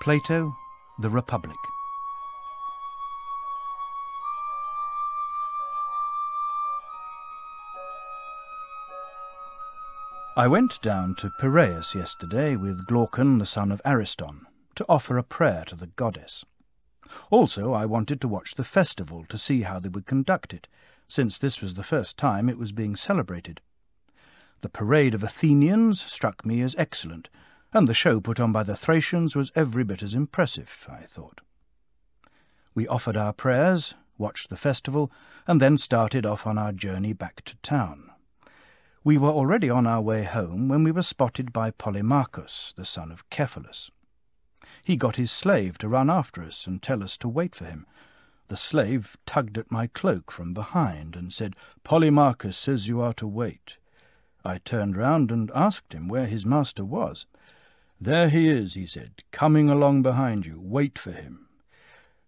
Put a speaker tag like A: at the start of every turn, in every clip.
A: Plato, the Republic. I went down to Piraeus yesterday with Glaucon, the son of Ariston, to offer a prayer to the goddess. Also, I wanted to watch the festival to see how they would conduct it, since this was the first time it was being celebrated. The parade of Athenians struck me as excellent, and the show put on by the Thracians was every bit as impressive, I thought. We offered our prayers, watched the festival, and then started off on our journey back to town. We were already on our way home when we were spotted by Polemarchus, the son of Cephalus. He got his slave to run after us and tell us to wait for him. The slave tugged at my cloak from behind and said, "Polemarchus says you are to wait." I turned round and asked him where his master was. "There he is," he said, "coming along behind you. Wait for him."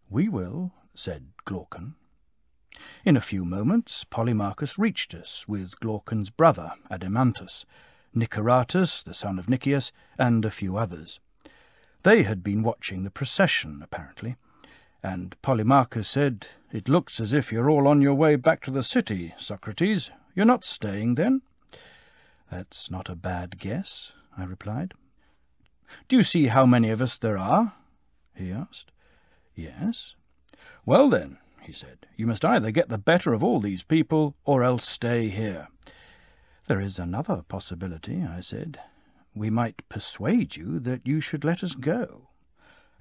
A: "We will," said Glaucon. In a few moments Polemarchus reached us, with Glaucon's brother, Adeimantus, Niceratus, the son of Nicias, and a few others. They had been watching the procession, apparently, and Polemarchus said, "It looks as if you're all on your way back to the city, Socrates. You're not staying, then?" "That's not a bad guess," I replied. "Do you see how many of us there are?" he asked. "Yes." "Well, then," he said, "you must either get the better of all these people or else stay here." "There is another possibility," I said. "We might persuade you that you should let us go."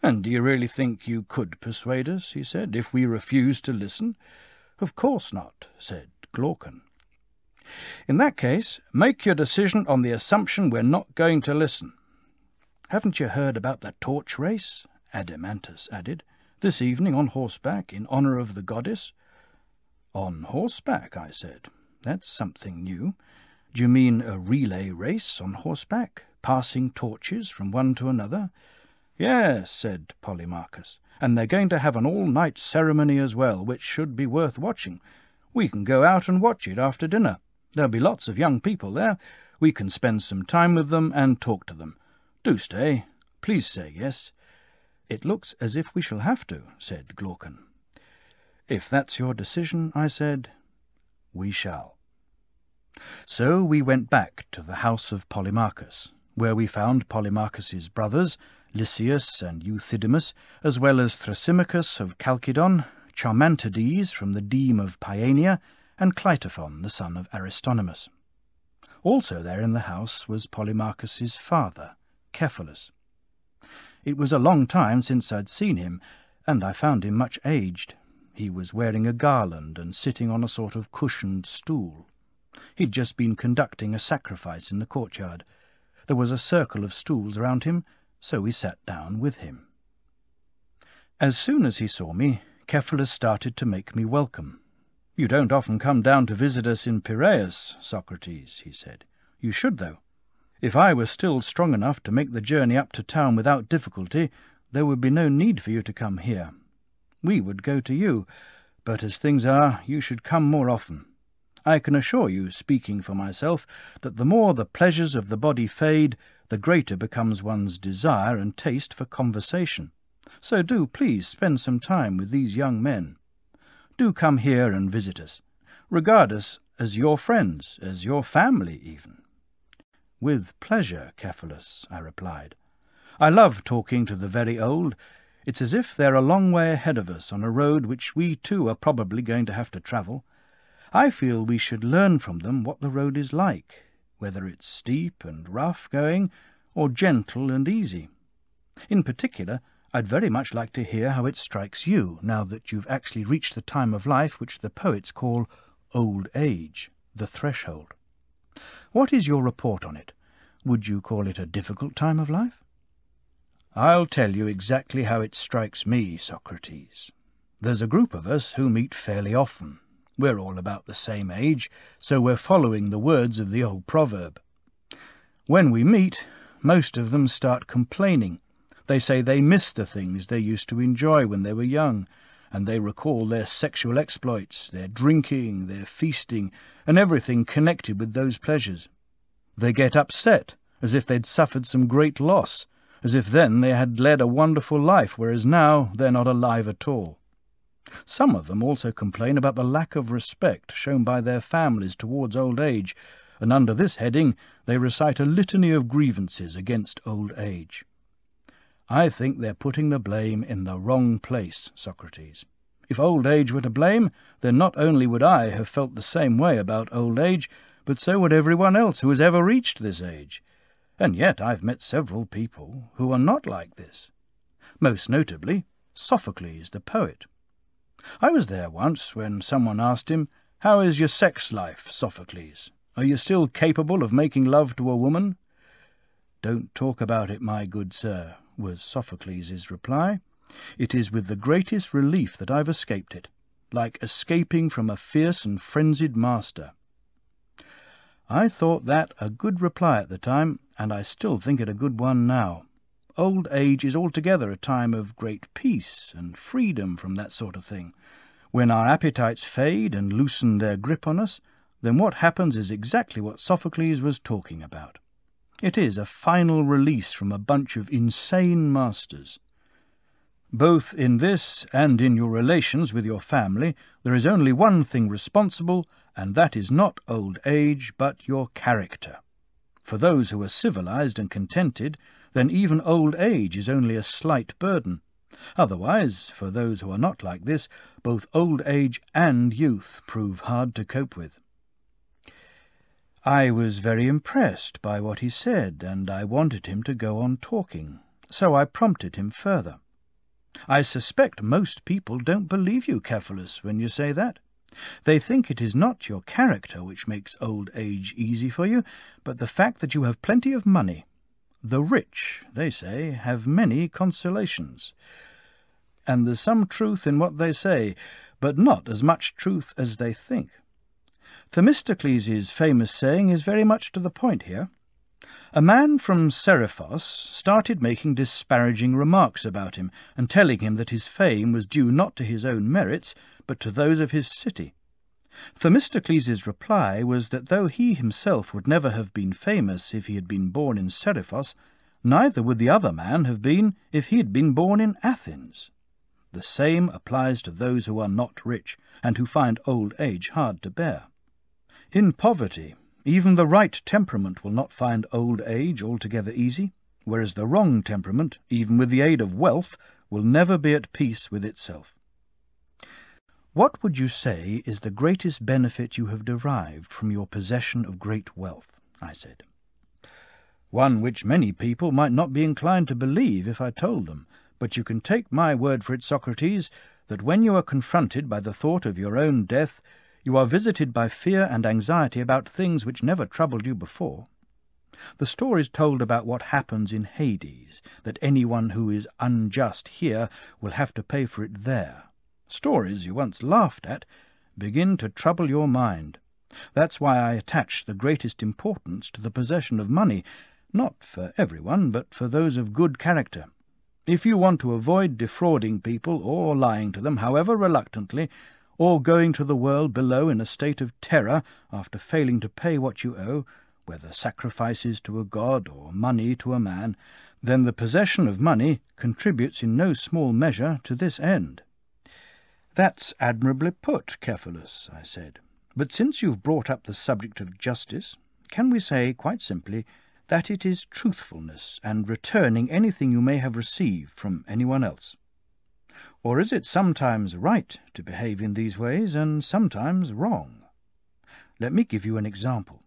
A: "And do you really think you could persuade us," he said, "if we refuse to listen?" "Of course not," said Glaucon. "In that case, make your decision on the assumption we're not going to listen." "Haven't you heard about the torch race?" Adeimantus added. "This evening on horseback, in honour of the goddess." "On horseback?" I said. "That's something new. Do you mean a relay race on horseback, passing torches from one to another?" "Yes," said Polemarchus, "and they're going to have an all-night ceremony as well, which should be worth watching. We can go out and watch it after dinner. There'll be lots of young people there. We can spend some time with them and talk to them. Do stay. Please say yes." "It looks as if we shall have to," said Glaucon. "If that's your decision," I said, "we shall." So we went back to the house of Polemarchus, where we found Polemarchus's brothers, Lysias and Euthydemus, as well as Thrasymachus of Chalcedon, Charmantides from the deme of Paeania, and Cleitophon, the son of Aristonymus. Also there in the house was Polemarchus's father, Cephalus. It was a long time since I'd seen him, and I found him much aged. He was wearing a garland and sitting on a sort of cushioned stool. He'd just been conducting a sacrifice in the courtyard. There was a circle of stools around him, so we sat down with him. As soon as he saw me, Cephalus started to make me welcome. "You don't often come down to visit us in Piraeus, Socrates," he said. "You should, though. If I were still strong enough to make the journey up to town without difficulty, there would be no need for you to come here. We would go to you, but as things are, you should come more often. I can assure you, speaking for myself, that the more the pleasures of the body fade, the greater becomes one's desire and taste for conversation. So do please spend some time with these young men. Do come here and visit us. Regard us as your friends, as your family even." "With pleasure, Cephalus," I replied. "I love talking to the very old. It's as if they're a long way ahead of us on a road which we too are probably going to have to travel. I feel we should learn from them what the road is like, whether it's steep and rough going, or gentle and easy. In particular, I'd very much like to hear how it strikes you, now that you've actually reached the time of life which the poets call old age, the threshold. What is your report on it? Would you call it a difficult time of life?" "I'll tell you exactly how it strikes me, Socrates. There's a group of us who meet fairly often. We're all about the same age, so we're following the words of the old proverb. When we meet, most of them start complaining. They say they miss the things they used to enjoy when they were young, and they recall their sexual exploits, their drinking, their feasting, and everything connected with those pleasures. They get upset, as if they'd suffered some great loss, as if then they had led a wonderful life, whereas now they're not alive at all. Some of them also complain about the lack of respect shown by their families towards old age, and under this heading they recite a litany of grievances against old age. I think they're putting the blame in the wrong place, Socrates. If old age were to blame, then not only would I have felt the same way about old age, but so would everyone else who has ever reached this age. And yet I've met several people who are not like this. Most notably, Sophocles, the poet. I was there once when someone asked him, "How is your sex life, Sophocles? Are you still capable of making love to a woman?" "Don't talk about it, my good sir," was Sophocles' reply. "It is with the greatest relief that I've escaped it, like escaping from a fierce and frenzied master." I thought that a good reply at the time, and I still think it a good one now. Old age is altogether a time of great peace and freedom from that sort of thing. When our appetites fade and loosen their grip on us, then what happens is exactly what Sophocles was talking about. It is a final release from a bunch of insane masters. Both in this and in your relations with your family, there is only one thing responsible, and that is not old age, but your character. For those who are civilized and contented, then even old age is only a slight burden. Otherwise, for those who are not like this, both old age and youth prove hard to cope with. I was very impressed by what he said, and I wanted him to go on talking, so I prompted him further. "I suspect most people don't believe you, Cephalus, when you say that. They think it is not your character which makes old age easy for you, but the fact that you have plenty of money. The rich, they say, have many consolations. And there's some truth in what they say, but not as much truth as they think. Themistocles' famous saying is very much to the point here. A man from Seriphos started making disparaging remarks about him, and telling him that his fame was due not to his own merits, but to those of his city. Themistocles' reply was that though he himself would never have been famous if he had been born in Seriphos, neither would the other man have been if he had been born in Athens. The same applies to those who are not rich, and who find old age hard to bear. In poverty, even the right temperament will not find old age altogether easy, whereas the wrong temperament, even with the aid of wealth, will never be at peace with itself. What would you say is the greatest benefit you have derived from your possession of great wealth? I said. One which many people might not be inclined to believe if I told them, but you can take my word for it, Socrates, that when you are confronted by the thought of your own death, you are visited by fear and anxiety about things which never troubled you before. The stories told about what happens in Hades, that anyone who is unjust here will have to pay for it there. Stories you once laughed at begin to trouble your mind. That's why I attach the greatest importance to the possession of money, not for everyone, but for those of good character. If you want to avoid defrauding people or lying to them, however reluctantly, or going to the world below in a state of terror after failing to pay what you owe, whether sacrifices to a god or money to a man, then the possession of money contributes in no small measure to this end. That's admirably put, Cephalus, I said. But since you've brought up the subject of justice, can we say, quite simply, that it is truthfulness and returning anything you may have received from anyone else? Or is it sometimes right to behave in these ways and sometimes wrong? Let me give you an example.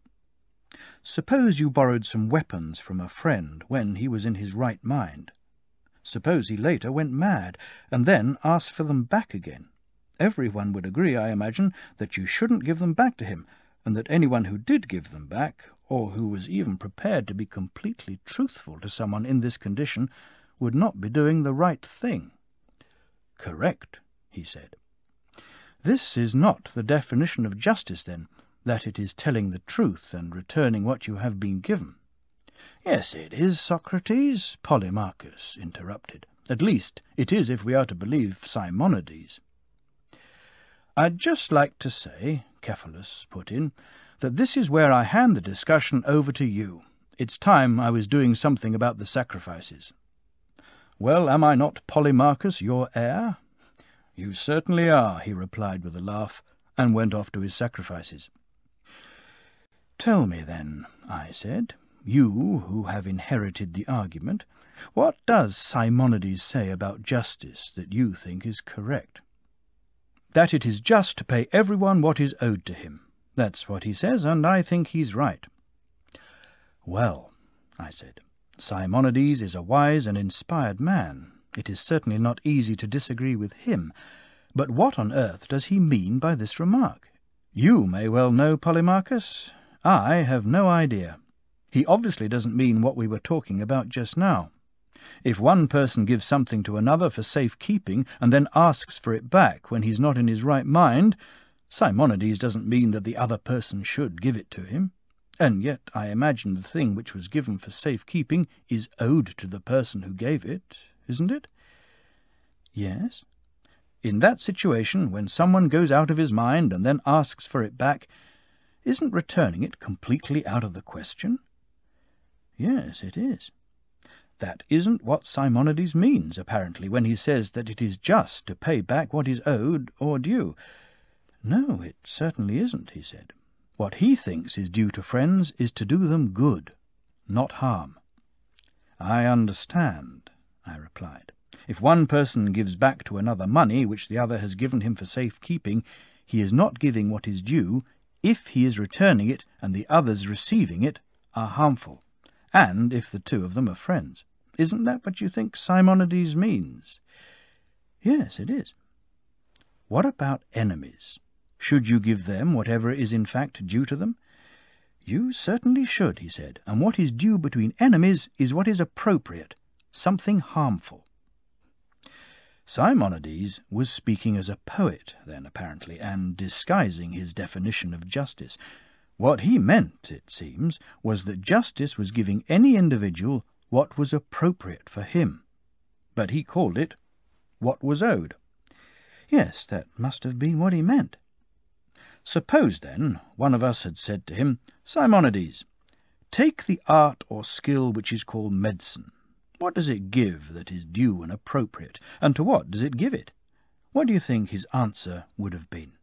A: Suppose you borrowed some weapons from a friend when he was in his right mind. Suppose he later went mad and then asked for them back again. Everyone would agree, I imagine, that you shouldn't give them back to him, and that anyone who did give them back, or who was even prepared to be completely truthful to someone in this condition, would not be doing the right thing. Correct, he said. This is not the definition of justice, then, that it is telling the truth and returning what you have been given. Yes, it is, Socrates, Polemarchus interrupted. At least, it is if we are to believe Simonides. I'd just like to say, Cephalus put in, that this is where I hand the discussion over to you. It's time I was doing something about the sacrifices. Well, am I not Polemarchus, your heir? You certainly are, he replied with a laugh, and went off to his sacrifices. Tell me then, I said, you who have inherited the argument, what does Simonides say about justice that you think is correct? That it is just to pay everyone what is owed to him. That's what he says, and I think he's right. Well, I said, Simonides is a wise and inspired man. It is certainly not easy to disagree with him. But what on earth does he mean by this remark? You may well know, Polemarchus. I have no idea. He obviously doesn't mean what we were talking about just now. If one person gives something to another for safe-keeping and then asks for it back when he's not in his right mind, Simonides doesn't mean that the other person should give it to him. And yet I imagine the thing which was given for safe-keeping is owed to the person who gave it, isn't it? Yes. In that situation, when someone goes out of his mind and then asks for it back, isn't returning it completely out of the question? Yes, it is. That isn't what Simonides means, apparently, when he says that it is just to pay back what is owed or due. No, it certainly isn't, he said. What he thinks is due to friends is to do them good, not harm. I understand, I replied. If one person gives back to another money which the other has given him for safe-keeping, he is not giving what is due if he is returning it and the others receiving it are harmful, and if the two of them are friends. Isn't that what you think Simonides means? Yes, it is. What about enemies? Should you give them whatever is in fact due to them? You certainly should, he said, and what is due between enemies is what is appropriate, something harmful. Simonides was speaking as a poet then, apparently, and disguising his definition of justice. What he meant, it seems, was that justice was giving any individual what was appropriate for him. But he called it what was owed. Yes, that must have been what he meant. Suppose, then, one of us had said to him, Simonides, take the art or skill which is called medicine. What does it give that is due and appropriate, and to what does it give it? What do you think his answer would have been?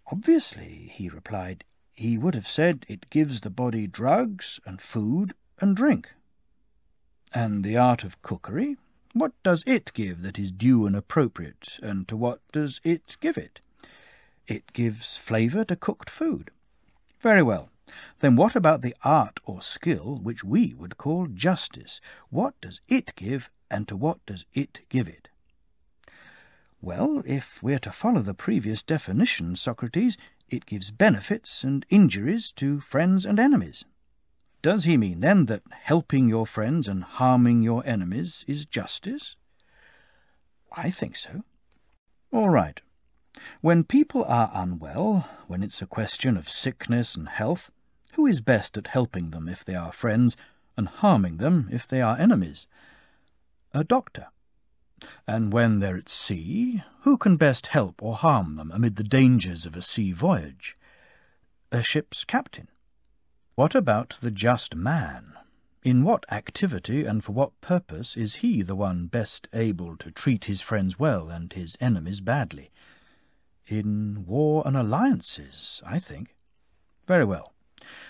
A: Obviously, he replied, he would have said it gives the body drugs and food and drink. And the art of cookery, what does it give that is due and appropriate, and to what does it give it? It gives flavour to cooked food. Very well. Then what about the art or skill which we would call justice? What does it give, and to what does it give it? Well, if we're to follow the previous definition, Socrates, it gives benefits and injuries to friends and enemies. Does he mean, then, that helping your friends and harming your enemies is justice? I think so. All right. When people are unwell, when it's a question of sickness and health, who is best at helping them if they are friends, and harming them if they are enemies? A doctor. And when they're at sea, who can best help or harm them amid the dangers of a sea voyage? A ship's captain. What about the just man? In what activity and for what purpose is he the one best able to treat his friends well and his enemies badly? In war and alliances, I think. Very well.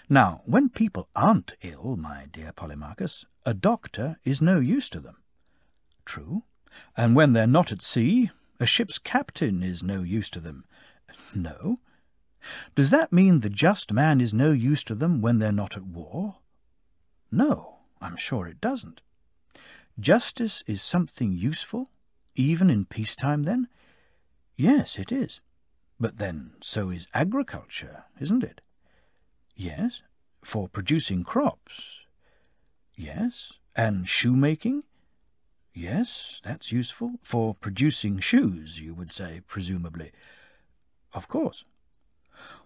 A: Now, when people aren't ill, my dear Polemarchus, a doctor is no use to them. True. And when they're not at sea, a ship's captain is no use to them. No. Does that mean the just man is no use to them when they're not at war? No, I'm sure it doesn't. Justice is something useful, even in peacetime, then? Yes, it is. But then so is agriculture, isn't it? Yes, for producing crops. Yes, and shoemaking? Yes, that's useful. For producing shoes, you would say, presumably. Of course.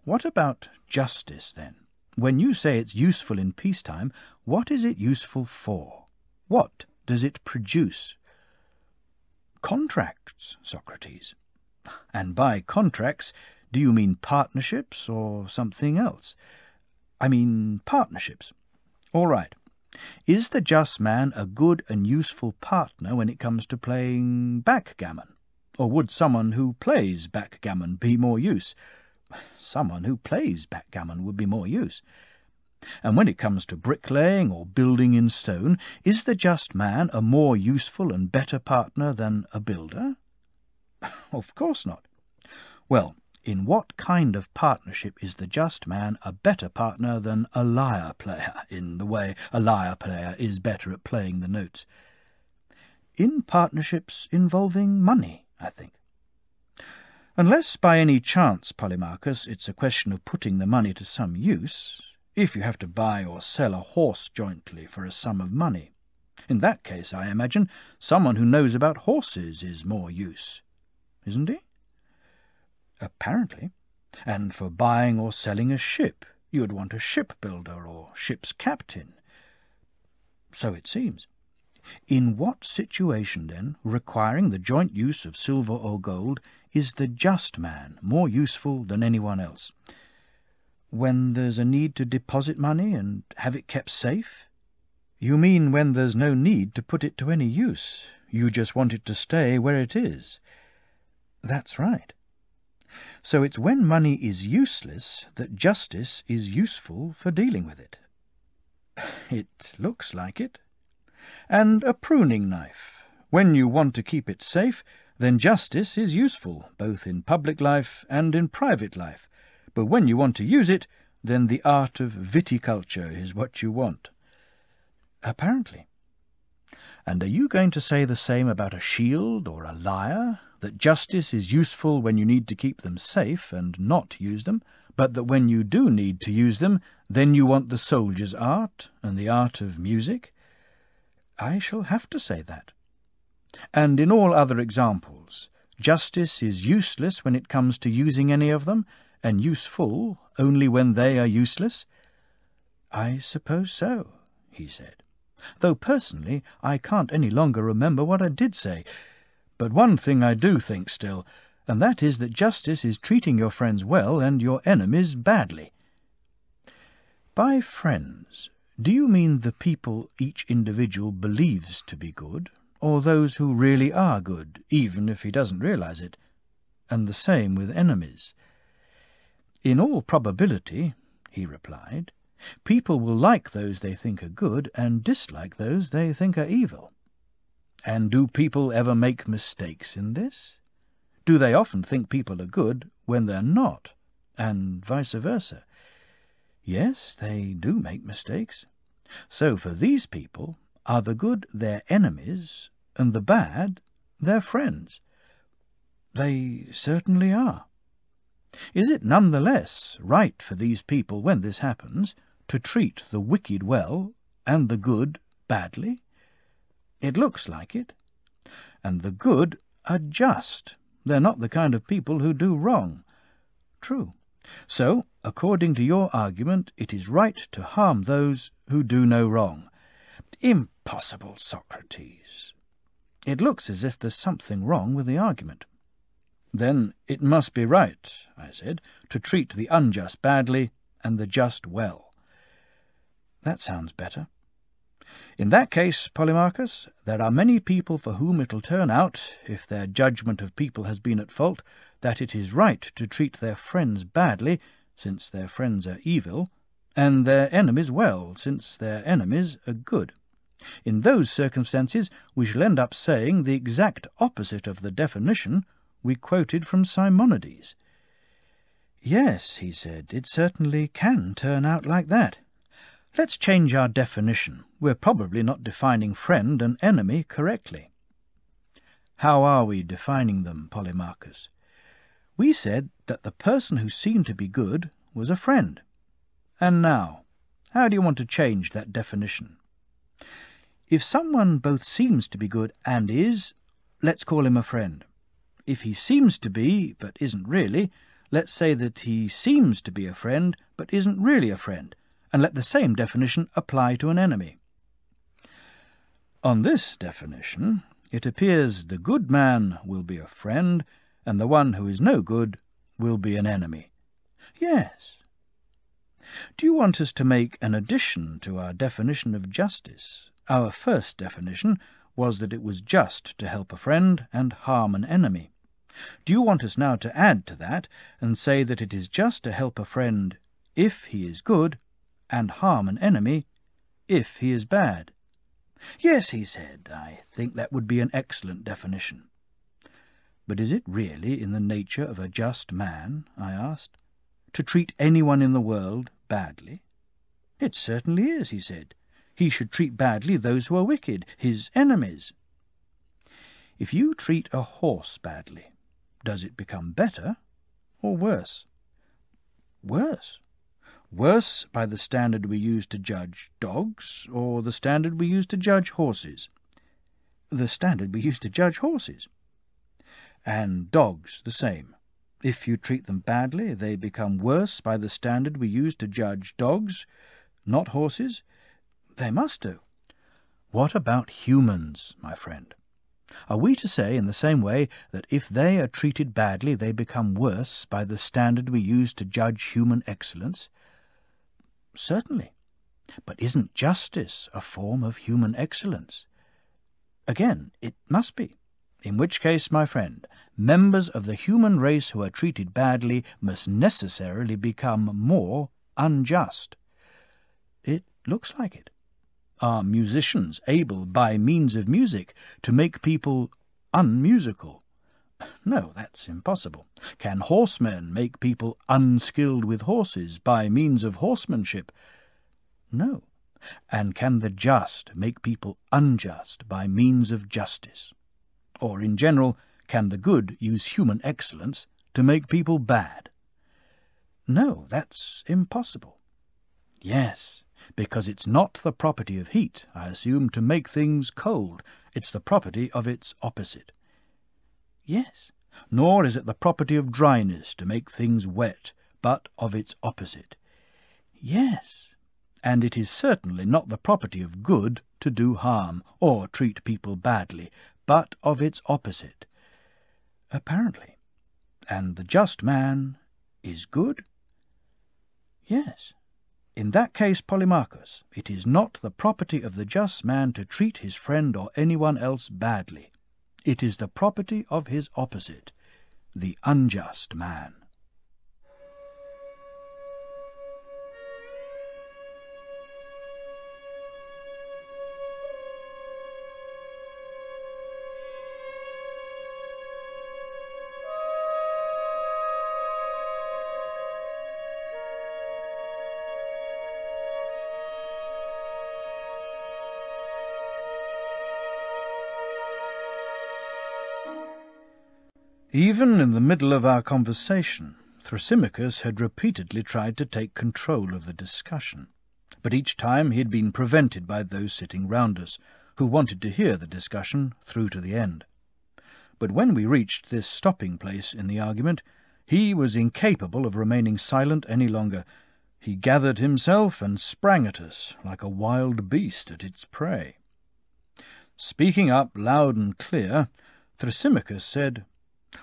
A: What about justice, then? When you say it's useful in peacetime, what is it useful for? What does it produce? Contracts, Socrates. And by contracts, do you mean partnerships or something else? I mean partnerships. All right. Is the just man a good and useful partner when it comes to playing backgammon? Or would someone who plays backgammon be more use? Someone who plays backgammon would be more use. And when it comes to bricklaying or building in stone, is the just man a more useful and better partner than a builder? Of course not. Well, in what kind of partnership is the just man a better partner than a lyre player, in the way a lyre player is better at playing the notes? In partnerships involving money, I think. Unless by any chance, Polemarchus, it's a question of putting the money to some use, if you have to buy or sell a horse jointly for a sum of money. In that case, I imagine, someone who knows about horses is more use, isn't he? Apparently. And for buying or selling a ship, you would want a shipbuilder or ship's captain. So it seems. In what situation, then, requiring the joint use of silver or gold, is the just man more useful than anyone else? When there's a need to deposit money and have it kept safe? You mean when there's no need to put it to any use? You just want it to stay where it is? That's right. So it's when money is useless that justice is useful for dealing with it. It looks like it. And a pruning knife. When you want to keep it safe, then justice is useful, both in public life and in private life. But when you want to use it, then the art of viticulture is what you want. Apparently. And are you going to say the same about a shield or a lyre, that justice is useful when you need to keep them safe and not use them, but that when you do need to use them, then you want the soldier's art and the art of music? I shall have to say that. And in all other examples, justice is useless when it comes to using any of them, and useful only when they are useless? I suppose so, he said, though personally I can't any longer remember what I did say. But one thing I do think still, and that is that justice is treating your friends well and your enemies badly. By friends, do you mean the people each individual believes to be good, or those who really are good, even if he doesn't realize it? And the same with enemies. In all probability, he replied, people will like those they think are good and dislike those they think are evil. And do people ever make mistakes in this? Do they often think people are good when they're not, and vice versa? Yes, they do make mistakes. So for these people, are the good their enemies, and the bad their friends? They certainly are. Is it none the less right for these people, when this happens, to treat the wicked well and the good badly? It looks like it. And the good are just. They're not the kind of people who do wrong. True. So, according to your argument, it is right to harm those who do no wrong. Impossible, Socrates. It looks as if there's something wrong with the argument. Then it must be right, I said, to treat the unjust badly and the just well. That sounds better. In that case, Polemarchus, there are many people for whom it'll turn out, if their judgment of people has been at fault, that it is right to treat their friends badly, since their friends are evil, and their enemies well, since their enemies are good. In those circumstances, we shall end up saying the exact opposite of the definition we quoted from Simonides. Yes, he said, it certainly can turn out like that. Let's change our definition. We're probably not defining friend and enemy correctly. How are we defining them, Polemarchus? We said that the person who seemed to be good was a friend. And now, how do you want to change that definition? If someone both seems to be good and is, let's call him a friend. If he seems to be, but isn't really, let's say that he seems to be a friend, but isn't really a friend, and let the same definition apply to an enemy. On this definition, it appears the good man will be a friend, and the one who is no good will be an enemy. Yes. Do you want us to make an addition to our definition of justice? Our first definition was that it was just to help a friend and harm an enemy. Do you want us now to add to that and say that it is just to help a friend if he is good and harm an enemy if he is bad? Yes, he said, I think that would be an excellent definition. But is it really in the nature of a just man, I asked, to treat anyone in the world badly? It certainly is, he said. He should treat badly those who are wicked, his enemies. If you treat a horse badly, does it become better or worse? Worse. Worse by the standard we use to judge dogs, or the standard we use to judge horses? The standard we use to judge horses. And dogs the same. If you treat them badly, they become worse by the standard we use to judge dogs, not horses? They must do. What about humans, my friend? Are we to say in the same way that if they are treated badly, they become worse by the standard we use to judge human excellence? Certainly. But isn't justice a form of human excellence? Again, it must be. In which case, my friend, members of the human race who are treated badly must necessarily become more unjust. It looks like it. Are musicians able, by means of music, to make people unmusical? No, that's impossible. Can horsemen make people unskilled with horses by means of horsemanship? No. And can the just make people unjust by means of justice? Or, in general, can the good use human excellence to make people bad? No, that's impossible. Yes, because it's not the property of heat, I assume, to make things cold. It's the property of its opposite. Yes, nor is it the property of dryness to make things wet, but of its opposite. Yes, and it is certainly not the property of good to do harm or treat people badly, but of its opposite. Apparently. And the just man is good? Yes. In that case, Polemarchus, it is not the property of the just man to treat his friend or anyone else badly. It is the property of his opposite, the unjust man. Even in the middle of our conversation, Thrasymachus had repeatedly tried to take control of the discussion, but each time he had been prevented by those sitting round us, who wanted to hear the discussion through to the end. But when we reached this stopping place in the argument, he was incapable of remaining silent any longer. He gathered himself and sprang at us like a wild beast at its prey. Speaking up loud and clear, Thrasymachus said,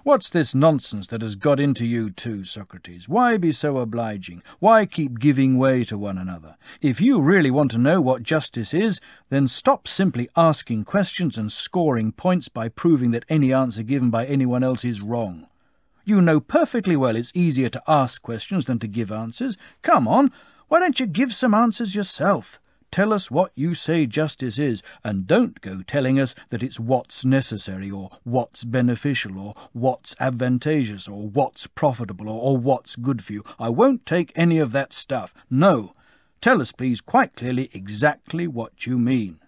A: "What's this nonsense that has got into you too, Socrates? Why be so obliging? Why keep giving way to one another? If you really want to know what justice is, then stop simply asking questions and scoring points by proving that any answer given by anyone else is wrong. You know perfectly well it's easier to ask questions than to give answers. Come on, why don't you give some answers yourself? Tell us what you say justice is, and don't go telling us that it's what's necessary, or what's beneficial, or what's advantageous, or what's profitable, or what's good for you. I won't take any of that stuff. No, tell us, please, quite clearly exactly what you mean."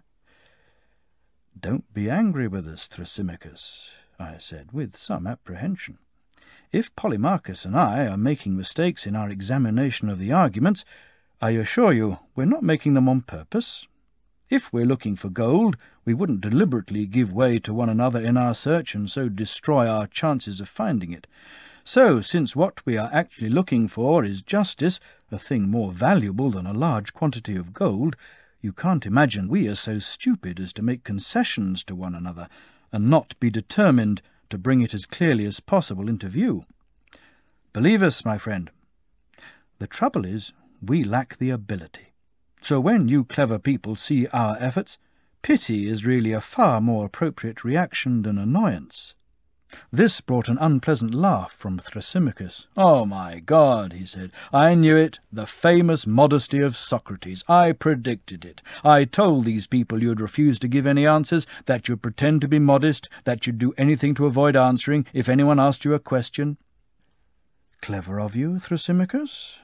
A: "Don't be angry with us, Thrasymachus," I said, with some apprehension. "If Polemarchus and I are making mistakes in our examination of the arguments, I assure you we're not making them on purpose. If we're looking for gold, we wouldn't deliberately give way to one another in our search and so destroy our chances of finding it. So, since what we are actually looking for is justice, a thing more valuable than a large quantity of gold, you can't imagine we are so stupid as to make concessions to one another, and not be determined to bring it as clearly as possible into view. Believe us, my friend. The trouble is, we lack the ability. So when you clever people see our efforts, pity is really a far more appropriate reaction than annoyance." This brought an unpleasant laugh from Thrasymachus. "Oh, my God," he said, "I knew it, the famous modesty of Socrates. I predicted it. I told these people you'd refuse to give any answers, that you'd pretend to be modest, that you'd do anything to avoid answering if anyone asked you a question." "Clever of you, Thrasymachus.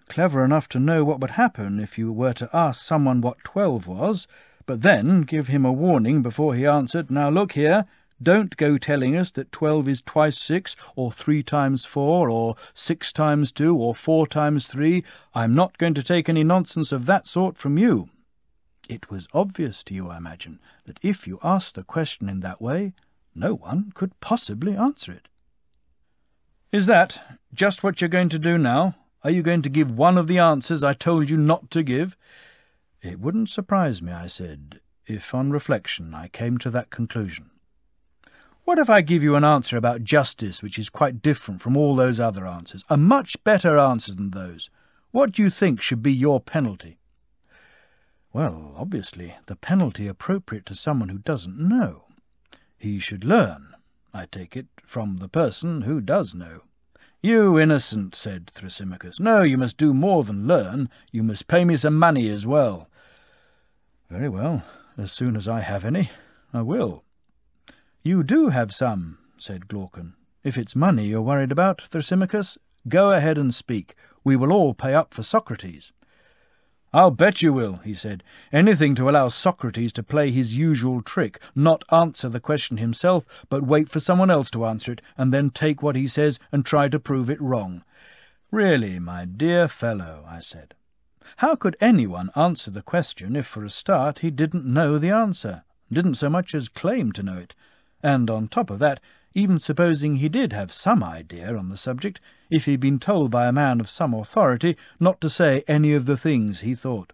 A: Clever enough to know what would happen if you were to ask someone what 12 was, but then give him a warning before he answered, 'Now look here, don't go telling us that 12 is twice 6, or 3 times 4, or 6 times 2, or 4 times 3. I'm not going to take any nonsense of that sort from you.' It was obvious to you, I imagine, that if you asked the question in that way, no one could possibly answer it." "Is that just what you're going to do now? Are you going to give one of the answers I told you not to give?" "It wouldn't surprise me," I said, "if on reflection I came to that conclusion." "What if I give you an answer about justice which is quite different from all those other answers, a much better answer than those? What do you think should be your penalty?" "Well, obviously, the penalty appropriate to someone who doesn't know. He should learn, I take it, from the person who does know." "You innocent," said Thrasymachus. "No, you must do more than learn. You must pay me some money as well." "Very well, as soon as I have any, I will." "You do have some," said Glaucon. "If it's money you're worried about, Thrasymachus, go ahead and speak. We will all pay up for Socrates." "I'll bet you will," he said. "Anything to allow Socrates to play his usual trick, not answer the question himself, but wait for someone else to answer it, and then take what he says and try to prove it wrong." "Really, my dear fellow," I said, "how could anyone answer the question if for a start he didn't know the answer, didn't so much as claim to know it? And on top of that, even supposing he did have some idea on the subject, if he'd been told by a man of some authority not to say any of the things he thought?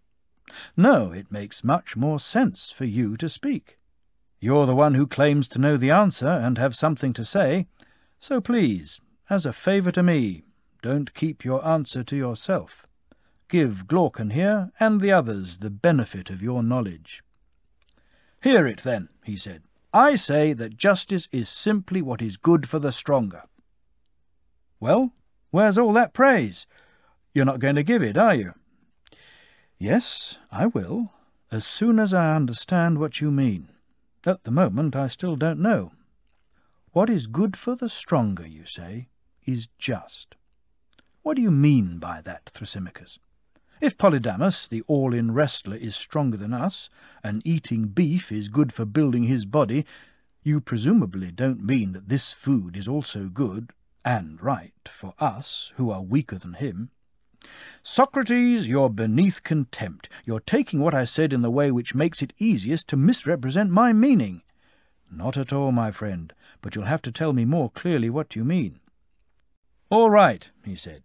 A: No, it makes much more sense for you to speak. You're the one who claims to know the answer and have something to say, so please, as a favour to me, don't keep your answer to yourself. Give Glaucon here and the others the benefit of your knowledge." "Hear it, then," he said. "I say that justice is simply what is good for the stronger." "Well, where's all that praise? You're not going to give it, are you?" "Yes, I will, as soon as I understand what you mean. At the moment I still don't know. What is good for the stronger, you say, is just. What do you mean by that, Thrasymachus? If Polydamas, the all-in wrestler, is stronger than us, and eating beef is good for building his body, you presumably don't mean that this food is also good and right for us, who are weaker than him. Socrates, you're beneath contempt. You're taking what I said in the way which makes it easiest to misrepresent my meaning." "Not at all, my friend, but you'll have to tell me more clearly what you mean." "All right," he said.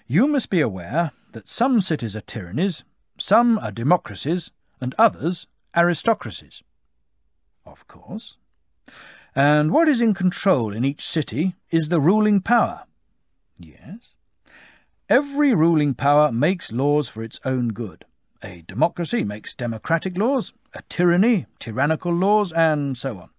A: "You must be aware that some cities are tyrannies, some are democracies, and others aristocracies." "Of course." "And what is in control in each city is the ruling power." "Yes." "Every ruling power makes laws for its own good. A democracy makes democratic laws, a tyranny, tyrannical laws, and so on.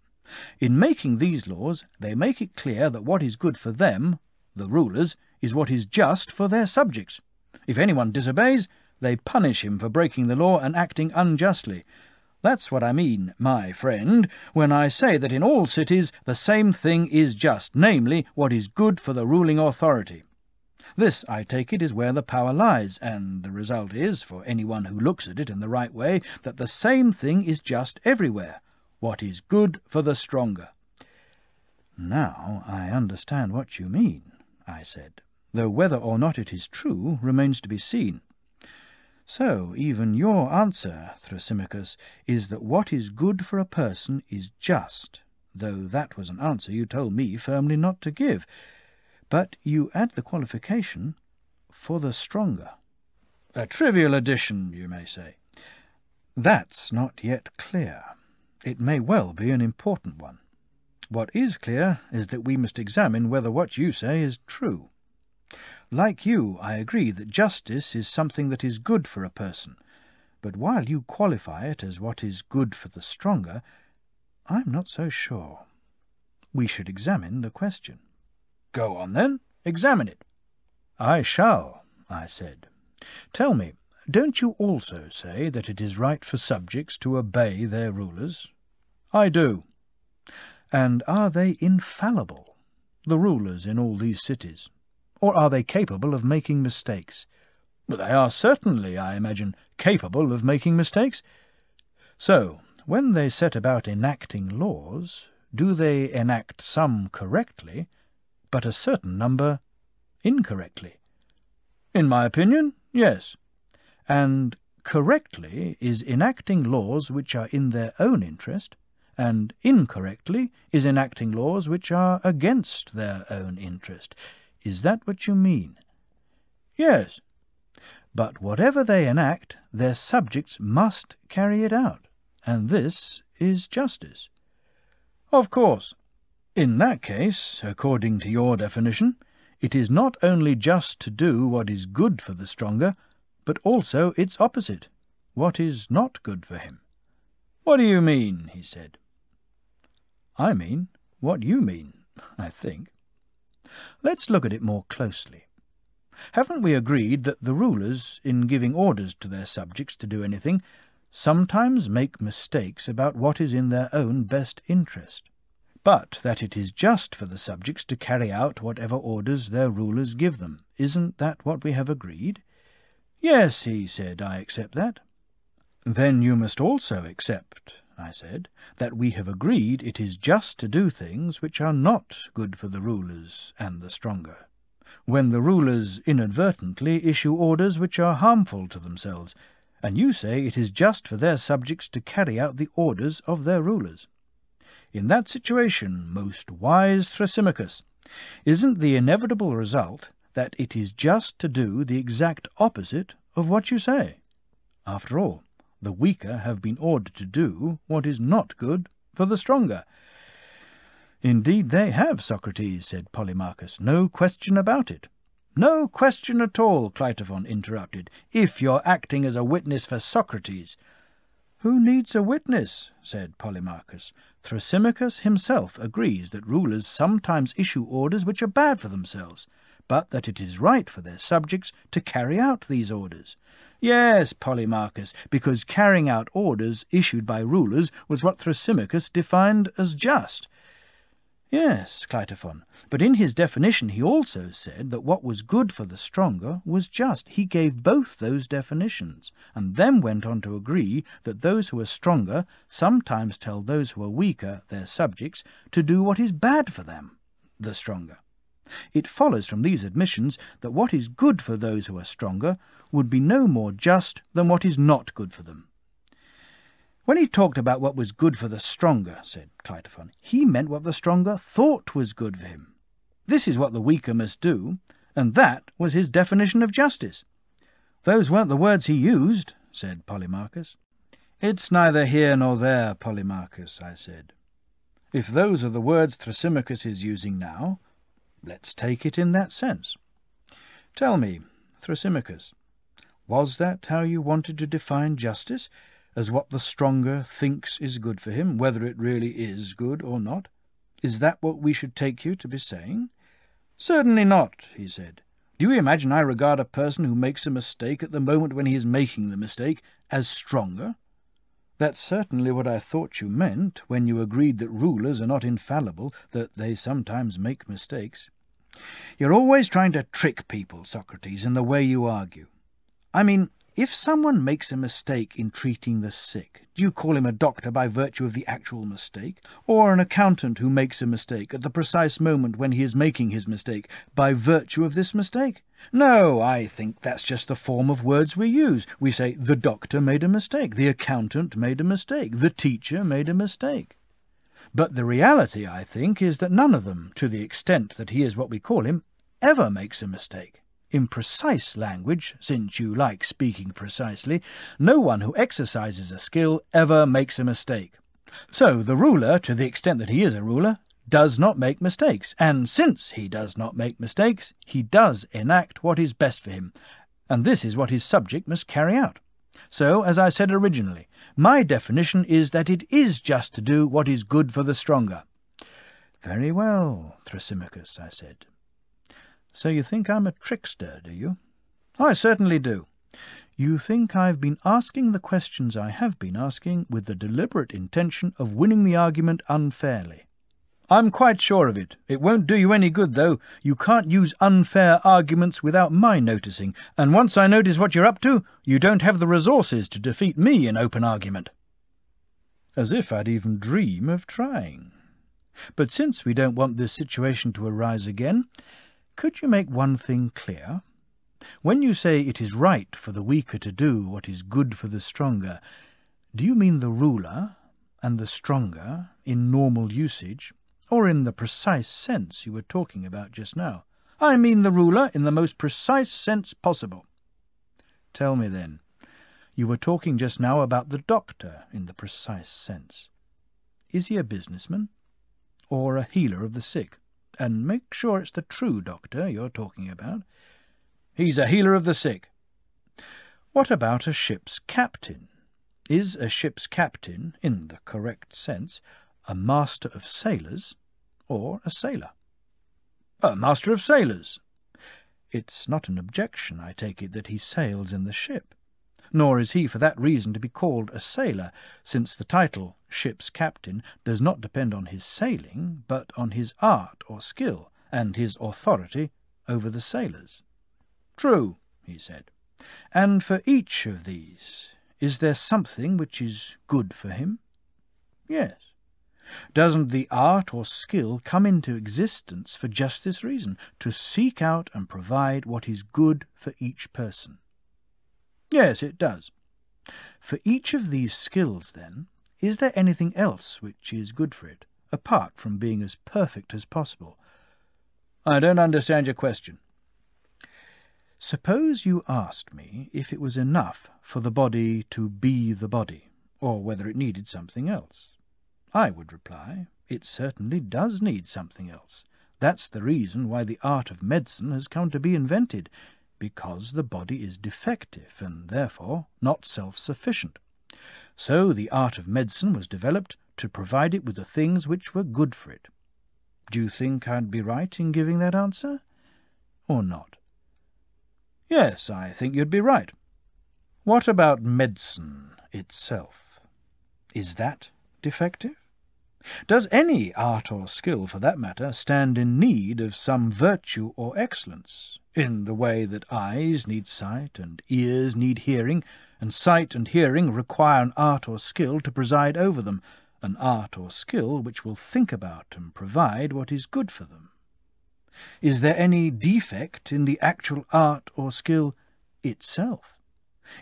A: In making these laws, they make it clear that what is good for them, the rulers, is what is just for their subjects. If anyone disobeys, they punish him for breaking the law and acting unjustly. That's what I mean, my friend, when I say that in all cities the same thing is just, namely, what is good for the ruling authority. This, I take it, is where the power lies, and the result is, for anyone who looks at it in the right way, that the same thing is just everywhere, what is good for the stronger." "Now I understand what you mean," I said, "though whether or not it is true remains to be seen. So even your answer, Thrasymachus, is that what is good for a person is just, though that was an answer you told me firmly not to give. But you add the qualification, for the stronger." "A trivial addition, you may say." "That's not yet clear. It may well be an important one. What is clear is that we must examine whether what you say is true. Like you, I agree that justice is something that is good for a person, but while you qualify it as what is good for the stronger, I'm not so sure. We should examine the question. Go on, then. Examine it. I shall, I said. Tell me, don't you also say that it is right for subjects to obey their rulers? I do. And are they infallible, the rulers in all these cities? Or are they capable of making mistakes? Well, they are certainly, I imagine, capable of making mistakes. So, when they set about enacting laws, do they enact some correctly, but a certain number incorrectly? In my opinion, yes. And correctly is enacting laws which are in their own interest, and incorrectly is enacting laws which are against their own interest. Is that what you mean? Yes. But whatever they enact, their subjects must carry it out, and this is justice. Of course. In that case, according to your definition, it is not only just to do what is good for the stronger, but also its opposite, what is not good for him. What do you mean? He said. I mean what you mean, I think. Let's look at it more closely. Haven't we agreed that the rulers, in giving orders to their subjects to do anything, sometimes make mistakes about what is in their own best interest, but that it is just for the subjects to carry out whatever orders their rulers give them? Isn't that what we have agreed? Yes, he said, I accept that. Then you must also accept, I said, that we have agreed it is just to do things which are not good for the rulers and the stronger, when the rulers inadvertently issue orders which are harmful to themselves, and you say it is just for their subjects to carry out the orders of their rulers. In that situation, most wise Thrasymachus, isn't the inevitable result that it is just to do the exact opposite of what you say? After all, the weaker have been ordered to do what is not good for the stronger. Indeed they have, Socrates, said Polemarchus. No question about it. No question at all, Cleitophon interrupted, if you're acting as a witness for Socrates. Who needs a witness? Said Polemarchus. Thrasymachus himself agrees that rulers sometimes issue orders which are bad for themselves, but that it is right for their subjects to carry out these orders. Yes, Polemarchus, because carrying out orders issued by rulers was what Thrasymachus defined as just. Yes, Cleitophon, but in his definition he also said that what was good for the stronger was just. He gave both those definitions, and then went on to agree that those who are stronger sometimes tell those who are weaker, their subjects, to do what is bad for them, the stronger. It follows from these admissions that what is good for those who are stronger would be no more just than what is not good for them. When he talked about what was good for the stronger, said Cleitophon, he meant what the stronger thought was good for him. This is what the weaker must do, and that was his definition of justice. Those weren't the words he used, said Polemarchus. It's neither here nor there, Polemarchus, I said. If those are the words Thrasymachus is using now, let's take it in that sense. Tell me, Thrasymachus, was that how you wanted to define justice, as what the stronger thinks is good for him, whether it really is good or not? Is that what we should take you to be saying? Certainly not, he said. Do you imagine I regard a person who makes a mistake at the moment when he is making the mistake as stronger? That's certainly what I thought you meant when you agreed that rulers are not infallible, that they sometimes make mistakes. You're always trying to trick people, Socrates, in the way you argue. I mean, if someone makes a mistake in treating the sick, do you call him a doctor by virtue of the actual mistake? Or an accountant who makes a mistake at the precise moment when he is making his mistake by virtue of this mistake? No, I think that's just the form of words we use. We say, the doctor made a mistake, the accountant made a mistake, the teacher made a mistake. But the reality, I think, is that none of them, to the extent that he is what we call him, ever makes a mistake. In precise language, since you like speaking precisely, no one who exercises a skill ever makes a mistake. So the ruler, to the extent that he is a ruler, does not make mistakes, and since he does not make mistakes, he does enact what is best for him, and this is what his subject must carry out. So, as I said originally, my definition is that it is just to do what is good for the stronger. Very well, Thrasymachus, I said. So you think I'm a trickster, do you? I certainly do. You think I've been asking the questions I have been asking with the deliberate intention of winning the argument unfairly. I'm quite sure of it. It won't do you any good, though. You can't use unfair arguments without my noticing, and once I notice what you're up to, you don't have the resources to defeat me in open argument. As if I'd even dream of trying. But since we don't want this situation to arise again, could you make one thing clear? When you say it is right for the weaker to do what is good for the stronger, do you mean the ruler and the stronger in normal usage, or in the precise sense you were talking about just now? I mean the ruler in the most precise sense possible. Tell me then, you were talking just now about the doctor in the precise sense. Is he a businessman or a healer of the sick? And make sure it's the true doctor you're talking about. He's a healer of the sick. What about a ship's captain? Is a ship's captain, in the correct sense, a master of sailors or a sailor? A master of sailors. It's not an objection, I take it, that he sails in the ship. Nor is he for that reason to be called a sailor, since the title ship's captain does not depend on his sailing, but on his art or skill, and his authority over the sailors. True, he said. And for each of these, is there something which is good for him? Yes. Doesn't the art or skill come into existence for just this reason, to seek out and provide what is good for each person? Yes, it does. For each of these skills, then, is there anything else which is good for it, apart from being as perfect as possible? I don't understand your question. Suppose you asked me if it was enough for the body to be the body, or whether it needed something else. I would reply, it certainly does need something else. That's the reason why the art of medicine has come to be invented, because the body is defective and therefore not self-sufficient. So the art of medicine was developed to provide it with the things which were good for it. Do you think I'd be right in giving that answer, or not? Yes, I think you'd be right. What about medicine itself? Is that defective? Does any art or skill, for that matter, stand in need of some virtue or excellence, in the way that eyes need sight and ears need hearing, and sight and hearing require an art or skill to preside over them, an art or skill which will think about and provide what is good for them? Is there any defect in the actual art or skill itself?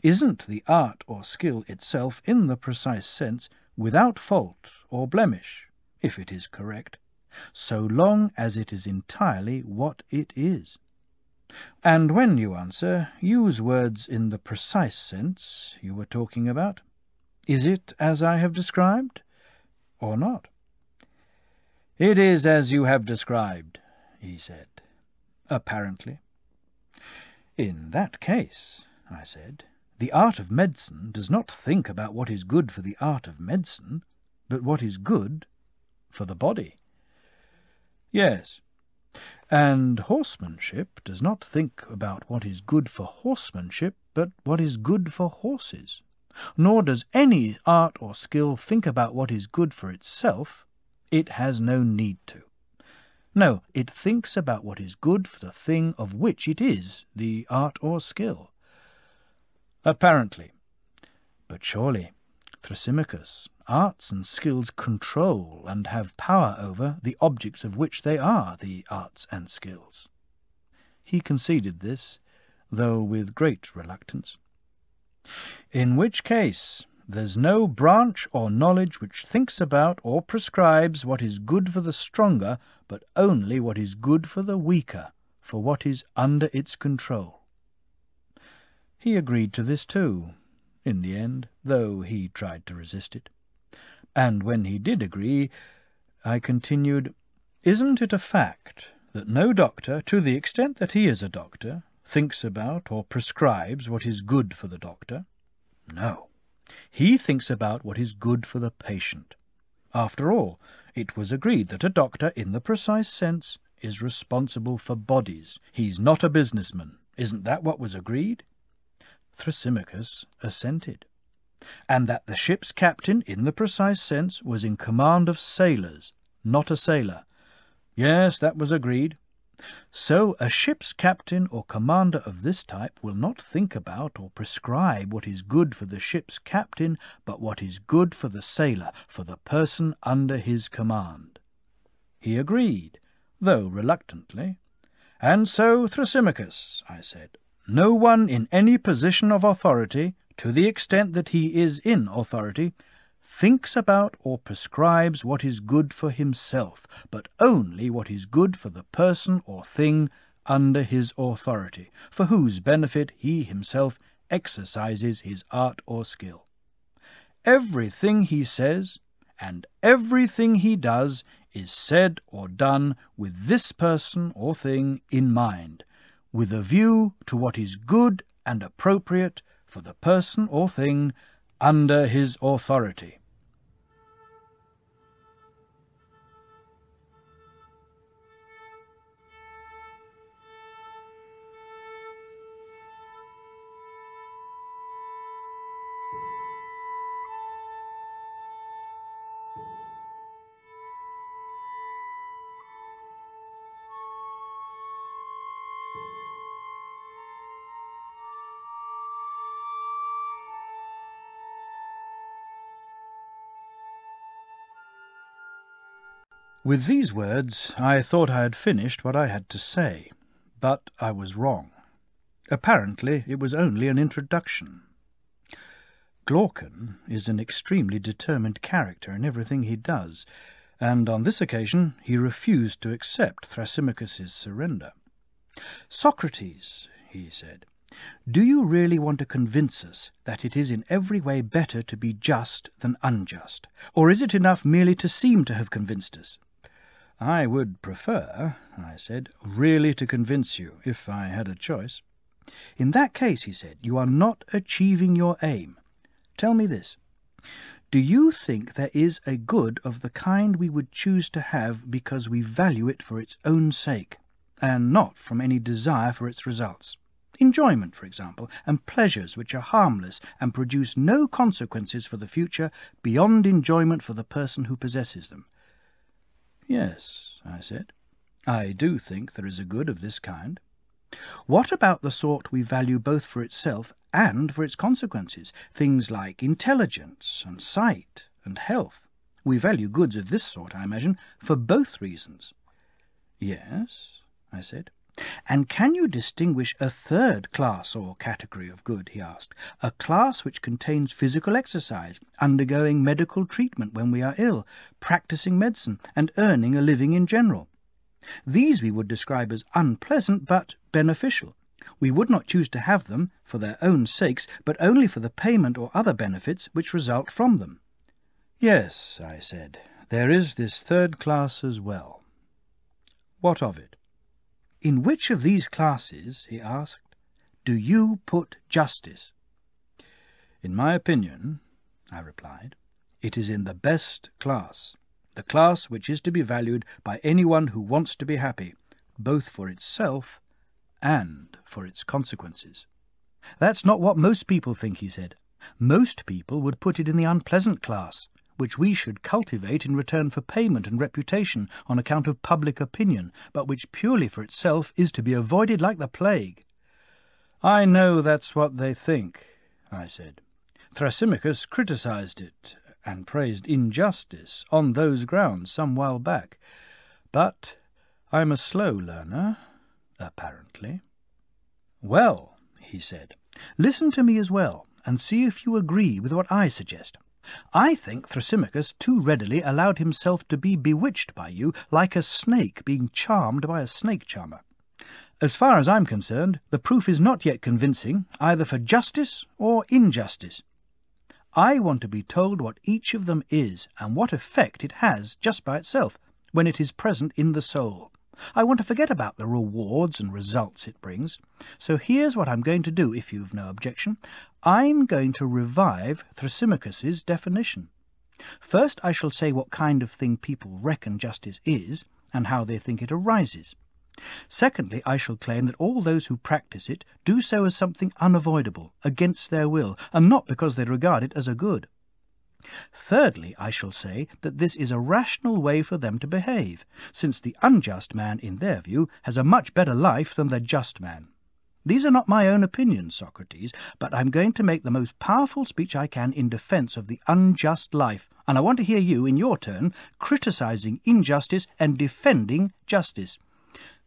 A: Isn't the art or skill itself, in the precise sense, without fault or blemish, if it is correct, so long as it is entirely what it is? And when you answer, use words in the precise sense you were talking about. Is it as I have described, or not? It is as you have described, he said. Apparently. In that case, I said, the art of medicine does not think about what is good for the art of medicine, but what is good for the body. Yes, and horsemanship does not think about what is good for horsemanship, but what is good for horses. Nor does any art or skill think about what is good for itself. It has no need to. No, it thinks about what is good for the thing of which it is the art or skill. Apparently. But surely, Thrasymachus, arts and skills control and have power over the objects of which they are the arts and skills. He conceded this, though with great reluctance. In which case, there's no branch or knowledge which thinks about or prescribes what is good for the stronger, but only what is good for the weaker, for what is under its control. He agreed to this too, in the end, though he tried to resist it. And when he did agree, I continued, Isn't it a fact that no doctor, to the extent that he is a doctor, thinks about or prescribes what is good for the doctor? No. He thinks about what is good for the patient. After all, it was agreed that a doctor, in the precise sense, is responsible for bodies. He's not a businessman. Isn't that what was agreed? Thrasymachus assented. And that the ship's captain, in the precise sense, was in command of sailors, not a sailor. Yes, that was agreed. So a ship's captain or commander of this type will not think about or prescribe what is good for the ship's captain, but what is good for the sailor, for the person under his command. He agreed, though reluctantly. And so, Thrasymachus, I said, no one in any position of authority, to the extent that he is in authority, thinks about or prescribes what is good for himself, but only what is good for the person or thing under his authority, for whose benefit he himself exercises his art or skill. Everything he says and everything he does is said or done with this person or thing in mind, with a view to what is good and appropriate for the person or thing under his authority. With these words, I thought I had finished what I had to say, but I was wrong. Apparently, it was only an introduction. Glaucon is an extremely determined character in everything he does, and on this occasion he refused to accept Thrasymachus's surrender. "Socrates," he said, "do you really want to convince us that it is in every way better to be just than unjust, or is it enough merely to seem to have convinced us?" "I would prefer," I said, "really to convince you, if I had a choice." "In that case," he said, "you are not achieving your aim. Tell me this. Do you think there is a good of the kind we would choose to have because we value it for its own sake, and not from any desire for its results? Enjoyment, for example, and pleasures which are harmless and produce no consequences for the future beyond enjoyment for the person who possesses them." "Yes," I said, "I do think there is a good of this kind." "What about the sort we value both for itself and for its consequences, things like intelligence and sight and health? We value goods of this sort, I imagine, for both reasons." "Yes," I said. "And can you distinguish a third class or category of good?" he asked. "A class which contains physical exercise, undergoing medical treatment when we are ill, practicing medicine, and earning a living in general. These we would describe as unpleasant but beneficial. We would not choose to have them for their own sakes, but only for the payment or other benefits which result from them." "Yes," I said, "there is this third class as well. What of it?" "In which of these classes," he asked, "do you put justice?" "In my opinion," I replied, "it is in the best class, the class which is to be valued by anyone who wants to be happy, both for itself and for its consequences." "That's not what most people think," he said. "Most people would put it in the unpleasant class, which we should cultivate in return for payment and reputation on account of public opinion, but which purely for itself is to be avoided like the plague." "I know that's what they think," I said. "Thrasymachus criticized it and praised injustice on those grounds some while back. But I'm a slow learner, apparently." "Well," he said, "listen to me as well, and see if you agree with what I suggest. I think Thrasymachus too readily allowed himself to be bewitched by you, like a snake being charmed by a snake-charmer. As far as I'm concerned, the proof is not yet convincing, either for justice or injustice. I want to be told what each of them is, and what effect it has just by itself, when it is present in the soul. I want to forget about the rewards and results it brings. So here's what I'm going to do, if you've no objection. I'm going to revive Thrasymachus's definition. First, I shall say what kind of thing people reckon justice is, and how they think it arises. Secondly, I shall claim that all those who practice it do so as something unavoidable, against their will, and not because they regard it as a good. Thirdly, I shall say that this is a rational way for them to behave, since the unjust man, in their view, has a much better life than the just man. These are not my own opinions, Socrates, but I'm going to make the most powerful speech I can in defence of the unjust life, and I want to hear you, in your turn, criticising injustice and defending justice.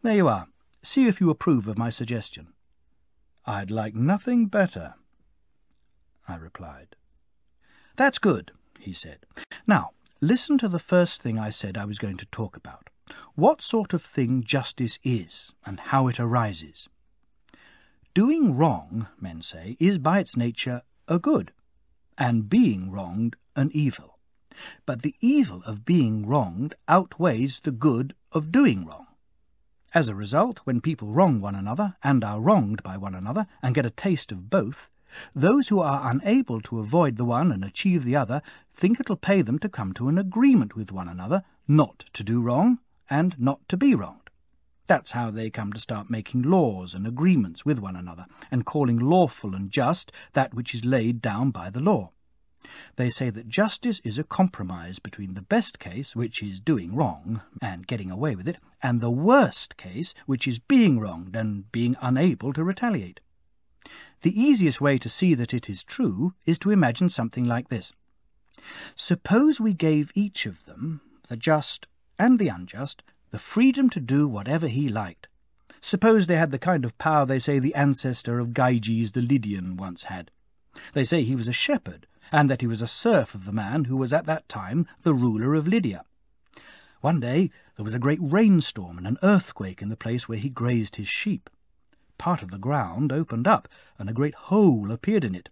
A: There you are. See if you approve of my suggestion. I'd like nothing better, I replied. That's good, he said. Now, listen to the first thing I said I was going to talk about. What sort of thing justice is, and how it arises. Doing wrong, men say, is by its nature a good, and being wronged an evil. But the evil of being wronged outweighs the good of doing wrong. As a result, when people wrong one another, and are wronged by one another, and get a taste of both, those who are unable to avoid the one and achieve the other think it'll pay them to come to an agreement with one another not to do wrong and not to be wronged. That's how they come to start making laws and agreements with one another, and calling lawful and just that which is laid down by the law. They say that justice is a compromise between the best case, which is doing wrong and getting away with it, and the worst case, which is being wronged and being unable to retaliate. The easiest way to see that it is true is to imagine something like this. Suppose we gave each of them, the just and the unjust, the freedom to do whatever he liked. Suppose they had the kind of power they say the ancestor of Gyges the Lydian once had. They say he was a shepherd, and that he was a serf of the man who was at that time the ruler of Lydia. One day there was a great rainstorm and an earthquake in the place where he grazed his sheep. Part of the ground opened up, and a great hole appeared in it.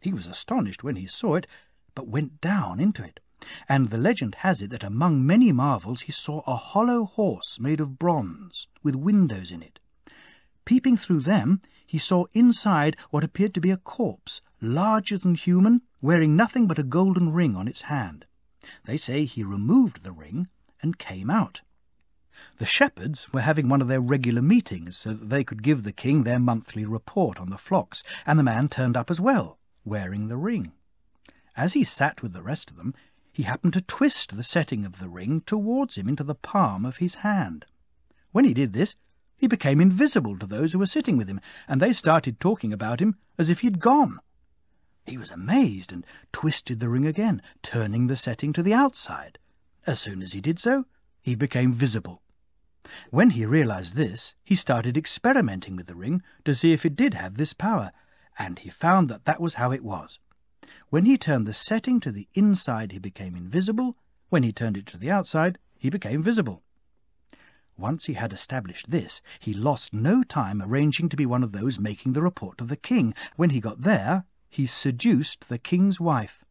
A: He was astonished when he saw it, but went down into it. And the legend has it that among many marvels he saw a hollow horse made of bronze, with windows in it. Peeping through them, he saw inside what appeared to be a corpse, larger than human, wearing nothing but a golden ring on its hand. They say he removed the ring and came out. The shepherds were having one of their regular meetings so that they could give the king their monthly report on the flocks, and the man turned up as well, wearing the ring. As he sat with the rest of them, he happened to twist the setting of the ring towards him into the palm of his hand. When he did this, he became invisible to those who were sitting with him, and they started talking about him as if he'd gone. He was amazed and twisted the ring again, turning the setting to the outside. As soon as he did so, he became visible. When he realized this, he started experimenting with the ring to see if it did have this power, and he found that that was how it was. When he turned the setting to the inside, he became invisible. When he turned it to the outside, he became visible. Once he had established this, he lost no time arranging to be one of those making the report to the king. When he got there, he seduced the king's wife,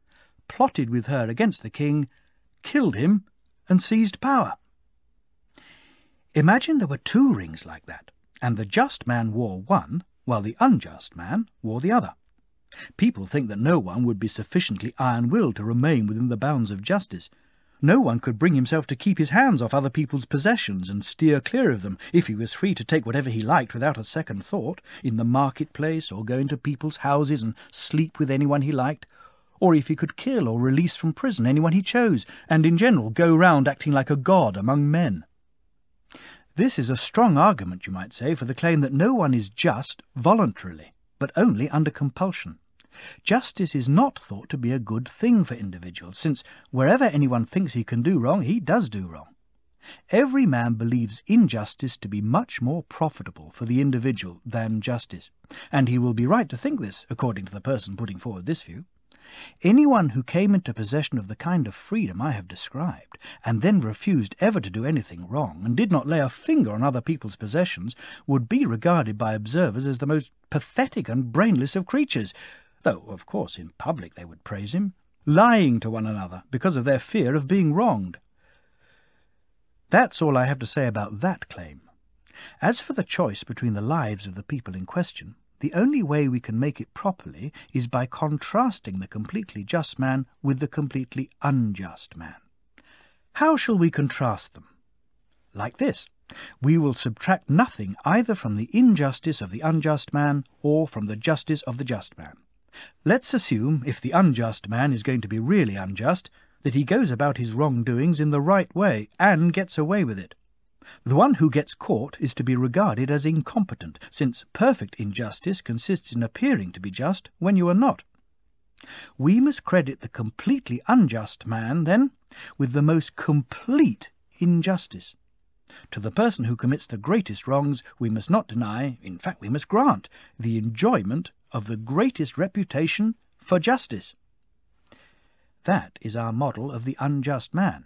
A: plotted with her against the king, killed him, and seized power. Imagine there were two rings like that, and the just man wore one, while the unjust man wore the other. People think that no one would be sufficiently iron-willed to remain within the bounds of justice. No one could bring himself to keep his hands off other people's possessions and steer clear of them if he was free to take whatever he liked without a second thought, in the marketplace, or go into people's houses and sleep with anyone he liked, or if he could kill or release from prison anyone he chose, and in general go round acting like a god among men. This is a strong argument, you might say, for the claim that no one is just voluntarily, but only under compulsion. Justice is not thought to be a good thing for individuals, since wherever anyone thinks he can do wrong, he does do wrong. Every man believes injustice to be much more profitable for the individual than justice, and he will be right to think this, according to the person putting forward this view. Anyone who came into possession of the kind of freedom I have described, and then refused ever to do anything wrong, and did not lay a finger on other people's possessions, would be regarded by observers as the most pathetic and brainless of creatures, though, of course, in public they would praise him, lying to one another because of their fear of being wronged. That's all I have to say about that claim. As for the choice between the lives of the people in question, the only way we can make it properly is by contrasting the completely just man with the completely unjust man. How shall we contrast them? Like this. We will subtract nothing either from the injustice of the unjust man or from the justice of the just man. Let's assume, if the unjust man is going to be really unjust, that he goes about his wrongdoings in the right way and gets away with it. The one who gets caught is to be regarded as incompetent, since perfect injustice consists in appearing to be just when you are not. We must credit the completely unjust man, then, with the most complete injustice. To the person who commits the greatest wrongs we must not deny, in fact we must grant, the enjoyment of the greatest reputation for justice. That is our model of the unjust man.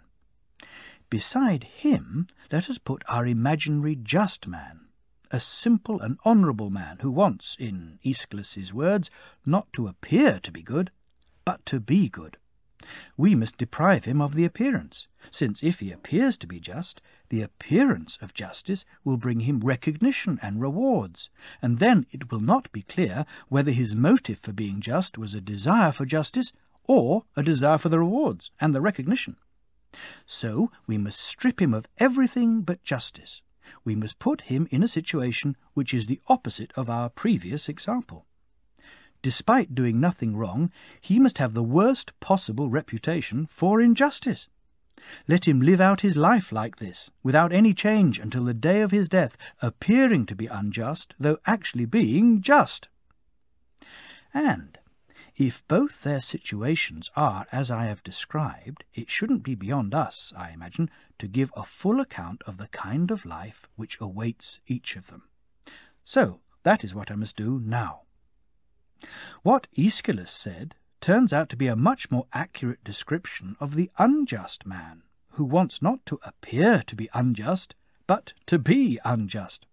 A: Beside him, let us put our imaginary just man, a simple and honourable man who wants, in Aeschylus's words, not to appear to be good, but to be good. We must deprive him of the appearance, since if he appears to be just, the appearance of justice will bring him recognition and rewards, and then it will not be clear whether his motive for being just was a desire for justice or a desire for the rewards and the recognition. So we must strip him of everything but justice. We must put him in a situation which is the opposite of our previous example. Despite doing nothing wrong, he must have the worst possible reputation for injustice. Let him live out his life like this, without any change until the day of his death, appearing to be unjust, though actually being just. And if both their situations are as I have described, it shouldn't be beyond us, I imagine, to give a full account of the kind of life which awaits each of them. So that is what I must do now. What Aeschylus said turns out to be a much more accurate description of the unjust man, who wants not to appear to be unjust, but to be unjust.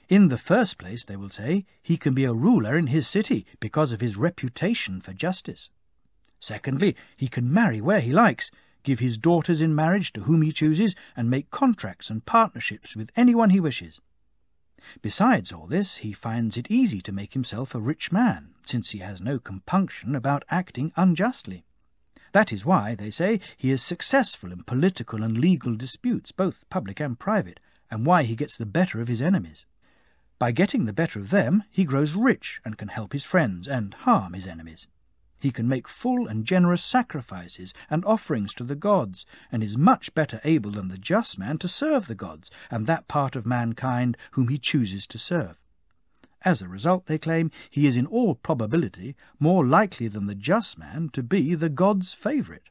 A: In the first place, they will say, he can be a ruler in his city because of his reputation for justice. Secondly, he can marry where he likes, give his daughters in marriage to whom he chooses, and make contracts and partnerships with anyone he wishes. Besides all this, he finds it easy to make himself a rich man, since he has no compunction about acting unjustly. That is why, they say, he is successful in political and legal disputes, both public and private, and why he gets the better of his enemies. By getting the better of them, he grows rich and can help his friends and harm his enemies. He can make full and generous sacrifices and offerings to the gods, and is much better able than the just man to serve the gods and that part of mankind whom he chooses to serve. As a result, they claim, he is in all probability more likely than the just man to be the god's favourite.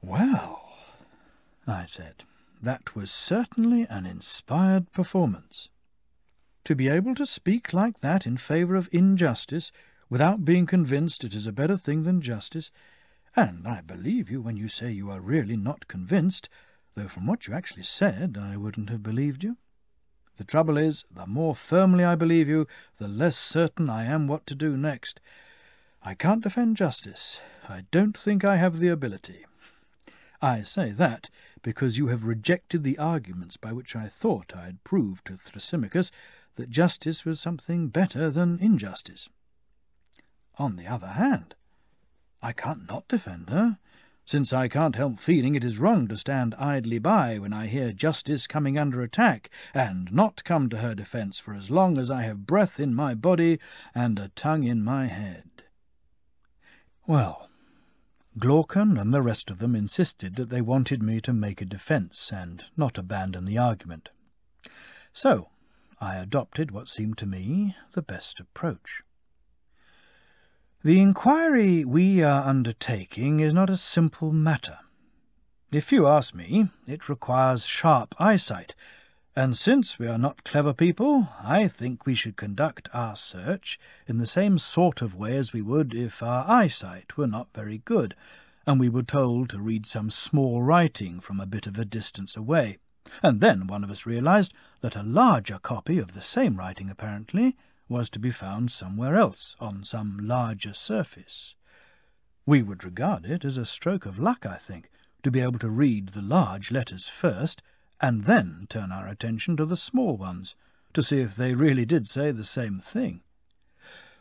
A: Well, I said, that was certainly an inspired performance. To be able to speak like that in favour of injustice, without being convinced it is a better thing than justice, and I believe you when you say you are really not convinced, though from what you actually said I wouldn't have believed you. The trouble is, the more firmly I believe you, the less certain I am what to do next. I can't defend justice. I don't think I have the ability. I say that because you have rejected the arguments by which I thought I had proved to Thrasymachus that justice was something better than injustice. On the other hand, I can't not defend her, since I can't help feeling it is wrong to stand idly by when I hear justice coming under attack, and not come to her defence for as long as I have breath in my body and a tongue in my head. Well, Glaucon and the rest of them insisted that they wanted me to make a defence and not abandon the argument. So I adopted what seemed to me the best approach. The inquiry we are undertaking is not a simple matter. If you ask me, it requires sharp eyesight, and since we are not clever people, I think we should conduct our search in the same sort of way as we would if our eyesight were not very good, and we were told to read some small writing from a bit of a distance away, and then one of us realized that a larger copy of the same writing, apparently, was to be found somewhere else, on some larger surface. We would regard it as a stroke of luck, I think, to be able to read the large letters first, and then turn our attention to the small ones, to see if they really did say the same thing.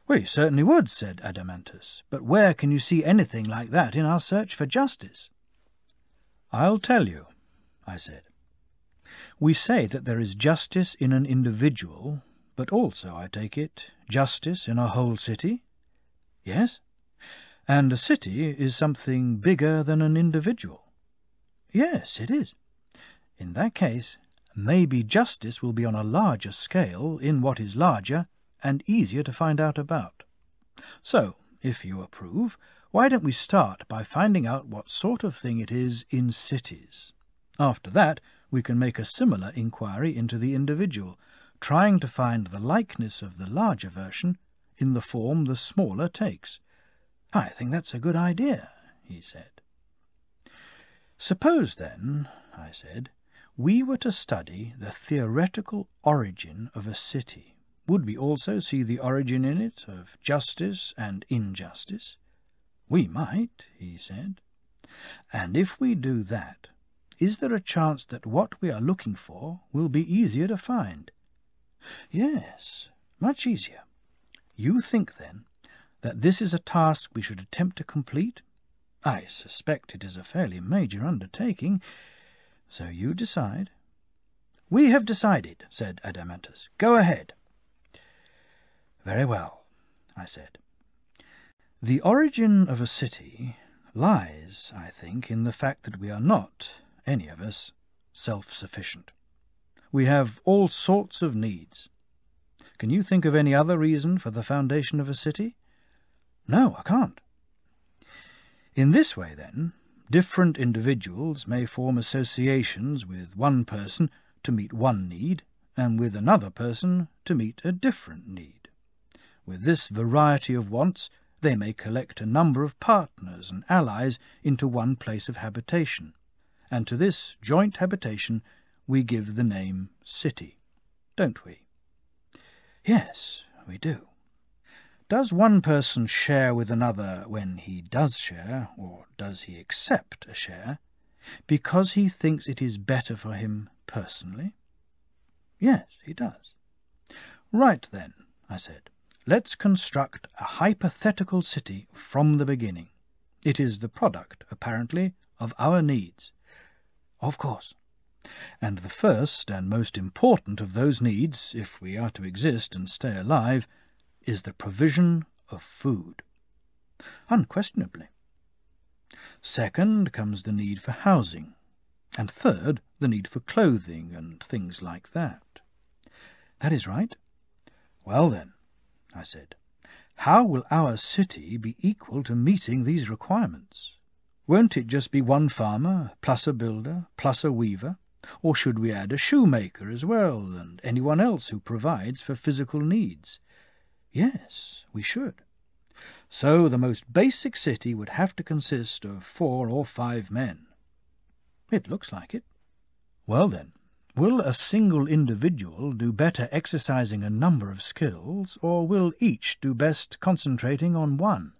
A: "We certainly would," said Adeimantus, "but where can you see anything like that in our search for justice?" "I'll tell you," I said. "We say that there is justice in an individual, but also, I take it, justice in a whole city?" "Yes." "And a city is something bigger than an individual?" "Yes, it is." "In that case, maybe justice will be on a larger scale in what is larger and easier to find out about. So, if you approve, why don't we start by finding out what sort of thing it is in cities? After that, we can make a similar inquiry into the individual, trying to find the likeness of the larger version in the form the smaller takes." "I think that's a good idea," he said. "Suppose, then," I said, "we were to study the theoretical origin of a city. Would we also see the origin in it of justice and injustice?" "We might," he said. "And if we do that, is there a chance that what we are looking for will be easier to find?" "Yes, much easier." "You think, then, that this is a task we should attempt to complete? I suspect it is a fairly major undertaking, so you decide." "We have decided," said Adeimantus. "Go ahead." "Very well," I said. "The origin of a city lies, I think, in the fact that we are not, any of us, self-sufficient. We have all sorts of needs. Can you think of any other reason for the foundation of a city?" "No, I can't." "In this way, then, different individuals may form associations with one person to meet one need, and with another person to meet a different need. With this variety of wants, they may collect a number of partners and allies into one place of habitation, and to this joint habitation we give the name city, don't we?" "Yes, we do." "Does one person share with another when he does share, or does he accept a share, because he thinks it is better for him personally?" "Yes, he does." "Right then," I said. "Let's construct a hypothetical city from the beginning. It is the product, apparently, of our needs." "Of course." "And the first and most important of those needs, if we are to exist and stay alive, is the provision of food." "Unquestionably." "Second comes the need for housing, and third, the need for clothing and things like that." "That is right." "Well then," I said, "how will our city be equal to meeting these requirements? Won't it just be one farmer, plus a builder, plus a weaver? Or should we add a shoemaker as well, and anyone else who provides for physical needs?" "Yes, we should." "So the most basic city would have to consist of 4 or 5 men." "It looks like it." "Well then, will a single individual do better exercising a number of skills, or will each do best concentrating on one?"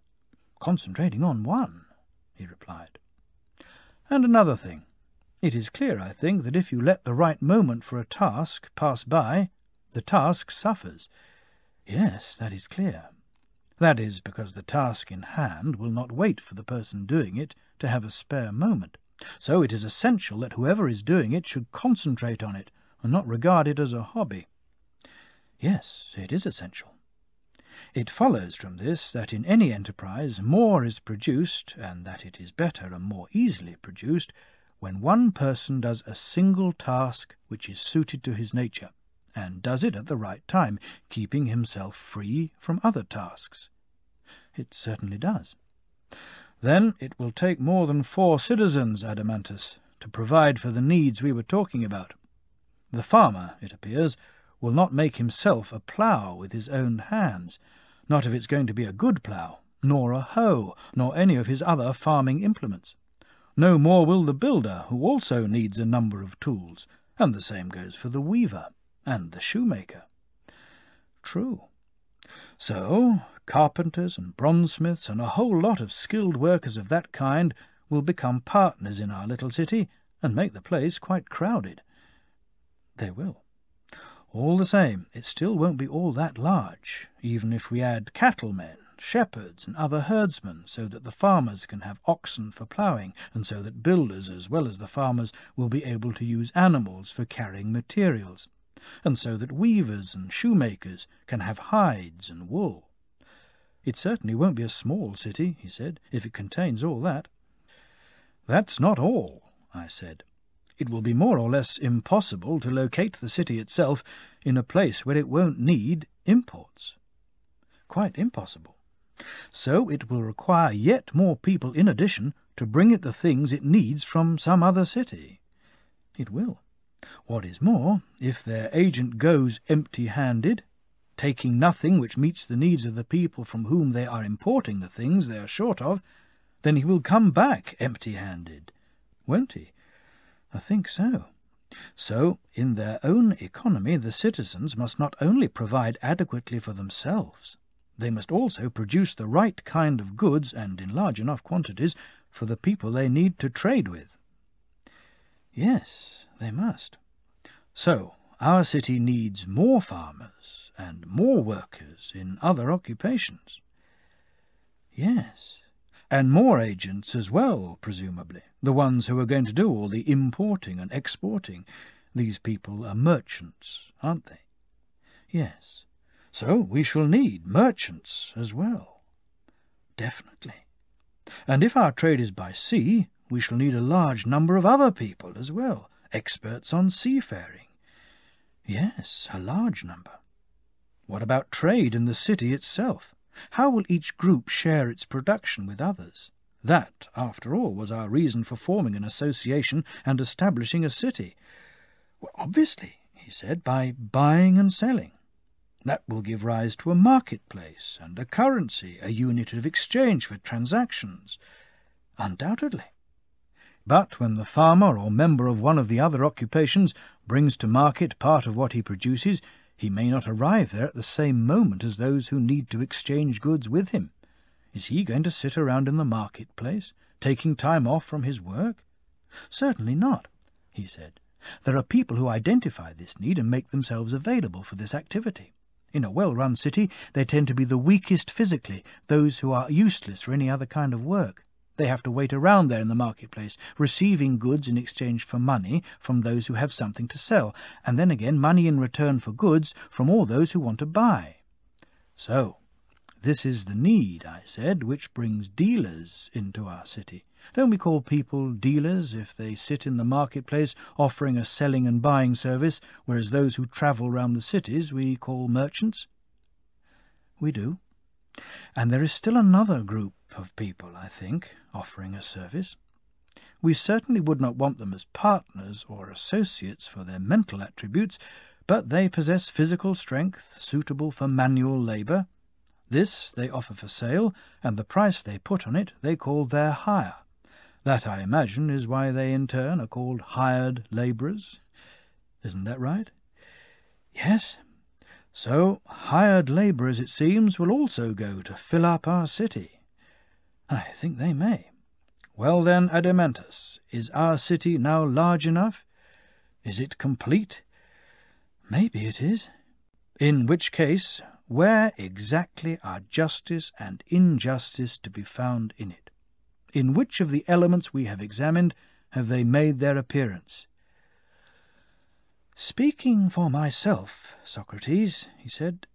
A: "Concentrating on one," he replied. "And another thing. It is clear, I think, that if you let the right moment for a task pass by, the task suffers." "Yes, that is clear." "That is because the task in hand will not wait for the person doing it to have a spare moment. So it is essential that whoever is doing it should concentrate on it, and not regard it as a hobby." "Yes, it is essential." "It follows from this that in any enterprise more is produced, and that it is better and more easily produced, when one person does a single task which is suited to his nature, and does it at the right time, keeping himself free from other tasks." "It certainly does." "Then it will take more than 4 citizens, Adeimantus, to provide for the needs we were talking about. The farmer, it appears, will not make himself a plough with his own hands, not if it's going to be a good plough, nor a hoe, nor any of his other farming implements. No more will the builder, who also needs a number of tools, and the same goes for the weaver and the shoemaker." "True." "So carpenters and bronzesmiths and a whole lot of skilled workers of that kind will become partners in our little city and make the place quite crowded. They will. All the same, it still won't be all that large, even if we add cattlemen, shepherds and other herdsmen, so that the farmers can have oxen for ploughing, and so that builders as well as the farmers will be able to use animals for carrying materials, and so that weavers and shoemakers can have hides and wool. It certainly won't be a small city, he said, if it contains all that. That's not all, I said. It will be more or less impossible to locate the city itself in a place where it won't need imports. Quite impossible. So it will require yet more people in addition to bring it the things it needs from some other city. It will. What is more, if their agent goes empty-handed, taking nothing which meets the needs of the people from whom they are importing the things they are short of, then he will come back empty-handed, won't he? I think so. So, in their own economy, the citizens must not only provide adequately for themselves, they must also produce the right kind of goods, and in large enough quantities, for the people they need to trade with. Yes, they must. So, our city needs more farmers and more workers in other occupations. Yes, and more agents as well, presumably, the ones who are going to do all the importing and exporting. These people are merchants, aren't they? Yes, so we shall need merchants as well. Definitely. And if our trade is by sea, we shall need a large number of other people as well, experts on seafaring. Yes, a large number. What about trade in the city itself? How will each group share its production with others? That, after all, was our reason for forming an association and establishing a city. Well, obviously, he said, by buying and selling. That will give rise to a marketplace and a currency, a unit of exchange for transactions. Undoubtedly. But when the farmer or member of one of the other occupations brings to market part of what he produces, he may not arrive there at the same moment as those who need to exchange goods with him. Is he going to sit around in the marketplace, taking time off from his work? Certainly not, he said. There are people who identify this need and make themselves available for this activity. In a well-run city, they tend to be the weakest physically, those who are useless for any other kind of work. They have to wait around there in the marketplace, receiving goods in exchange for money from those who have something to sell, and then again money in return for goods from all those who want to buy. So, this is the need, I said, which brings dealers into our city. Don't we call people dealers if they sit in the marketplace offering a selling and buying service, whereas those who travel round the cities we call merchants? We do. And there is still another group of people, I think, offering a service. We certainly would not want them as partners or associates for their mental attributes, but they possess physical strength suitable for manual labour. This they offer for sale, and the price they put on it they call their hire. That, I imagine, is why they in turn are called hired labourers. Isn't that right? Yes. So hired labourers, it seems, will also go to fill up our city. I think they may. Well then, Adeimantus, is our city now large enough? Is it complete? Maybe it is. In which case, where exactly are justice and injustice to be found in it? In which of the elements we have examined have they made their appearance? Speaking for myself, Socrates, he said,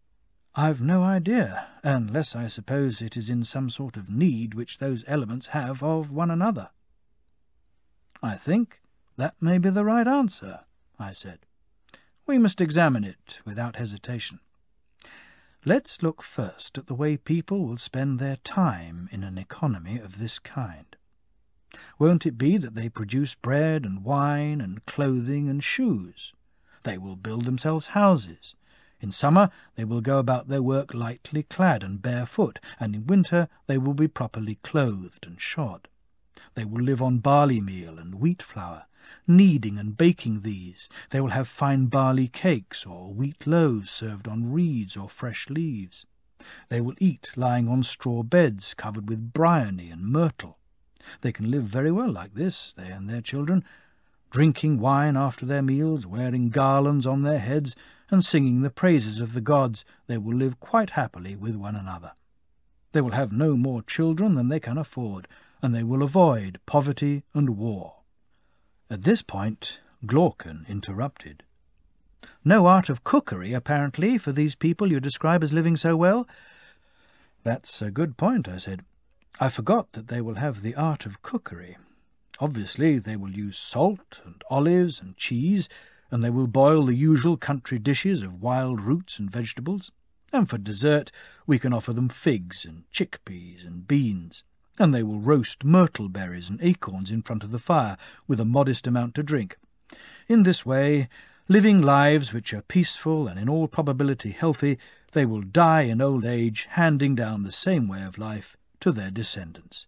A: I've no idea, unless I suppose it is in some sort of need which those elements have of one another. I think that may be the right answer, I said. We must examine it without hesitation. Let's look first at the way people will spend their time in an economy of this kind. Won't it be that they produce bread and wine and clothing and shoes? They will build themselves houses. In summer they will go about their work lightly clad and barefoot, and in winter they will be properly clothed and shod. They will live on barley meal and wheat flour, kneading and baking these. They will have fine barley cakes or wheat loaves served on reeds or fresh leaves. They will eat lying on straw beds covered with bryony and myrtle. They can live very well like this, they and their children, drinking wine after their meals, wearing garlands on their heads, and singing the praises of the gods. They will live quite happily with one another. They will have no more children than they can afford, and they will avoid poverty and war." At this point, Glaucon interrupted. "No art of cookery, apparently, for these people you describe as living so well?" "That's a good point," I said. "I forgot that they will have the art of cookery. Obviously, they will use salt and olives and cheese, and they will boil the usual country dishes of wild roots and vegetables. And for dessert, we can offer them figs and chickpeas and beans, and they will roast myrtle berries and acorns in front of the fire with a modest amount to drink. In this way, living lives which are peaceful and in all probability healthy, they will die in old age, handing down the same way of life to their descendants."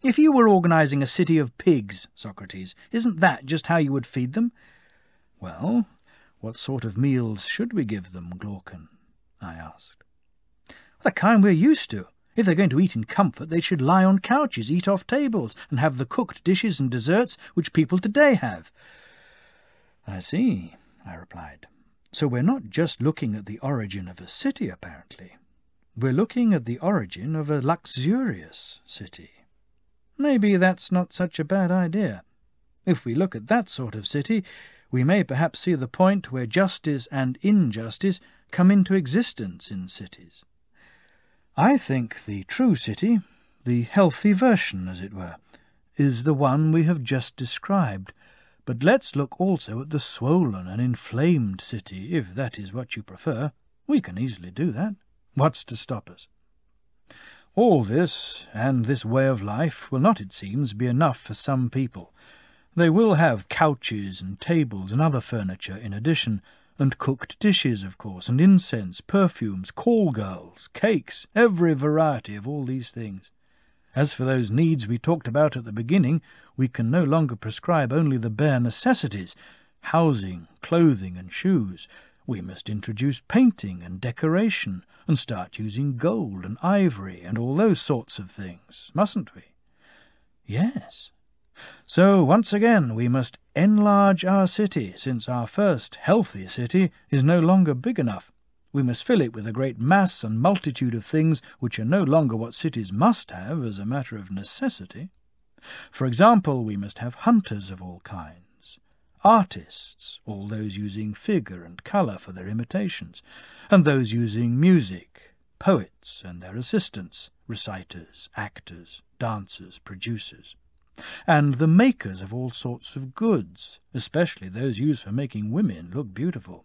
A: "If you were organising a city of pigs, Socrates, isn't that just how you would feed them?" "Well, what sort of meals should we give them, Glaucon?" I asked. "The kind we're used to. If they're going to eat in comfort, they should lie on couches, eat off tables, and have the cooked dishes and desserts which people today have." "I see," I replied. "So we're not just looking at the origin of a city, apparently. We're looking at the origin of a luxurious city. Maybe that's not such a bad idea. If we look at that sort of city, we may perhaps see the point where justice and injustice come into existence in cities. I think the true city, the healthy version, as it were, is the one we have just described. But let's look also at the swollen and inflamed city, if that is what you prefer. We can easily do that. What's to stop us? All this, and this way of life, will not, it seems, be enough for some people. They will have couches and tables and other furniture in addition, and cooked dishes, of course, and incense, perfumes, call girls, cakes, every variety of all these things. As for those needs we talked about at the beginning, we can no longer prescribe only the bare necessities, housing, clothing, and shoes. We must introduce painting and decoration, and start using gold and ivory and all those sorts of things, mustn't we? Yes. So, once again, we must enlarge our city, since our first healthy city is no longer big enough. We must fill it with a great mass and multitude of things which are no longer what cities must have as a matter of necessity. For example, we must have hunters of all kinds, artists, all those using figure and colour for their imitations, and those using music, poets and their assistants, reciters, actors, dancers, producers, and the makers of all sorts of goods, especially those used for making women look beautiful.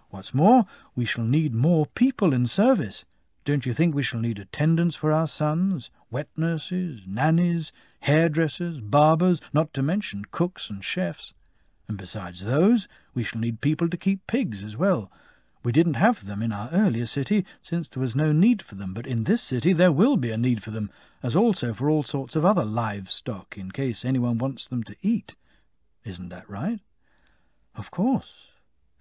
A: What's more, we shall need more people in service. Don't you think we shall need attendants for our sons, wet nurses, nannies, hairdressers, barbers, not to mention cooks and chefs? And besides those, we shall need people to keep pigs as well. We didn't have them in our earlier city, since there was no need for them, but in this city there will be a need for them, as also for all sorts of other livestock, in case anyone wants them to eat. Isn't that right? Of course.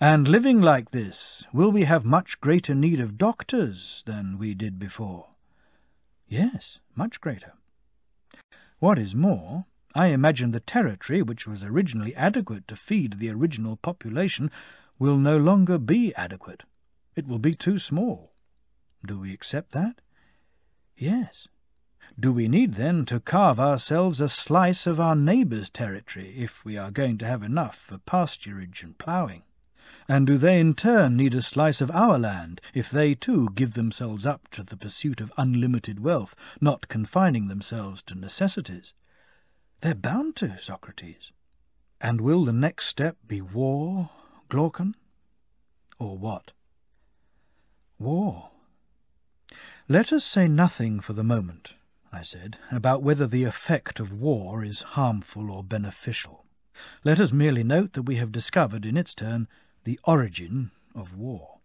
A: And living like this, will we have much greater need of doctors than we did before? Yes, much greater. What is more, I imagine the territory, which was originally adequate to feed the original population, will no longer be adequate. It will be too small. Do we accept that? Yes. Do we need, then, to carve ourselves a slice of our neighbour's territory, if we are going to have enough for pasturage and ploughing? And do they in turn need a slice of our land, if they too give themselves up to the pursuit of unlimited wealth, not confining themselves to necessities? They're bound to, Socrates. And will the next step be war, Glaucon? Or what? War. Let us say nothing for the moment, I said, about whether the effect of war is harmful or beneficial. Let us merely note that we have discovered in its turn the origin of war.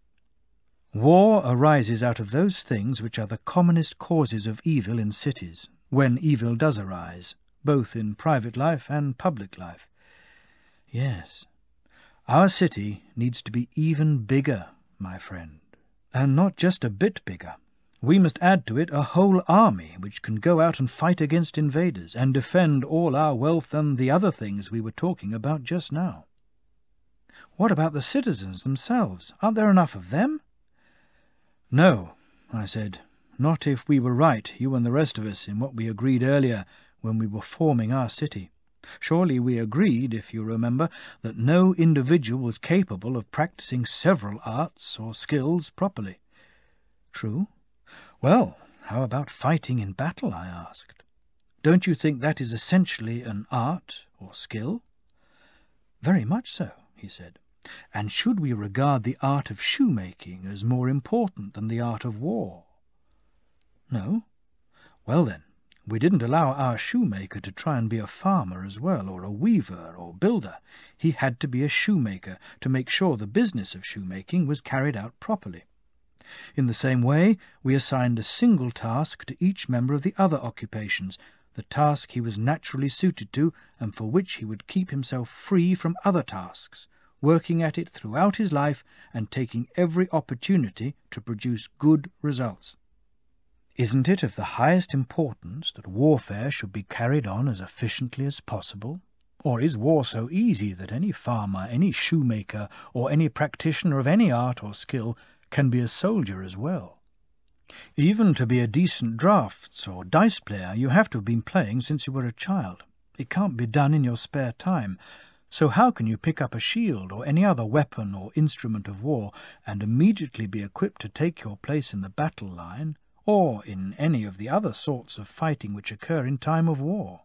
A: War arises out of those things which are the commonest causes of evil in cities, when evil does arise, both in private life and public life. Yes, our city needs to be even bigger, my friend, and not just a bit bigger. We must add to it a whole army which can go out and fight against invaders and defend all our wealth and the other things we were talking about just now. What about the citizens themselves? Aren't there enough of them? No, I said, not if we were right, you and the rest of us, in what we agreed earlier when we were forming our city. Surely we agreed, if you remember, that no individual was capable of practicing several arts or skills properly. True. Well, how about fighting in battle, I asked. Don't you think that is essentially an art or skill? Very much so, he said. And should we regard the art of shoemaking as more important than the art of war? No? Well then, we didn't allow our shoemaker to try and be a farmer as well, or a weaver or builder. He had to be a shoemaker to make sure the business of shoemaking was carried out properly. In the same way, we assigned a single task to each member of the other occupations, the task he was naturally suited to and for which he would keep himself free from other tasks, working at it throughout his life and taking every opportunity to produce good results. Isn't it of the highest importance that warfare should be carried on as efficiently as possible? Or is war so easy that any farmer, any shoemaker, or any practitioner of any art or skill can be a soldier as well? Even to be a decent draughts or dice player, you have to have been playing since you were a child. It can't be done in your spare time. So how can you pick up a shield or any other weapon or instrument of war and immediately be equipped to take your place in the battle line or in any of the other sorts of fighting which occur in time of war?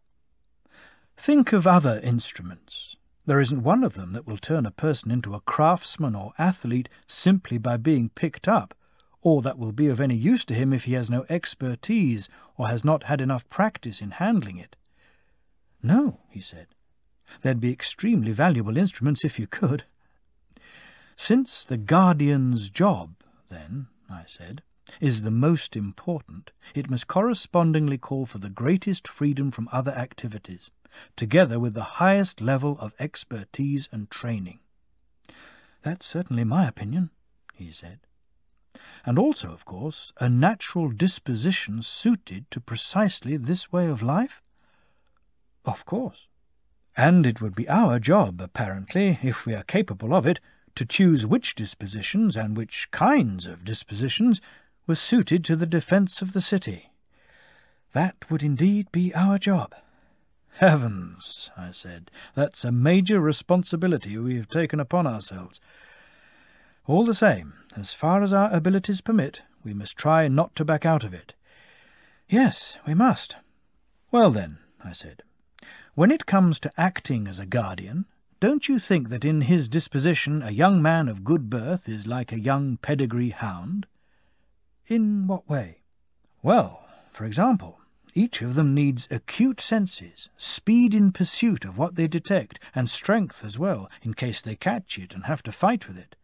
A: Think of other instruments. There isn't one of them that will turn a person into a craftsman or athlete simply by being picked up, or that will be of any use to him if he has no expertise or has not had enough practice in handling it. No, he said. There'd be extremely valuable instruments if you could. Since the guardian's job, then, I said, is the most important, it must correspondingly call for the greatest freedom from other activities, together with the highest level of expertise and training. That's certainly my opinion, he said. And also, of course, a natural disposition suited to precisely this way of life? Of course. And it would be our job, apparently, if we are capable of it, to choose which dispositions and which kinds of dispositions were suited to the defence of the city. That would indeed be our job. Heavens, I said, that's a major responsibility we have taken upon ourselves. All the same, as far as our abilities permit, we must try not to back out of it. Yes, we must. Well then, I said, when it comes to acting as a guardian, don't you think that in his disposition a young man of good birth is like a young pedigree hound? In what way? Well, for example, each of them needs acute senses, speed in pursuit of what they detect, and strength as well, in case they catch it and have to fight with it.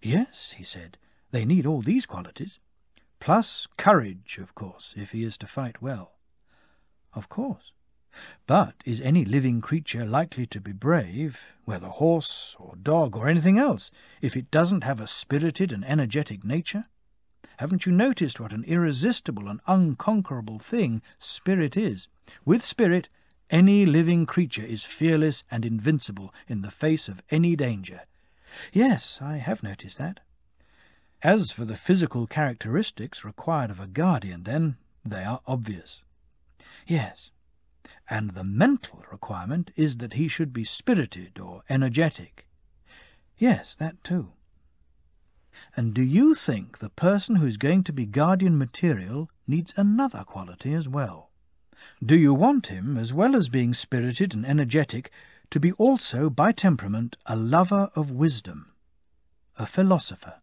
A: Yes, he said, they need all these qualities. Plus courage, of course, if he is to fight well. Of course. But is any living creature likely to be brave, whether horse or dog or anything else, if it doesn't have a spirited and energetic nature? Haven't you noticed what an irresistible and unconquerable thing spirit is? With spirit, any living creature is fearless and invincible in the face of any danger. Yes, I have noticed that. As for the physical characteristics required of a guardian, then, they are obvious. Yes, and the mental requirement is that he should be spirited or energetic. Yes, that too. And do you think the person who is going to be guardian material needs another quality as well? Do you want him, as well as being spirited and energetic, to be also, by temperament, a lover of wisdom, a philosopher?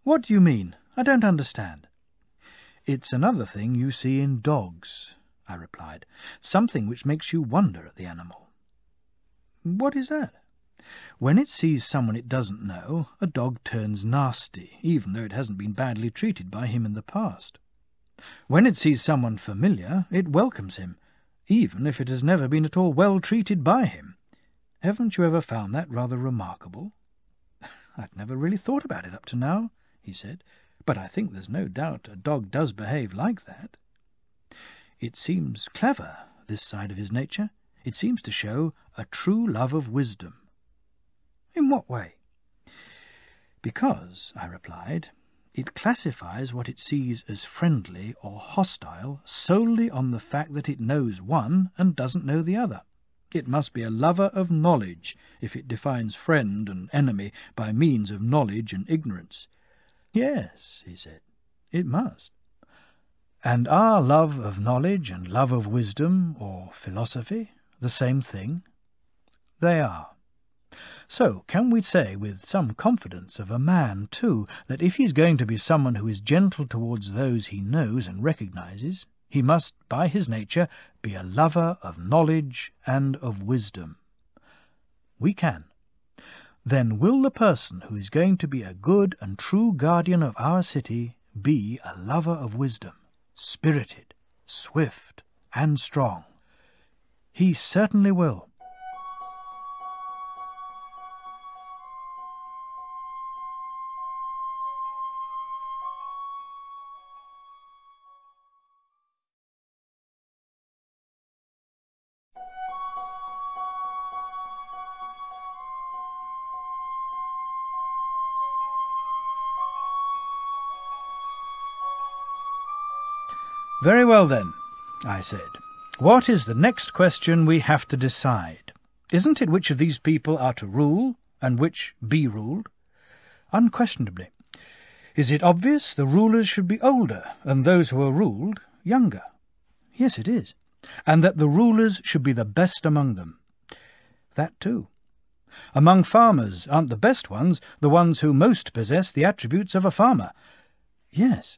A: What do you mean? I don't understand. It's another thing you see in dogs, I replied, something which makes you wonder at the animal. What is that? When it sees someone it doesn't know, a dog turns nasty, even though it hasn't been badly treated by him in the past. When it sees someone familiar, it welcomes him, even if it has never been at all well treated by him. Haven't you ever found that rather remarkable? I'd never really thought about it up to now, he said. but I think there's no doubt a dog does behave like that. It seems clever, this side of his nature. It seems to show a true love of wisdom. In what way? Because, I replied, it classifies what it sees as friendly or hostile solely on the fact that it knows one and doesn't know the other. It must be a lover of knowledge if it defines friend and enemy by means of knowledge and ignorance. Yes, he said, it must. And are love of knowledge and love of wisdom, or philosophy, the same thing? They are. So can we say with some confidence of a man, too, that if he's going to be someone who is gentle towards those he knows and recognizes, he must, by his nature, be a lover of knowledge and of wisdom? We can. Then will the person who is going to be a good and true guardian of our city be a lover of wisdom, spirited, swift, and strong? He certainly will. Very well then, I said. What is the next question we have to decide? Isn't it which of these people are to rule, and which be ruled? Unquestionably. Is it obvious the rulers should be older, and those who are ruled younger? Yes, it is. And that the rulers should be the best among them? That too. Among farmers, aren't the best ones the ones who most possess the attributes of a farmer? Yes.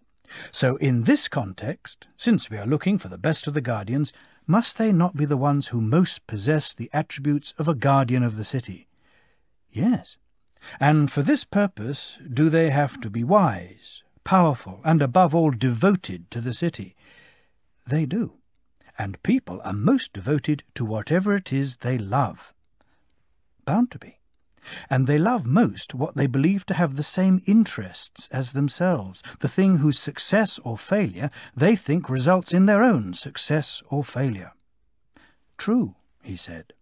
A: So in this context, since we are looking for the best of the guardians, must they not be the ones who most possess the attributes of a guardian of the city? Yes. And for this purpose do they have to be wise, powerful, and above all devoted to the city? They do. And people are most devoted to whatever it is they love. Bound to be. And they love most what they believe to have the same interests as themselves, the thing whose success or failure they think results in their own success or failure. True, he said.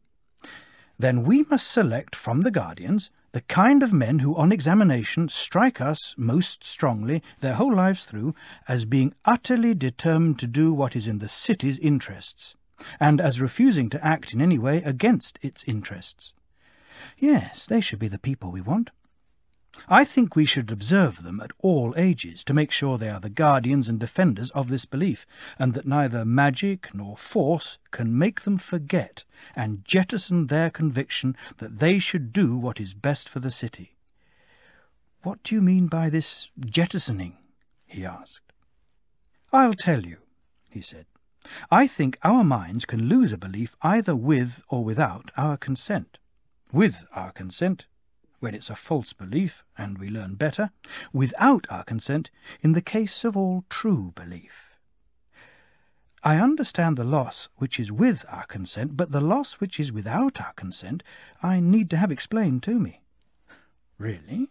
A: Then we must select from the guardians the kind of men who on examination strike us most strongly their whole lives through as being utterly determined to do what is in the city's interests, and as refusing to act in any way against its interests. Yes, they should be the people we want. I think we should observe them at all ages to make sure they are the guardians and defenders of this belief, and that neither magic nor force can make them forget and jettison their conviction that they should do what is best for the city. What do you mean by this jettisoning? He asked. I'll tell you, he said. I think our minds can lose a belief either with or without our consent. With our consent, when it's a false belief and we learn better, without our consent in the case of all true belief. I understand the loss which is with our consent, but the loss which is without our consent I need to have explained to me. Really?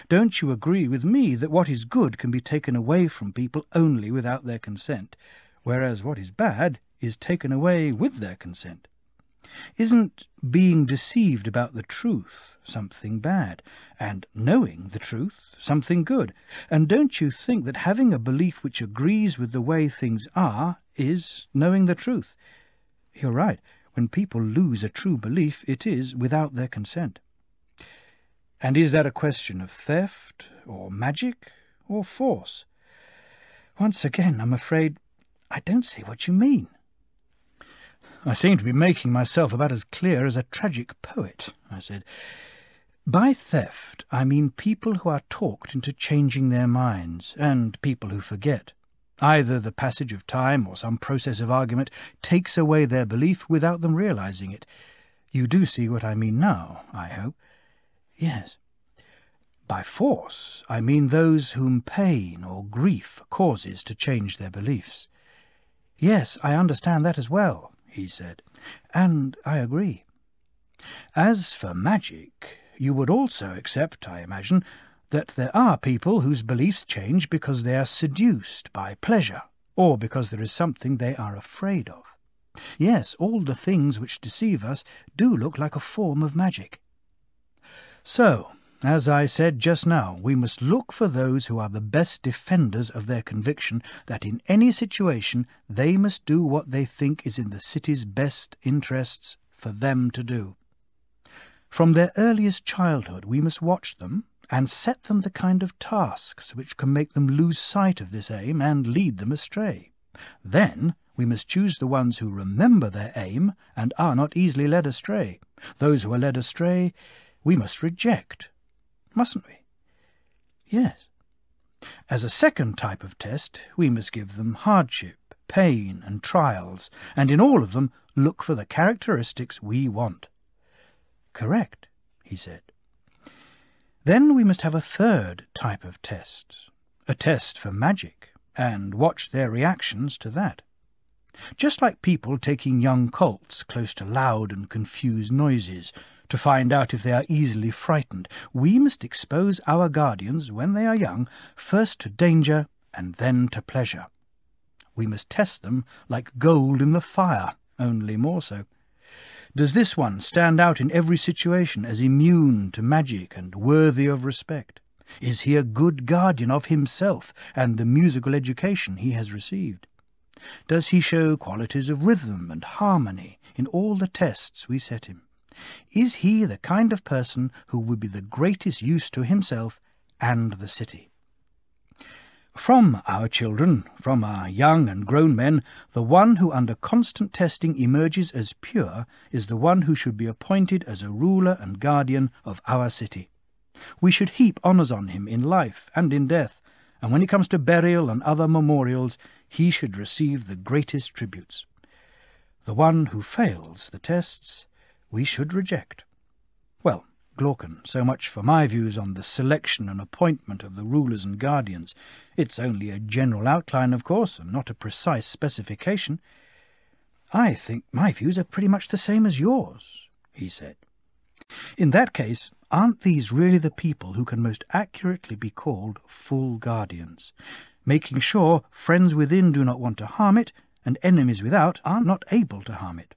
A: Don't you agree with me that what is good can be taken away from people only without their consent, whereas what is bad is taken away with their consent? Isn't being deceived about the truth something bad, and knowing the truth something good? And don't you think that having a belief which agrees with the way things are is knowing the truth? You're right. When people lose a true belief, it is without their consent. And is that a question of theft, or magic, or force? Once again, I'm afraid I don't see what you mean. I seem to be making myself about as clear as a tragic poet, I said. By theft, I mean people who are talked into changing their minds, and people who forget. Either the passage of time or some process of argument takes away their belief without them realizing it. You do see what I mean now, I hope. Yes. By force, I mean those whom pain or grief causes to change their beliefs. Yes, I understand that as well, he said, and I agree. As for magic, you would also accept, I imagine, that there are people whose beliefs change because they are seduced by pleasure, or because there is something they are afraid of. Yes, all the things which deceive us do look like a form of magic. So, as I said just now, we must look for those who are the best defenders of their conviction that in any situation they must do what they think is in the city's best interests for them to do. From their earliest childhood we must watch them and set them the kind of tasks which can make them lose sight of this aim and lead them astray. Then we must choose the ones who remember their aim and are not easily led astray. Those who are led astray we must reject, mustn't we? Yes. As a second type of test, we must give them hardship, pain, and trials, and in all of them look for the characteristics we want. Correct, he said. Then we must have a third type of test, a test for magic, and watch their reactions to that. Just like people taking young colts close to loud and confused noises to find out if they are easily frightened, we must expose our guardians, when they are young, first to danger and then to pleasure. We must test them like gold in the fire, only more so. Does this one stand out in every situation as immune to magic and worthy of respect? Is he a good guardian of himself and the musical education he has received? Does he show qualities of rhythm and harmony in all the tests we set him? Is he the kind of person who would be the greatest use to himself and the city? From our children, from our young and grown men, the one who under constant testing emerges as pure is the one who should be appointed as a ruler and guardian of our city. We should heap honours on him in life and in death, and when it comes to burial and other memorials, he should receive the greatest tributes. The one who fails the tests we should reject. Well, Glaucon, so much for my views on the selection and appointment of the rulers and guardians. It's only a general outline, of course, and not a precise specification. I think my views are pretty much the same as yours, he said. In that case, aren't these really the people who can most accurately be called full guardians, making sure friends within do not want to harm it, and enemies without are not able to harm it?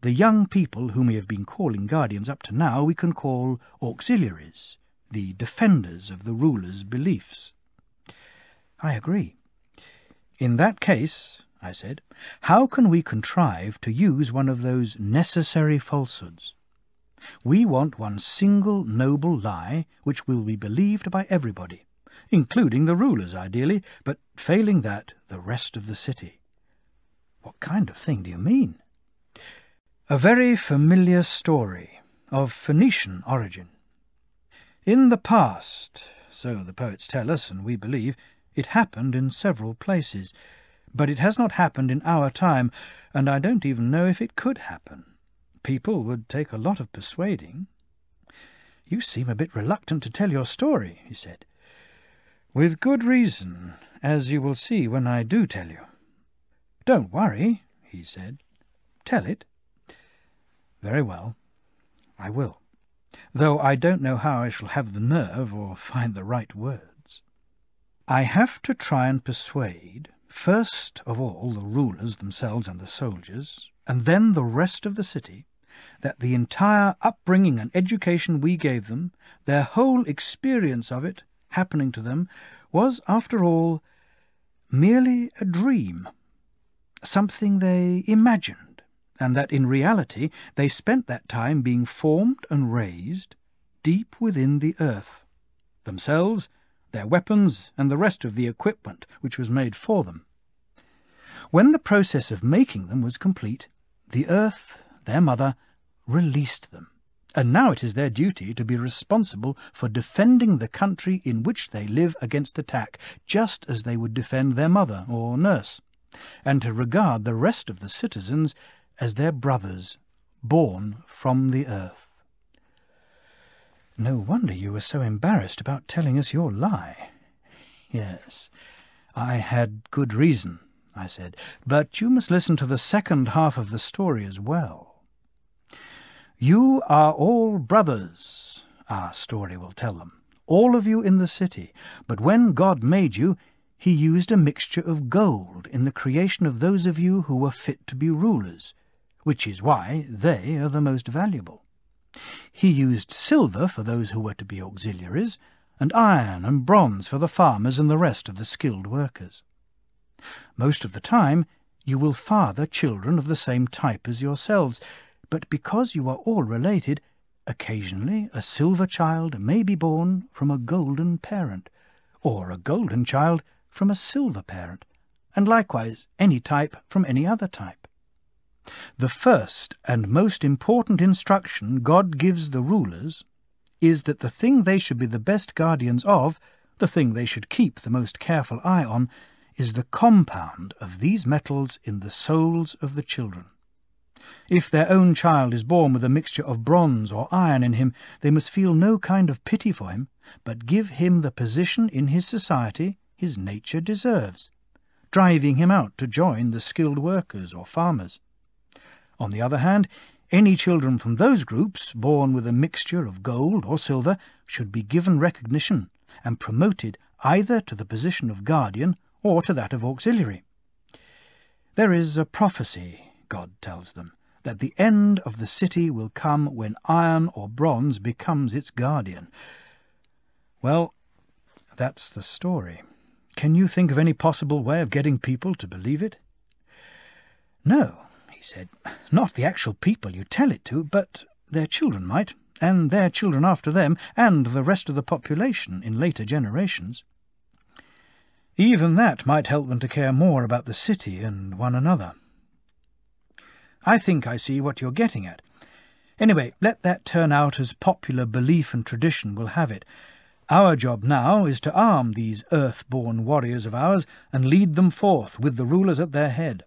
A: The young people whom we have been calling guardians up to now we can call auxiliaries, the defenders of the ruler's beliefs. I agree. In that case, I said, how can we contrive to use one of those necessary falsehoods? We want one single noble lie which will be believed by everybody, including the rulers ideally, but failing that, the rest of the city. What kind of thing do you mean? A very familiar story of Phoenician origin. In the past, so the poets tell us and we believe, it happened in several places, but it has not happened in our time, and I don't even know if it could happen. People would take a lot of persuading. You seem a bit reluctant to tell your story, he said. With good reason, as you will see when I do tell you. Don't worry, he said. Tell it. Very well, I will, though I don't know how I shall have the nerve or find the right words. I have to try and persuade, first of all, the rulers themselves and the soldiers, and then the rest of the city, that the entire upbringing and education we gave them, their whole experience of it, happening to them, was, after all, merely a dream, something they imagined, and that in reality they spent that time being formed and raised deep within the earth, themselves, their weapons, and the rest of the equipment which was made for them. When the process of making them was complete, the earth, their mother, released them, and now it is their duty to be responsible for defending the country in which they live against attack, just as they would defend their mother or nurse, and to regard the rest of the citizens as their brothers, born from the earth. No wonder you were so embarrassed about telling us your lie. Yes, I had good reason, I said, but you must listen to the second half of the story as well. You are all brothers, our story will tell them, all of you in the city, but when God made you, he used a mixture of gold in the creation of those of you who were fit to be rulers, which is why they are the most valuable. He used silver for those who were to be auxiliaries, and iron and bronze for the farmers and the rest of the skilled workers. Most of the time you will father children of the same type as yourselves, but because you are all related, occasionally a silver child may be born from a golden parent, or a golden child from a silver parent, and likewise any type from any other type. The first and most important instruction God gives the rulers is that the thing they should be the best guardians of, the thing they should keep the most careful eye on, is the compound of these metals in the souls of the children. If their own child is born with a mixture of bronze or iron in him, they must feel no kind of pity for him, but give him the position in his society his nature deserves, driving him out to join the skilled workers or farmers. On the other hand, any children from those groups born with a mixture of gold or silver should be given recognition and promoted either to the position of guardian or to that of auxiliary. There is a prophecy, God tells them, that the end of the city will come when iron or bronze becomes its guardian. Well, that's the story. Can you think of any possible way of getting people to believe it? No, he said, not the actual people you tell it to, but their children might, and their children after them, and the rest of the population in later generations. Even that might help them to care more about the city and one another. I think I see what you're getting at. Anyway, let that turn out as popular belief and tradition will have it. Our job now is to arm these earth-born warriors of ours and lead them forth with the rulers at their head.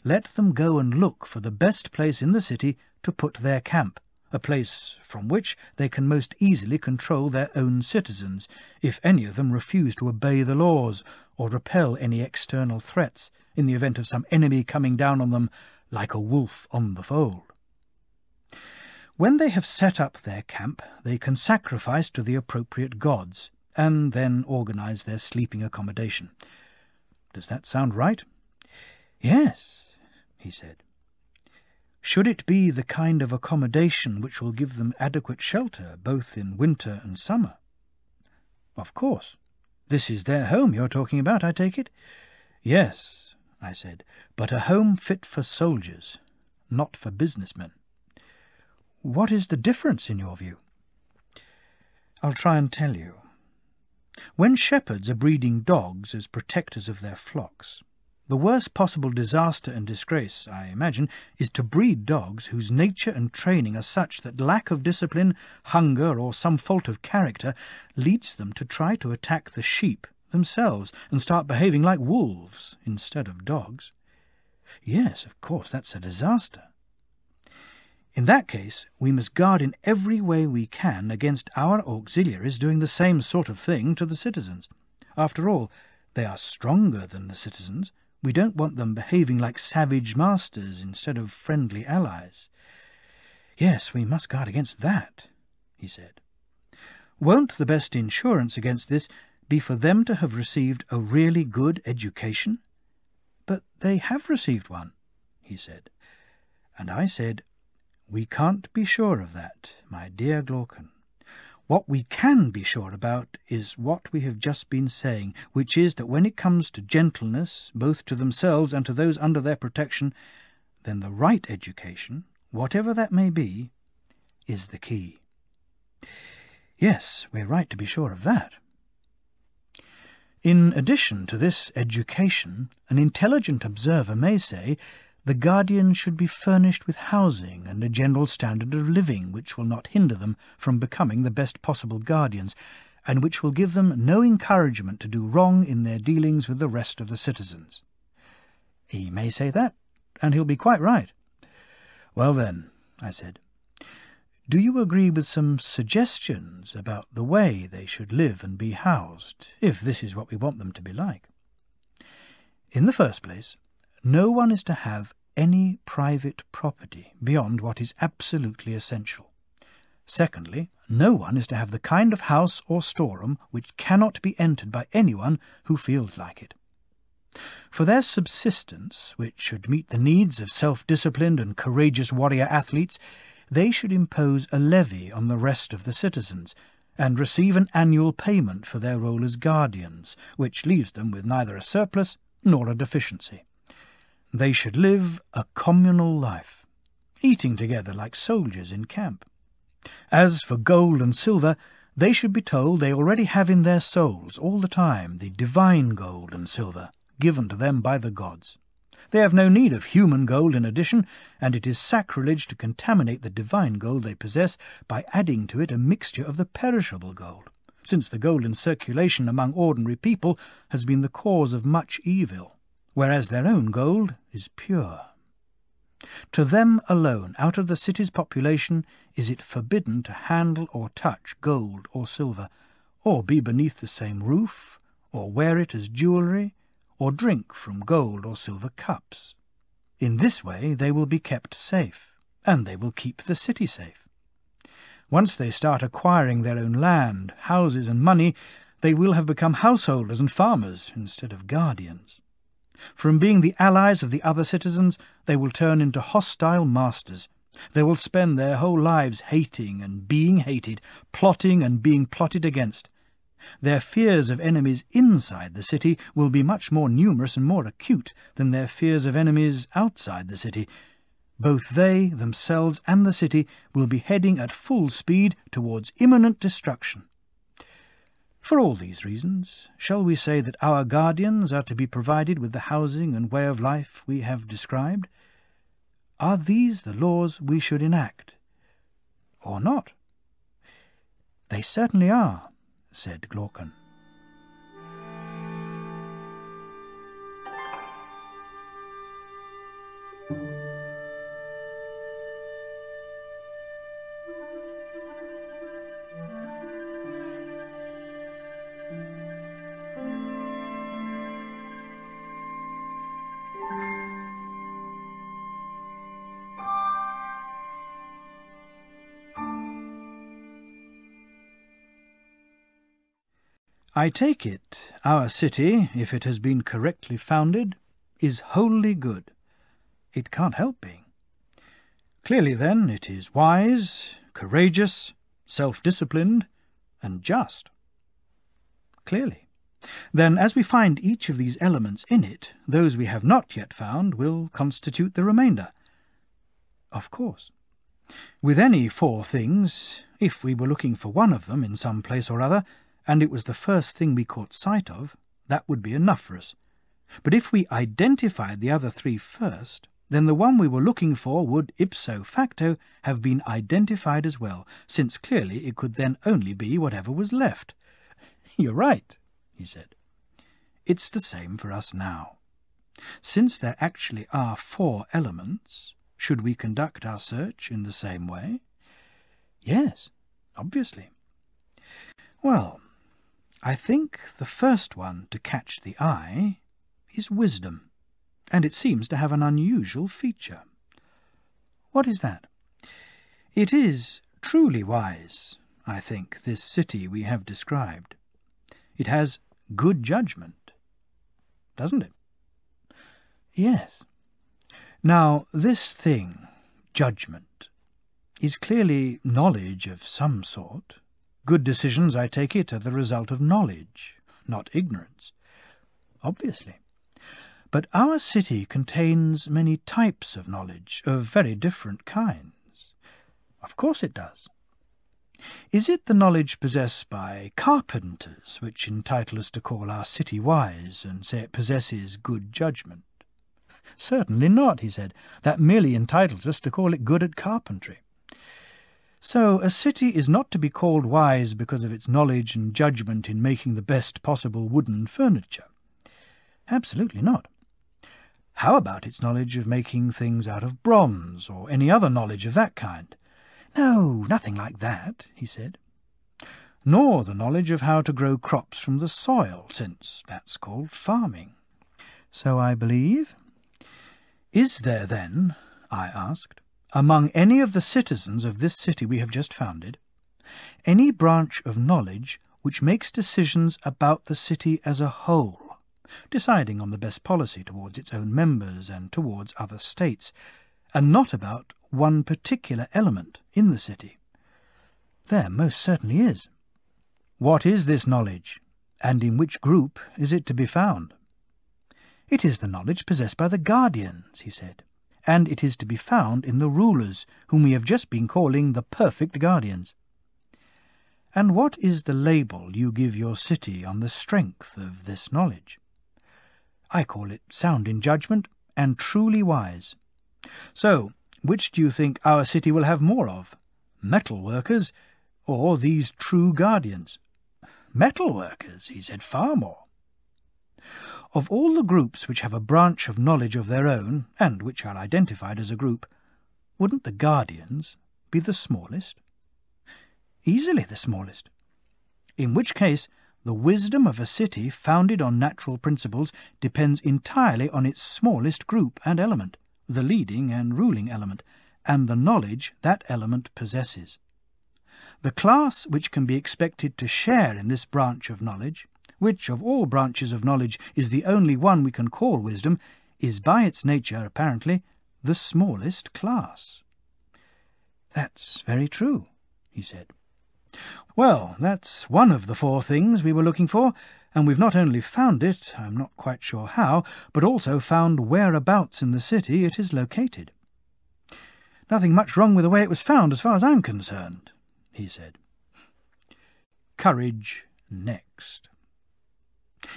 A: Let them go and look for the best place in the city to put their camp, a place from which they can most easily control their own citizens, if any of them refuse to obey the laws or repel any external threats in the event of some enemy coming down on them like a wolf on the fold. When they have set up their camp, they can sacrifice to the appropriate gods, and then organize their sleeping accommodation. Does that sound right? Yes, he said. Should it be the kind of accommodation which will give them adequate shelter, both in winter and summer? Of course. This is their home you're talking about, I take it? Yes, I said, but a home fit for soldiers, not for businessmen. What is the difference in your view? I'll try and tell you. When shepherds are breeding dogs as protectors of their flocks, the worst possible disaster and disgrace, I imagine, is to breed dogs whose nature and training are such that lack of discipline, hunger, or some fault of character leads them to try to attack the sheep themselves and start behaving like wolves instead of dogs. Yes, of course, that's a disaster. In that case, we must guard in every way we can against our auxiliaries doing the same sort of thing to the citizens. After all, they are stronger than the citizens. We don't want them behaving like savage masters instead of friendly allies. Yes, we must guard against that, he said. Won't the best insurance against this be for them to have received a really good education? But they have received one, he said. And I said, we can't be sure of that, my dear Glaucon. What we can be sure about is what we have just been saying, which is that when it comes to gentleness, both to themselves and to those under their protection, then the right education, whatever that may be, is the key. Yes, we're right to be sure of that. In addition to this education, an intelligent observer may say the guardian should be furnished with housing and a general standard of living which will not hinder them from becoming the best possible guardians, and which will give them no encouragement to do wrong in their dealings with the rest of the citizens. He may say that, and he'll be quite right. Well then, I said, do you agree with some suggestions about the way they should live and be housed, if this is what we want them to be like? In the first place, no one is to have any private property beyond what is absolutely essential. Secondly, No one is to have the kind of house or storeroom which cannot be entered by anyone who feels like it. For their subsistence, which should meet the needs of self-disciplined and courageous warrior athletes, they should impose a levy on the rest of the citizens, and receive an annual payment for their role as guardians, which leaves them with neither a surplus nor a deficiency. They should live a communal life, eating together like soldiers in camp. As for gold and silver, they should be told they already have in their souls all the time the divine gold and silver, given to them by the gods. They have no need of human gold in addition, and it is sacrilege to contaminate the divine gold they possess by adding to it a mixture of the perishable gold, since the gold in circulation among ordinary people has been the cause of much evil, whereas their own gold is pure. To them alone, out of the city's population, is it forbidden to handle or touch gold or silver, or be beneath the same roof, or wear it as jewellery, or drink from gold or silver cups. In this way they will be kept safe, and they will keep the city safe. Once they start acquiring their own land, houses, and money, they will have become householders and farmers instead of guardians. From being the allies of the other citizens, they will turn into hostile masters. They will spend their whole lives hating and being hated, plotting and being plotted against. Their fears of enemies inside the city will be much more numerous and more acute than their fears of enemies outside the city. Both they, themselves, and the city will be heading at full speed towards imminent destruction. For all these reasons, shall we say that our guardians are to be provided with the housing and way of life we have described? Are these the laws we should enact, or not? They certainly are, said Glaucon. I take it our city, if it has been correctly founded, is wholly good. It can't help being. Clearly, then, it is wise, courageous, self-disciplined, and just. Clearly. Then, as we find each of these elements in it, those we have not yet found will constitute the remainder. Of course. With any four things, if we were looking for one of them in some place or other, and it was the first thing we caught sight of, that would be enough for us. But if we identified the other three first, then the one we were looking for would, ipso facto, have been identified as well, since clearly it could then only be whatever was left. You're right, he said. It's the same for us now. Since there actually are four elements, should we conduct our search in the same way? Yes, obviously. Well, I think the first one to catch the eye is wisdom, and it seems to have an unusual feature. What is that? It is truly wise, I think, this city we have described. It has good judgment, doesn't it? Yes. Now, this thing, judgment, is clearly knowledge of some sort. Good decisions, I take it, are the result of knowledge, not ignorance. Obviously. But our city contains many types of knowledge, of very different kinds. Of course it does. Is it the knowledge possessed by carpenters which entitle us to call our city wise and say it possesses good judgment? Certainly not, he said. That merely entitles us to call it good at carpentry. So a city is not to be called wise because of its knowledge and judgment in making the best possible wooden furniture. Absolutely not. How about its knowledge of making things out of bronze, or any other knowledge of that kind? No, nothing like that, he said. Nor the knowledge of how to grow crops from the soil, since that's called farming. So I believe. Is there, then, I asked, among any of the citizens of this city we have just founded, Any branch of knowledge which makes decisions about the city as a whole, deciding on the best policy towards its own members and towards other states, and not about one particular element in the city. There most certainly is. What is this knowledge, and in which group is it to be found? It is the knowledge possessed by the guardians, he said, and it is to be found in the rulers, whom we have just been calling the perfect guardians. And what is the label you give your city on the strength of this knowledge? I call it sound in judgment and truly wise. So, which do you think our city will have more of? Metal workers or these true guardians? Metal workers, he said, far more. Of all the groups which have a branch of knowledge of their own, and which are identified as a group, wouldn't the guardians be the smallest? Easily the smallest. In which case, the wisdom of a city founded on natural principles depends entirely on its smallest group and element, the leading and ruling element, and the knowledge that element possesses. The class which can be expected to share in this branch of knowledge, which of all branches of knowledge is the only one we can call wisdom, is by its nature, apparently, the smallest class. That's very true, he said. Well, that's one of the four things we were looking for, and we've not only found it, I'm not quite sure how, but also found whereabouts in the city it is located. Nothing much wrong with the way it was found, as far as I'm concerned, he said. Courage next.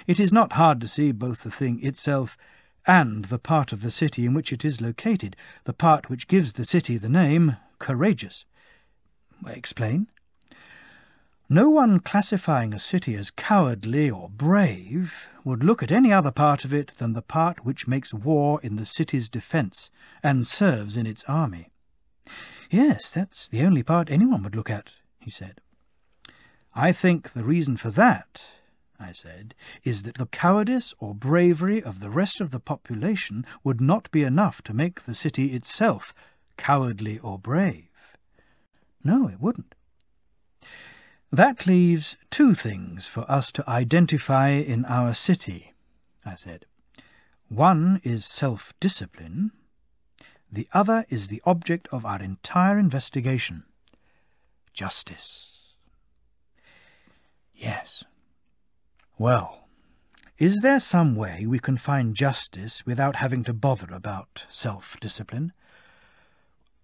A: It is not hard to see both the thing itself and the part of the city in which it is located, the part which gives the city the name courageous. Explain. No one classifying a city as cowardly or brave would look at any other part of it than the part which makes war in the city's defence and serves in its army. Yes, that's the only part anyone would look at, he said. I think the reason for that, I said, is that the cowardice or bravery of the rest of the population would not be enough to make the city itself cowardly or brave. No, it wouldn't. That leaves two things for us to identify in our city, I said. One is self-discipline. The other is the object of our entire investigation. Justice. Yes. Well, is there some way we can find justice without having to bother about self-discipline?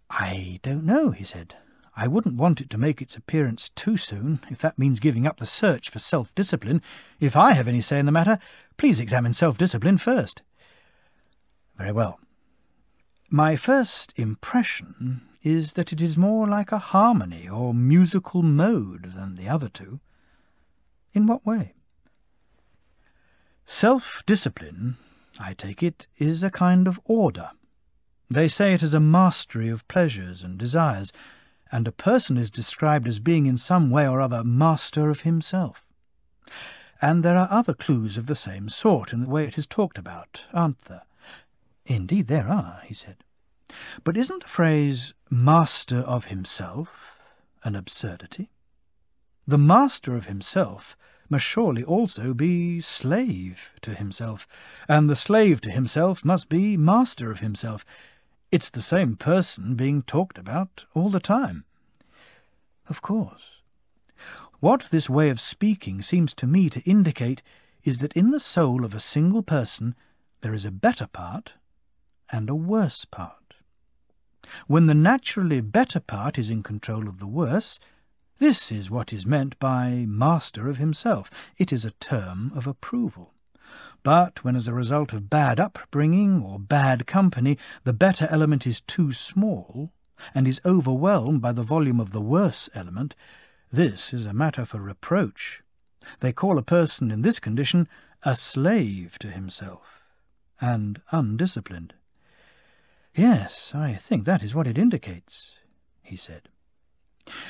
A: I don't know, he said. I wouldn't want it to make its appearance too soon, if that means giving up the search for self-discipline. If I have any say in the matter, please examine self-discipline first. Very well. My first impression is that it is more like a harmony or musical mode than the other two. In what way? Self-discipline, I take it, is a kind of order. They say it is a mastery of pleasures and desires, and a person is described as being in some way or other master of himself. And there are other clues of the same sort in the way it is talked about, aren't there? Indeed there are, he said. But isn't the phrase master of himself an absurdity? The master of himself must surely also be slave to himself, and the slave to himself must be master of himself. It's the same person being talked about all the time. Of course. What this way of speaking seems to me to indicate is that in the soul of a single person there is a better part and a worse part. When the naturally better part is in control of the worse, this is what is meant by master of himself. It is a term of approval. But when as a result of bad upbringing or bad company the better element is too small and is overwhelmed by the volume of the worse element, this is a matter for reproach. They call a person in this condition a slave to himself and undisciplined. Yes, I think that is what it indicates, he said.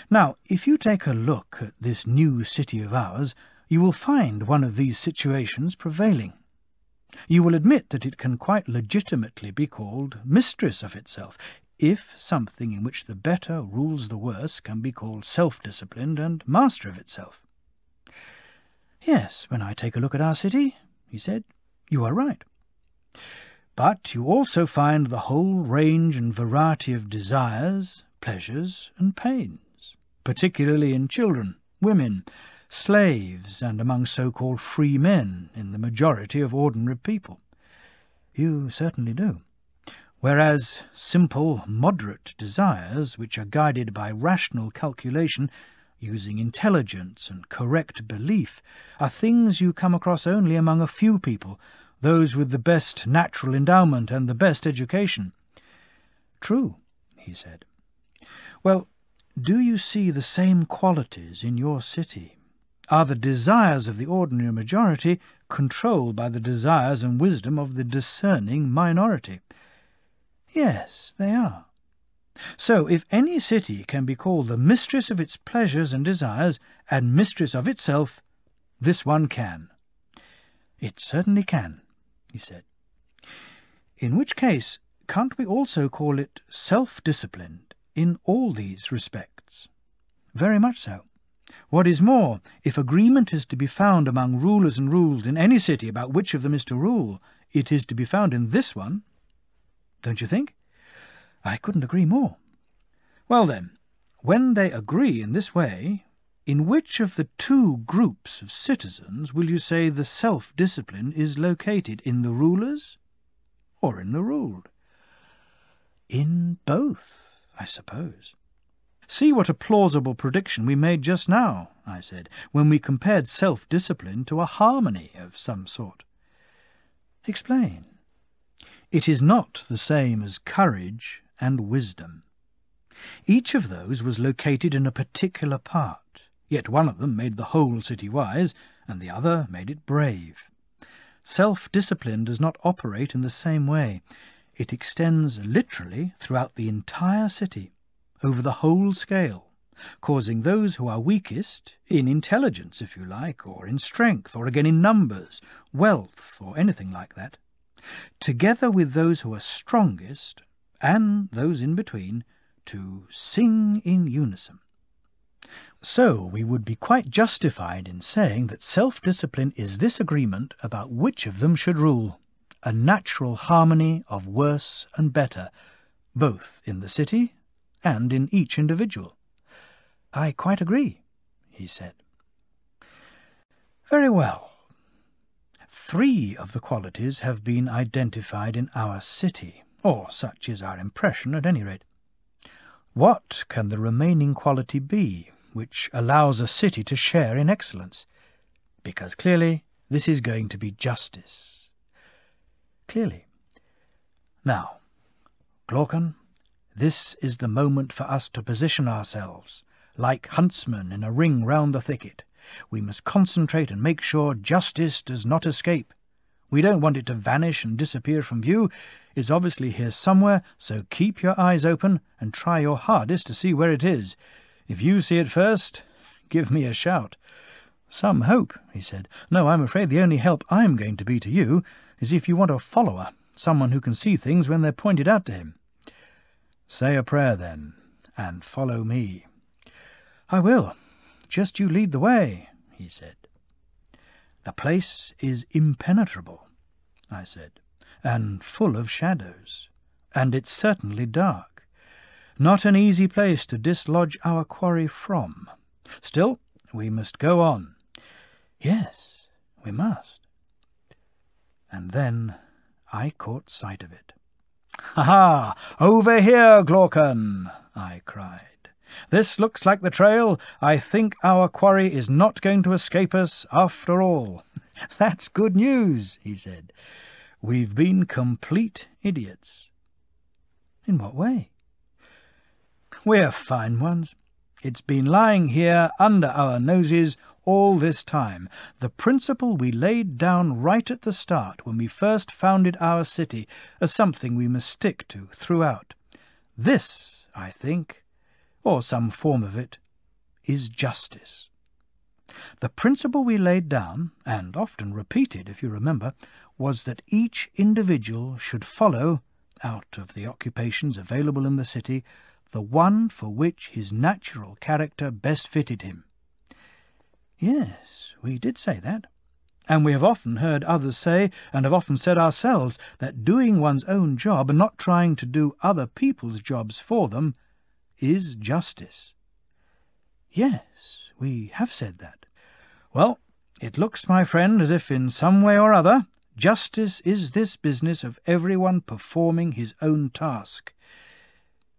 A: Now, if you take a look at this new city of ours, you will find one of these situations prevailing. You will admit that it can quite legitimately be called mistress of itself. if something in which the better rules the worse can be called self-disciplined and master of itself. Yes, when I take a look at our city, he said, you are right. But you also find the whole range and variety of desires, pleasures, and pains, particularly in children, women, slaves, and among so-called free men in the majority of ordinary people. You certainly do. Whereas simple, moderate desires, which are guided by rational calculation, using intelligence and correct belief, are things you come across only among a few people, those with the best natural endowment and the best education. True, he said. Well, do you see the same qualities in your city? Are the desires of the ordinary majority controlled by the desires and wisdom of the discerning minority? Yes, they are. So, if any city can be called the mistress of its pleasures and desires, and mistress of itself, this one can. It certainly can, he said. In which case, can't we also call it self-disciplined in all these respects? Very much so. What is more, if agreement is to be found among rulers and ruled in any city about which of them is to rule, it is to be found in this one. Don't you think? I couldn't agree more. Well then, when they agree in this way, in which of the two groups of citizens will you say the self-discipline is located, in the rulers or in the ruled? In both, I suppose. See what a plausible prediction we made just now, I said, when we compared self-discipline to a harmony of some sort. Explain. It is not the same as courage and wisdom. Each of those was located in a particular part, yet one of them made the whole city wise, and the other made it brave. Self-discipline does not operate in the same way. It extends literally throughout the entire city, over the whole scale, causing those who are weakest, in intelligence, if you like, or in strength, or again in numbers, wealth, or anything like that, together with those who are strongest, and those in between, to sing in unison. So we would be quite justified in saying that self-discipline is this agreement about which of them should rule, a natural harmony of worse and better, both in the city and in each individual. I quite agree, he said. Very well. 3 of the qualities have been identified in our city, or such is our impression at any rate. What can the remaining quality be which allows a city to share in excellence? Because clearly this is going to be justice. Clearly. Now, Glaucon, this is the moment for us to position ourselves, like huntsmen in a ring round the thicket. We must concentrate and make sure justice does not escape. We don't want it to vanish and disappear from view. It's obviously here somewhere, so keep your eyes open and try your hardest to see where it is. If you see it first, give me a shout. Some hope, he said. No, I'm afraid the only help I'm going to be to you is if you want a follower, someone who can see things when they're pointed out to him. Say a prayer, then, and follow me. I will. Just you lead the way, he said. The place is impenetrable, I said, and full of shadows, and it's certainly dark. Not an easy place to dislodge our quarry from. Still, we must go on. Yes, we must. And then I caught sight of it. "Ha-ha! Over here, Glaucon!" I cried. "This looks like the trail. I think our quarry is not going to escape us after all." "That's good news," he said. "We've been complete idiots." "In what way?" "We're fine ones. It's been lying here under our noses all this time. The principle we laid down right at the start when we first founded our city as something we must stick to throughout. This, I think, or some form of it, is justice. The principle we laid down, and often repeated, if you remember, was that each individual should follow out of the occupations available in the city, the one for which his natural character best fitted him. Yes, we did say that. And we have often heard others say, and have often said ourselves, that doing one's own job and not trying to do other people's jobs for them is justice. Yes, we have said that. Well, it looks, my friend, as if in some way or other justice is this business of everyone performing his own task.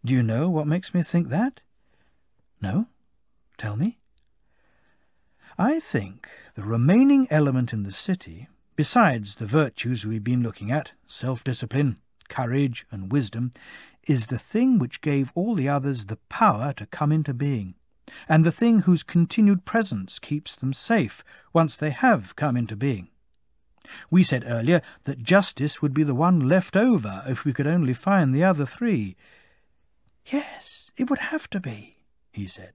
A: Do you know what makes me think that? No? Tell me. I think the remaining element in the city, besides the virtues we've been looking at, self-discipline, courage, and wisdom, is the thing which gave all the others the power to come into being, and the thing whose continued presence keeps them safe once they have come into being. We said earlier that justice would be the one left over if we could only find the other three. Yes, it would have to be, he said.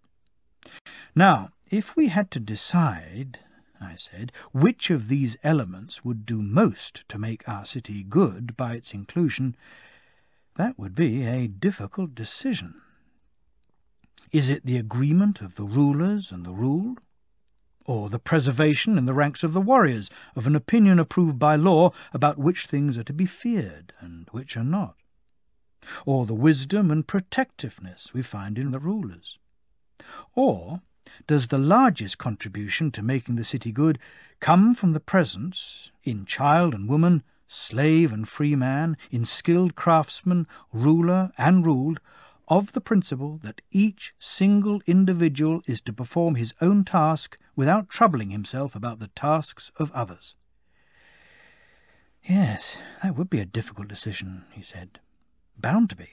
A: Now, if we had to decide, I said, which of these elements would do most to make our city good by its inclusion, that would be a difficult decision. Is it the agreement of the rulers and the ruled? Or the preservation in the ranks of the warriors of an opinion approved by law about which things are to be feared and which are not? Or the wisdom and protectiveness we find in the rulers? Or does the largest contribution to making the city good come from the presence, in child and woman, slave and free man, in skilled craftsman, ruler and ruled, of the principle that each single individual is to perform his own task without troubling himself about the tasks of others? Yes, that would be a difficult decision, he said. Bound to be.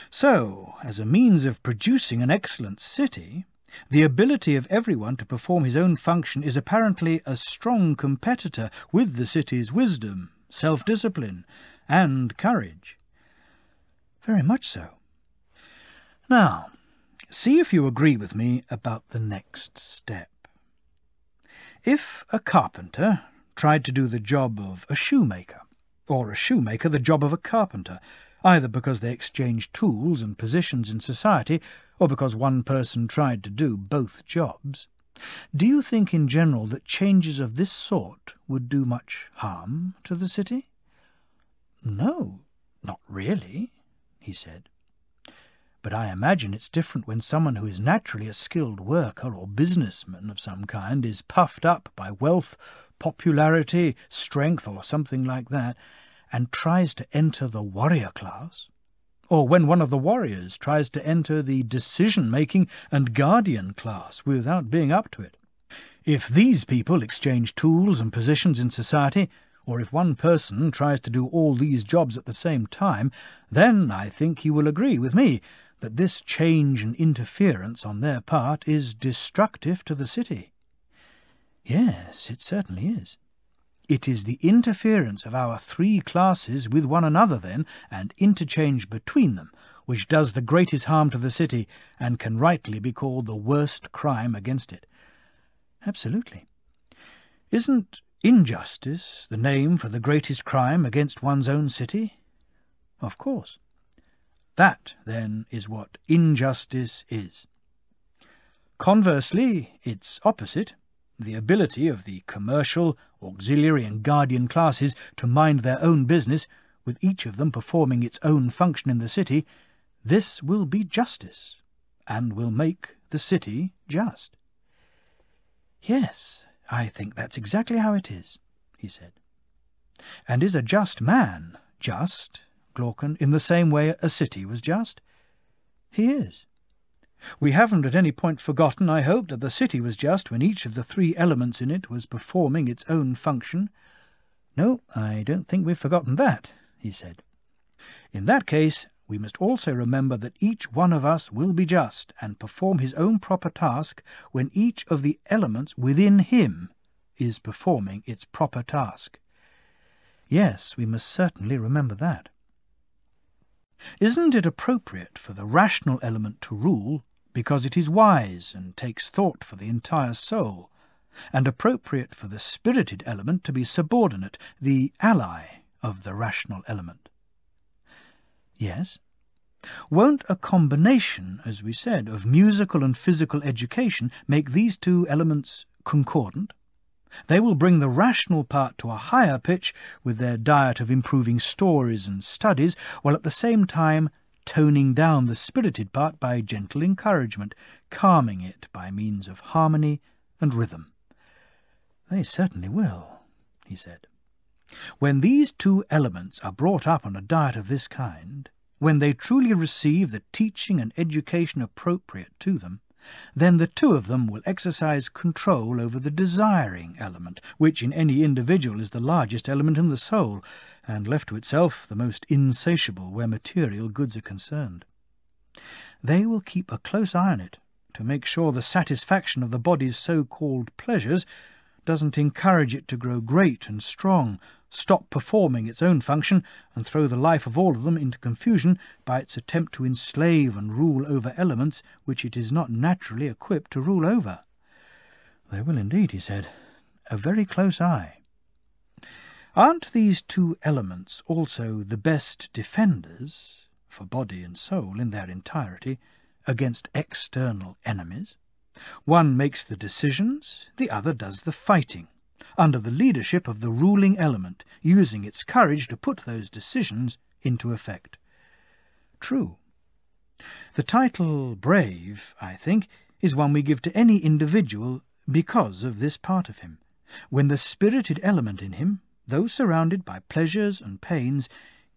A: So, as a means of producing an excellent city, the ability of everyone to perform his own function is apparently a strong competitor with the city's wisdom, self-discipline, and courage. Very much so. Now, see if you agree with me about the next step. If a carpenter tried to do the job of a shoemaker, or a shoemaker the job of a carpenter, either because they exchanged tools and positions in society, or because one person tried to do both jobs, do you think in general that changes of this sort would do much harm to the city? No, not really, he said. But I imagine it's different when someone who is naturally a skilled worker or businessman of some kind is puffed up by wealth, popularity, strength, or something like that, and tries to enter the warrior class, or when one of the warriors tries to enter the decision-making and guardian class without being up to it. If these people exchange tools and positions in society, or if one person tries to do all these jobs at the same time, then I think you will agree with me that this change and interference on their part is destructive to the city. Yes, it certainly is. It is the interference of our three classes with one another, then, and interchange between them, which does the greatest harm to the city, and can rightly be called the worst crime against it. Absolutely. Isn't injustice the name for the greatest crime against one's own city? Of course. That, then, is what injustice is. Conversely, its opposite, the ability of the commercial, auxiliary and guardian classes to mind their own business, with each of them performing its own function in the city, this will be justice, and will make the city just. Yes, I think that's exactly how it is, he said. And is a just man just, Glaucon, in the same way a city was just? He is. We haven't at any point forgotten, I hope, that the city was just when each of the three elements in it was performing its own function. No, I don't think we've forgotten that, he said. In that case, we must also remember that each one of us will be just and perform his own proper task when each of the elements within him is performing its proper task. Yes, we must certainly remember that. Isn't it appropriate for the rational element to rule because it is wise and takes thought for the entire soul, and appropriate for the spirited element to be subordinate, the ally of the rational element? Yes. Won't a combination, as we said, of musical and physical education make these two elements concordant? They will bring the rational part to a higher pitch with their diet of improving stories and studies, while at the same time toning down the spirited part by gentle encouragement, calming it by means of harmony and rhythm. They certainly will, he said. When these two elements are brought up on a diet of this kind, when they truly receive the teaching and education appropriate to them, then the two of them will exercise control over the desiring element, which in any individual is the largest element in the soul, and left to itself the most insatiable where material goods are concerned. They will keep a close eye on it to make sure the satisfaction of the body's so-called pleasures doesn't encourage it to grow great and strong, stop performing its own function, and throw the life of all of them into confusion by its attempt to enslave and rule over elements which it is not naturally equipped to rule over. They will indeed, he said, a very close eye. Aren't these two elements also the best defenders, for body and soul in their entirety, against external enemies? One makes the decisions, the other does the fighting, under the leadership of the ruling element, using its courage to put those decisions into effect. True. The title brave, I think, is one we give to any individual because of this part of him, when the spirited element in him, though surrounded by pleasures and pains,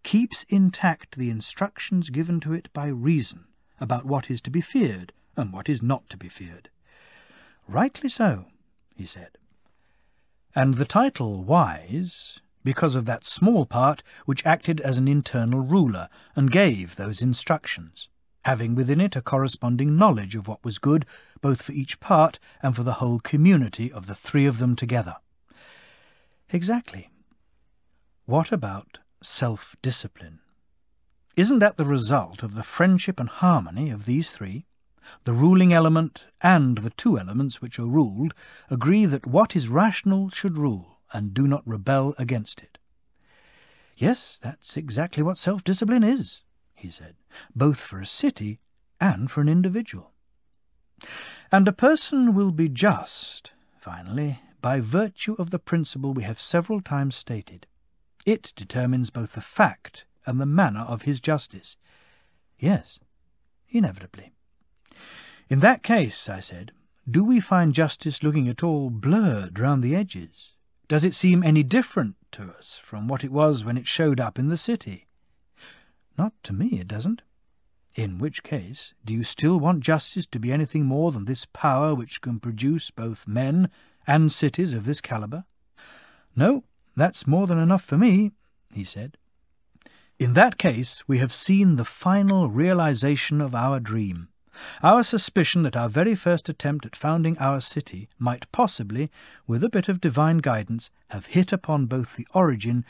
A: keeps intact the instructions given to it by reason about what is to be feared and what is not to be feared. Rightly so, he said. And the title wise, because of that small part which acted as an internal ruler and gave those instructions, having within it a corresponding knowledge of what was good, both for each part and for the whole community of the three of them together. Exactly. What about self-discipline? Isn't that the result of the friendship and harmony of these three? The ruling element and the two elements which are ruled agree that what is rational should rule, and do not rebel against it. Yes, that's exactly what self-discipline is, he said, both for a city and for an individual. And a person will be just, finally, by virtue of the principle we have several times stated. It determines both the fact and the manner of his justice. Yes, inevitably. In that case, I said, do we find justice looking at all blurred round the edges? Does it seem any different to us from what it was when it showed up in the city? Not to me, it doesn't. In which case, do you still want justice to be anything more than this power which can produce both men and cities of this calibre? No, that's more than enough for me, he said. In that case, we have seen the final realization of our dream. Our suspicion that our very first attempt at founding our city might possibly, with a bit of divine guidance, have hit upon both the origin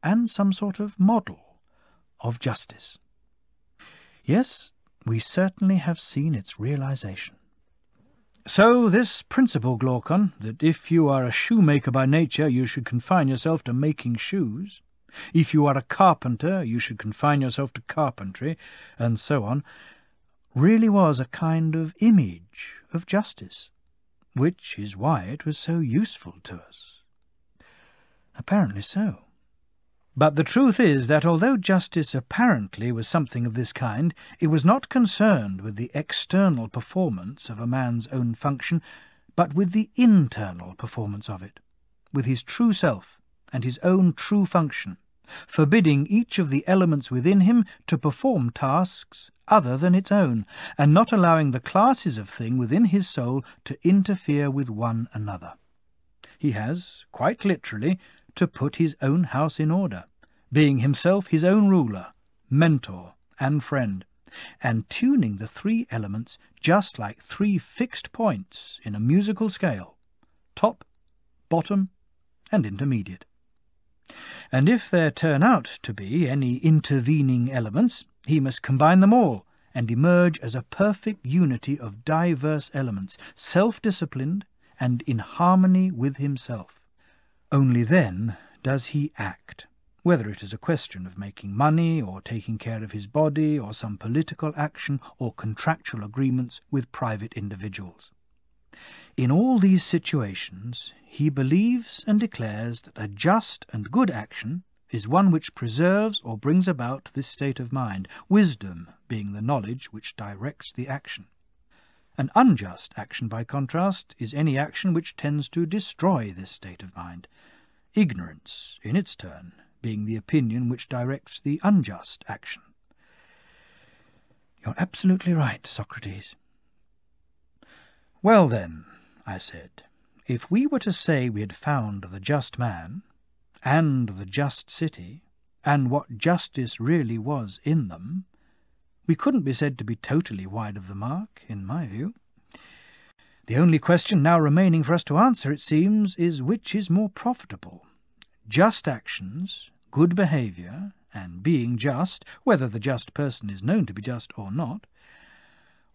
A: and some sort of model of justice. Yes, we certainly have seen its realization. So this principle, Glaucon, that if you are a shoemaker by nature you should confine yourself to making shoes, if you are a carpenter you should confine yourself to carpentry, and so on, really was a kind of image of justice, which is why it was so useful to us. Apparently so. But the truth is that although justice apparently was something of this kind, it was not concerned with the external performance of a man's own function, but with the internal performance of it, with his true self and his own true function, forbidding each of the elements within him to perform tasks other than its own, and not allowing the classes of thing within his soul to interfere with one another. He has, quite literally, to put his own house in order, being himself his own ruler, mentor, and friend, and tuning the three elements just like three fixed points in a musical scale, top, bottom, and intermediate. And if there turn out to be any intervening elements, he must combine them all and emerge as a perfect unity of diverse elements, self-disciplined and in harmony with himself. Only then does he act, whether it is a question of making money or taking care of his body or some political action or contractual agreements with private individuals. In all these situations, he believes and declares that a just and good action is one which preserves or brings about this state of mind, wisdom being the knowledge which directs the action. An unjust action, by contrast, is any action which tends to destroy this state of mind, ignorance, in its turn, being the opinion which directs the unjust action. You're absolutely right, Socrates. Well then, I said, if we were to say we had found the just man, and the just city, and what justice really was in them, we couldn't be said to be totally wide of the mark, in my view. The only question now remaining for us to answer, it seems, is which is more profitable: just actions, good behaviour, and being just, whether the just person is known to be just or not,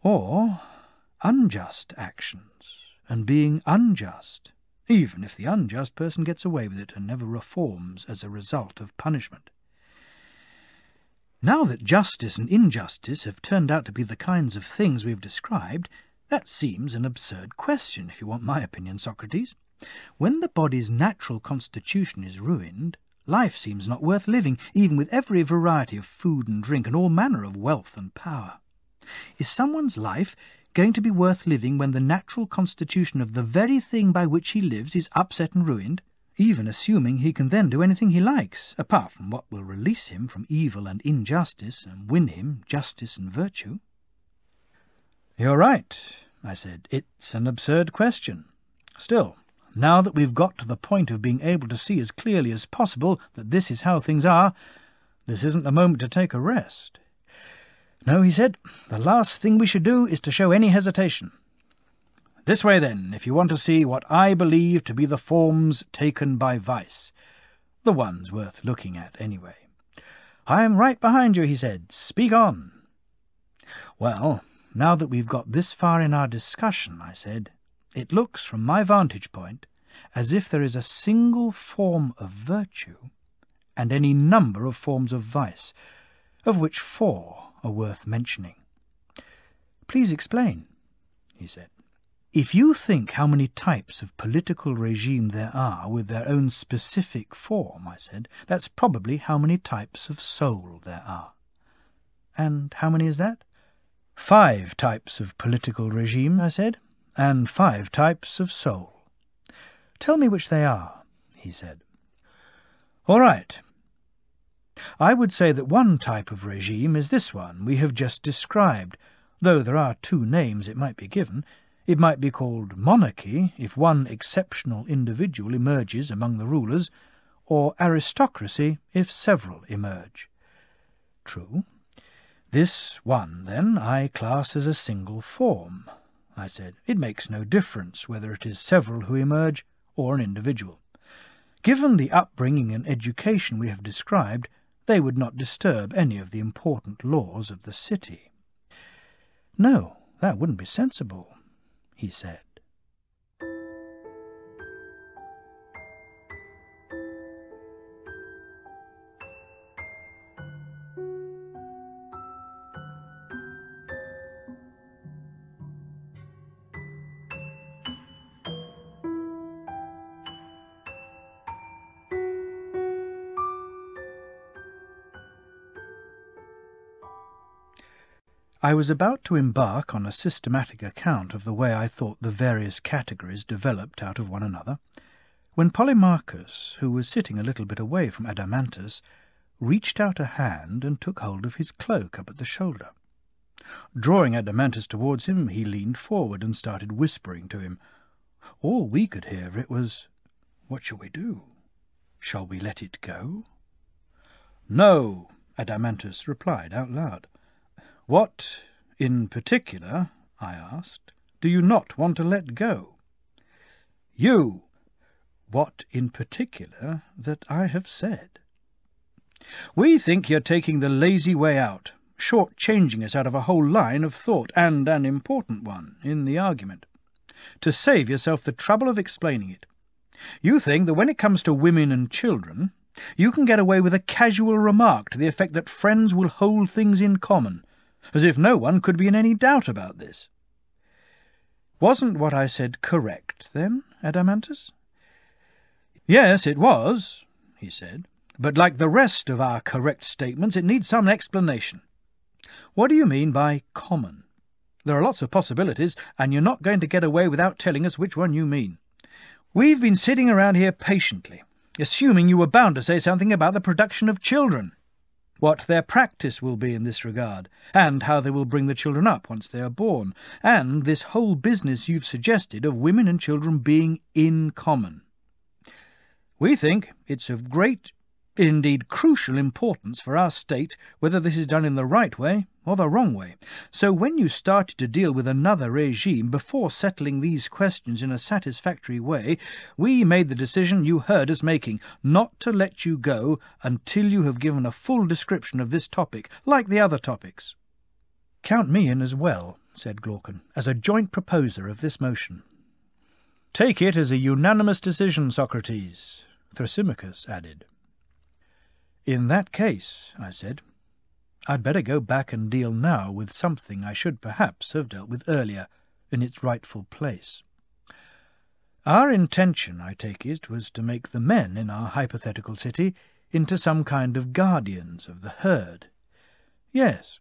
A: or unjust actions, and being unjust, even if the unjust person gets away with it and never reforms as a result of punishment. Now that justice and injustice have turned out to be the kinds of things we have described, that seems an absurd question, if you want my opinion, Socrates. When the body's natural constitution is ruined, life seems not worth living, even with every variety of food and drink and all manner of wealth and power. Is someone's life going to be worth living when the natural constitution of the very thing by which he lives is upset and ruined, even assuming he can then do anything he likes, apart from what will release him from evil and injustice and win him justice and virtue? You're right, I said. It's an absurd question. Still, now that we've got to the point of being able to see as clearly as possible that this is how things are, this isn't the moment to take a rest. No, he said, the last thing we should do is to show any hesitation. This way, then, if you want to see what I believe to be the forms taken by vice. The ones worth looking at, anyway. I am right behind you, he said. Speak on. Well, now that we've got this far in our discussion, I said, it looks, from my vantage point, as if there is a single form of virtue and any number of forms of vice, of which 4 are worth mentioning. Please explain, he said. If you think how many types of political regime there are with their own specific form, I said, that's probably how many types of soul there are. And how many is that? 5 types of political regime, I said, and 5 types of soul. Tell me which they are, he said. All right. I would say that one type of regime is this one we have just described, though there are 2 names it might be given. It might be called monarchy if one exceptional individual emerges among the rulers, or aristocracy if several emerge. True. This one, then, I class as a single form, I said. It makes no difference whether it is several who emerge or an individual. Given the upbringing and education we have described, they would not disturb any of the important laws of the city. No, that wouldn't be sensible, he said. I was about to embark on a systematic account of the way I thought the various categories developed out of one another, when Polemarchus, who was sitting a little bit away from Adeimantus, reached out a hand and took hold of his cloak up at the shoulder. Drawing Adeimantus towards him, he leaned forward and started whispering to him. All we could hear of it was, "What shall we do? Shall we let it go?" "No," Adeimantus replied out loud. "What, in particular," I asked, "do you not want to let go?" "You." "What in particular that I have said?" "We think you're taking the lazy way out, short-changing us out of a whole line of thought, and an important one, in the argument, to save yourself the trouble of explaining it. You think that when it comes to women and children, You can get away with a casual remark to the effect that friends will hold things in common, as if no one could be in any doubt about this. Wasn't what I said correct, then, Adeimantus? Yes, it was, he said, but like the rest of our correct statements, it needs some explanation. What do you mean by common? There are lots of possibilities, and you're not going to get away without telling us which one you mean. We've been sitting around here patiently, assuming you were bound to say something about the production of children, what their practice will be in this regard, and how they will bring the children up once they are born, and this whole business you've suggested of women and children being in common. We think it's of great, indeed crucial importance for our state whether this is done in the right way or the wrong way. So when you started to deal with another regime before settling these questions in a satisfactory way, we made the decision you heard us making, not to let you go until you have given a full description of this topic, like the other topics. Count me in as well, said Glaucon, as a joint proposer of this motion. Take it as a unanimous decision, Socrates, Thrasymachus added. In that case, I said, I'd better go back and deal now with something I should perhaps have dealt with earlier, in its rightful place. Our intention, I take it, was to make the men in our hypothetical city into some kind of guardians of the herd. Yes.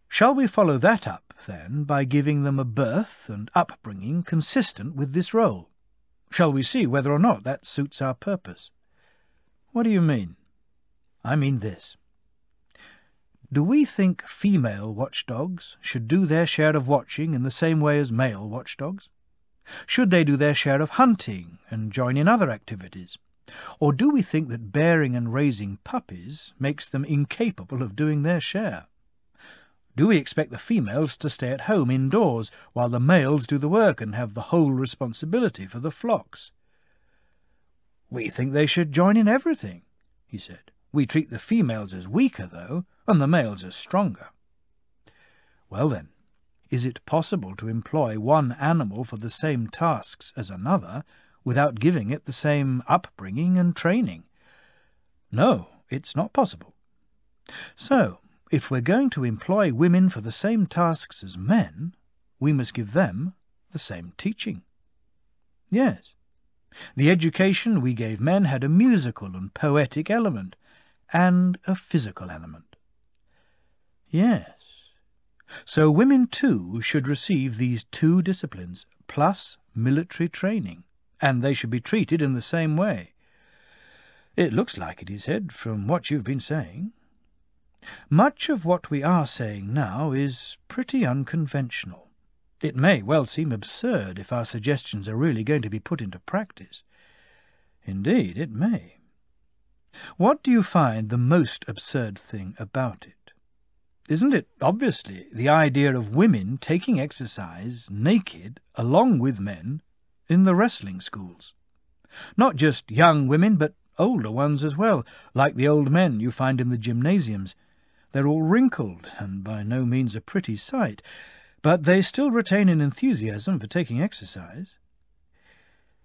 A: Shall we follow that up, then, by giving them a birth and upbringing consistent with this role? Shall we see whether or not that suits our purpose? What do you mean? I mean this. Do we think female watchdogs should do their share of watching in the same way as male watchdogs? Should they do their share of hunting and join in other activities? Or do we think that bearing and raising puppies makes them incapable of doing their share? Do we expect the females to stay at home indoors while the males do the work and have the whole responsibility for the flocks? We think they should join in everything, he said. We treat the females as weaker, though, and the males as stronger. Well, then, is it possible to employ one animal for the same tasks as another without giving it the same upbringing and training? No, it's not possible. So, if we're going to employ women for the same tasks as men, we must give them the same teaching. Yes, the education we gave men had a musical and poetic element, and a physical element. Yes, so women too should receive these two disciplines, plus military training, and they should be treated in the same way. It looks like it, he said, from what you've been saying. Much of what we are saying now is pretty unconventional. It may well seem absurd if our suggestions are really going to be put into practice. Indeed, it may. What do you find the most absurd thing about it? Isn't it, obviously, the idea of women taking exercise naked along with men in the wrestling schools? Not just young women, but older ones as well, like the old men you find in the gymnasiums. They're all wrinkled, and by no means a pretty sight, but they still retain an enthusiasm for taking exercise.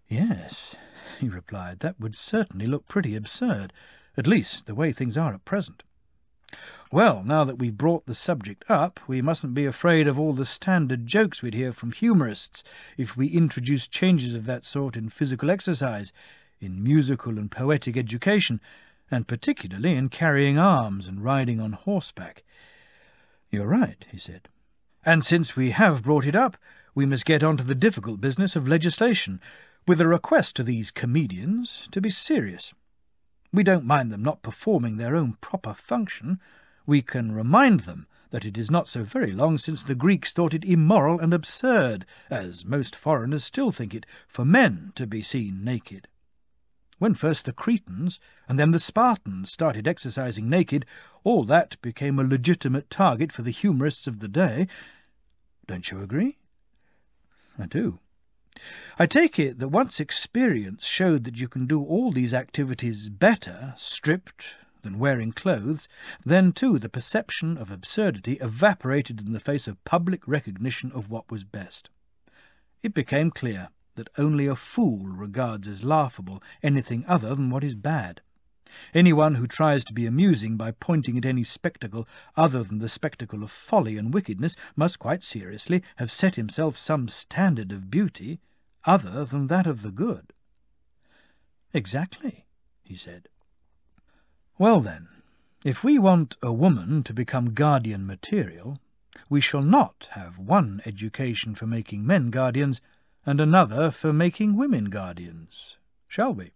A: Yes, he replied, that would certainly look pretty absurd, at least the way things are at present. Well, now that we've brought the subject up, we mustn't be afraid of all the standard jokes we'd hear from humourists if we introduce changes of that sort in physical exercise, in musical and poetic education, and particularly in carrying arms and riding on horseback. You're right, he said. And since we have brought it up, we must get on to the difficult business of legislation, with a request to these comedians to be serious. We don't mind them not performing their own proper function. We can remind them that it is not so very long since the Greeks thought it immoral and absurd, as most foreigners still think it, for men to be seen naked. When first the Cretans and then the Spartans started exercising naked, all that became a legitimate target for the humourists of the day. Don't you agree? I do. I take it that once experience showed that you can do all these activities better, stripped, than wearing clothes, then too the perception of absurdity evaporated in the face of public recognition of what was best. It became clear that only a fool regards as laughable anything other than what is bad. Anyone who tries to be amusing by pointing at any spectacle other than the spectacle of folly and wickedness must quite seriously have set himself some standard of beauty other than that of the good. Exactly, he said. Well then, if we want a woman to become guardian material, we shall not have one education for making men guardians and another for making women guardians, shall we?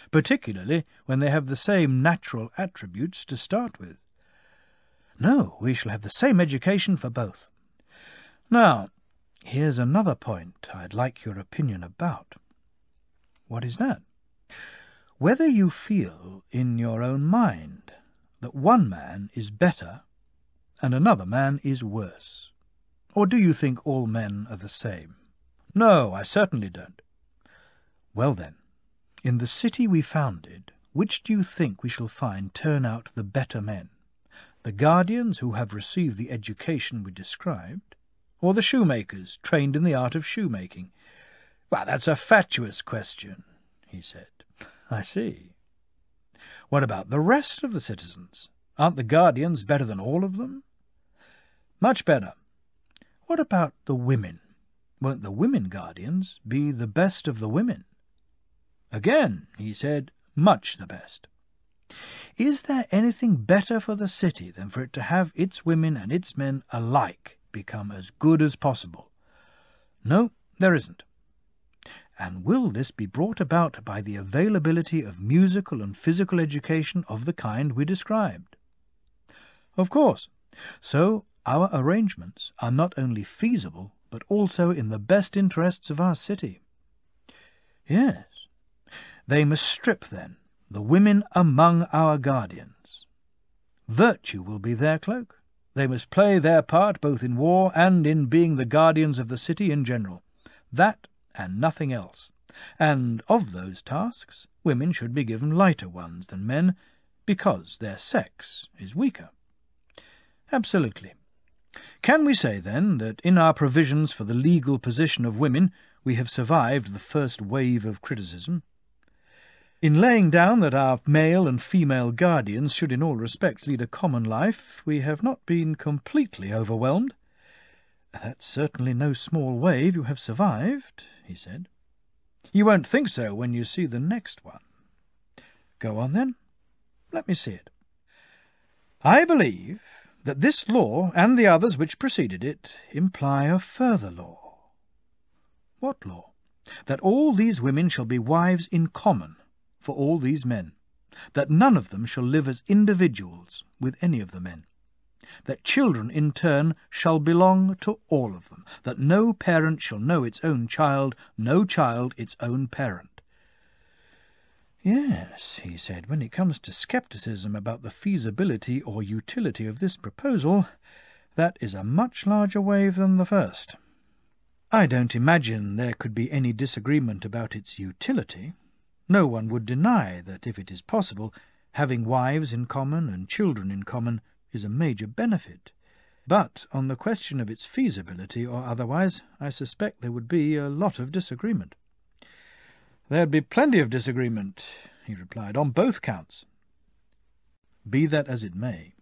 A: Particularly when they have the same natural attributes to start with. No, we shall have the same education for both. Now, here's another point I'd like your opinion about. What is that? Whether you feel in your own mind that one man is better and another man is worse. Or do you think all men are the same? No, I certainly don't. Well then, in the city we founded, which do you think we shall find turn out the better men? The guardians who have received the education we described, or the shoemakers trained in the art of shoemaking? Well, that's a fatuous question, he said. I see. What about the rest of the citizens? Aren't the guardians better than all of them? Much better. What about the women? Won't the women guardians be the best of the women? Again, he said, much the best. Is there anything better for the city than for it to have its women and its men alike become as good as possible? No, there isn't. And will this be brought about by the availability of musical and physical education of the kind we described? Of course. So our arrangements are not only feasible, but also in the best interests of our city. Yes. They must strip, then, the women among our guardians. Virtue will be their cloak. They must play their part both in war and in being the guardians of the city in general. That and nothing else. And of those tasks, women should be given lighter ones than men, because their sex is weaker. Absolutely. Can we say, then, that in our provisions for the legal position of women we have survived the first wave of criticism? In laying down that our male and female guardians should in all respects lead a common life, we have not been completely overwhelmed. That's certainly no small wave you have survived, he said. You won't think so when you see the next one. Go on, then. Let me see it. I believe that this law and the others which preceded it imply a further law. What law? That all these women shall be wives in common for all these men, that none of them shall live as individuals with any of the men, that children in turn shall belong to all of them, that no parent shall know its own child, no child its own parent. Yes, he said, when it comes to scepticism about the feasibility or utility of this proposal, that is a much larger wave than the first. I don't imagine there could be any disagreement about its utility. No one would deny that, if it is possible, having wives in common and children in common is a major benefit. But on the question of its feasibility or otherwise, I suspect there would be a lot of disagreement. There'd be plenty of disagreement, he replied, on both counts. Be that as it may,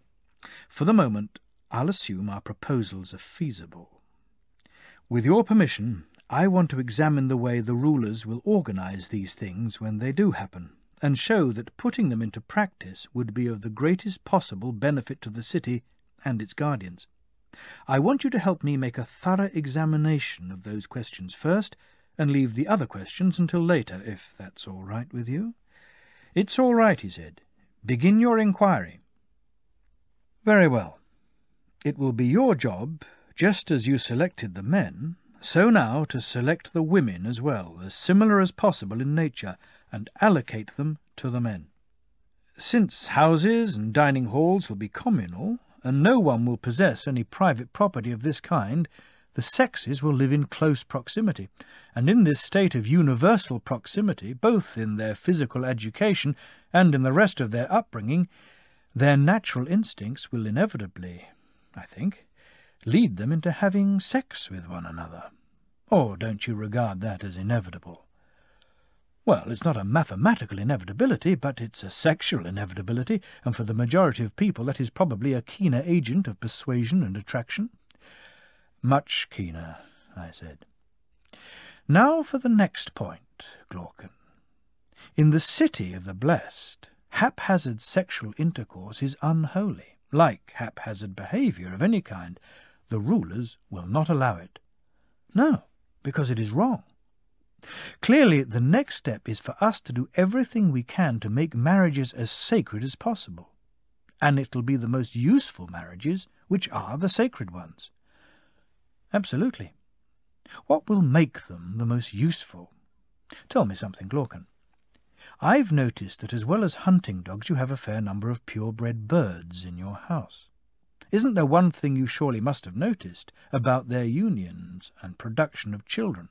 A: for the moment I'll assume our proposals are feasible. With your permission, I want to examine the way the rulers will organize these things when they do happen, and show that putting them into practice would be of the greatest possible benefit to the city and its guardians. I want you to help me make a thorough examination of those questions first, and leave the other questions until later, if that's all right with you. It's all right, he said. Begin your inquiry. Very well. It will be your job, just as you selected the men, so now to select the women as well, as similar as possible in nature, and allocate them to the men. Since houses and dining halls will be communal, and no one will possess any private property of this kind, the sexes will live in close proximity, and in this state of universal proximity, both in their physical education and in the rest of their upbringing, their natural instincts will inevitably, I think, lead them into having sex with one another. Or don't you regard that as inevitable? Well, it's not a mathematical inevitability, but it's a sexual inevitability, and for the majority of people that is probably a keener agent of persuasion and attraction. Much keener, I said. Now for the next point, Glaucon. In the city of the blessed, haphazard sexual intercourse is unholy. Like haphazard behaviour of any kind, the rulers will not allow it. No, because it is wrong. Clearly, the next step is for us to do everything we can to make marriages as sacred as possible. And it'll be the most useful marriages which are the sacred ones. Absolutely. What will make them the most useful? Tell me something, Glaucon. I've noticed that as well as hunting dogs you have a fair number of purebred birds in your house. Isn't there one thing you surely must have noticed about their unions and production of children?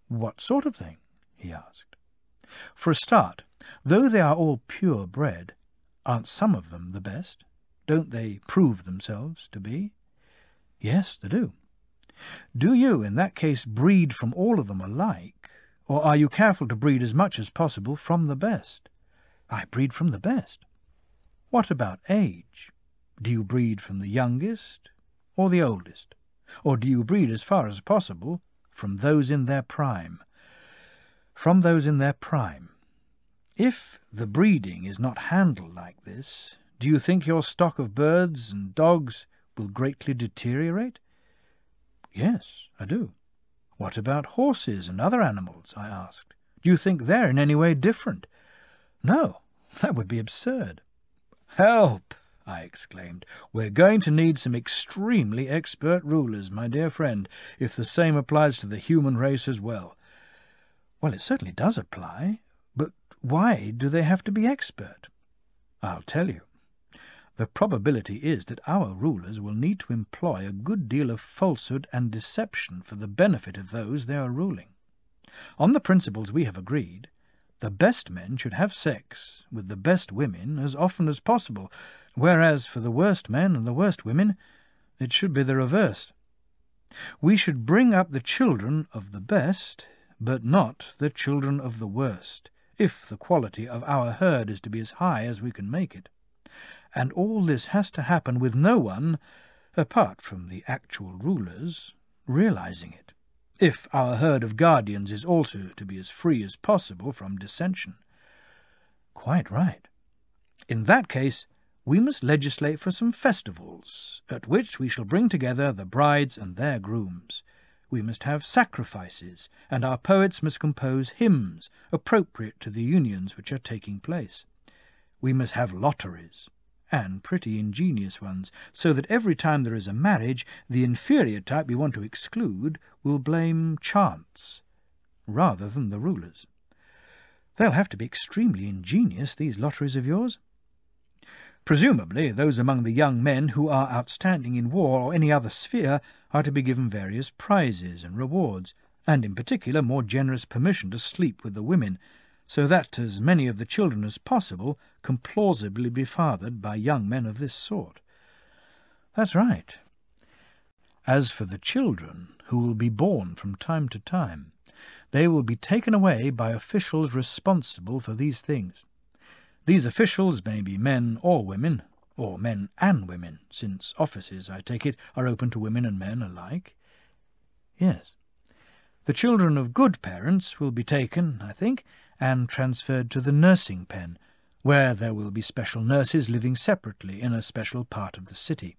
A: What sort of thing? He asked. For a start, though they are all purebred, aren't some of them the best? Don't they prove themselves to be? Yes, they do. Do you, in that case, breed from all of them alike, or are you careful to breed as much as possible from the best? I breed from the best. What about age? Do you breed from the youngest or the oldest? Or do you breed as far as possible from those in their prime? From those in their prime. If the breeding is not handled like this, do you think your stock of birds and dogs will greatly deteriorate? Yes, I do. What about horses and other animals? I asked. Do you think they're in any way different? No, that would be absurd. Help! I exclaimed. We're going to need some extremely expert rulers, my dear friend, if the same applies to the human race as well. Well, it certainly does apply, but why do they have to be expert? I'll tell you. The probability is that our rulers will need to employ a good deal of falsehood and deception for the benefit of those they are ruling. On the principles we have agreed, the best men should have sex with the best women as often as possible, whereas for the worst men and the worst women, it should be the reverse. We should bring up the children of the best, but not the children of the worst, if the quality of our herd is to be as high as we can make it. And all this has to happen with no one, apart from the actual rulers, realizing it, if our herd of guardians is also to be as free as possible from dissension. Quite right. In that case, we must legislate for some festivals, at which we shall bring together the brides and their grooms. We must have sacrifices, and our poets must compose hymns appropriate to the unions which are taking place. We must have lotteries, and pretty ingenious ones, so that every time there is a marriage, the inferior type we want to exclude will blame chance, rather than the rulers. They'll have to be extremely ingenious, these lotteries of yours. Presumably, those among the young men who are outstanding in war or any other sphere are to be given various prizes and rewards, and in particular more generous permission to sleep with the women, so that as many of the children as possible can plausibly be fathered by young men of this sort. That's right. As for the children who will be born from time to time, they will be taken away by officials responsible for these things. These officials may be men or men and women, since offices, I take it, are open to women and men alike. Yes. The children of good parents will be taken, I think, and transferred to the nursing pen, where there will be special nurses living separately in a special part of the city.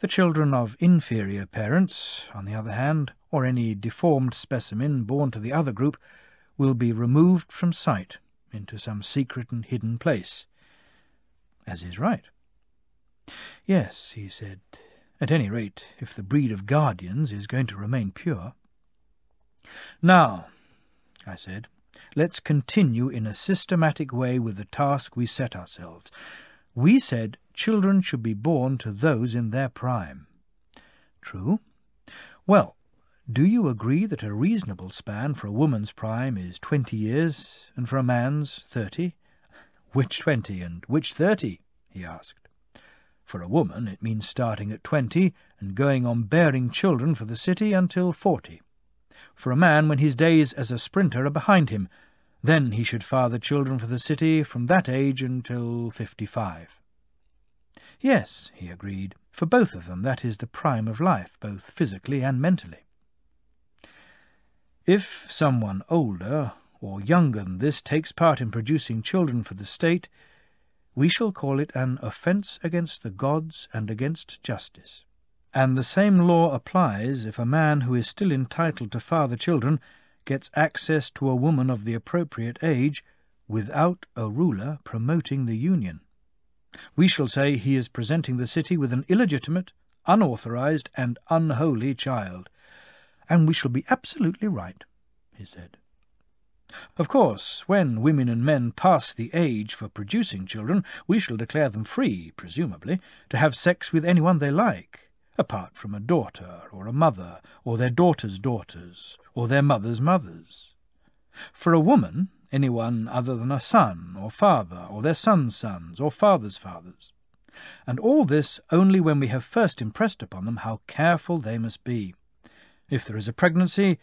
A: The children of inferior parents, on the other hand, or any deformed specimen born to the other group, will be removed from sight into some secret and hidden place, as is right. Yes, he said, at any rate, if the breed of guardians is going to remain pure. Now, I said, let's continue in a systematic way with the task we set ourselves. We said children should be born to those in their prime. True. Well, do you agree that a reasonable span for a woman's prime is 20 years, and for a man's 30? Which 20 and which 30? He asked. For a woman it means starting at 20 and going on bearing children for the city until 40. for a man when his days as a sprinter are behind him. Then he should father children for the city from that age until 55. Yes, he agreed, for both of them that is the prime of life, both physically and mentally. If someone older or younger than this takes part in producing children for the state, we shall call it an offence against the gods and against justice. And the same law applies if a man who is still entitled to father children gets access to a woman of the appropriate age without a ruler promoting the union. We shall say he is presenting the city with an illegitimate, unauthorized, and unholy child. And we shall be absolutely right, he said. Of course, when women and men pass the age for producing children, we shall declare them free, presumably, to have sex with anyone they like, apart from a daughter or a mother, or their daughters' daughters, or their mothers' mothers. For a woman, anyone other than a son or father, or their sons' sons, or fathers' fathers. And all this only when we have first impressed upon them how careful they must be. If there is a pregnancy,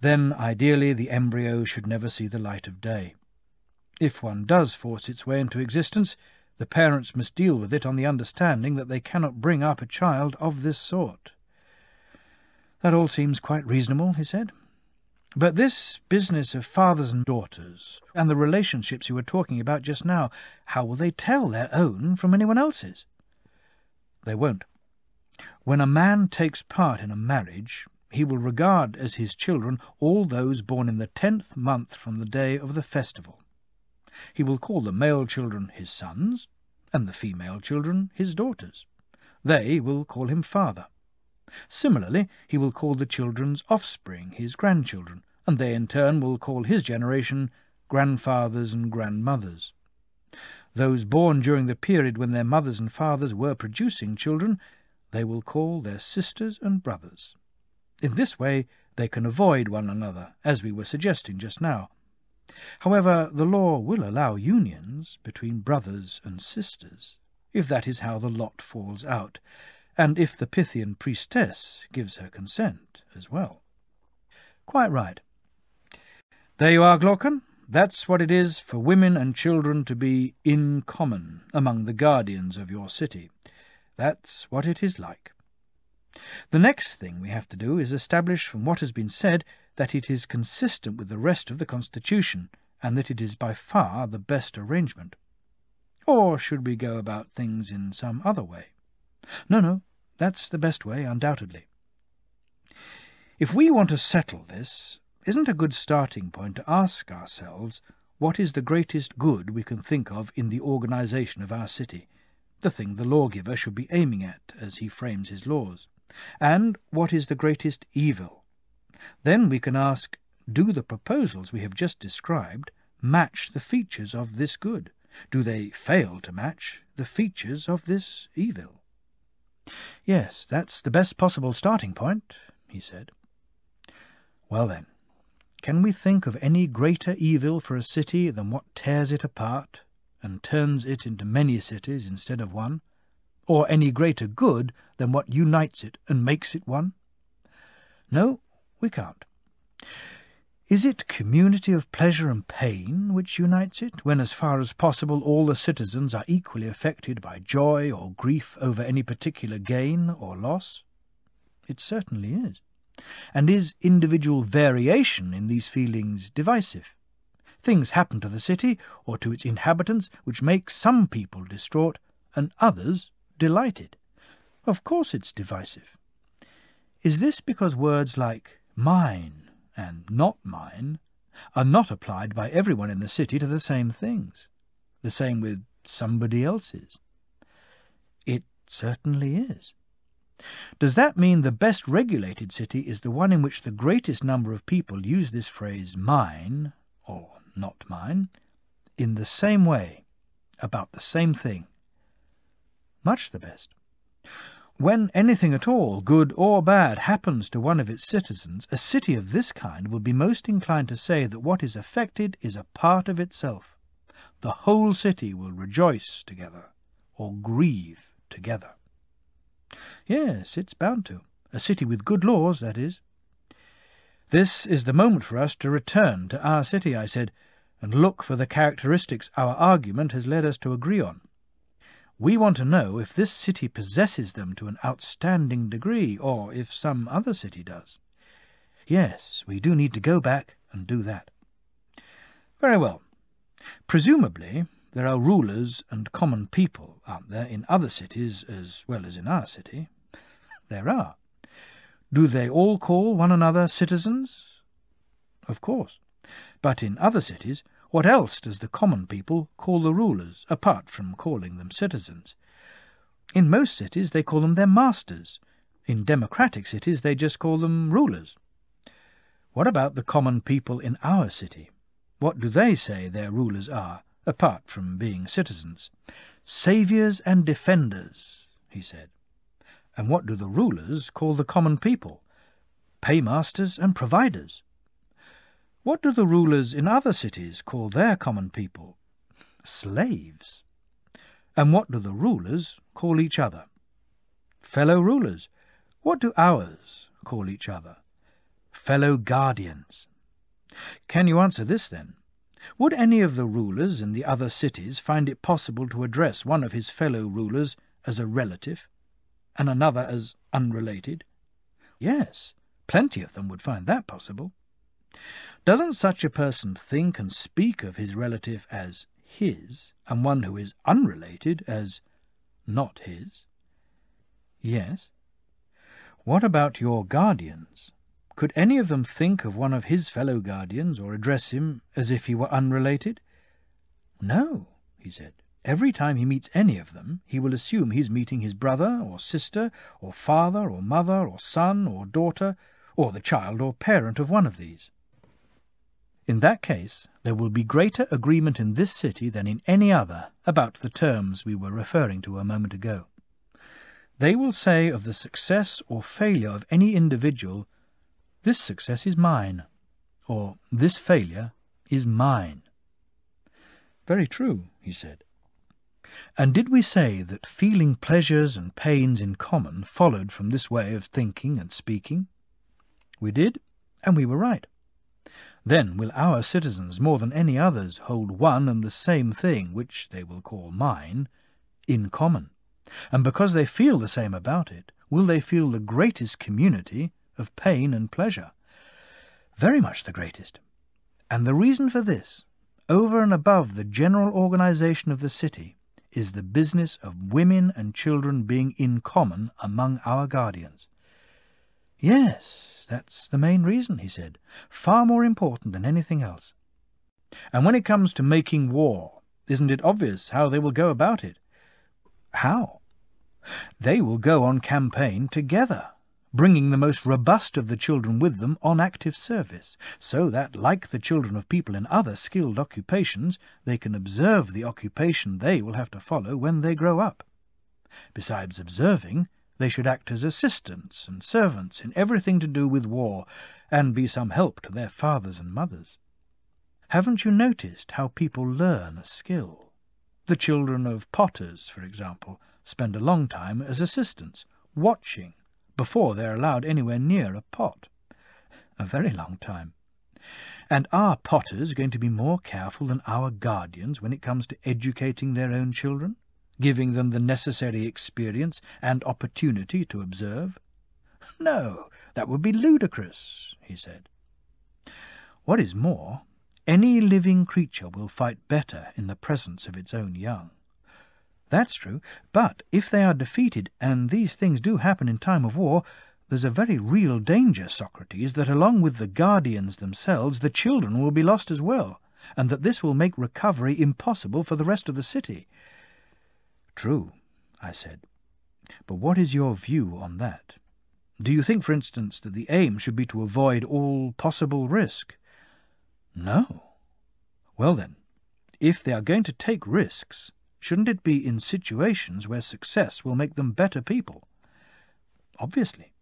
A: then ideally the embryo should never see the light of day. If one does force its way into existence, the parents must deal with it on the understanding that they cannot bring up a child of this sort. That all seems quite reasonable, he said. But this business of fathers and daughters, and the relationships you were talking about just now, how will they tell their own from anyone else's? They won't. When a man takes part in a marriage, he will regard as his children all those born in the 10th month from the day of the festival. He will call the male children his sons, and the female children his daughters. They will call him father. Similarly, he will call the children's offspring his grandchildren, and they in turn will call his generation grandfathers and grandmothers. Those born during the period when their mothers and fathers were producing children, they will call their sisters and brothers. In this way they can avoid one another, as we were suggesting just now. However, the law will allow unions between brothers and sisters, if that is how the lot falls out, and if the Pythian priestess gives her consent as well. Quite right. There you are, Glaucon. That's what it is for women and children to be in common among the guardians of your city. That's what it is like. The next thing we have to do is establish from what has been said that it is consistent with the rest of the Constitution, and that it is by far the best arrangement. Or should we go about things in some other way? No, that's the best way, undoubtedly. If we want to settle this, isn't a good starting point to ask ourselves what is the greatest good we can think of in the organization of our city, the thing the lawgiver should be aiming at as he frames his laws, and what is the greatest evil? Then we can ask, do the proposals we have just described match the features of this good? Do they fail to match the features of this evil? Yes, that's the best possible starting point, he said. Well then, can we think of any greater evil for a city than what tears it apart and turns it into many cities instead of one? Or any greater good than what unites it and makes it one? No, we can't. Is it community of pleasure and pain which unites it, when as far as possible all the citizens are equally affected by joy or grief over any particular gain or loss? It certainly is. And is individual variation in these feelings divisive? Things happen to the city or to its inhabitants which make some people distraught and others delighted. Of course it's divisive. Is this because words like mine and not mine are not applied by everyone in the city to the same things? The same with somebody else's? It certainly is. Does that mean the best regulated city is the one in which the greatest number of people use this phrase mine, or not mine, in the same way, about the same thing? Much the best. When anything at all, good or bad, happens to one of its citizens, a city of this kind will be most inclined to say that what is affected is a part of itself. The whole city will rejoice together, or grieve together. Yes, it's bound to. A city with good laws, that is. This is the moment for us to return to our city, I said, and look for the characteristics our argument has led us to agree on. We want to know if this city possesses them to an outstanding degree, or if some other city does. Yes, we do need to go back and do that. Very well. Presumably, there are rulers and common people, aren't there, in other cities as well as in our city? There are. Do they all call one another citizens? Of course. But in other cities, what else does the common people call the rulers, apart from calling them citizens? In most cities they call them their masters. In democratic cities they just call them rulers. What about the common people in our city? What do they say their rulers are, apart from being citizens? Saviours and defenders, he said. And what do the rulers call the common people? Paymasters and providers. What do the rulers in other cities call their common people? Slaves. And what do the rulers call each other? Fellow rulers. What do ours call each other? Fellow guardians. Can you answer this, then? Would any of the rulers in the other cities find it possible to address one of his fellow rulers as a relative, and another as unrelated? Yes, plenty of them would find that possible. Doesn't such a person think and speak of his relative as his, and one who is unrelated as not his? Yes. What about your guardians? Could any of them think of one of his fellow guardians or address him as if he were unrelated? No, he said. Every time he meets any of them, he will assume he's meeting his brother or sister or father or mother or son or daughter or the child or parent of one of these. In that case, there will be greater agreement in this city than in any other about the terms we were referring to a moment ago. They will say of the success or failure of any individual, "This success is mine," or "This failure is mine." Very true, he said. And did we say that feeling pleasures and pains in common followed from this way of thinking and speaking? We did, and we were right. Then will our citizens more than any others hold one and the same thing, which they will call mine, in common. And because they feel the same about it, will they feel the greatest community of pain and pleasure? Very much the greatest. And the reason for this, over and above the general organization of the city, is the business of women and children being in common among our guardians. Yes, that's the main reason, he said, far more important than anything else. And when it comes to making war, isn't it obvious how they will go about it? How? They will go on campaign together, bringing the most robust of the children with them on active service, so that, like the children of people in other skilled occupations, they can observe the occupation they will have to follow when they grow up. Besides observing, they should act as assistants and servants in everything to do with war, and be some help to their fathers and mothers. Haven't you noticed how people learn a skill? The children of potters, for example, spend a long time as assistants, watching, before they are allowed anywhere near a pot. A very long time. And are potters going to be more careful than our guardians when it comes to educating their own children, giving them the necessary experience and opportunity to observe? No, that would be ludicrous, he said. What is more, any living creature will fight better in the presence of its own young. That's true, but if they are defeated, and these things do happen in time of war, there's a very real danger, Socrates, that along with the guardians themselves, the children will be lost as well, and that this will make recovery impossible for the rest of the city. True, I said. But what is your view on that? Do you think, for instance, that the aim should be to avoid all possible risk? No. Well then, if they are going to take risks, shouldn't it be in situations where success will make them better people? Obviously.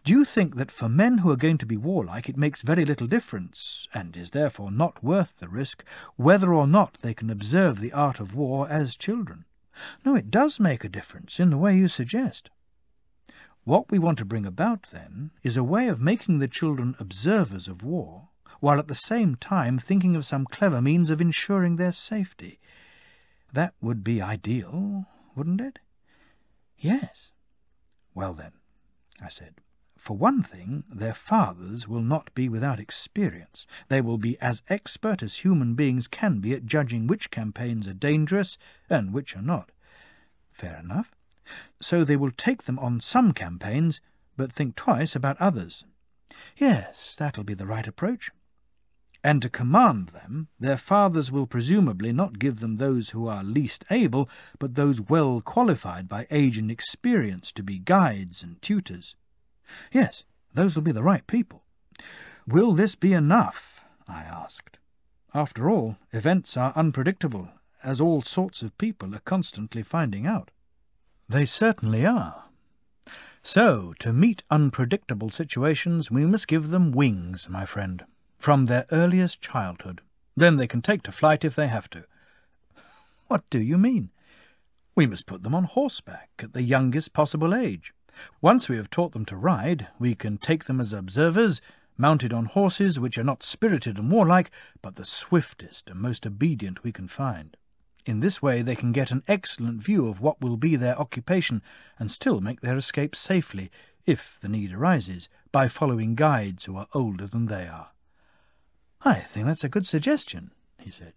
A: Do you think that for men who are going to be warlike it makes very little difference, and is therefore not worth the risk, whether or not they can observe the art of war as children? No, it does make a difference in the way you suggest. What we want to bring about, then, is a way of making the children observers of war, while at the same time thinking of some clever means of ensuring their safety. That would be ideal, wouldn't it? Yes. Well then, I said, for one thing, their fathers will not be without experience. They will be as expert as human beings can be at judging which campaigns are dangerous and which are not. Fair enough. So they will take them on some campaigns, but think twice about others. Yes, that'll be the right approach. And to command them, their fathers will presumably not give them those who are least able, but those well qualified by age and experience to be guides and tutors. Yes, those will be the right people. Will this be enough? I asked. After all, events are unpredictable, as all sorts of people are constantly finding out. They certainly are. So, to meet unpredictable situations, we must give them wings, my friend, from their earliest childhood. Then they can take to flight if they have to. What do you mean? We must put them on horseback at the youngest possible age. Once we have taught them to ride, we can take them as observers, mounted on horses which are not spirited and warlike, but the swiftest and most obedient we can find. In this way they can get an excellent view of what will be their occupation and still make their escape safely, if the need arises, by following guides who are older than they are. I think that's a good suggestion, he said.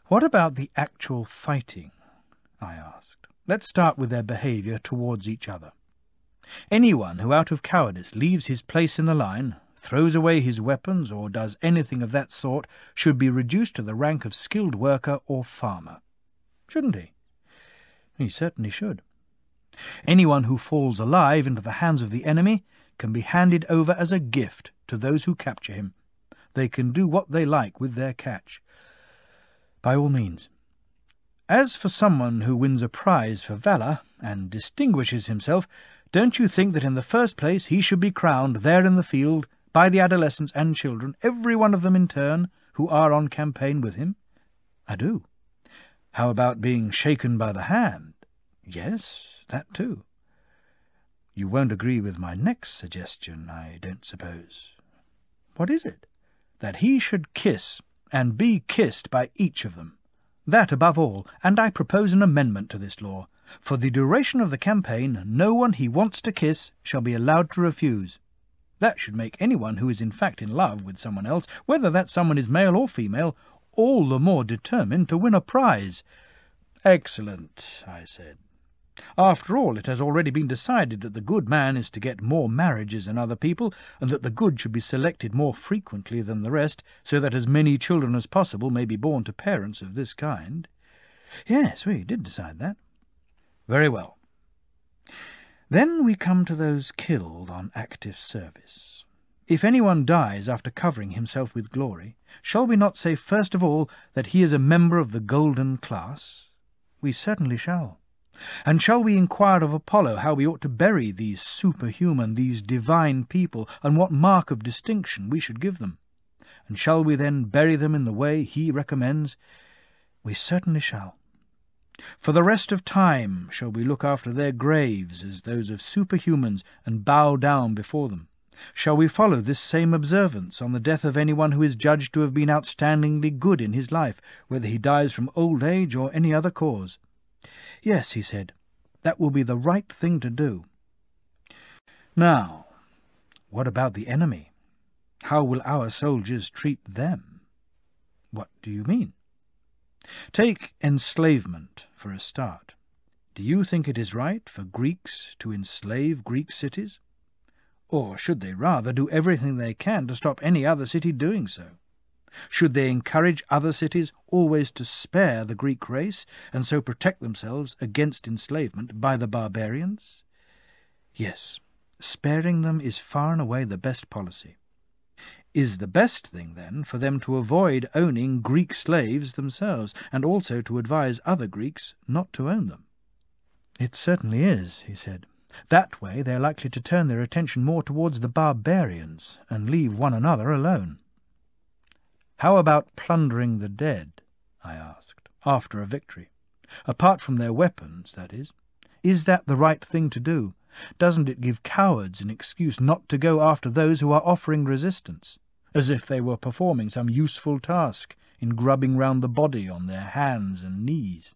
A: What about the actual fighting? I asked. Let's start with their behaviour towards each other. Anyone who out of cowardice leaves his place in the line, throws away his weapons, or does anything of that sort, should be reduced to the rank of skilled worker or farmer. Shouldn't he? He certainly should. Anyone who falls alive into the hands of the enemy can be handed over as a gift to those who capture him. They can do what they like with their catch. By all means. As for someone who wins a prize for valour and distinguishes himself, don't you think that in the first place he should be crowned there in the field by the adolescents and children, every one of them in turn, who are on campaign with him? I do. How about being shaken by the hand? Yes, that too. You won't agree with my next suggestion, I don't suppose. What is it? That he should kiss, and be kissed by each of them. That above all, and I propose an amendment to this law. For the duration of the campaign, no one he wants to kiss shall be allowed to refuse. That should make anyone who is in fact in love with someone else, whether that someone is male or female, all the more determined to win a prize. Excellent, I said. After all, it has already been decided that the good man is to get more marriages than other people, and that the good should be selected more frequently than the rest, so that as many children as possible may be born to parents of this kind. Yes, we did decide that. Very well. Then we come to those killed on active service. If anyone dies after covering himself with glory, shall we not say first of all that he is a member of the golden class? We certainly shall. And shall we inquire of Apollo how we ought to bury these superhuman, these divine people, and what mark of distinction we should give them? And shall we then bury them in the way he recommends? We certainly shall. For the rest of time shall we look after their graves as those of superhumans and bow down before them? Shall we follow this same observance on the death of anyone who is judged to have been outstandingly good in his life, whether he dies from old age or any other cause? Yes, he said, that will be the right thing to do. Now, what about the enemy? How will our soldiers treat them? What do you mean? Take enslavement for a start. Do you think it is right for Greeks to enslave Greek cities? Or should they rather do everything they can to stop any other city doing so? Should they encourage other cities always to spare the Greek race, and so protect themselves against enslavement by the barbarians? Yes, sparing them is far and away the best policy. Is the best thing, then, for them to avoid owning Greek slaves themselves, and also to advise other Greeks not to own them? It certainly is, he said. That way they are likely to turn their attention more towards the barbarians, and leave one another alone. How about plundering the dead, I asked, after a victory? Apart from their weapons, that is. Is that the right thing to do? Doesn't it give cowards an excuse not to go after those who are offering resistance, as if they were performing some useful task in grubbing round the body on their hands and knees?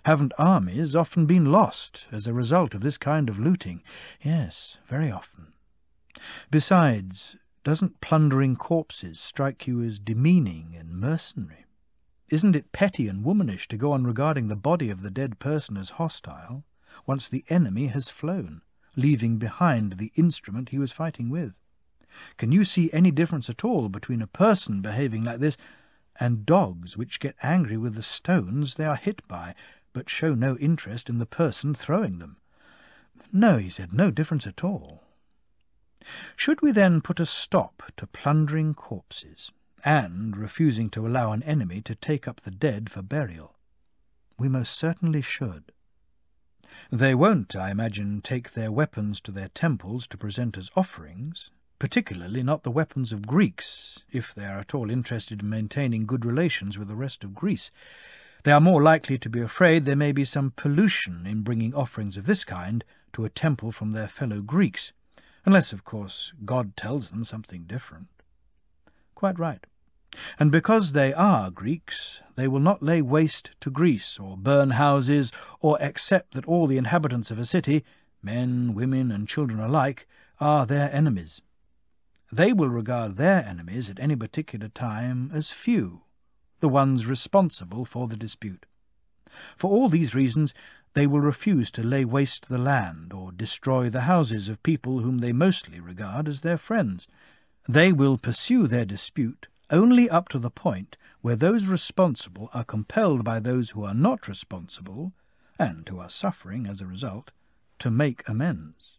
A: Haven't armies often been lost as a result of this kind of looting? Yes, very often. Besides, doesn't plundering corpses strike you as demeaning and mercenary? Isn't it petty and womanish to go on regarding the body of the dead person as hostile, once the enemy has flown, leaving behind the instrument he was fighting with? Can you see any difference at all between a person behaving like this and dogs which get angry with the stones they are hit by, but show no interest in the person throwing them? No, he said, no difference at all. Should we then put a stop to plundering corpses, and refusing to allow an enemy to take up the dead for burial? We most certainly should. They won't, I imagine, take their weapons to their temples to present as offerings, particularly not the weapons of Greeks, if they are at all interested in maintaining good relations with the rest of Greece. They are more likely to be afraid there may be some pollution in bringing offerings of this kind to a temple from their fellow Greeks, unless, of course, God tells them something different. Quite right. And because they are Greeks, they will not lay waste to Greece, or burn houses, or accept that all the inhabitants of a city, men, women, and children alike, are their enemies. They will regard their enemies at any particular time as few, the ones responsible for the dispute. For all these reasons, they will refuse to lay waste the land or destroy the houses of people whom they mostly regard as their friends. They will pursue their dispute only up to the point where those responsible are compelled by those who are not responsible, and who are suffering as a result, to make amends.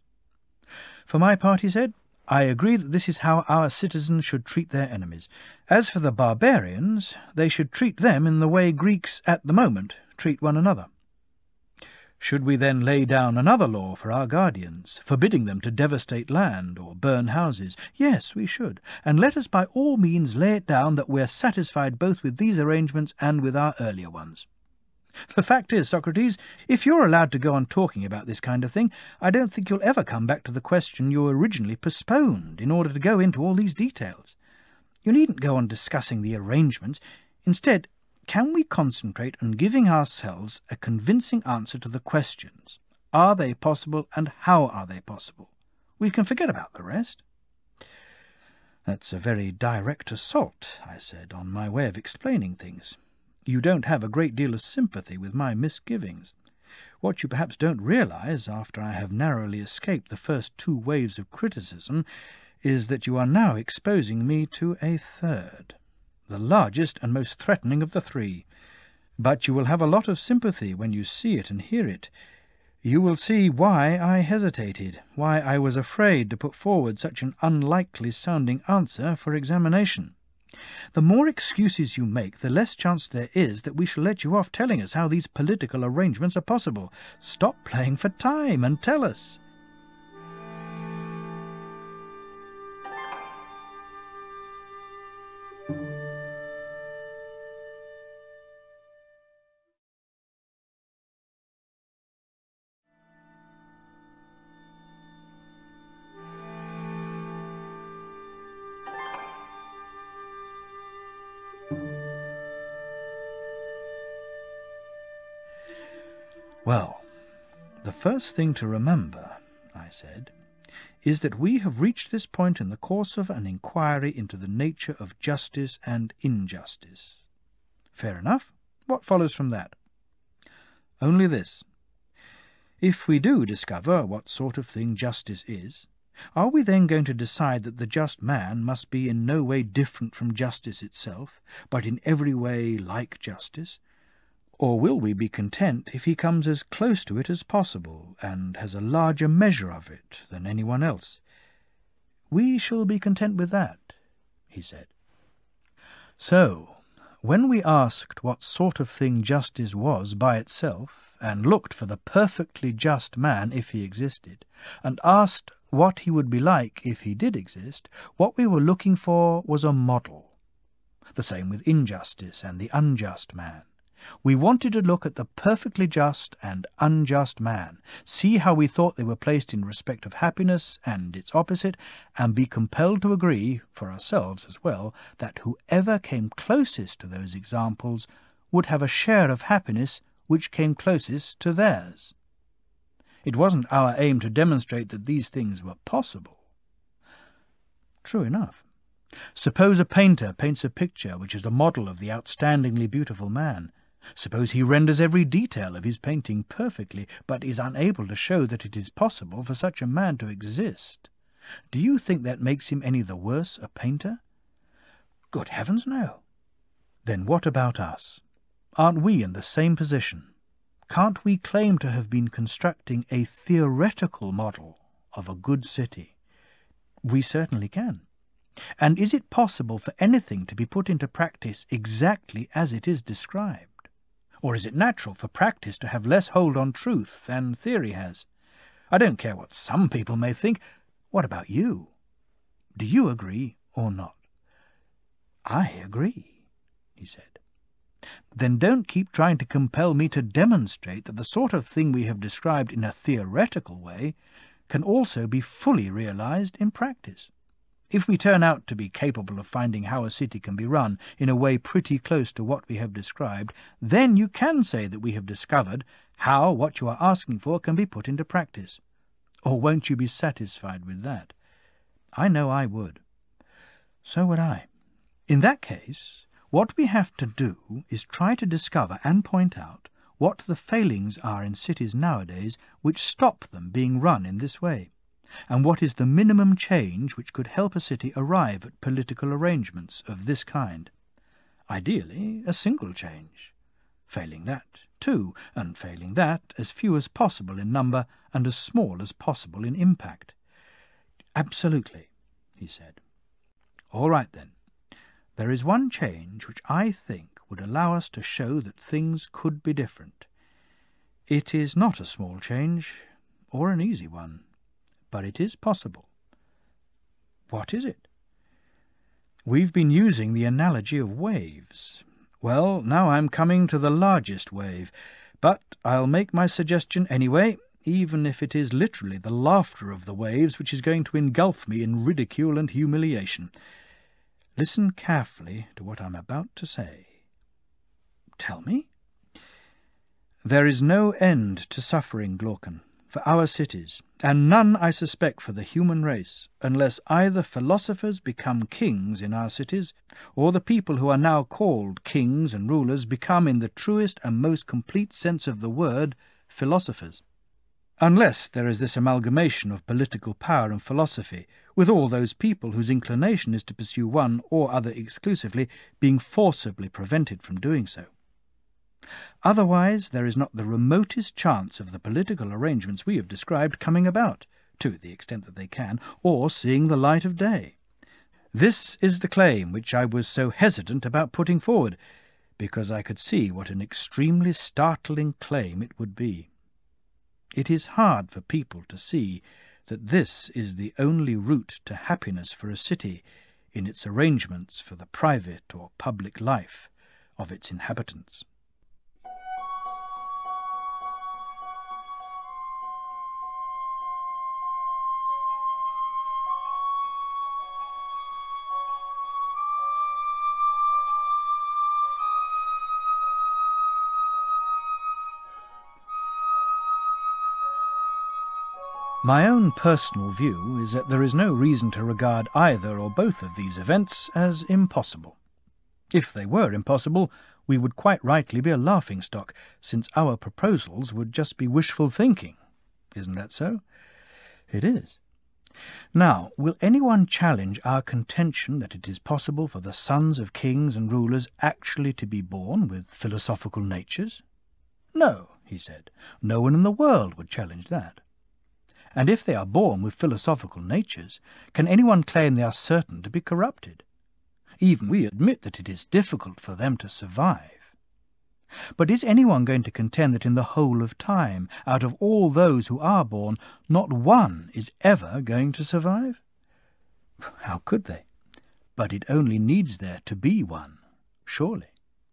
A: For my part, he said, I agree that this is how our citizens should treat their enemies. As for the barbarians, they should treat them in the way Greeks at the moment treat one another. Should we then lay down another law for our guardians, forbidding them to devastate land or burn houses? Yes, we should, and let us by all means lay it down that we are satisfied both with these arrangements and with our earlier ones. The fact is, Socrates, if you're allowed to go on talking about this kind of thing, I don't think you'll ever come back to the question you originally postponed in order to go into all these details. You needn't go on discussing the arrangements. Instead, can we concentrate on giving ourselves a convincing answer to the questions? Are they possible, and how are they possible? We can forget about the rest. That's a very direct assault, I said, on my way of explaining things. You don't have a great deal of sympathy with my misgivings. What you perhaps don't realize, after I have narrowly escaped the first two waves of criticism, is that you are now exposing me to a third, the largest and most threatening of the three. But you will have a lot of sympathy when you see it and hear it. You will see why I hesitated, why I was afraid to put forward such an unlikely-sounding answer for examination. The more excuses you make, the less chance there is that we shall let you off telling us how these political arrangements are possible. Stop playing for time and tell us. Well, the first thing to remember, I said, is that we have reached this point in the course of an inquiry into the nature of justice and injustice. Fair enough. What follows from that? Only this. If we do discover what sort of thing justice is, are we then going to decide that the just man must be in no way different from justice itself, but in every way like justice? Or will we be content if he comes as close to it as possible, and has a larger measure of it than anyone else? We shall be content with that, he said. So, when we asked what sort of thing justice was by itself, and looked for the perfectly just man if he existed, and asked what he would be like if he did exist, what we were looking for was a model. The same with injustice and the unjust man. We wanted to look at the perfectly just and unjust man, see how we thought they were placed in respect of happiness and its opposite, and be compelled to agree, for ourselves as well, that whoever came closest to those examples would have a share of happiness which came closest to theirs. It wasn't our aim to demonstrate that these things were possible. True enough. Suppose a painter paints a picture which is a model of the outstandingly beautiful man. Suppose he renders every detail of his painting perfectly, but is unable to show that it is possible for such a man to exist. Do you think that makes him any the worse a painter? Good heavens, no. Then what about us? Aren't we in the same position? Can't we claim to have been constructing a theoretical model of a good city? We certainly can. And is it possible for anything to be put into practice exactly as it is described? Or is it natural for practice to have less hold on truth than theory has? I don't care what some people may think. What about you? Do you agree or not? I agree, he said. Then don't keep trying to compel me to demonstrate that the sort of thing we have described in a theoretical way can also be fully realized in practice. If we turn out to be capable of finding how a city can be run in a way pretty close to what we have described, then you can say that we have discovered how what you are asking for can be put into practice. Or won't you be satisfied with that? I know I would. So would I. In that case, what we have to do is try to discover and point out what the failings are in cities nowadays which stop them being run in this way, and what is the minimum change which could help a city arrive at political arrangements of this kind. Ideally, a single change. Failing that, two, and failing that, as few as possible in number and as small as possible in impact. Absolutely, he said. All right, then. There is one change which I think would allow us to show that things could be different. It is not a small change, or an easy one, but it is possible. What is it? We've been using the analogy of waves. Well, now I'm coming to the largest wave, but I'll make my suggestion anyway, even if it is literally the laughter of the waves which is going to engulf me in ridicule and humiliation. Listen carefully to what I'm about to say. Tell me. There is no end to suffering, Glaucon, for our cities, and none, I suspect, for the human race, unless either philosophers become kings in our cities, or the people who are now called kings and rulers become, in the truest and most complete sense of the word, philosophers. Unless there is this amalgamation of political power and philosophy, with all those people whose inclination is to pursue one or other exclusively being forcibly prevented from doing so. Otherwise, there is not the remotest chance of the political arrangements we have described coming about, to the extent that they can, or seeing the light of day. This is the claim which I was so hesitant about putting forward, because I could see what an extremely startling claim it would be. It is hard for people to see that this is the only route to happiness for a city in its arrangements for the private or public life of its inhabitants. My own personal view is that there is no reason to regard either or both of these events as impossible. If they were impossible, we would quite rightly be a laughingstock, since our proposals would just be wishful thinking. Isn't that so? It is. Now, will anyone challenge our contention that it is possible for the sons of kings and rulers actually to be born with philosophical natures? No, he said. No one in the world would challenge that. And if they are born with philosophical natures, can anyone claim they are certain to be corrupted? Even we admit that it is difficult for them to survive. But is anyone going to contend that in the whole of time, out of all those who are born, not one is ever going to survive? How could they? But it only needs there to be one, surely.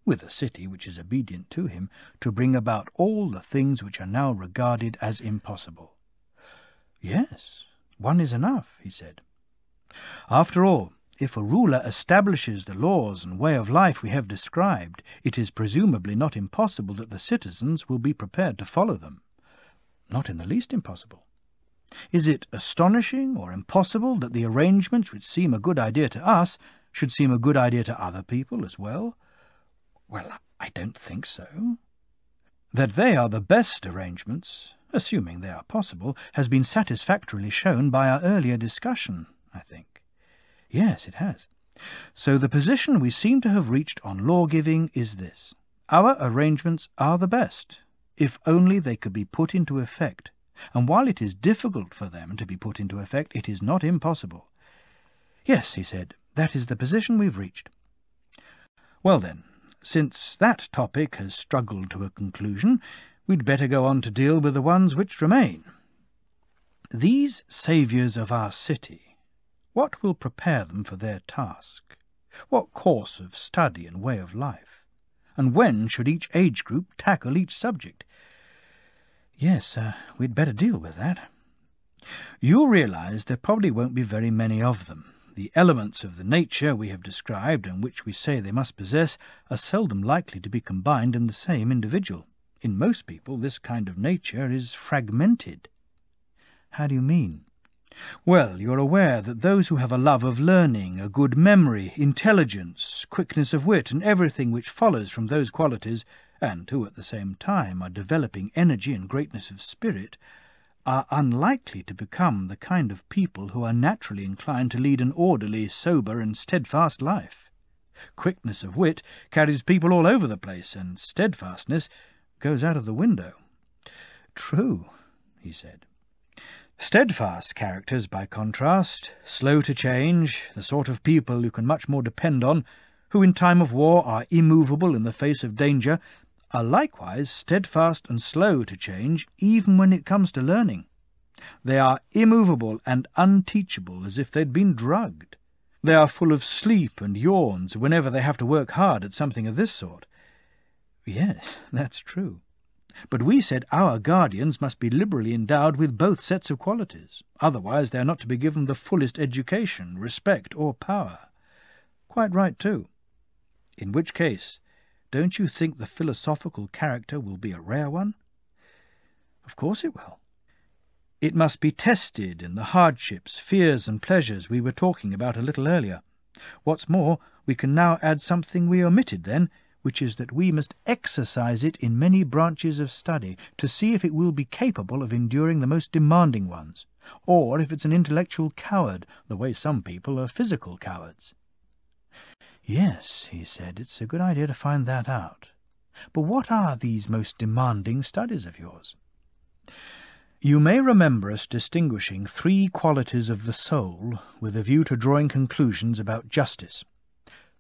A: with a city which is obedient to him, to bring about all the things which are now regarded as impossible. Yes, one is enough, he said. After all, if a ruler establishes the laws and way of life we have described, it is presumably not impossible that the citizens will be prepared to follow them. Not in the least impossible. Is it astonishing or impossible that the arrangements which seem a good idea to us should seem a good idea to other people as well? Well, I don't think so. That they are the best arrangements, assuming they are possible, has been satisfactorily shown by our earlier discussion, I think. Yes, it has. So the position we seem to have reached on law-giving is this. Our arrangements are the best, if only they could be put into effect, and while it is difficult for them to be put into effect, it is not impossible. Yes, he said, that is the position we've reached. Well then, since that topic has struggled to a conclusion, we'd better go on to deal with the ones which remain. These saviours of our city, what will prepare them for their task? What course of study and way of life? And when should each age group tackle each subject? Yes, we'd better deal with that. You'll realize there probably won't be very many of them. The elements of the nature we have described and which we say they must possess are seldom likely to be combined in the same individual. In most people, this kind of nature is fragmented. How do you mean? Well, you're aware that those who have a love of learning, a good memory, intelligence, quickness of wit, and everything which follows from those qualities, and who at the same time are developing energy and greatness of spirit, are unlikely to become the kind of people who are naturally inclined to lead an orderly, sober, and steadfast life. Quickness of wit carries people all over the place, and steadfastness goes out of the window. True, he said. Steadfast characters, by contrast, slow to change, the sort of people you can much more depend on, who in time of war are immovable in the face of danger, are likewise steadfast and slow to change even when it comes to learning. They are immovable and unteachable as if they'd been drugged. They are full of sleep and yawns whenever they have to work hard at something of this sort. Yes, that's true. But we said our guardians must be liberally endowed with both sets of qualities. Otherwise they are not to be given the fullest education, respect, or power. Quite right, too. In which case, don't you think the philosophical character will be a rare one? Of course it will. It must be tested in the hardships, fears, and pleasures we were talking about a little earlier. What's more, we can now add something we omitted then, which is that we must exercise it in many branches of study to see if it will be capable of enduring the most demanding ones, or if it's an intellectual coward, the way some people are physical cowards. Yes, he said, it's a good idea to find that out. But what are these most demanding studies of yours? You may remember us distinguishing 3 qualities of the soul with a view to drawing conclusions about justice: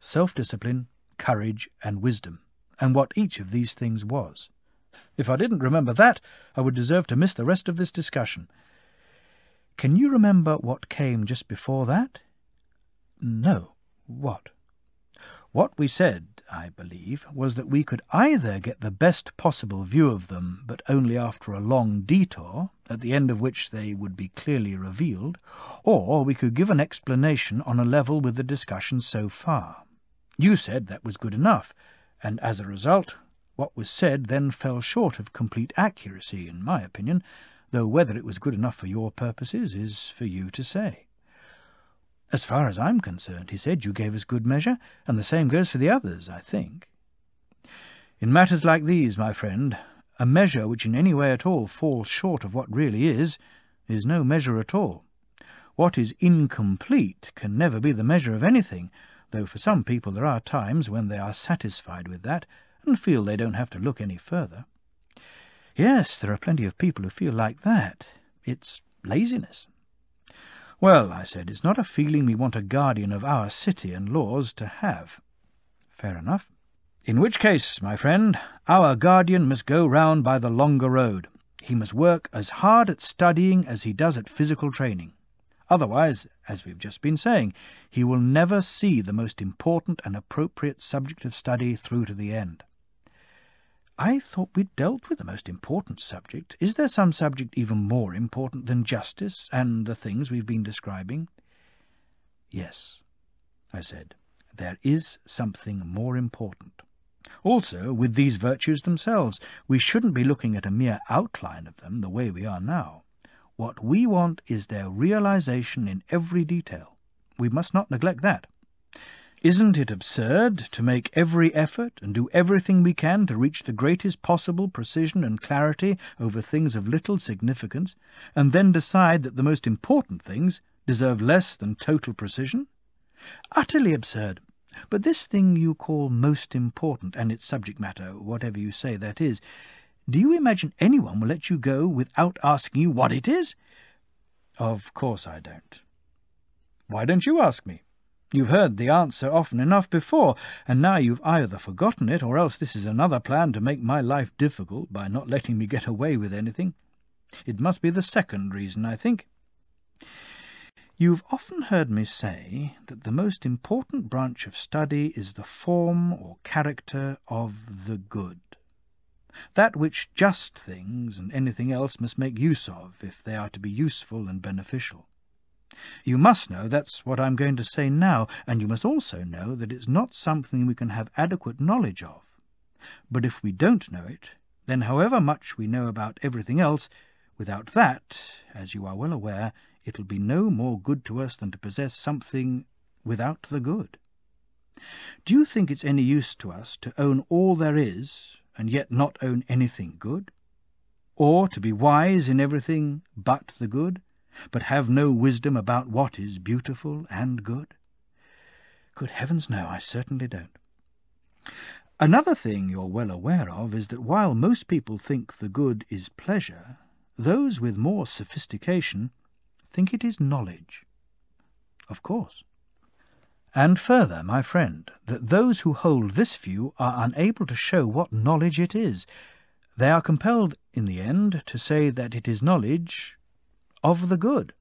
A: self-discipline, courage, and wisdom, and what each of these things was. If I didn't remember that, I would deserve to miss the rest of this discussion. Can you remember what came just before that? No. What? What we said, I believe, was that we could either get the best possible view of them, but only after a long detour, at the end of which they would be clearly revealed, or we could give an explanation on a level with the discussion so far. You said that was good enough, and as a result, what was said then fell short of complete accuracy, in my opinion, though whether it was good enough for your purposes is for you to say. As far as I'm concerned, he said, you gave us good measure, and the same goes for the others, I think. In matters like these, my friend, a measure which in any way at all falls short of what really is no measure at all. What is incomplete can never be the measure of anything, though for some people there are times when they are satisfied with that and feel they don't have to look any further. Yes, there are plenty of people who feel like that. It's laziness. Well, I said, it's not a feeling we want a guardian of our city and laws to have. Fair enough. In which case, my friend, our guardian must go round by the longer road. He must work as hard at studying as he does at physical training. Otherwise, as we've just been saying, he will never see the most important and appropriate subject of study through to the end. I thought we'd dealt with the most important subject. Is there some subject even more important than justice and the things we've been describing? Yes, I said, there is something more important. Also, with these virtues themselves, we shouldn't be looking at a mere outline of them the way we are now. What we want is their realization in every detail. We must not neglect that. Isn't it absurd to make every effort and do everything we can to reach the greatest possible precision and clarity over things of little significance, and then decide that the most important things deserve less than total precision? Utterly absurd. But this thing you call most important, and its subject matter, whatever you say that is, do you imagine anyone will let you go without asking you what it is? Of course I don't. Why don't you ask me? You've heard the answer often enough before, and now you've either forgotten it, or else this is another plan to make my life difficult by not letting me get away with anything. It must be the second reason, I think. You've often heard me say that the most important branch of study is the form or character of the good. That which just things and anything else must make use of, if they are to be useful and beneficial. You must know that's what I'm going to say now, and you must also know that it's not something we can have adequate knowledge of. But if we don't know it, then however much we know about everything else, without that, as you are well aware, it'll be no more good to us than to possess something without the good. Do you think it's any use to us to own all there is, and yet not own anything good? Or to be wise in everything but the good, but have no wisdom about what is beautiful and good? Good heavens, no, I certainly don't. Another thing you're well aware of is that while most people think the good is pleasure, those with more sophistication think it is knowledge. Of course. And further, my friend, that those who hold this view are unable to show what knowledge it is. They are compelled, in the end, to say that it is knowledge of the good.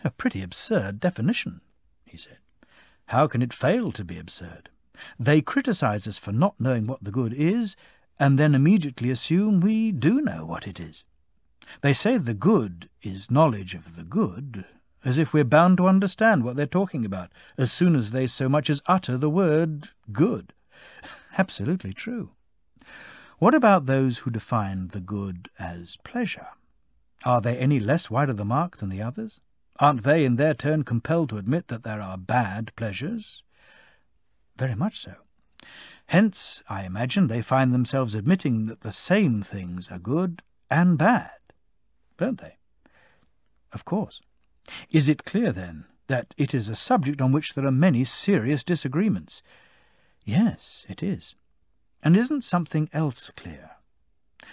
A: A pretty absurd definition, he said. How can it fail to be absurd? They criticize us for not knowing what the good is, and then immediately assume we do know what it is. They say the good is knowledge of the good, as if we're bound to understand what they're talking about as soon as they so much as utter the word good. Absolutely true. What about those who define the good as pleasure? Are they any less wide of the mark than the others? Aren't they in their turn compelled to admit that there are bad pleasures? Very much so. Hence, I imagine, they find themselves admitting that the same things are good and bad, don't they? Of course. Is it clear, then, that it is a subject on which there are many serious disagreements? Yes, it is. And isn't something else clear?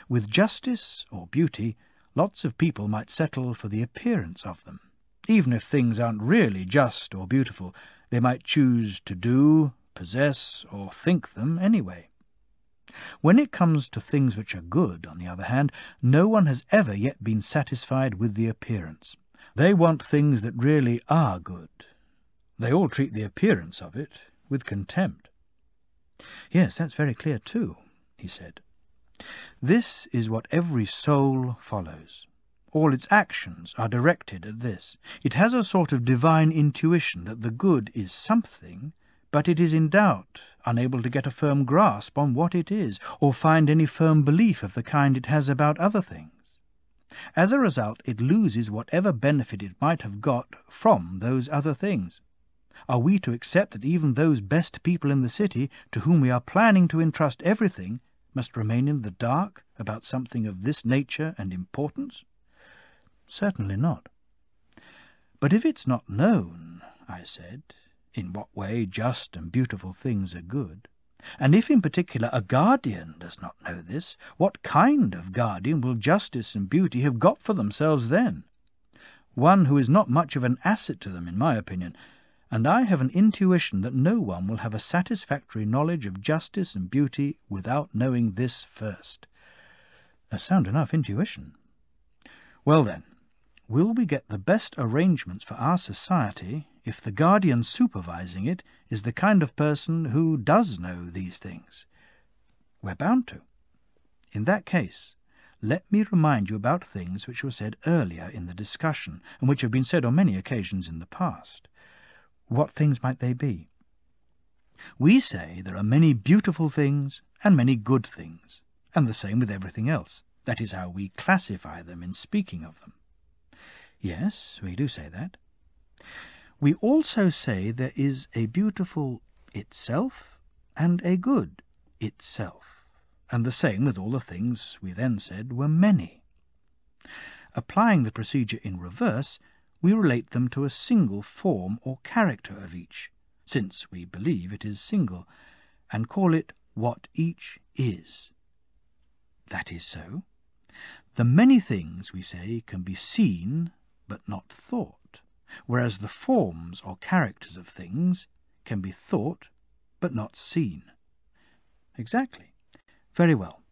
A: With justice or beauty, lots of people might settle for the appearance of them. Even if things aren't really just or beautiful, they might choose to do, possess, or think them anyway. When it comes to things which are good, on the other hand, no one has ever yet been satisfied with the appearance. They want things that really are good. They all treat the appearance of it with contempt. Yes, that's very clear too, he said. This is what every soul follows. All its actions are directed at this. It has a sort of divine intuition that the good is something, but it is in doubt, unable to get a firm grasp on what it is, or find any firm belief of the kind it has about other things. As a result, it loses whatever benefit it might have got from those other things. Are we to accept that even those best people in the city, to whom we are planning to entrust everything, must remain in the dark about something of this nature and importance? Certainly not. But if it's not known, I said, in what way just and beautiful things are good, and if in particular a guardian does not know this, what kind of guardian will justice and beauty have got for themselves then? One who is not much of an asset to them, in my opinion, and I have an intuition that no one will have a satisfactory knowledge of justice and beauty without knowing this first. A sound enough intuition. Well then, Will we get the best arrangements for our society if the guardian supervising it is the kind of person who does know these things? We're bound to. In that case, let me remind you about things which were said earlier in the discussion, and which have been said on many occasions in the past. What things might they be? We say there are many beautiful things and many good things, and the same with everything else. That is how we classify them in speaking of them. Yes, we do say that. We also say there is a beautiful itself and a good itself, and the same with all the things we then said were many. Applying the procedure in reverse, we relate them to a single form or character of each, since we believe it is single, and call it what each is. That is so. The many things, we say, can be seen but not thought, whereas the forms or characters of things can be thought but not seen. Exactly. Very well.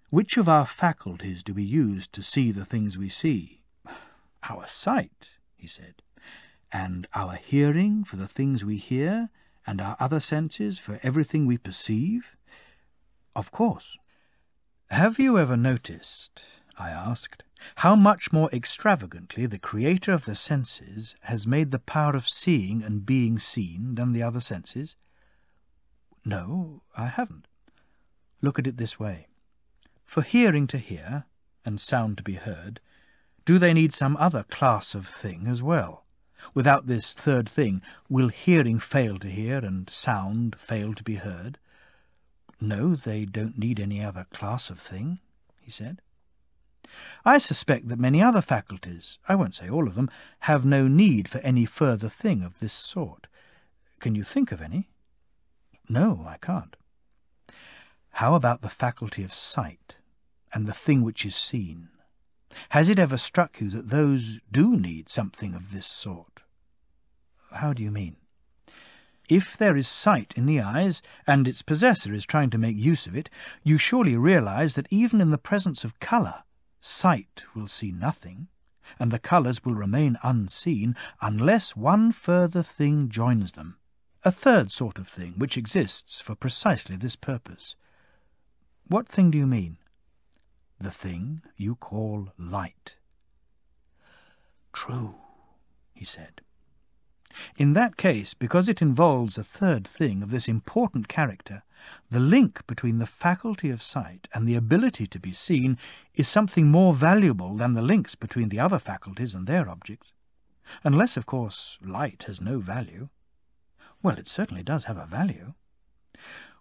A: Which of our faculties do we use to see the things we see? Our sight, he said, and our hearing for the things we hear, and our other senses for everything we perceive? Of course. Have you ever noticed, I asked, how much more extravagantly the Creator of the senses has made the power of seeing and being seen than the other senses? No, I haven't. Look at it this way. For hearing to hear, and sound to be heard, do they need some other class of thing as well? Without this third thing, will hearing fail to hear and sound fail to be heard? No, they don't need any other class of thing, he said. I suspect that many other faculties, I won't say all of them, have no need for any further thing of this sort. Can you think of any? No, I can't. How about the faculty of sight, and the thing which is seen? Has it ever struck you that those do need something of this sort? How do you mean? If there is sight in the eyes, and its possessor is trying to make use of it, you surely realize that even in the presence of colour, sight will see nothing, and the colours will remain unseen unless one further thing joins them, a third sort of thing which exists for precisely this purpose. What thing do you mean? The thing you call light. True, he said. In that case, because it involves a third thing of this important character, the link between the faculty of sight and the ability to be seen is something more valuable than the links between the other faculties and their objects. Unless, of course, light has no value. Well, it certainly does have a value.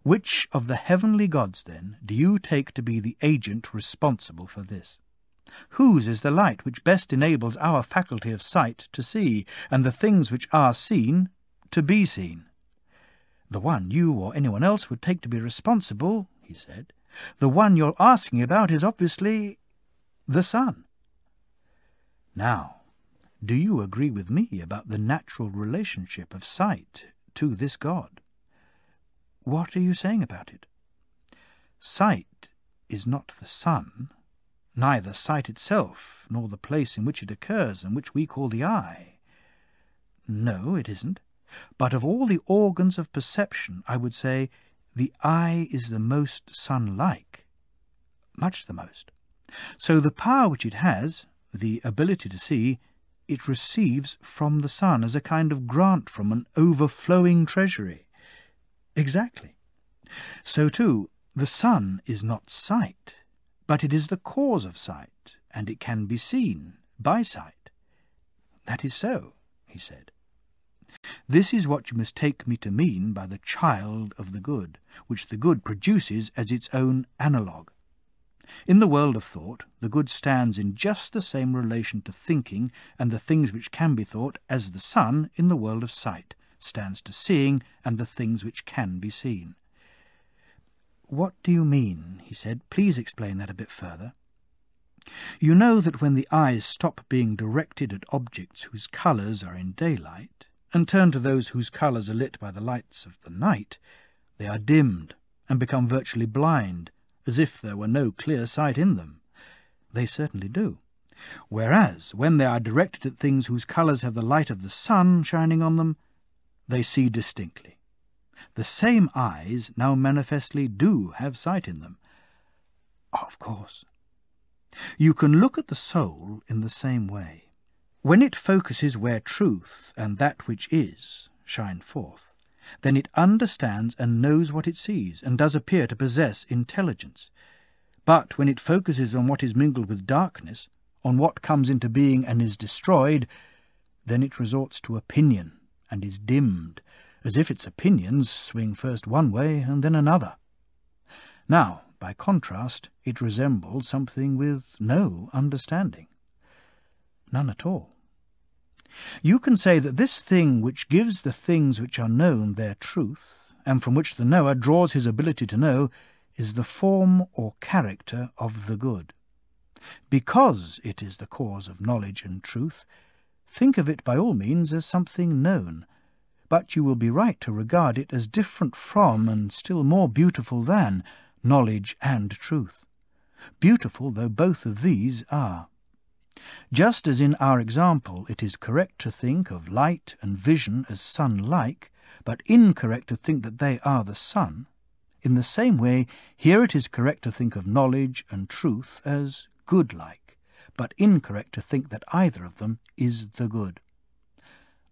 A: Which of the heavenly gods, then, do you take to be the agent responsible for this? Whose is the light which best enables our faculty of sight to see, and the things which are seen to be seen? The one you or anyone else would take to be responsible, he said. The one you're asking about is obviously the sun. Now, do you agree with me about the natural relationship of sight to this God? What are you saying about it? Sight is not the sun, neither sight itself, nor the place in which it occurs and which we call the eye. No, it isn't. But of all the organs of perception, I would say the eye is the most sun-like, much the most. So the power which it has, the ability to see, it receives from the sun as a kind of grant from an overflowing treasury. Exactly. So too, the sun is not sight, but it is the cause of sight, and it can be seen by sight. That is so, he said. This is what you must take me to mean by the child of the good, which the good produces as its own analogue. In the world of thought, the good stands in just the same relation to thinking and the things which can be thought as the sun in the world of sight stands to seeing and the things which can be seen. What do you mean? He said. Please explain that a bit further. You know that when the eyes stop being directed at objects whose colours are in daylight, and turn to those whose colours are lit by the lights of the night, they are dimmed and become virtually blind, as if there were no clear sight in them. They certainly do. Whereas, when they are directed at things whose colours have the light of the sun shining on them, they see distinctly. The same eyes now manifestly do have sight in them. Of course. You can look at the soul in the same way. When it focuses where truth and that which is shine forth, then it understands and knows what it sees, and does appear to possess intelligence. But when it focuses on what is mingled with darkness, on what comes into being and is destroyed, then it resorts to opinion and is dimmed, as if its opinions swing first one way and then another. Now, by contrast, it resembles something with no understanding. None at all. You can say that this thing which gives the things which are known their truth, and from which the knower draws his ability to know, is the form or character of the good. Because it is the cause of knowledge and truth, think of it by all means as something known, but you will be right to regard it as different from, and still more beautiful than, knowledge and truth, beautiful though both of these are. Just as in our example it is correct to think of light and vision as sun-like, but incorrect to think that they are the sun, in the same way here it is correct to think of knowledge and truth as good-like, but incorrect to think that either of them is the good.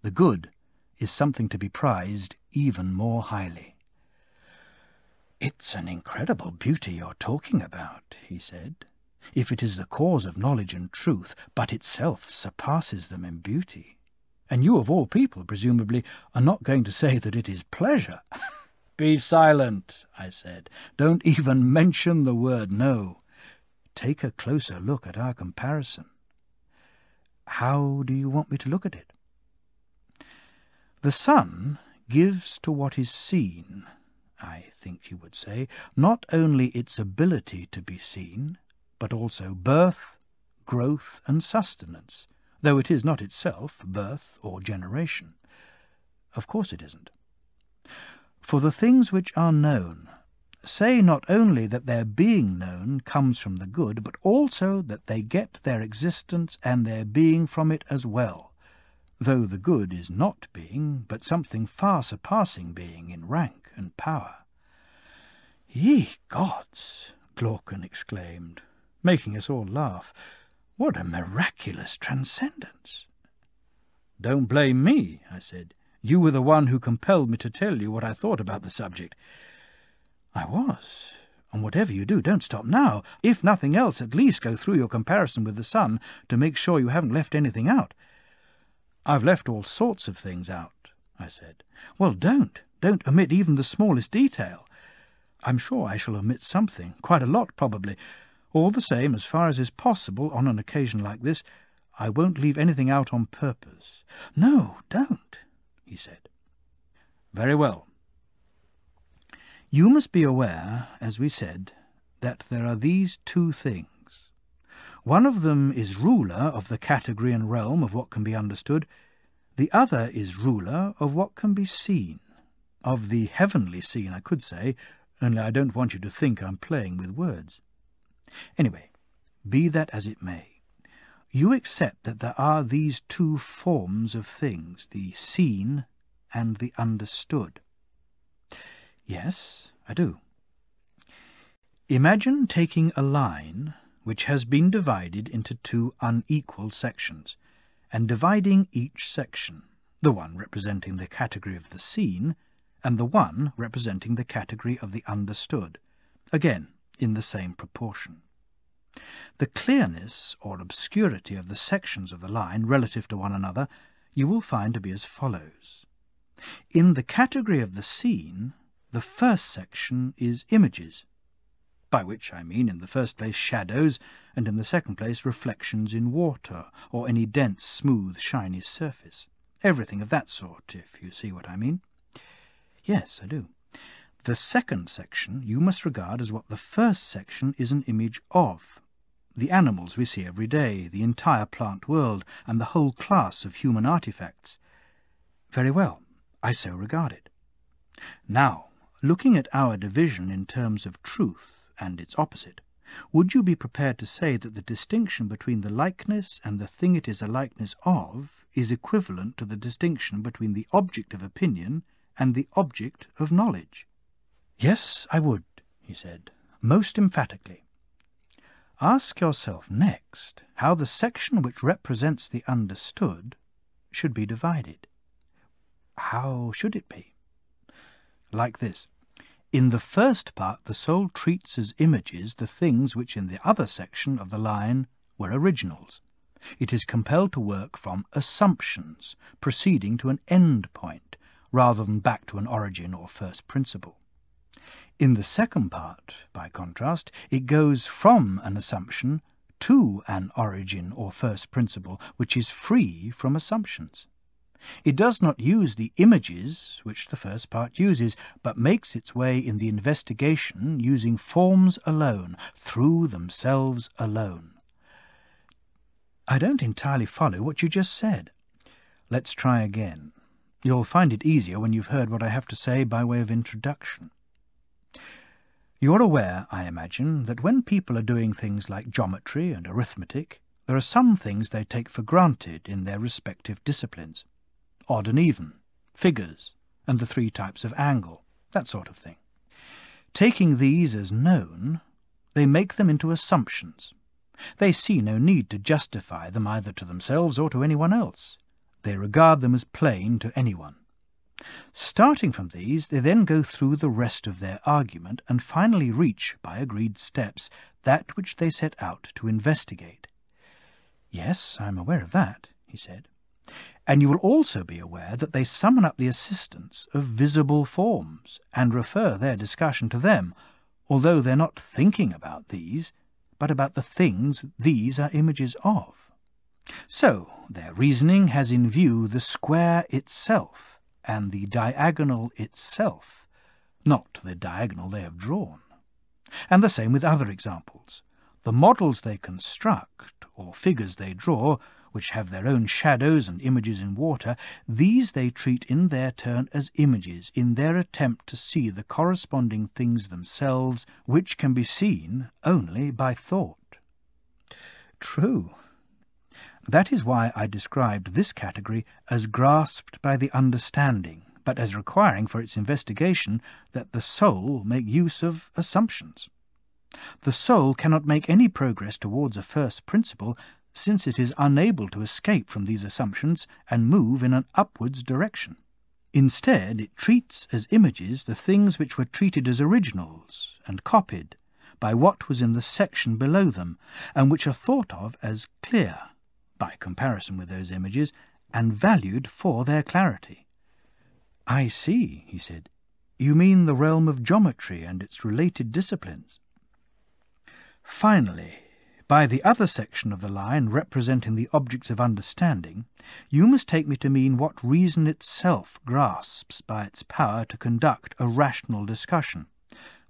A: The good is something to be prized even more highly. "It's an incredible beauty you're talking about," he said, "if it is the cause of knowledge and truth, but itself surpasses them in beauty. And you, of all people, presumably, are not going to say that it is pleasure." "Be silent," I said. "Don't even mention the word no. Take a closer look at our comparison." "How do you want me to look at it?" "The sun gives to what is seen, I think you would say, not only its ability to be seen, but also birth, growth, and sustenance, though it is not itself birth or generation. Of course it isn't. For the things which are known say not only that their being known comes from the good, but also that they get their existence and their being from it as well, though the good is not being, but something far surpassing being in rank and power." "Ye gods!" Glaucon exclaimed, making us all laugh. "What a miraculous transcendence!" "Don't blame me," I said. "You were the one who compelled me to tell you what I thought about the subject." "I was. And whatever you do, don't stop now. If nothing else, at least go through your comparison with the sun to make sure you haven't left anything out." "I've left all sorts of things out," I said. "Well, don't omit even the smallest detail." "I'm sure I shall omit something, quite a lot probably. All the same, as far as is possible on an occasion like this, I won't leave anything out on purpose." "No, don't," he said. "Very well. You must be aware, as we said, that there are these two things. One of them is ruler of the category and realm of what can be understood. The other is ruler of what can be seen. Of the heavenly seen, I could say, only I don't want you to think I'm playing with words. Anyway, be that as it may, you accept that there are these two forms of things, the seen and the understood." "Yes, I do." "Imagine taking a line which has been divided into two unequal sections, and dividing each section, the one representing the category of the seen, and the one representing the category of the understood, again in the same proportion. The clearness or obscurity of the sections of the line relative to one another you will find to be as follows. In the category of the seen, the first section is images, by which I mean in the first place shadows, and in the second place reflections in water, or any dense, smooth, shiny surface. Everything of that sort, if you see what I mean. Yes, I do. The second section you must regard as what the first section is an image of. The animals we see every day, the entire plant world, and the whole class of human artifacts. Very well, I so regard it. Now, looking at our division in terms of truth and its opposite, would you be prepared to say that the distinction between the likeness and the thing it is a likeness of is equivalent to the distinction between the object of opinion and the object of knowledge? Yes, I would, he said, most emphatically. Ask yourself next how the section which represents the understood should be divided. How should it be? Like this. In the first part, the soul treats as images the things which in the other section of the line were originals. It is compelled to work from assumptions, proceeding to an end point, rather than back to an origin or first principle. In the second part, by contrast, it goes from an assumption to an origin or first principle, which is free from assumptions. It does not use the images which the first part uses, but makes its way in the investigation using forms alone, through themselves alone. I don't entirely follow what you just said. Let's try again. You'll find it easier when you've heard what I have to say by way of introduction. You're aware, I imagine, that when people are doing things like geometry and arithmetic, there are some things they take for granted in their respective disciplines. Odd and even, figures, and the 3 types of angle, that sort of thing. Taking these as known, they make them into assumptions. They see no need to justify them either to themselves or to anyone else. They regard them as plain to anyone. Starting from these, they then go through the rest of their argument and finally reach, by agreed steps, that which they set out to investigate. Yes, I'm aware of that, he said. And you will also be aware that they summon up the assistance of visible forms and refer their discussion to them, although they're not thinking about these, but about the things these are images of. So their reasoning has in view the square itself and the diagonal itself, not the diagonal they have drawn. And the same with other examples. The models they construct, or figures they draw, which have their own shadows and images in water, these they treat in their turn as images in their attempt to see the corresponding things themselves, which can be seen only by thought. True. That is why I described this category as grasped by the understanding, but as requiring for its investigation that the soul make use of assumptions. The soul cannot make any progress towards a first principle, since it is unable to escape from these assumptions and move in an upwards direction. Instead, it treats as images the things which were treated as originals and copied by what was in the section below them, and which are thought of as clear, by comparison with those images, and valued for their clarity. I see, he said. You mean the realm of geometry and its related disciplines. Finally, by the other section of the line representing the objects of understanding, you must take me to mean what reason itself grasps by its power to conduct a rational discussion,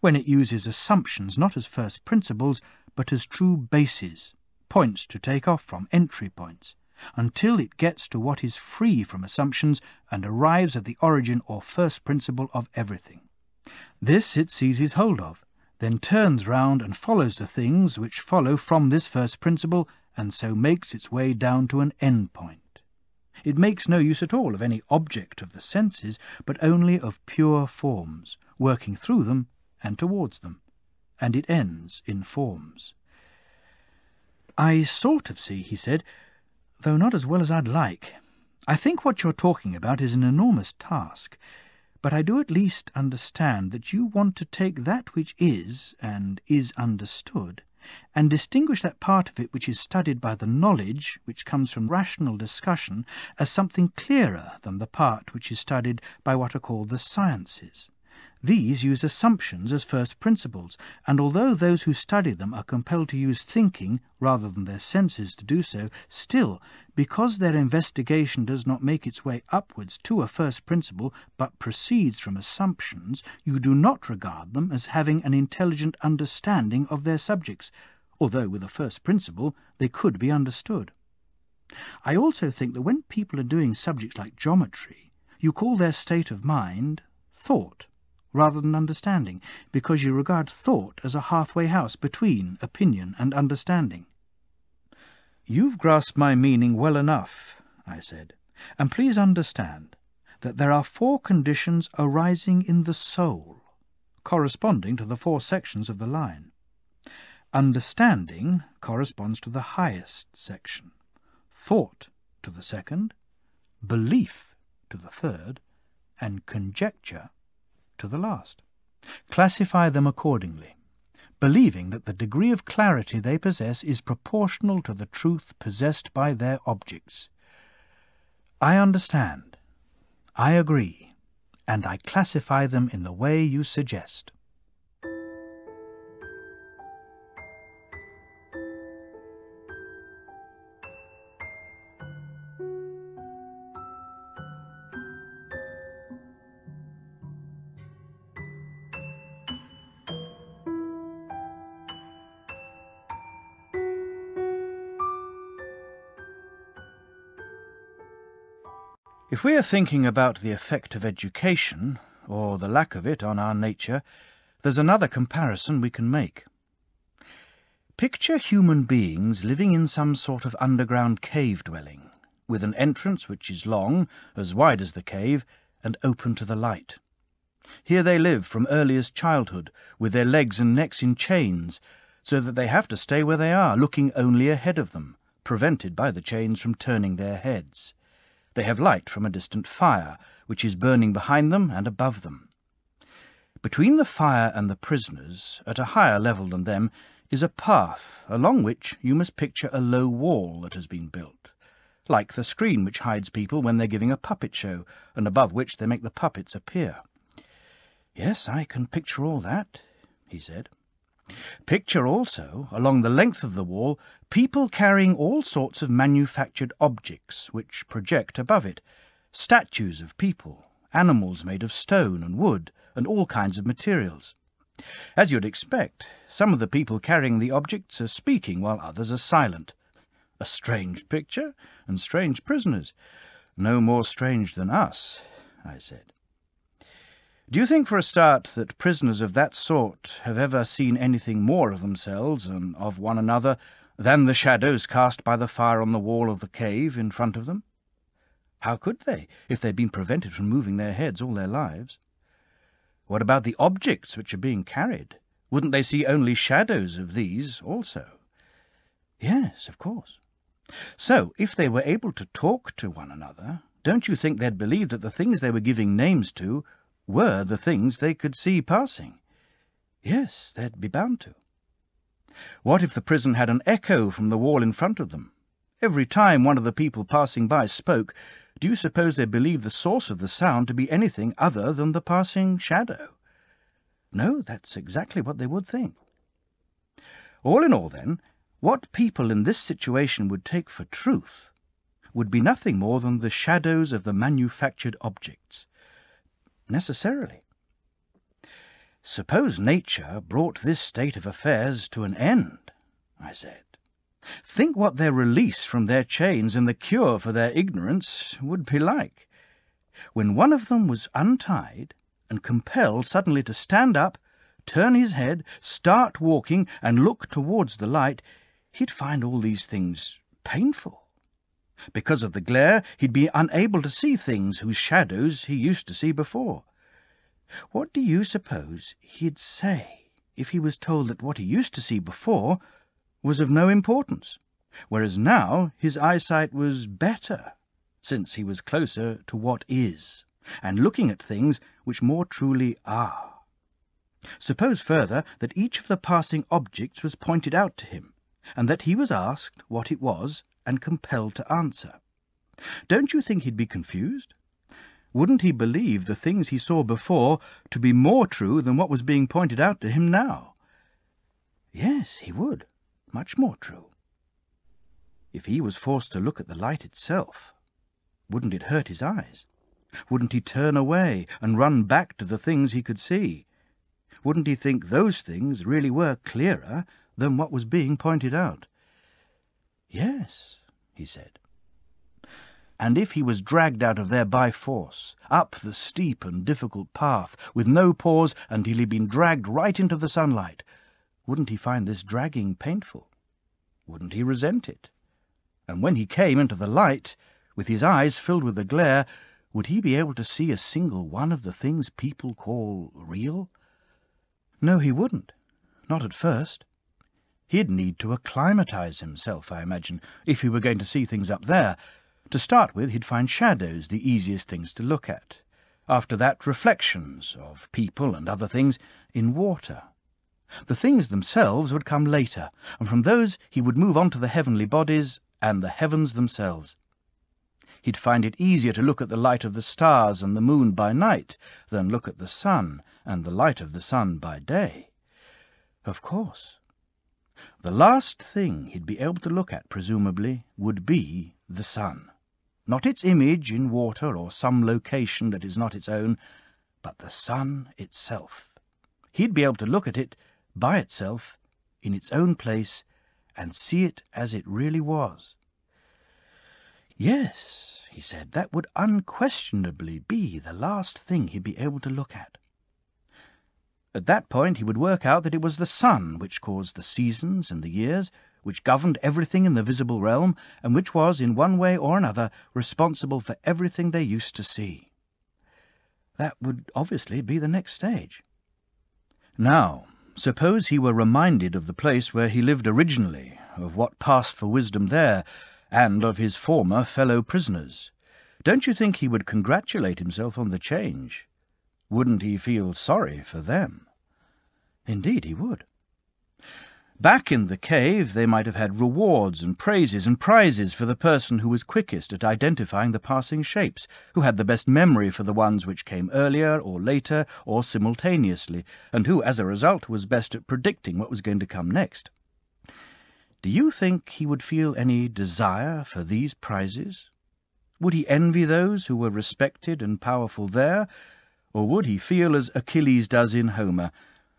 A: when it uses assumptions not as first principles, but as true bases, points to take off from, entry points, until it gets to what is free from assumptions and arrives at the origin or first principle of everything. This it seizes hold of, then turns round and follows the things which follow from this first principle, and so makes its way down to an end point. It makes no use at all of any object of the senses, but only of pure forms, working through them and towards them, and it ends in forms. I sort of see, he said, though not as well as I'd like. I think what you're talking about is an enormous task, but I do at least understand that you want to take that which is, and is understood, and distinguish that part of it which is studied by the knowledge which comes from rational discussion as something clearer than the part which is studied by what are called the sciences. These use assumptions as first principles, and although those who study them are compelled to use thinking rather than their senses to do so, still, because their investigation does not make its way upwards to a first principle, but proceeds from assumptions, you do not regard them as having an intelligent understanding of their subjects, although with a first principle they could be understood. I also think that when people are doing subjects like geometry, you call their state of mind thought, rather than understanding, because you regard thought as a halfway house between opinion and understanding. You've grasped my meaning well enough, I said, and please understand that there are 4 conditions arising in the soul, corresponding to the 4 sections of the line. Understanding corresponds to the highest section, thought to the second, belief to the third, and conjecture to the last. Classify them accordingly, believing that the degree of clarity they possess is proportional to the truth possessed by their objects. I understand, I agree, and I classify them in the way you suggest. If we are thinking about the effect of education, or the lack of it, on our nature, there's another comparison we can make. Picture human beings living in some sort of underground cave dwelling, with an entrance which is long, as wide as the cave, and open to the light. Here they live from earliest childhood, with their legs and necks in chains, so that they have to stay where they are, looking only ahead of them, prevented by the chains from turning their heads. They have light from a distant fire, which is burning behind them and above them. Between the fire and the prisoners, at a higher level than them, is a path along which you must picture a low wall that has been built, like the screen which hides people when they're giving a puppet show, and above which they make the puppets appear. Yes, I can picture all that, he said. Picture also, along the length of the wall, people carrying all sorts of manufactured objects which project above it, statues of people, animals made of stone and wood, and all kinds of materials. As you'd expect, some of the people carrying the objects are speaking while others are silent. A strange picture, and strange prisoners. No more strange than us, I said. Do you think, for a start, that prisoners of that sort have ever seen anything more of themselves and of one another than the shadows cast by the fire on the wall of the cave in front of them? How could they, if they'd been prevented from moving their heads all their lives? What about the objects which are being carried? Wouldn't they see only shadows of these also? Yes, of course. So, if they were able to talk to one another, don't you think they'd believe that the things they were giving names to were the things they could see passing? Yes, they'd be bound to. What if the prison had an echo from the wall in front of them? Every time one of the people passing by spoke, do you suppose they believed the source of the sound to be anything other than the passing shadow? No, that's exactly what they would think. All in all, then, what people in this situation would take for truth would be nothing more than the shadows of the manufactured objects. Necessarily. Suppose nature brought this state of affairs to an end, I said. Think what their release from their chains and the cure for their ignorance would be like. When one of them was untied and compelled suddenly to stand up, turn his head, start walking, and look towards the light, he'd find all these things painful. Because of the glare, he'd be unable to see things whose shadows he used to see before. What do you suppose he'd say if he was told that what he used to see before was of no importance, whereas now his eyesight was better, since he was closer to what is, and looking at things which more truly are? Suppose further that each of the passing objects was pointed out to him, and that he was asked what it was and compelled to answer. Don't you think he'd be confused? Wouldn't he believe the things he saw before to be more true than what was being pointed out to him now? Yes, he would. Much more true. If he was forced to look at the light itself, wouldn't it hurt his eyes? Wouldn't he turn away and run back to the things he could see? Wouldn't he think those things really were clearer than what was being pointed out? Yes, he said. and if he was dragged out of there by force, up the steep and difficult path, with no pause until he'd been dragged right into the sunlight, wouldn't he find this dragging painful? Wouldn't he resent it? And when he came into the light, with his eyes filled with the glare, would he be able to see a single one of the things people call real? No, he wouldn't. Not at first. He'd need to acclimatize himself, I imagine, if he were going to see things up there. To start with, he'd find shadows the easiest things to look at. After that, reflections of people and other things in water. The things themselves would come later, and from those he would move on to the heavenly bodies and the heavens themselves. He'd find it easier to look at the light of the stars and the moon by night than look at the sun and the light of the sun by day. Of course. The last thing he'd be able to look at, presumably, would be the sun. Not its image in water or some location that is not its own, but the sun itself. He'd be able to look at it by itself, in its own place, and see it as it really was. Yes, he said, that would unquestionably be the last thing he'd be able to look at. At that point he would work out that it was the sun which caused the seasons and the years, which governed everything in the visible realm, and which was, in one way or another, responsible for everything they used to see. That would obviously be the next stage. Now, suppose he were reminded of the place where he lived originally, of what passed for wisdom there, and of his former fellow prisoners. Don't you think he would congratulate himself on the change? Wouldn't he feel sorry for them? Indeed he would. Back in the cave they might have had rewards and praises and prizes for the person who was quickest at identifying the passing shapes, who had the best memory for the ones which came earlier or later or simultaneously, and who, as a result, was best at predicting what was going to come next. Do you think he would feel any desire for these prizes? Would he envy those who were respected and powerful there, or would he feel as Achilles does in Homer?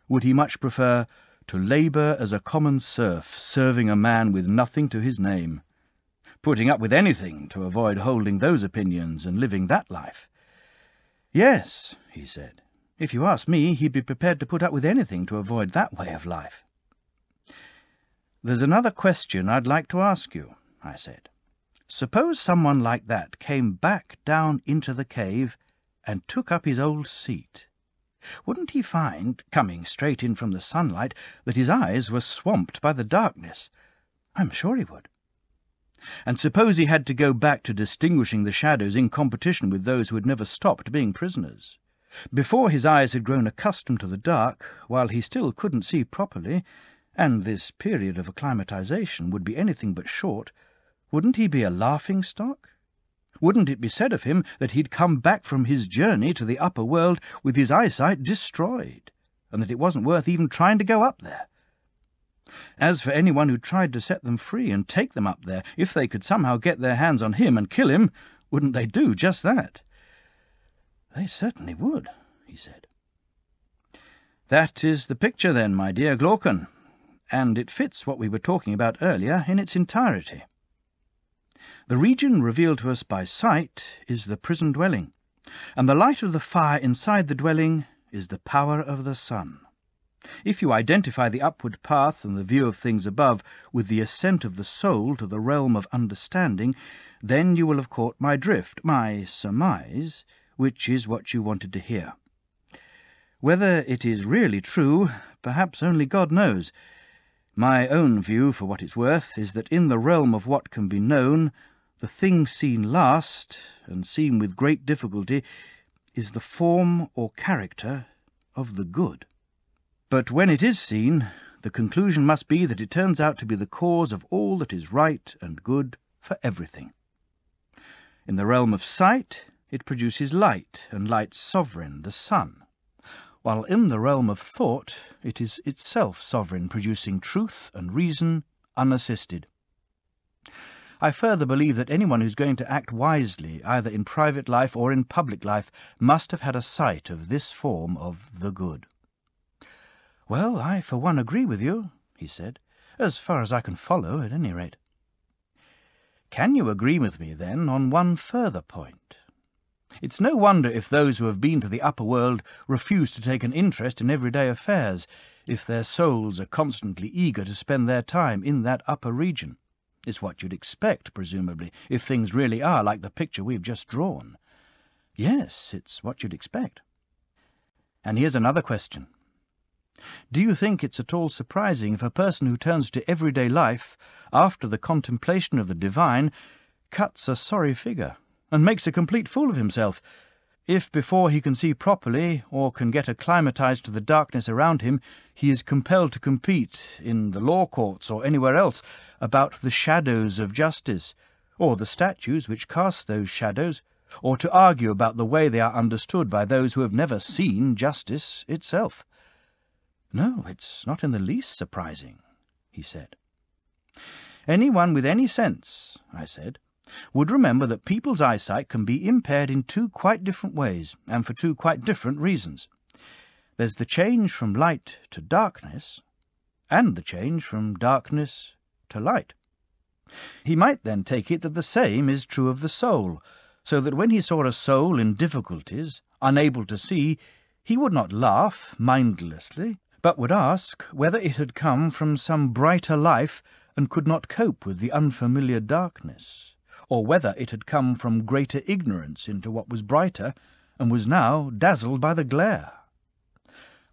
A: Would he much prefer to labour as a common serf, serving a man with nothing to his name, putting up with anything to avoid holding those opinions and living that life? Yes, he said, if you ask me, he'd be prepared to put up with anything to avoid that way of life. There's another question I'd like to ask you, I said. Suppose someone like that came back down into the cave and took up his old seat. Wouldn't he find, coming straight in from the sunlight, that his eyes were swamped by the darkness? I'm sure he would. And suppose he had to go back to distinguishing the shadows in competition with those who had never stopped being prisoners. Before his eyes had grown accustomed to the dark, while he still couldn't see properly, and this period of acclimatization would be anything but short, wouldn't he be a laughing-stock? Wouldn't it be said of him that he'd come back from his journey to the upper world with his eyesight destroyed, and that it wasn't worth even trying to go up there? As for anyone who tried to set them free and take them up there, if they could somehow get their hands on him and kill him, wouldn't they do just that? They certainly would, he said. That is the picture then, my dear Glaucon, and it fits what we were talking about earlier in its entirety. The region revealed to us by sight is the prison dwelling, and the light of the fire inside the dwelling is the power of the sun. If you identify the upward path and the view of things above with the ascent of the soul to the realm of understanding, then you will have caught my drift, my surmise, which is what you wanted to hear. Whether it is really true, perhaps only God knows. My own view, for what it's worth, is that in the realm of what can be known, the thing seen last, and seen with great difficulty, is the form or character of the good. But when it is seen, the conclusion must be that it turns out to be the cause of all that is right and good for everything. In the realm of sight, it produces light, and light's sovereign, the sun, while in the realm of thought, it is itself sovereign, producing truth and reason unassisted. I further believe that anyone who's going to act wisely, either in private life or in public life, must have had a sight of this form of the good. Well, I for one agree with you, he said, as far as I can follow, at any rate. Can you agree with me, then, on one further point? It's no wonder if those who have been to the upper world refuse to take an interest in everyday affairs, if their souls are constantly eager to spend their time in that upper region. It's what you'd expect, presumably, if things really are like the picture we've just drawn. Yes, it's what you'd expect. And here's another question. Do you think it's at all surprising if a person who turns to everyday life after the contemplation of the divine cuts a sorry figure and makes a complete fool of himself, if before he can see properly or can get acclimatized to the darkness around him, he is compelled to compete in the law courts or anywhere else about the shadows of justice, or the statues which cast those shadows, or to argue about the way they are understood by those who have never seen justice itself? No, it's not in the least surprising, he said. Anyone with any sense, I said, would remember that people's eyesight can be impaired in two quite different ways, and for two quite different reasons. There's the change from light to darkness, and the change from darkness to light. He might then take it that the same is true of the soul, so that when he saw a soul in difficulties, unable to see, he would not laugh mindlessly, but would ask whether it had come from some brighter life and could not cope with the unfamiliar darkness, or whether it had come from greater ignorance into what was brighter and was now dazzled by the glare.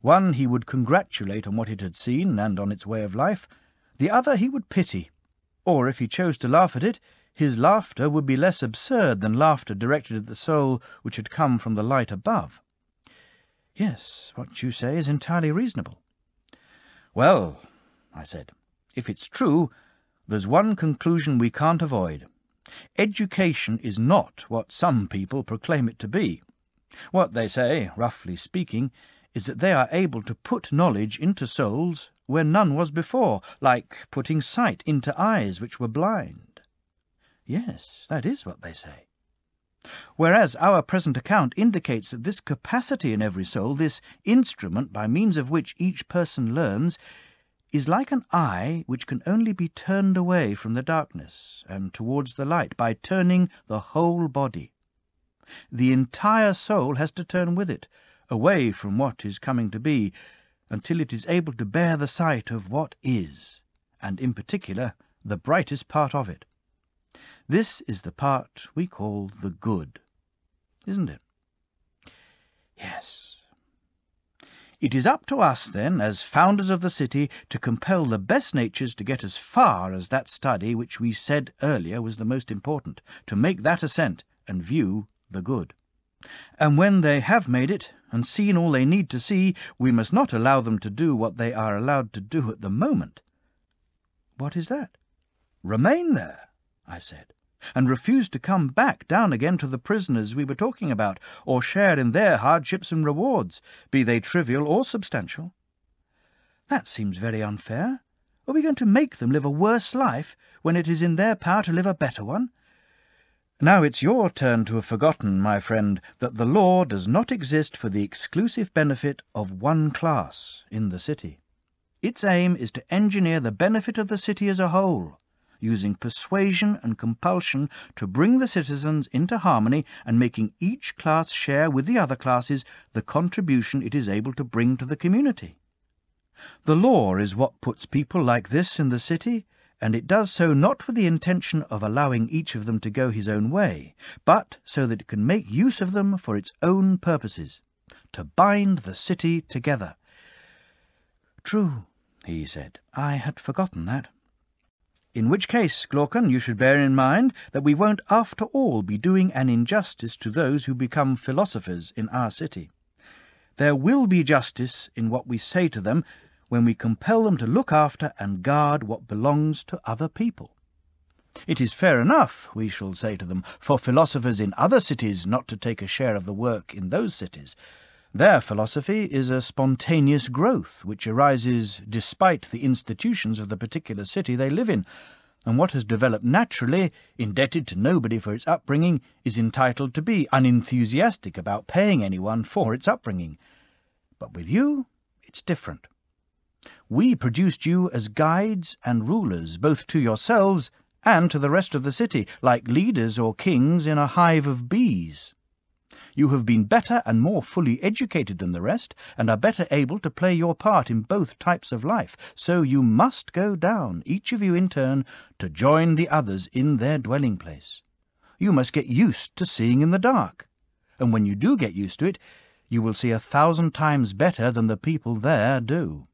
A: One he would congratulate on what it had seen and on its way of life, the other he would pity, or if he chose to laugh at it, his laughter would be less absurd than laughter directed at the soul which had come from the light above. Yes, what you say is entirely reasonable. Well, I said, if it's true, there's one conclusion we can't avoid. Education is not what some people proclaim it to be. What they say, roughly speaking, is that they are able to put knowledge into souls where none was before, like putting sight into eyes which were blind. Yes, that is what they say. Whereas our present account indicates that this capacity in every soul, this instrument by means of which each person learns, is like an eye which can only be turned away from the darkness and towards the light by turning the whole body. The entire soul has to turn with it, away from what is coming to be, until it is able to bear the sight of what is, and in particular the brightest part of it. This is the part we call the good, isn't it? Yes. It is up to us, then, as founders of the city, to compel the best natures to get as far as that study which we said earlier was the most important, to make that ascent and view the good. And when they have made it, and seen all they need to see, we must not allow them to do what they are allowed to do at the moment. What is that? Remain there, I said, and refuse to come back down again to the prisoners we were talking about, or share in their hardships and rewards, be they trivial or substantial. That seems very unfair. Are we going to make them live a worse life when it is in their power to live a better one? Now it's your turn to have forgotten, my friend, that the law does not exist for the exclusive benefit of one class in the city. Its aim is to engineer the benefit of the city as a whole, using persuasion and compulsion to bring the citizens into harmony and making each class share with the other classes the contribution it is able to bring to the community. The law is what puts people like this in the city, and it does so not with the intention of allowing each of them to go his own way, but so that it can make use of them for its own purposes, to bind the city together. True, he said, I had forgotten that. In which case, Glaucon, you should bear in mind that we won't after all be doing an injustice to those who become philosophers in our city. There will be justice in what we say to them when we compel them to look after and guard what belongs to other people. It is fair enough, we shall say to them, for philosophers in other cities not to take a share of the work in those cities. Their philosophy is a spontaneous growth which arises despite the institutions of the particular city they live in, and what has developed naturally, indebted to nobody for its upbringing, is entitled to be unenthusiastic about paying anyone for its upbringing. But with you, it's different. We produced you as guides and rulers, both to yourselves and to the rest of the city, like leaders or kings in a hive of bees. You have been better and more fully educated than the rest, and are better able to play your part in both types of life, so you must go down, each of you in turn, to join the others in their dwelling place. You must get used to seeing in the dark, and when you do get used to it, you will see 1,000 times better than the people there do.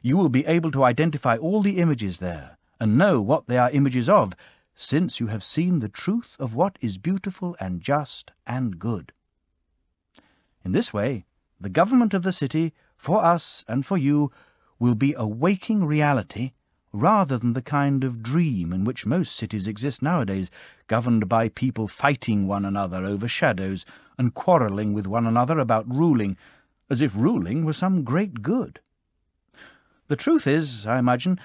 A: You will be able to identify all the images there, and know what they are images of, since you have seen the truth of what is beautiful and just and good. In this way, the government of the city, for us and for you, will be a waking reality rather than the kind of dream in which most cities exist nowadays, governed by people fighting one another over shadows and quarrelling with one another about ruling, as if ruling were some great good. The truth is, I imagine,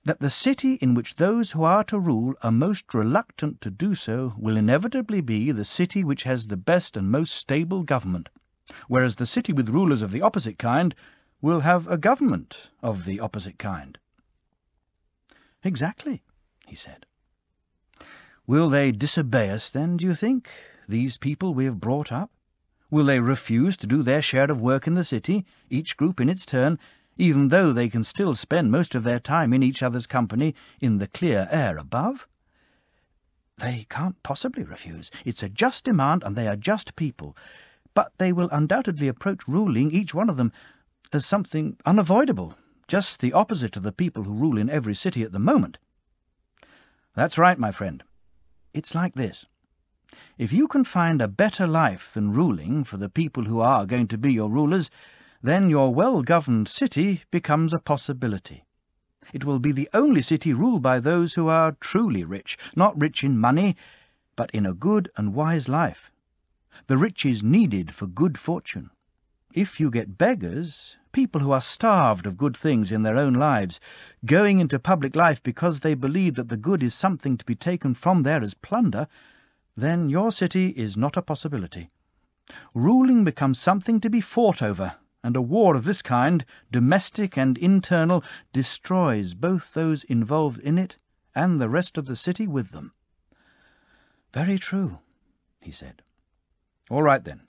A: that the city in which those who are to rule are most reluctant to do so will inevitably be the city which has the best and most stable government, whereas the city with rulers of the opposite kind will have a government of the opposite kind. Exactly, he said. Will they disobey us then, do you think, these people we have brought up? Will they refuse to do their share of work in the city, each group in its turn, even though they can still spend most of their time in each other's company in the clear air above? They can't possibly refuse. It's a just demand, and they are just people. But they will undoubtedly approach ruling, each one of them, as something unavoidable, just the opposite of the people who rule in every city at the moment. That's right, my friend. It's like this. If you can find a better life than ruling for the people who are going to be your rulers, then your well-governed city becomes a possibility. It will be the only city ruled by those who are truly rich, not rich in money, but in a good and wise life. The rich is needed for good fortune. If you get beggars, people who are starved of good things in their own lives, going into public life because they believe that the good is something to be taken from there as plunder, then your city is not a possibility. Ruling becomes something to be fought over, and a war of this kind, domestic and internal, destroys both those involved in it and the rest of the city with them. Very true, he said. All right, then.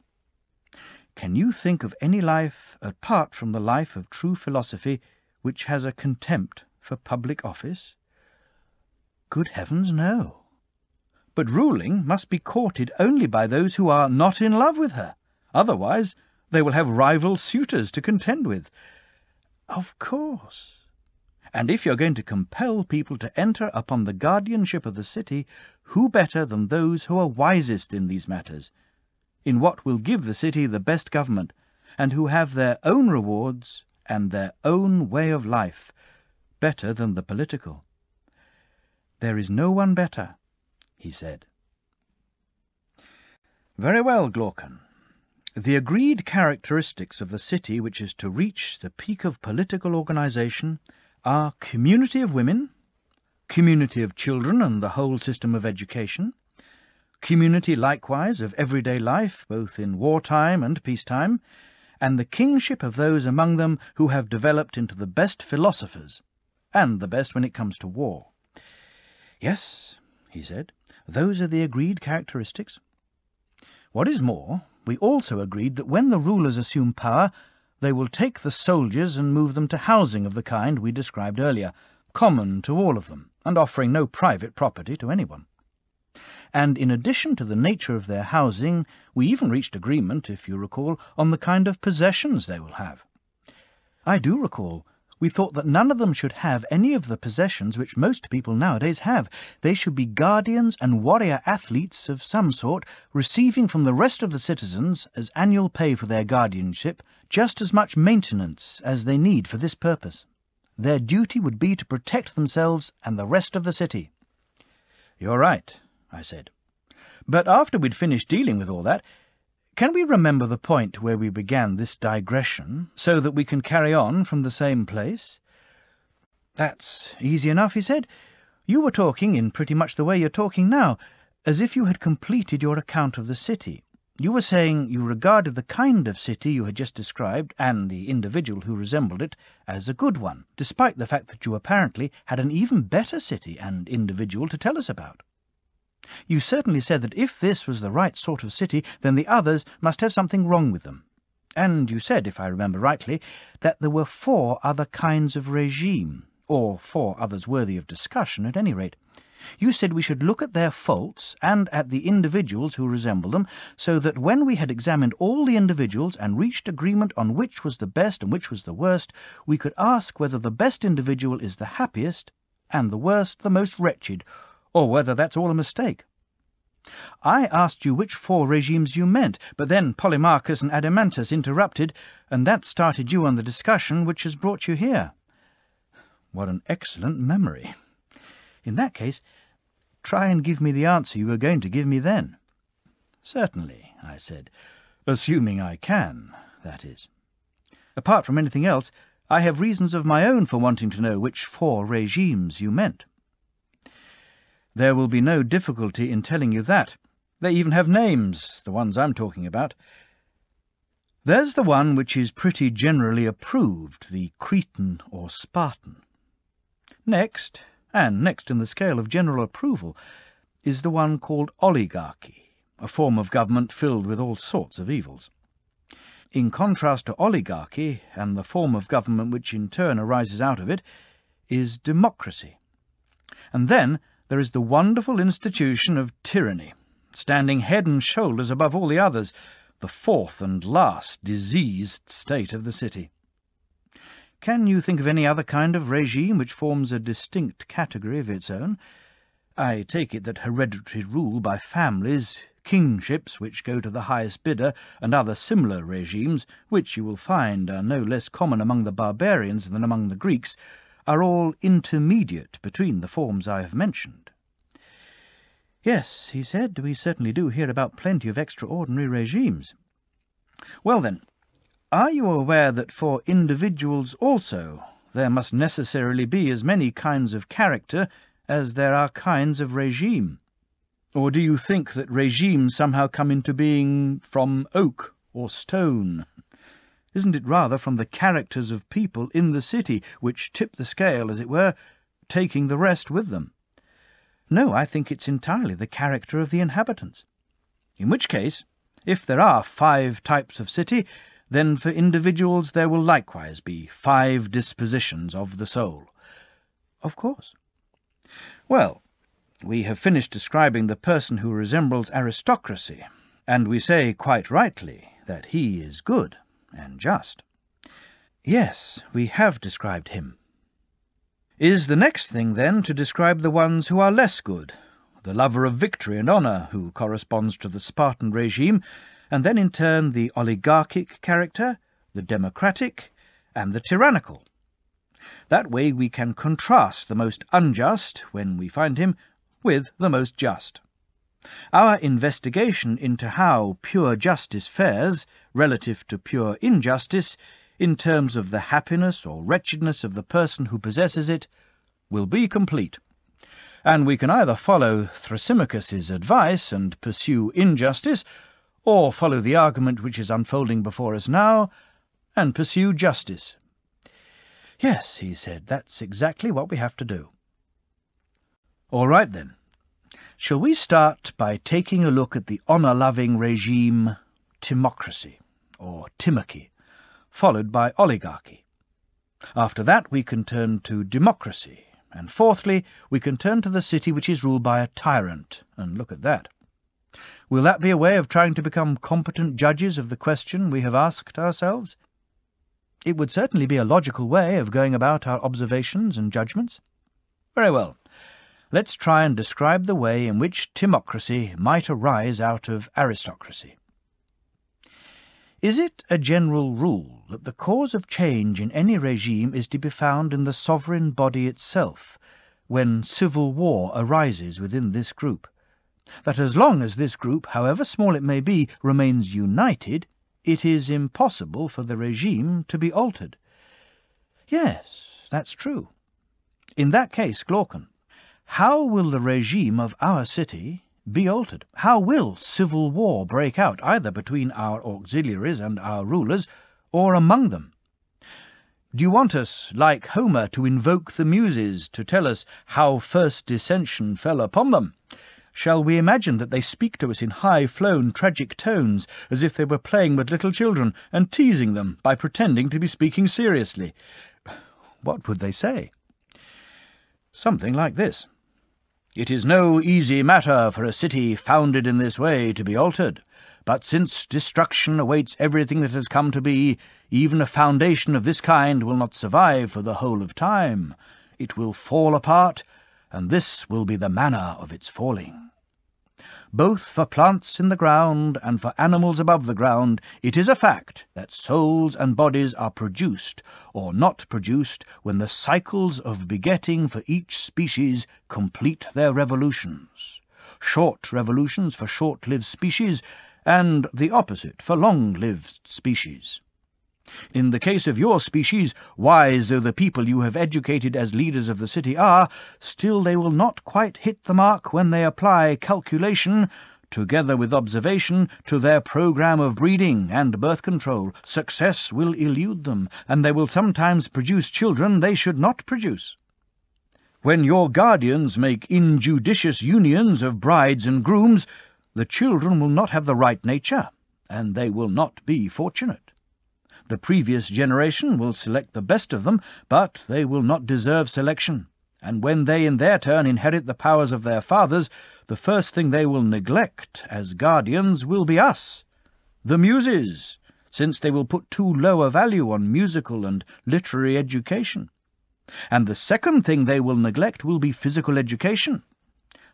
A: Can you think of any life, apart from the life of true philosophy, which has a contempt for public office? Good heavens, no. But ruling must be courted only by those who are not in love with her. Otherwise, they will have rival suitors to contend with. Of course. And if you're going to compel people to enter upon the guardianship of the city, who better than those who are wisest in these matters, in what will give the city the best government, and who have their own rewards and their own way of life, better than the political? There is no one better, he said. Very well, Glaucon. The agreed characteristics of the city which is to reach the peak of political organization are community of women, community of children and the whole system of education, community likewise of everyday life, both in wartime and peacetime, and the kingship of those among them who have developed into the best philosophers, and the best when it comes to war. Yes, he said, those are the agreed characteristics. What is more, we also agreed that when the rulers assume power, they will take the soldiers and move them to housing of the kind we described earlier, common to all of them, and offering no private property to anyone. And in addition to the nature of their housing, we even reached agreement, if you recall, on the kind of possessions they will have. I do recall. We thought that none of them should have any of the possessions which most people nowadays have. They should be guardians and warrior athletes of some sort, receiving from the rest of the citizens, as annual pay for their guardianship, just as much maintenance as they need for this purpose. Their duty would be to protect themselves and the rest of the city. You're right, I said. But after we'd finished dealing with all that, can we remember the point where we began this digression, so that we can carry on from the same place? That's easy enough, he said. You were talking in pretty much the way you're talking now, as if you had completed your account of the city. You were saying you regarded the kind of city you had just described, and the individual who resembled it, as a good one, despite the fact that you apparently had an even better city and individual to tell us about. You certainly said that if this was the right sort of city, then the others must have something wrong with them. And you said, if I remember rightly, that there were 4 other kinds of regime, or 4 others worthy of discussion at any rate. You said we should look at their faults and at the individuals who resemble them, so that when we had examined all the individuals and reached agreement on which was the best and which was the worst, we could ask whether the best individual is the happiest and the worst the most wretched, or whether that's all a mistake. I asked you which 4 regimes you meant, but then Polemarchus and Adeimantus interrupted, and that started you on the discussion which has brought you here. What an excellent memory. In that case, try and give me the answer you were going to give me then. Certainly, I said, assuming I can, that is. Apart from anything else, I have reasons of my own for wanting to know which 4 regimes you meant. There will be no difficulty in telling you that. They even have names, the ones I'm talking about. There's the one which is pretty generally approved, the Cretan or Spartan. Next, and next in the scale of general approval, is the one called oligarchy, a form of government filled with all sorts of evils. In contrast to oligarchy, and the form of government which in turn arises out of it, is democracy. And then there is the wonderful institution of tyranny, standing head and shoulders above all the others, the 4th and last diseased state of the city. Can you think of any other kind of regime which forms a distinct category of its own? I take it that hereditary rule by families, kingships which go to the highest bidder, and other similar regimes, which you will find are no less common among the barbarians than among the Greeks, are all intermediate between the forms I have mentioned. Yes, he said, we certainly do hear about plenty of extraordinary regimes. Well then, are you aware that for individuals also there must necessarily be as many kinds of character as there are kinds of regime? Or do you think that regimes somehow come into being from oak or stone? Isn't it rather from the characters of people in the city, which tip the scale, as it were, taking the rest with them? No, I think it's entirely the character of the inhabitants. In which case, if there are 5 types of city, then for individuals there will likewise be 5 dispositions of the soul. Of course. Well, we have finished describing the person who resembles aristocracy, and we say quite rightly that he is good and just. Yes, we have described him. Is the next thing, then, to describe the ones who are less good, the lover of victory and honour, who corresponds to the Spartan regime, and then in turn the oligarchic character, the democratic, and the tyrannical? That way we can contrast the most unjust, when we find him, with the most just. Our investigation into how pure justice fares, relative to pure injustice, in terms of the happiness or wretchedness of the person who possesses it, will be complete. And we can either follow Thrasymachus's advice and pursue injustice, or follow the argument which is unfolding before us now, and pursue justice. Yes, he said, that's exactly what we have to do. All right, then. Shall we start by taking a look at the honour-loving regime timocracy, or timachy, followed by oligarchy? After that we can turn to democracy, and fourthly we can turn to the city which is ruled by a tyrant, and look at that. Will that be a way of trying to become competent judges of the question we have asked ourselves? It would certainly be a logical way of going about our observations and judgments. Very well. Let's try and describe the way in which timocracy might arise out of aristocracy. Is it a general rule that the cause of change in any regime is to be found in the sovereign body itself, when civil war arises within this group? That as long as this group, however small it may be, remains united, it is impossible for the regime to be altered? Yes, that's true. In that case, Glaucon, how will the regime of our city be altered? How will civil war break out, either between our auxiliaries and our rulers, or among them? Do you want us, like Homer, to invoke the Muses to tell us how first dissension fell upon them? Shall we imagine that they speak to us in high-flown, tragic tones, as if they were playing with little children and teasing them by pretending to be speaking seriously? What would they say? Something like this. "It is no easy matter for a city founded in this way to be altered. But since destruction awaits everything that has come to be, even a foundation of this kind will not survive for the whole of time. It will fall apart, and this will be the manner of its falling. Both for plants in the ground and for animals above the ground, it is a fact that souls and bodies are produced or not produced when the cycles of begetting for each species complete their revolutions. Short revolutions for short-lived species, and the opposite for long-lived species. In the case of your species, wise though the people you have educated as leaders of the city are, still they will not quite hit the mark when they apply calculation, together with observation, to their program of breeding and birth control. Success will elude them, and they will sometimes produce children they should not produce. When your guardians make injudicious unions of brides and grooms, the children will not have the right nature, and they will not be fortunate. The previous generation will select the best of them, but they will not deserve selection, and when they in their turn inherit the powers of their fathers, the first thing they will neglect as guardians will be us, the Muses, since they will put too low a value on musical and literary education. And the second thing they will neglect will be physical education.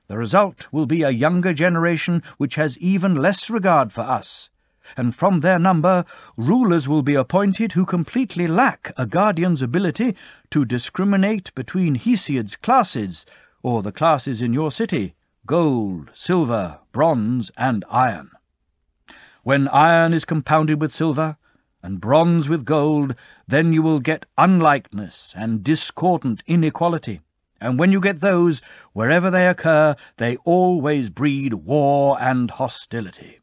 A: The result will be a younger generation which has even less regard for us, and from their number rulers will be appointed who completely lack a guardian's ability to discriminate between Hesiod's classes, or the classes in your city, gold, silver, bronze, and iron. When iron is compounded with silver, and bronze with gold, then you will get unlikeness and discordant inequality. And when you get those, wherever they occur, they always breed war and hostility.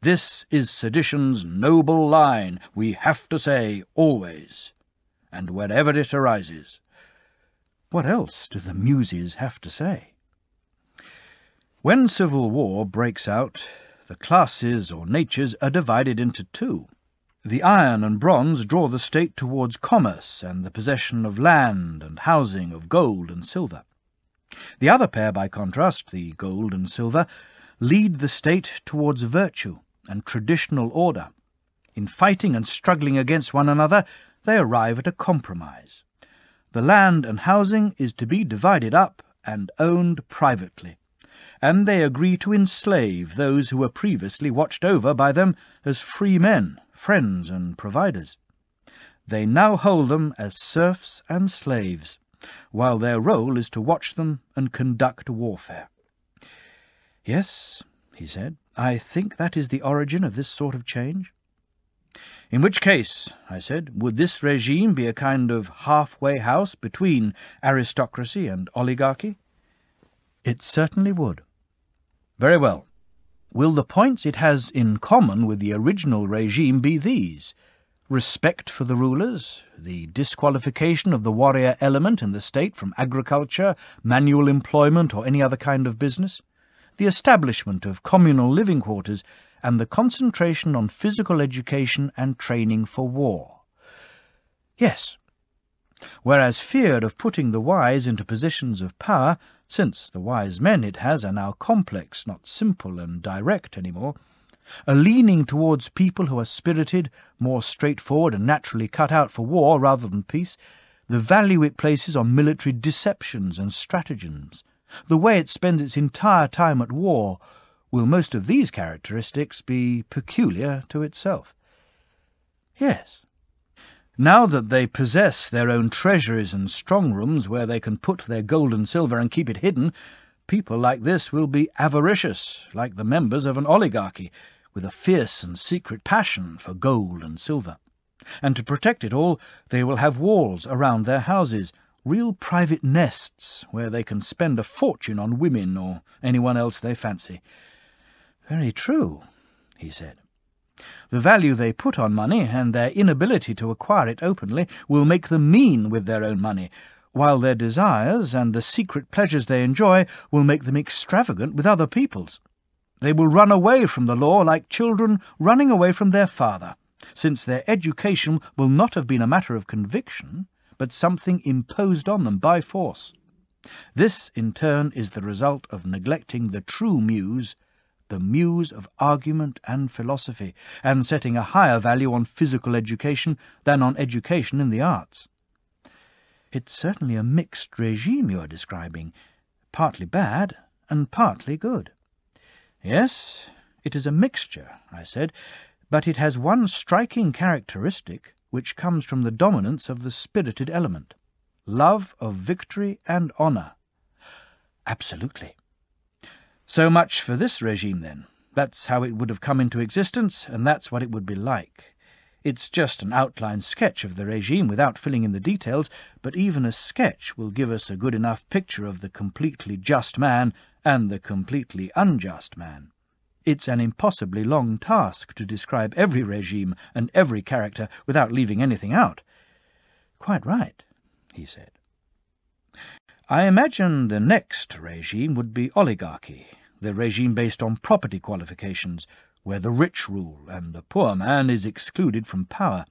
A: This is sedition's noble line, we have to say always, and wherever it arises. What else do the Muses have to say? When civil war breaks out, the classes or natures are divided into two. The iron and bronze draw the state towards commerce and the possession of land and housing, of gold and silver. The other pair, by contrast, the gold and silver, lead the state towards virtue and traditional order. In fighting and struggling against one another, they arrive at a compromise. The land and housing is to be divided up and owned privately, and they agree to enslave those who were previously watched over by them as free men, friends and providers. They now hold them as serfs and slaves, while their role is to watch them and conduct warfare. Yes, he said, I think that is the origin of this sort of change. In which case, I said, would this regime be a kind of halfway house between aristocracy and oligarchy? It certainly would. Very well. Will the points it has in common with the original regime be these: respect for the rulers, the disqualification of the warrior element in the state from agriculture, manual employment, or any other kind of business, the establishment of communal living quarters, and the concentration on physical education and training for war? Yes. Whereas feared of putting the wise into positions of power, since the wise men it has are now complex, not simple and direct any more, a leaning towards people who are spirited, more straightforward and naturally cut out for war rather than peace, the value it places on military deceptions and stratagems, the way it spends its entire time at war, will most of these characteristics be peculiar to itself? Yes. Now that they possess their own treasuries and strong-rooms where they can put their gold and silver and keep it hidden, people like this will be avaricious, like the members of an oligarchy, with a fierce and secret passion for gold and silver. And to protect it all, they will have walls around their houses, Real private nests where they can spend a fortune on women or anyone else they fancy. Very true, he said. The value they put on money and their inability to acquire it openly will make them mean with their own money, while their desires and the secret pleasures they enjoy will make them extravagant with other people's. They will run away from the law like children running away from their father, since their education will not have been a matter of conviction, but something imposed on them by force. This, in turn, is the result of neglecting the true muse, the muse of argument and philosophy, and setting a higher value on physical education than on education in the arts. It's certainly a mixed regime you are describing, partly bad and partly good. Yes, it is a mixture, I said, but it has one striking characteristic which comes from the dominance of the spirited element, love of victory and honour. Absolutely. So much for this regime, then. That's how it would have come into existence, and that's what it would be like. It's just an outline sketch of the regime without filling in the details, but even a sketch will give us a good enough picture of the completely just man and the completely unjust man. It's an impossibly long task to describe every regime and every character without leaving anything out. Quite right, he said. I imagine the next regime would be oligarchy, the regime based on property qualifications, where the rich rule and the poor man is excluded from power.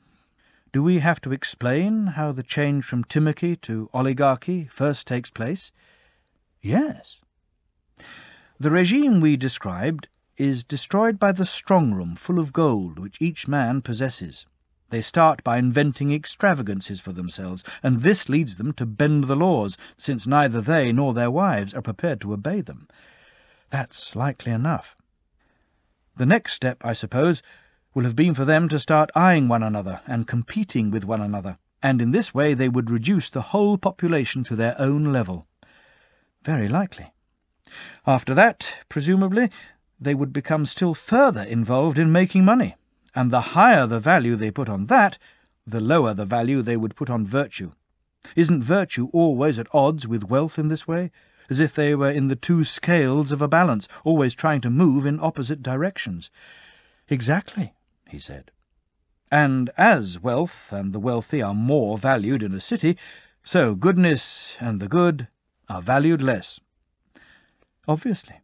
A: Do we have to explain how the change from timachy to oligarchy first takes place? Yes. The regime we described is destroyed by the strong room full of gold which each man possesses. They start by inventing extravagances for themselves, and this leads them to bend the laws, since neither they nor their wives are prepared to obey them. That's likely enough. The next step, I suppose, will have been for them to start eyeing one another and competing with one another, and in this way they would reduce the whole population to their own level. Very likely. After that, presumably, they would become still further involved in making money, and the higher the value they put on that, the lower the value they would put on virtue. Isn't virtue always at odds with wealth in this way, as if they were in the two scales of a balance, always trying to move in opposite directions? Exactly, he said. And as wealth and the wealthy are more valued in a city, so goodness and the good are valued less. Obviously.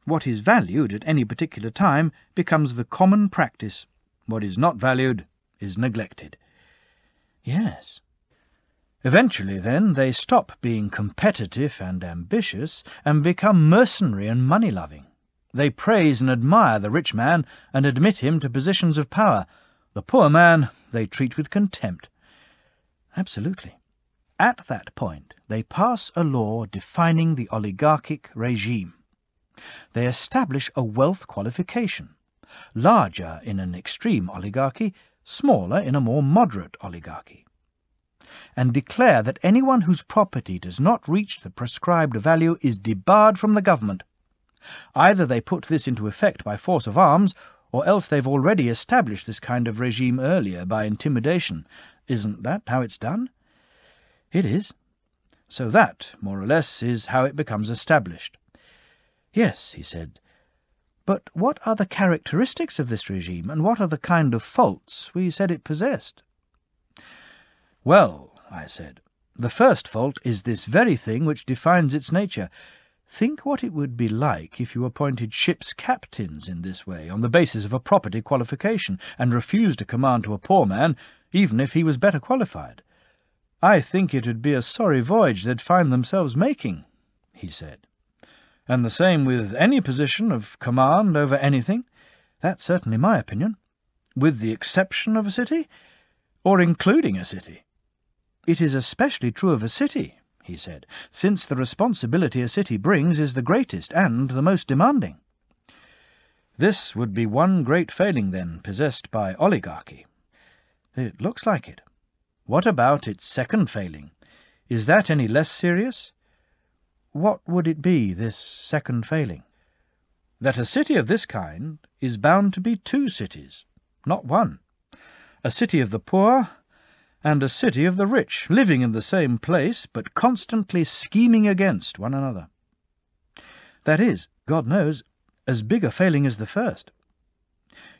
A: What is valued at any particular time becomes the common practice. What is not valued is neglected. Yes. Eventually, then, they stop being competitive and ambitious and become mercenary and money-loving. They praise and admire the rich man and admit him to positions of power. The poor man they treat with contempt. Absolutely. At that point, they pass a law defining the oligarchic regime. They establish a wealth qualification, larger in an extreme oligarchy, smaller in a more moderate oligarchy, and declare that anyone whose property does not reach the prescribed value is debarred from the government. Either they put this into effect by force of arms, or else they've already established this kind of regime earlier by intimidation. Isn't that how it's done? It is. So that, more or less, is how it becomes established. Yes, he said. But what are the characteristics of this regime, and what are the kind of faults we said it possessed? Well, I said, the first fault is this very thing which defines its nature. Think what it would be like if you appointed ship's captains in this way, on the basis of a property qualification, and refused a command to a poor man, even if he was better qualified. I think it would be a sorry voyage they'd find themselves making, he said. And the same with any position of command over anything. That's certainly my opinion. With the exception of a city, or including a city. It is especially true of a city, he said, since the responsibility a city brings is the greatest and the most demanding. This would be one great failing, then, possessed by oligarchy. It looks like it. What about its second failing? Is that any less serious? What would it be, this second failing? That a city of this kind is bound to be two cities, not one. A city of the poor and a city of the rich, living in the same place, but constantly scheming against one another. That is, God knows, as big a failing as the first.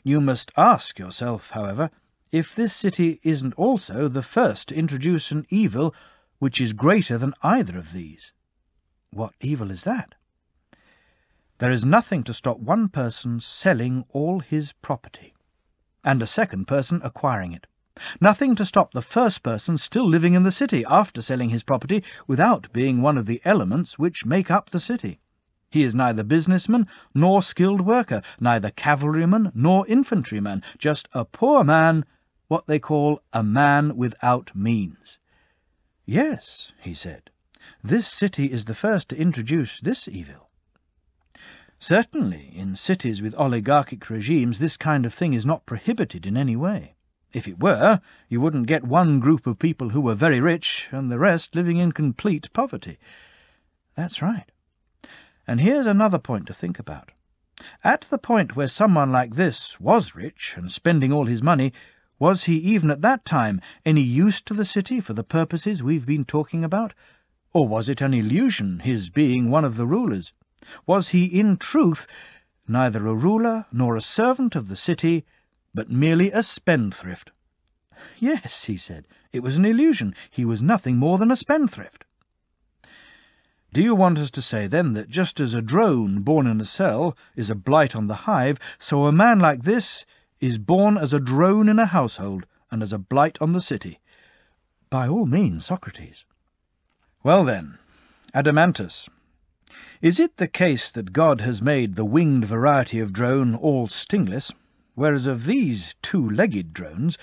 A: You must ask yourself, however, if this city isn't also the first to introduce an evil which is greater than either of these. What evil is that? There is nothing to stop one person selling all his property, and a second person acquiring it. Nothing to stop the first person still living in the city after selling his property without being one of the elements which make up the city. He is neither businessman nor skilled worker, neither cavalryman nor infantryman, just a poor man, what they call a man without means. Yes, he said, this city is the first to introduce this evil. Certainly, in cities with oligarchic regimes, this kind of thing is not prohibited in any way. If it were, you wouldn't get one group of people who were very rich and the rest living in complete poverty. That's right. And here's another point to think about. At the point where someone like this was rich and spending all his money, was he even at that time any use to the city for the purposes we've been talking about? Or was it an illusion, his being one of the rulers? Was he in truth neither a ruler nor a servant of the city, but merely a spendthrift? Yes, he said, it was an illusion. He was nothing more than a spendthrift. Do you want us to say, then, that just as a drone born in a cell is a blight on the hive, so a man like this is born as a drone in a household and as a blight on the city? By all means, Socrates. Well then, Adamantus, is it the case that God has made the winged variety of drone all stingless, whereas of these two-legged drones,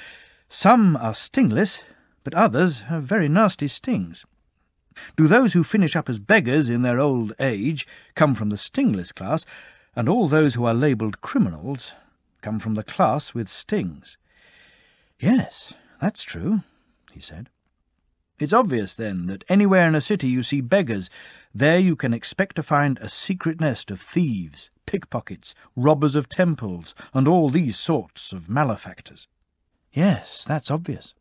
A: some are stingless, but others have very nasty stings? Do those who finish up as beggars in their old age come from the stingless class, and all those who are labelled criminals come from the class with stings? Yes, that's true, he said. It's obvious, then, that anywhere in a city you see beggars, there you can expect to find a secret nest of thieves, pickpockets, robbers of temples, and all these sorts of malefactors. Yes, that's obvious.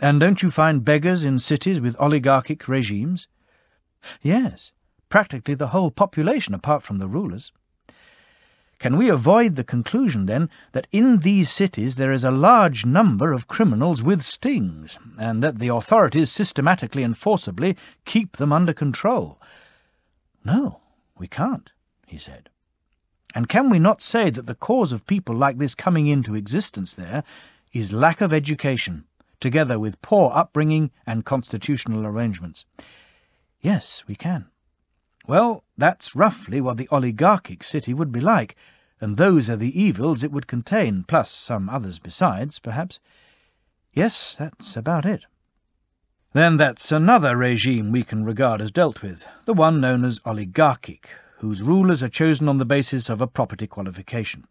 A: And don't you find beggars in cities with oligarchic regimes? Yes, practically the whole population apart from the rulers. Can we avoid the conclusion, then, that in these cities there is a large number of criminals with stings, and that the authorities systematically and forcibly keep them under control? No, we can't, he said. And can we not say that the cause of people like this coming into existence there is lack of education, together with poor upbringing and constitutional arrangements? Yes, we can. Well, that's roughly what the oligarchic city would be like, and those are the evils it would contain, plus some others besides, perhaps. Yes, that's about it. Then that's another regime we can regard as dealt with, the one known as oligarchic, whose rulers are chosen on the basis of a property qualification.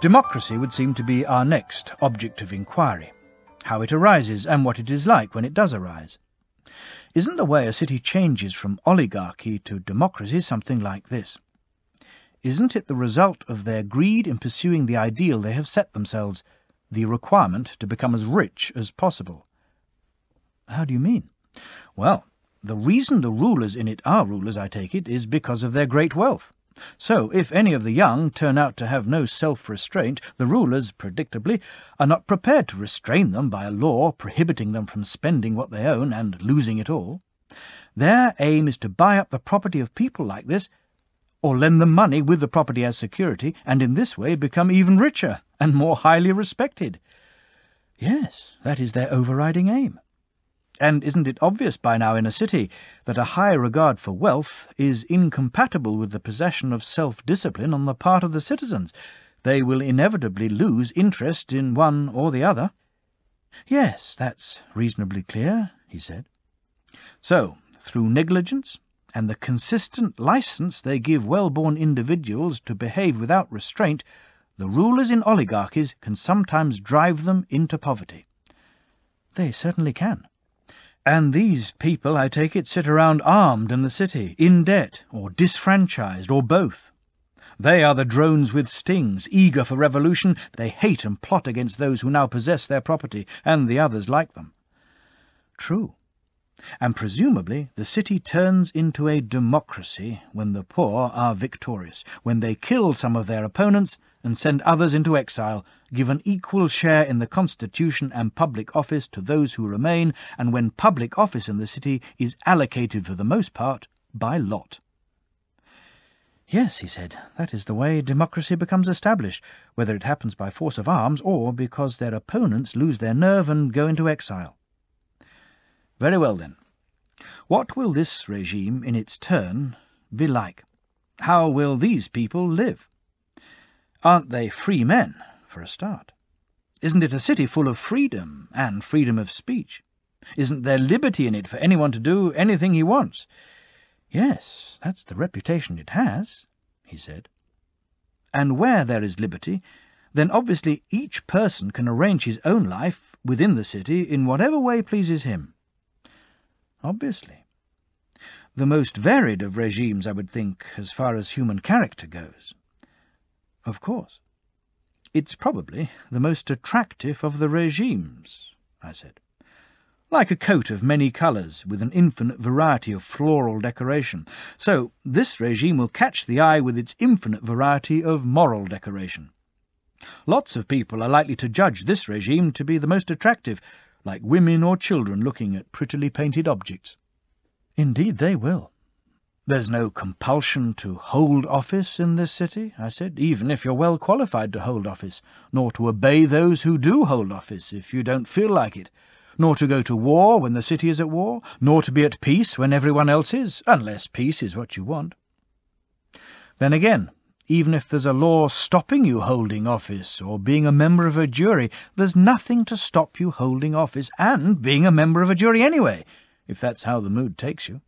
A: Democracy would seem to be our next object of inquiry, how it arises and what it is like when it does arise. Isn't the way a city changes from oligarchy to democracy something like this? Isn't it the result of their greed in pursuing the ideal they have set themselves, the requirement to become as rich as possible? How do you mean? Well, the reason the rulers in it are rulers, I take it, is because of their great wealth. So, if any of the young turn out to have no self-restraint, the rulers, predictably, are not prepared to restrain them by a law prohibiting them from spending what they own and losing it all. Their aim is to buy up the property of people like this, or lend them money with the property as security, and in this way become even richer and more highly respected. Yes, that is their overriding aim. And isn't it obvious by now in a city that a high regard for wealth is incompatible with the possession of self-discipline on the part of the citizens? They will inevitably lose interest in one or the other. Yes, that's reasonably clear, he said. So, through negligence, and the consistent license they give well-born individuals to behave without restraint, the rulers in oligarchies can sometimes drive them into poverty. They certainly can. And these people, I take it, sit around armed in the city, in debt, or disfranchised, or both. They are the drones with stings, eager for revolution. They hate and plot against those who now possess their property, and the others like them. True. And presumably the city turns into a democracy when the poor are victorious, when they kill some of their opponents and send others into exile, give an equal share in the constitution and public office to those who remain, and when public office in the city is allocated for the most part by lot. Yes, he said, that is the way democracy becomes established, whether it happens by force of arms or because their opponents lose their nerve and go into exile. Very well, then. What will this regime, in its turn, be like? How will these people live? Aren't they free men, for a start? Isn't it a city full of freedom, and freedom of speech? Isn't there liberty in it for anyone to do anything he wants? Yes, that's the reputation it has, he said. And where there is liberty, then obviously each person can arrange his own life within the city in whatever way pleases him. Obviously. The most varied of regimes, I would think, as far as human character goes. Of course. It's probably the most attractive of the regimes, I said. Like a coat of many colours, with an infinite variety of floral decoration. So this regime will catch the eye with its infinite variety of moral decoration. Lots of people are likely to judge this regime to be the most attractive, like women or children looking at prettily painted objects. Indeed they will. There's no compulsion to hold office in this city, I said, even if you're well qualified to hold office, nor to obey those who do hold office if you don't feel like it, nor to go to war when the city is at war, nor to be at peace when everyone else is, unless peace is what you want. Then again, even if there's a law stopping you holding office or being a member of a jury, there's nothing to stop you holding office and being a member of a jury anyway, if that's how the mood takes you.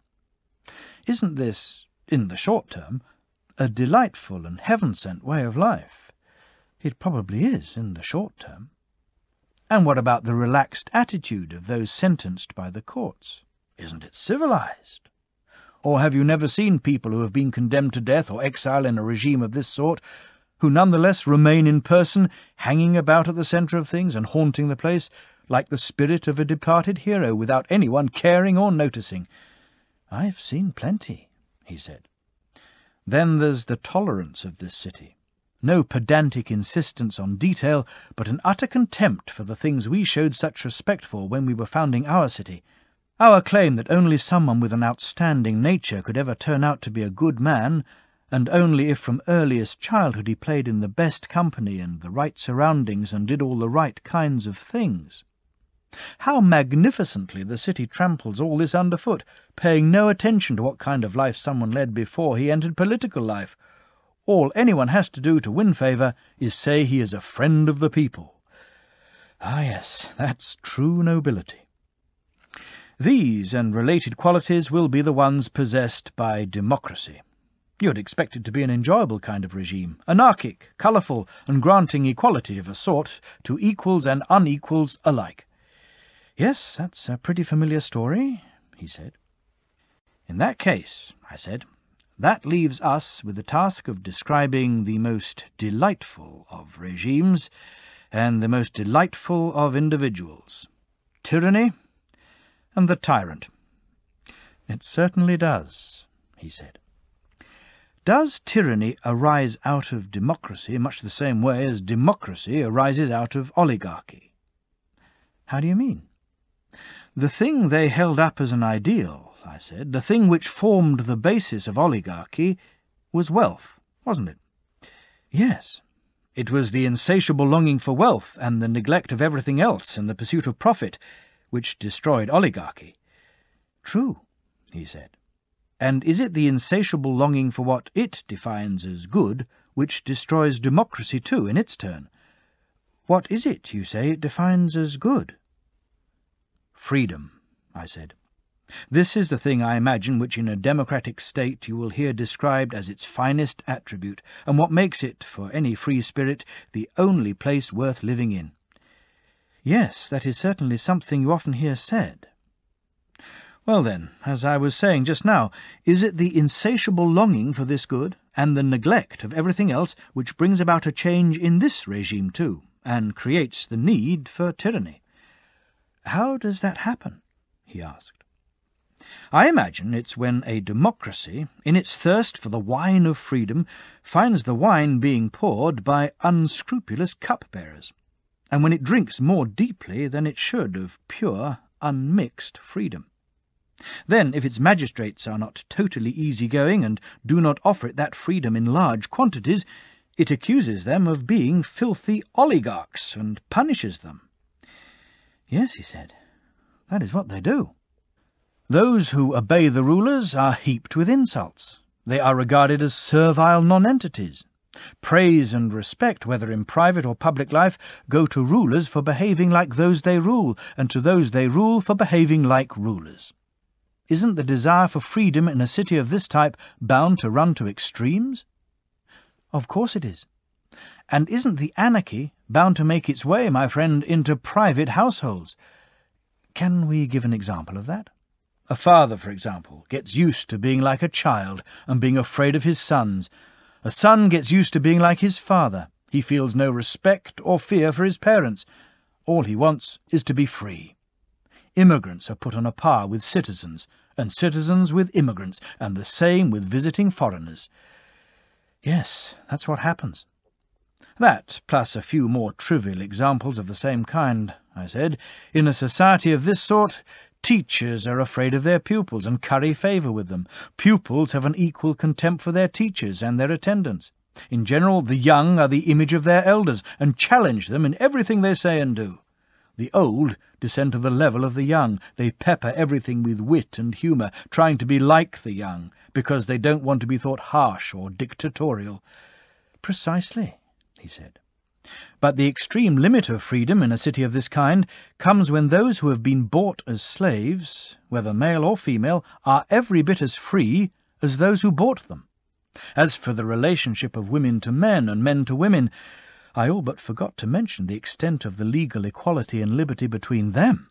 A: Isn't this, in the short term, a delightful and heaven-sent way of life? It probably is in the short term. And what about the relaxed attitude of those sentenced by the courts? Isn't it civilized? Or have you never seen people who have been condemned to death or exile in a regime of this sort, who nonetheless remain in person, hanging about at the centre of things and haunting the place, like the spirit of a departed hero, without anyone caring or noticing? I've seen plenty, he said. Then there's the tolerance of this city. No pedantic insistence on detail, but an utter contempt for the things we showed such respect for when we were founding our city. Our claim that only someone with an outstanding nature could ever turn out to be a good man, and only if from earliest childhood he played in the best company and the right surroundings and did all the right kinds of things. How magnificently the city tramples all this underfoot, paying no attention to what kind of life someone led before he entered political life. All anyone has to do to win favour is say he is a friend of the people. Ah, yes, that's true nobility. These and related qualities will be the ones possessed by democracy. You'd expect it to be an enjoyable kind of regime, anarchic, colourful, and granting equality of a sort to equals and unequals alike. Yes, that's a pretty familiar story, he said. In that case, I said, that leaves us with the task of describing the most delightful of regimes and the most delightful of individuals, tyranny and the tyrant. It certainly does, he said. Does tyranny arise out of democracy much the same way as democracy arises out of oligarchy? How do you mean? The thing they held up as an ideal, I said, the thing which formed the basis of oligarchy, was wealth, wasn't it? Yes. It was the insatiable longing for wealth and the neglect of everything else in the pursuit of profit which destroyed oligarchy. True, he said. And is it the insatiable longing for what it defines as good which destroys democracy too in its turn? What is it, you say, it defines as good? Freedom, I said. This is the thing, I imagine, which in a democratic state you will hear described as its finest attribute, and what makes it, for any free spirit, the only place worth living in. Yes, that is certainly something you often hear said. Well then, as I was saying just now, is it the insatiable longing for this good, and the neglect of everything else, which brings about a change in this regime too, and creates the need for tyranny? How does that happen? He asked. I imagine it's when a democracy, in its thirst for the wine of freedom, finds the wine being poured by unscrupulous cupbearers, and when it drinks more deeply than it should of pure, unmixed freedom. Then, if its magistrates are not totally easy-going and do not offer it that freedom in large quantities, it accuses them of being filthy oligarchs and punishes them. Yes, he said, that is what they do. Those who obey the rulers are heaped with insults. They are regarded as servile nonentities. Praise and respect, whether in private or public life, go to rulers for behaving like those they rule, and to those they rule for behaving like rulers. Isn't the desire for freedom in a city of this type bound to run to extremes? Of course it is. And isn't the anarchy bound to make its way, my friend, into private households? Can we give an example of that? A father, for example, gets used to being like a child and being afraid of his sons. A son gets used to being like his father. He feels no respect or fear for his parents. All he wants is to be free. Immigrants are put on a par with citizens, and citizens with immigrants, and the same with visiting foreigners. Yes, that's what happens. That, plus a few more trivial examples of the same kind, I said. In a society of this sort, teachers are afraid of their pupils and curry favour with them. Pupils have an equal contempt for their teachers and their attendants. In general, the young are the image of their elders, and challenge them in everything they say and do. The old descend to the level of the young. They pepper everything with wit and humour, trying to be like the young, because they don't want to be thought harsh or dictatorial. Precisely, he said. But the extreme limit of freedom in a city of this kind comes when those who have been bought as slaves, whether male or female, are every bit as free as those who bought them. As for the relationship of women to men and men to women, I all but forgot to mention the extent of the legal equality and liberty between them.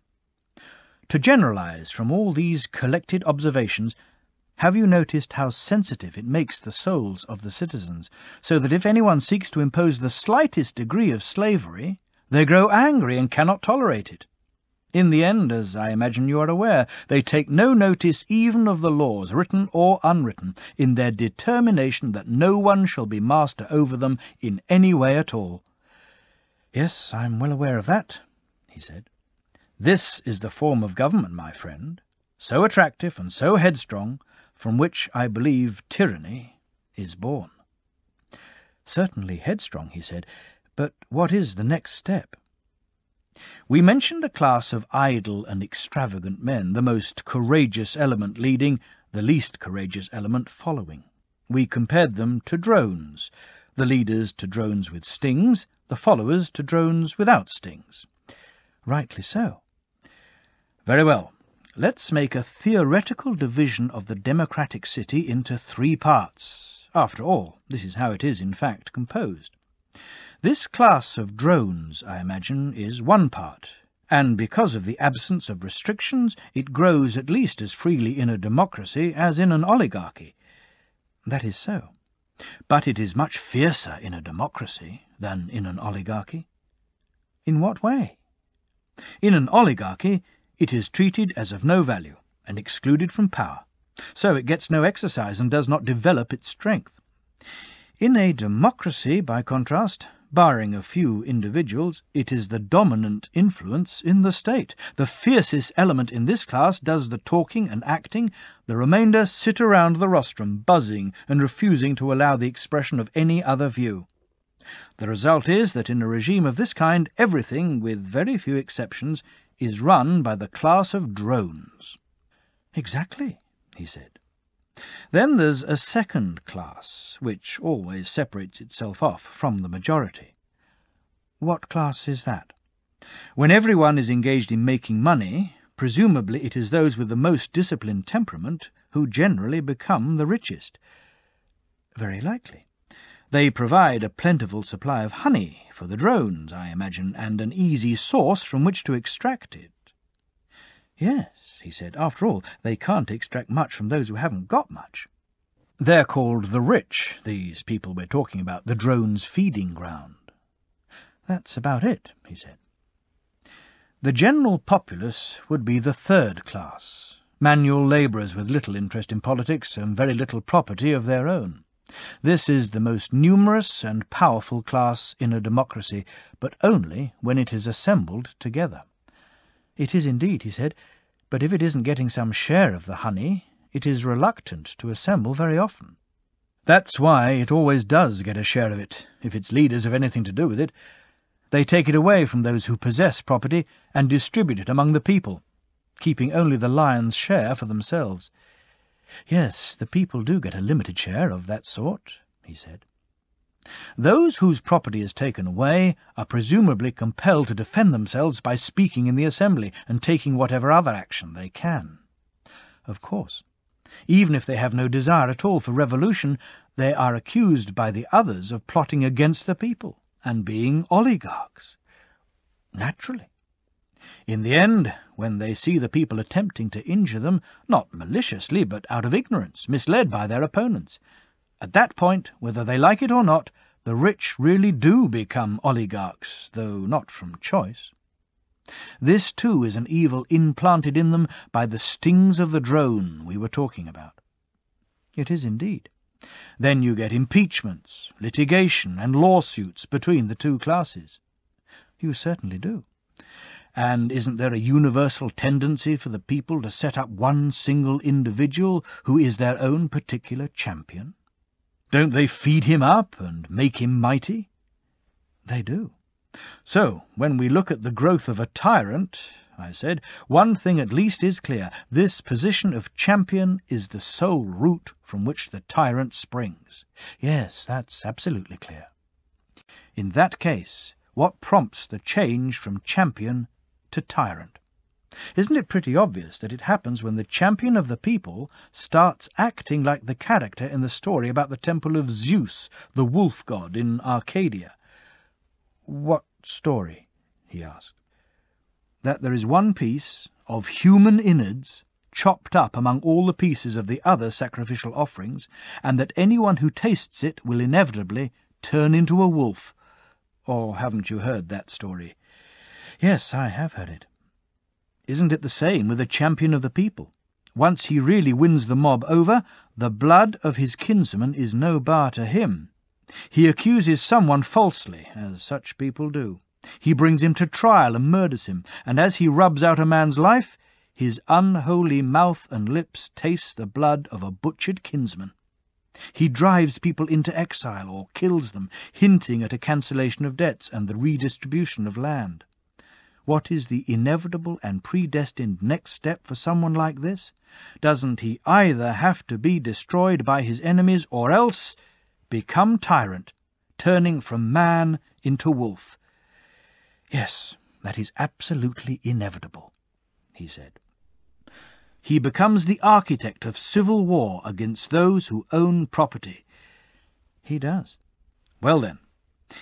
A: To generalize from all these collected observations, have you noticed how sensitive it makes the souls of the citizens, so that if anyone seeks to impose the slightest degree of slavery, they grow angry and cannot tolerate it? In the end, as I imagine you are aware, they take no notice even of the laws, written or unwritten, in their determination that no one shall be master over them in any way at all. Yes, I'm well aware of that, he said. This is the form of government, my friend, so attractive and so headstrong, from which I believe tyranny is born. Certainly headstrong, he said, but what is the next step? We mentioned the class of idle and extravagant men, the most courageous element leading, the least courageous element following. We compared them to drones, the leaders to drones with stings, the followers to drones without stings. Rightly so. Very well. Let's make a theoretical division of the democratic city into 3 parts. After all, this is how it is in fact composed. This class of drones, I imagine, is one part, and because of the absence of restrictions, it grows at least as freely in a democracy as in an oligarchy. That is so. But it is much fiercer in a democracy than in an oligarchy. In what way? In an oligarchy, it is treated as of no value and excluded from power, so it gets no exercise and does not develop its strength. In a democracy, by contrast, barring a few individuals, it is the dominant influence in the state. The fiercest element in this class does the talking and acting. The remainder sit around the rostrum, buzzing and refusing to allow the expression of any other view. The result is that in a regime of this kind, everything, with very few exceptions, is run by the class of drones. Exactly, he said. Then there's a second class, which always separates itself off from the majority. What class is that? When everyone is engaged in making money, Presumably it is those with the most disciplined temperament who generally become the richest. Very likely. They provide a plentiful supply of honey for the drones, I imagine, and an easy source from which to extract it. Yes, he said, after all, they can't extract much from those who haven't got much. They're called the rich, these people we're talking about, the drones' feeding ground. That's about it, he said. The general populace would be the third class, manual labourers with little interest in politics and very little property of their own. This is the most numerous and powerful class in a democracy, but only when it is assembled together. It is indeed, he said, but if it isn't getting some share of the honey, it is reluctant to assemble very often. That's why it always does get a share of it, if its leaders have anything to do with it. They take it away from those who possess property and distribute it among the people, keeping only the lion's share for themselves. Yes, the people do get a limited share of that sort, he said. Those whose property is taken away are presumably compelled to defend themselves by speaking in the assembly and taking whatever other action they can. Of course. Even if they have no desire at all for revolution, they are accused by the others of plotting against the people and being oligarchs. Naturally. In the end, when they see the people attempting to injure them, not maliciously, but out of ignorance, misled by their opponents, at that point, whether they like it or not, the rich really do become oligarchs, though not from choice. This, too, is an evil implanted in them by the stings of the drone we were talking about. It is indeed. Then you get impeachments, litigation, and lawsuits between the two classes. You certainly do. And isn't there a universal tendency for the people to set up one single individual who is their own particular champion? Don't they feed him up and make him mighty? They do. So, when we look at the growth of a tyrant, I said, one thing at least is clear. This position of champion is the sole root from which the tyrant springs. Yes, that's absolutely clear. In that case, what prompts the change from champion to tyrant? Isn't it pretty obvious that it happens when the champion of the people starts acting like the character in the story about the temple of Zeus, the wolf god in Arcadia? What story? He asked. That there is one piece of human innards chopped up among all the pieces of the other sacrificial offerings, and that anyone who tastes it will inevitably turn into a wolf. Or haven't you heard that story? Yes, I have heard it. Isn't it the same with the champion of the people? Once he really wins the mob over, the blood of his kinsman is no bar to him. He accuses someone falsely, as such people do. He brings him to trial and murders him, and as he rubs out a man's life, his unholy mouth and lips taste the blood of a butchered kinsman. He drives people into exile or kills them, hinting at a cancellation of debts and the redistribution of land. What is the inevitable and predestined next step for someone like this? Doesn't he either have to be destroyed by his enemies or else become tyrant, turning from man into wolf? Yes, that is absolutely inevitable, he said. He becomes the architect of civil war against those who own property. He does. Well then,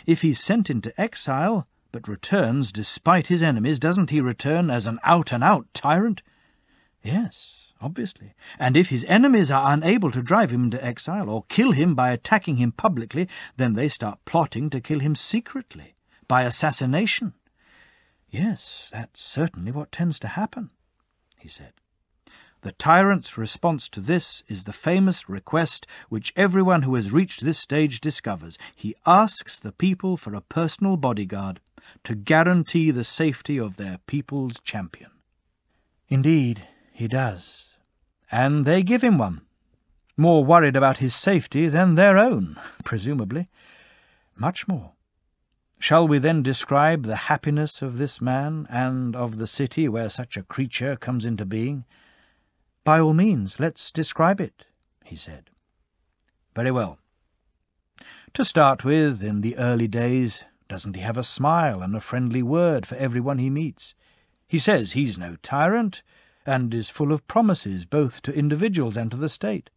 A: if he's sent into exile, but returns despite his enemies, doesn't he return as an out-and-out tyrant? Yes, obviously. And if his enemies are unable to drive him into exile or kill him by attacking him publicly, then they start plotting to kill him secretly, by assassination. Yes, that's certainly what tends to happen, he said. The tyrant's response to this is the famous request which everyone who has reached this stage discovers. He asks the people for a personal bodyguard to guarantee the safety of their people's champion. Indeed, he does. And they give him one. More worried about his safety than their own, presumably. Much more. Shall we then describe the happiness of this man and of the city where such a creature comes into being? By all means, let's describe it, he said. Very well. To start with, in the early days, doesn't he have a smile and a friendly word for everyone he meets? He says he's no tyrant, and is full of promises both to individuals and to the state.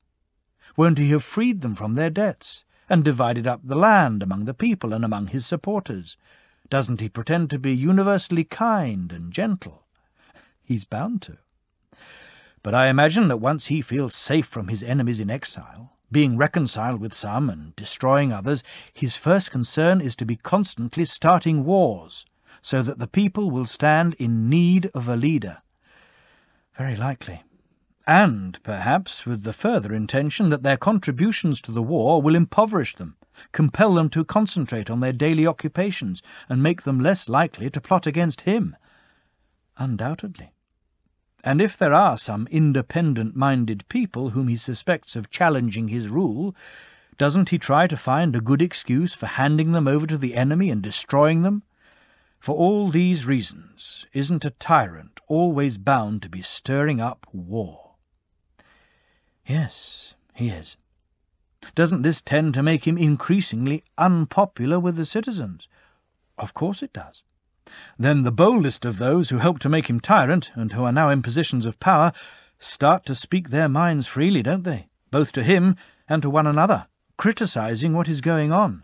A: Won't he have freed them from their debts, and divided up the land among the people and among his supporters? Doesn't he pretend to be universally kind and gentle? He's bound to. But I imagine that once he feels safe from his enemies in exile, being reconciled with some and destroying others, his first concern is to be constantly starting wars, so that the people will stand in need of a leader. Very likely. And, perhaps, with the further intention that their contributions to the war will impoverish them, compel them to concentrate on their daily occupations, and make them less likely to plot against him. Undoubtedly. And if there are some independent-minded people whom he suspects of challenging his rule, doesn't he try to find a good excuse for handing them over to the enemy and destroying them? For all these reasons, isn't a tyrant always bound to be stirring up war? Yes, he is. Doesn't this tend to make him increasingly unpopular with the citizens? Of course it does. Then the boldest of those who helped to make him tyrant, and who are now in positions of power, start to speak their minds freely, don't they? Both to him and to one another, criticizing what is going on.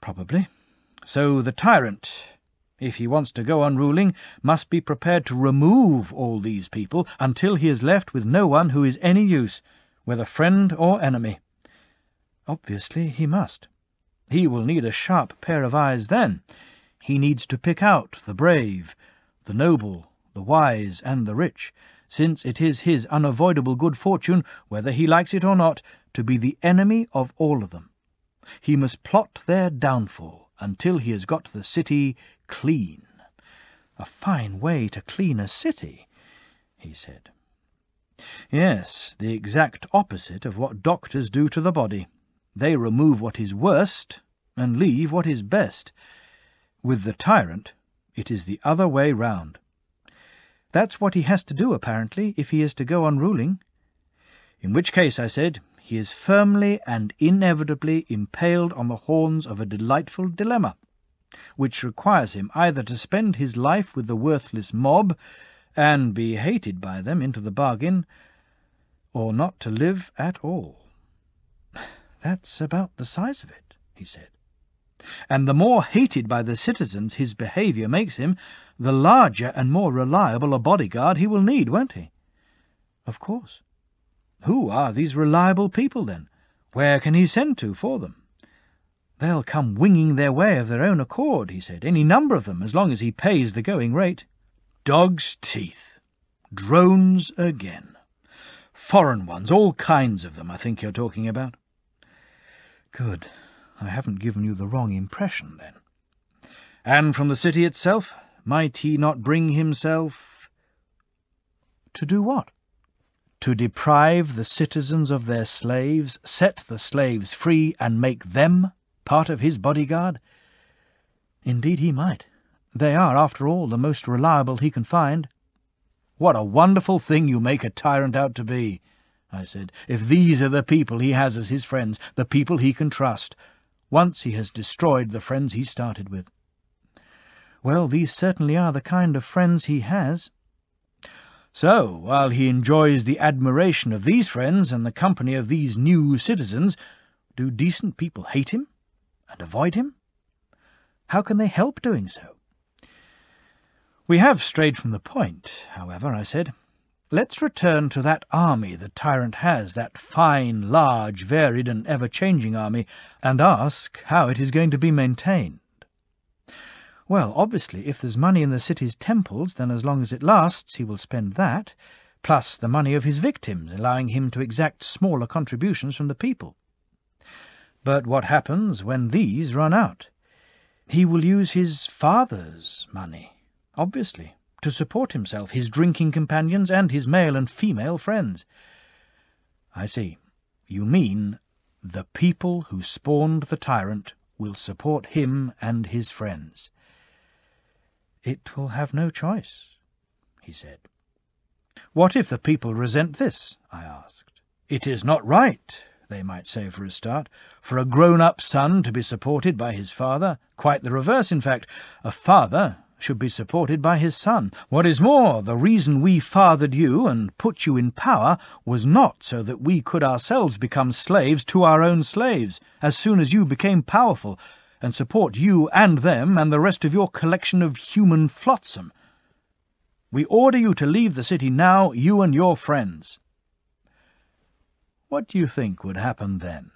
A: Probably. So the tyrant, if he wants to go on ruling, must be prepared to remove all these people until he is left with no one who is any use, whether friend or enemy. Obviously he must. He will need a sharp pair of eyes then. He needs to pick out the brave, the noble, the wise, and the rich, since it is his unavoidable good fortune, whether he likes it or not, to be the enemy of all of them. He must plot their downfall until he has got the city clean. A fine way to clean a city, he said. Yes, the exact opposite of what doctors do to the body. They remove what is worst and leave what is best. With the tyrant, it is the other way round. That's what he has to do, apparently, if he is to go on ruling. In which case, I said, he is firmly and inevitably impaled on the horns of a delightful dilemma, which requires him either to spend his life with the worthless mob, and be hated by them into the bargain, or not to live at all. That's about the size of it, he said. And the more hated by the citizens his behaviour makes him, the larger and more reliable a bodyguard he will need, won't he? Of course. Who are these reliable people, then? Where can he send to for them? They'll come winging their way of their own accord, he said, any number of them, as long as he pays the going rate. Dog's teeth. Drones again. Foreign ones, all kinds of them, I think you're talking about. Good. I haven't given you the wrong impression, then. And from the city itself, might he not bring himself... To do what? To deprive the citizens of their slaves, set the slaves free, and make them part of his bodyguard? Indeed he might. They are, after all, the most reliable he can find. What a wonderful thing you make a tyrant out to be, I said, if these are the people he has as his friends, the people he can trust, once he has destroyed the friends he started with. Well, these certainly are the kind of friends he has. So, while he enjoys the admiration of these friends and the company of these new citizens, do decent people hate him and avoid him? How can they help doing so? We have strayed from the point, however, I said. Let's return to that army the tyrant has, that fine, large, varied, and ever-changing army, and ask how it is going to be maintained. Well, obviously, if there's money in the city's temples, then as long as it lasts he will spend that, plus the money of his victims, allowing him to exact smaller contributions from the people. But what happens when these run out? He will use his father's money, obviously, to support himself, his drinking companions, and his male and female friends. I see. You mean the people who spawned the tyrant will support him and his friends. It will have no choice, he said. What if the people resent this? I asked. It is not right, they might say for a start, for a grown-up son to be supported by his father. Quite the reverse, in fact. A father should be supported by his son. What is more, the reason we fathered you and put you in power was not so that we could ourselves become slaves to our own slaves as soon as you became powerful, and support you and them and the rest of your collection of human flotsam. We order you to leave the city now, you and your friends." What do you think would happen then?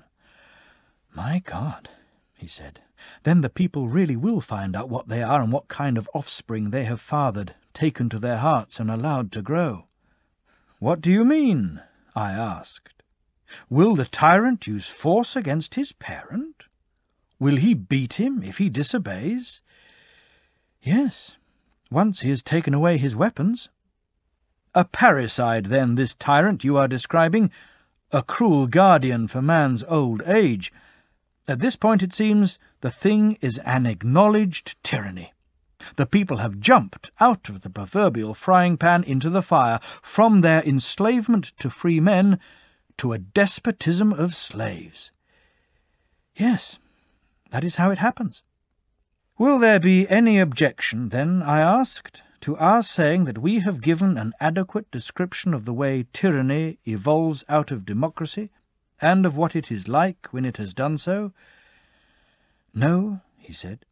A: "My God," he said, "then the people really will find out what they are and what kind of offspring they have fathered, taken to their hearts and allowed to grow." "What do you mean?" I asked. "Will the tyrant use force against his parent? Will he beat him if he disobeys?" "Yes, once he has taken away his weapons." "A parricide, then, this tyrant you are describing, a cruel guardian for man's old age. At this point, it seems, the thing is an acknowledged tyranny. The people have jumped out of the proverbial frying pan into the fire, from their enslavement to free men to a despotism of slaves." "Yes, that is how it happens." "Will there be any objection, then," I asked, "to our saying that we have given an adequate description of the way tyranny evolves out of democracy, and of what it is like when it has done so?" "No," he said,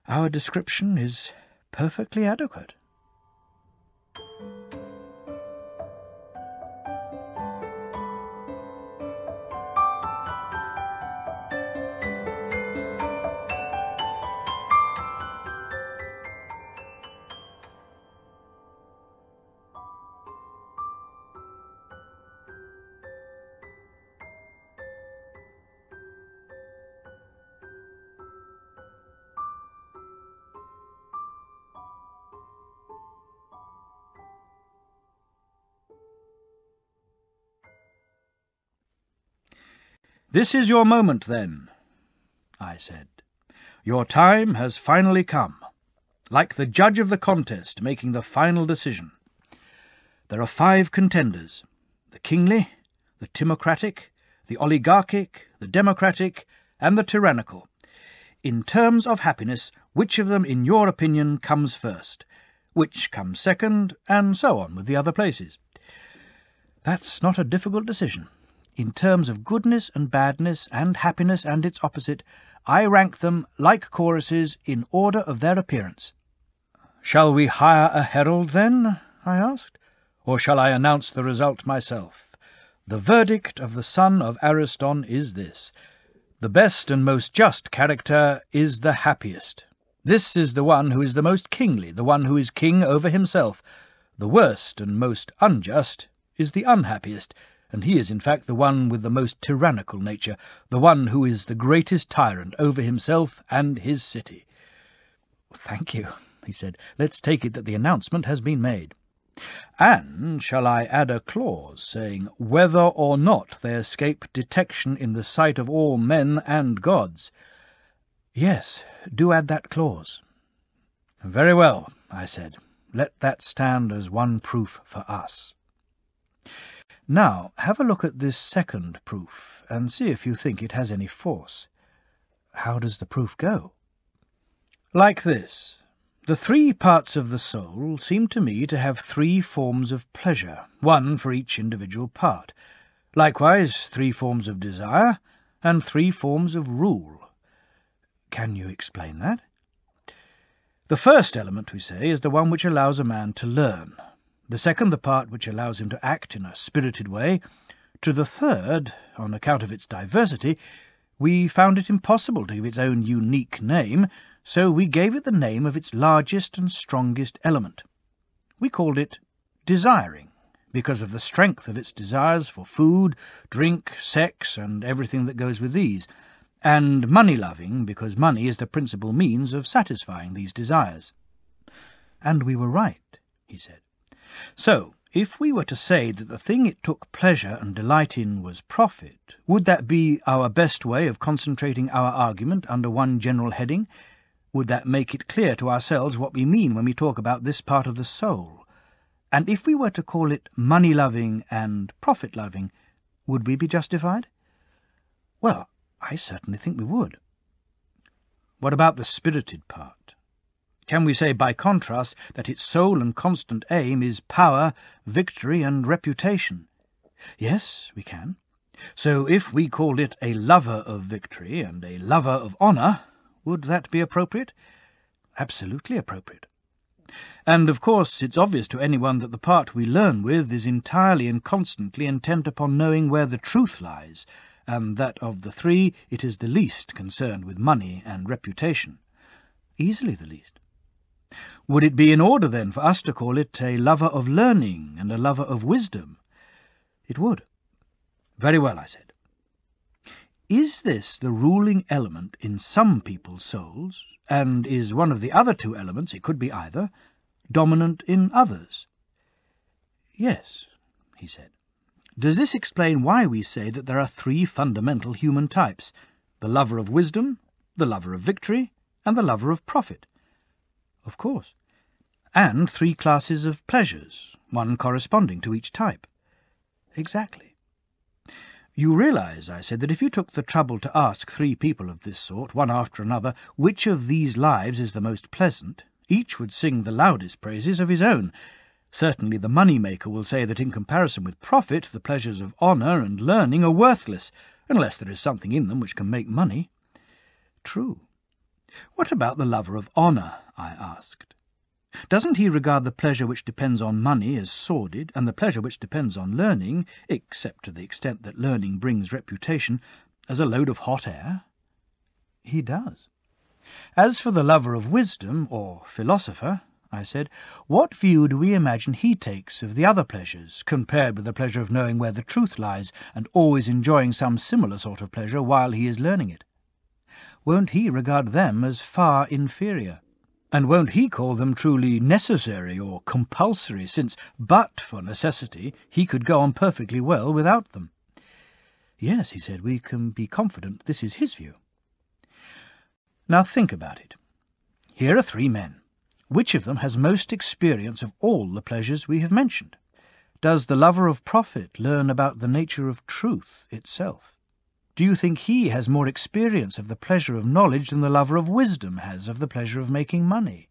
A: "our description is perfectly adequate." "This is your moment, then," I said. "Your time has finally come, like the judge of the contest making the final decision. There are 5 contenders: the kingly, the timocratic, the oligarchic, the democratic, and the tyrannical. In terms of happiness, which of them, in your opinion, comes first? Which comes second? And so on with the other places." "That's not a difficult decision. In terms of goodness and badness and happiness and its opposite, I rank them, like choruses, in order of their appearance." "Shall we hire a herald, then?" I asked. "Or shall I announce the result myself? The verdict of the son of Ariston is this: the best and most just character is the happiest. This is the one who is the most kingly, the one who is king over himself. The worst and most unjust is the unhappiest, and he is in fact the one with the most tyrannical nature, the one who is the greatest tyrant over himself and his city." "Thank you," he said. "Let's take it that the announcement has been made." "And shall I add a clause saying whether or not they escape detection in the sight of all men and gods?" "Yes, do add that clause." "Very well," I said. "Let that stand as one proof for us. Now, have a look at this second proof, and see if you think it has any force." "How does the proof go?" "Like this. The 3 parts of the soul seem to me to have 3 forms of pleasure, one for each individual part. Likewise 3 forms of desire, and 3 forms of rule." "Can you explain that?" "The first element, we say, is the one which allows a man to learn. The second, the part which allows him to act in a spirited way. To the third, on account of its diversity, we found it impossible to give its own unique name, so we gave it the name of its largest and strongest element. We called it desiring, because of the strength of its desires for food, drink, sex, and everything that goes with these, and money-loving, because money is the principal means of satisfying these desires." "And we were right," he said. "So, if we were to say that the thing it took pleasure and delight in was profit, would that be our best way of concentrating our argument under one general heading? Would that make it clear to ourselves what we mean when we talk about this part of the soul? And if we were to call it money-loving and profit-loving, would we be justified?" "Well, I certainly think we would." "What about the spirited part? Can we say, by contrast, that its sole and constant aim is power, victory, and reputation? Yes, we can. So if we called it a lover of victory and a lover of honour, would that be appropriate? Absolutely appropriate. And, of course, it's obvious to anyone that the part we learn with is entirely and constantly intent upon knowing where the truth lies, and that of the three it is the least concerned with money and reputation. Easily the least. Would it be in order, then, for us to call it a lover of learning and a lover of wisdom? It would. Very well, I said. Is this the ruling element in some people's souls, and is one of the other two elements, it could be either, dominant in others? Yes, he said. Does this explain why we say that there are three fundamental human types, the lover of wisdom, the lover of victory, and the lover of profit? Of course. And three classes of pleasures, one corresponding to each type. Exactly. You realize, I said, that if you took the trouble to ask three people of this sort, one after another, which of these lives is the most pleasant, each would sing the loudest praises of his own. Certainly the money-maker will say that in comparison with profit, the pleasures of honour and learning are worthless, unless there is something in them which can make money. True. What about the lover of honour? I asked. Doesn't he regard the pleasure which depends on money as sordid, and the pleasure which depends on learning, except to the extent that learning brings reputation, as a load of hot air? He does. As for the lover of wisdom, or philosopher, I said, what view do we imagine he takes of the other pleasures, compared with the pleasure of knowing where the truth lies, and always enjoying some similar sort of pleasure while he is learning it? Won't he regard them as far inferior? And won't he call them truly necessary or compulsory, since, but for necessity, he could go on perfectly well without them? Yes, he said, we can be confident this is his view. Now think about it. Here are three men. Which of them has most experience of all the pleasures we have mentioned? Does the lover of profit learn about the nature of truth itself? Do you think he has more experience of the pleasure of knowledge than the lover of wisdom has of the pleasure of making money?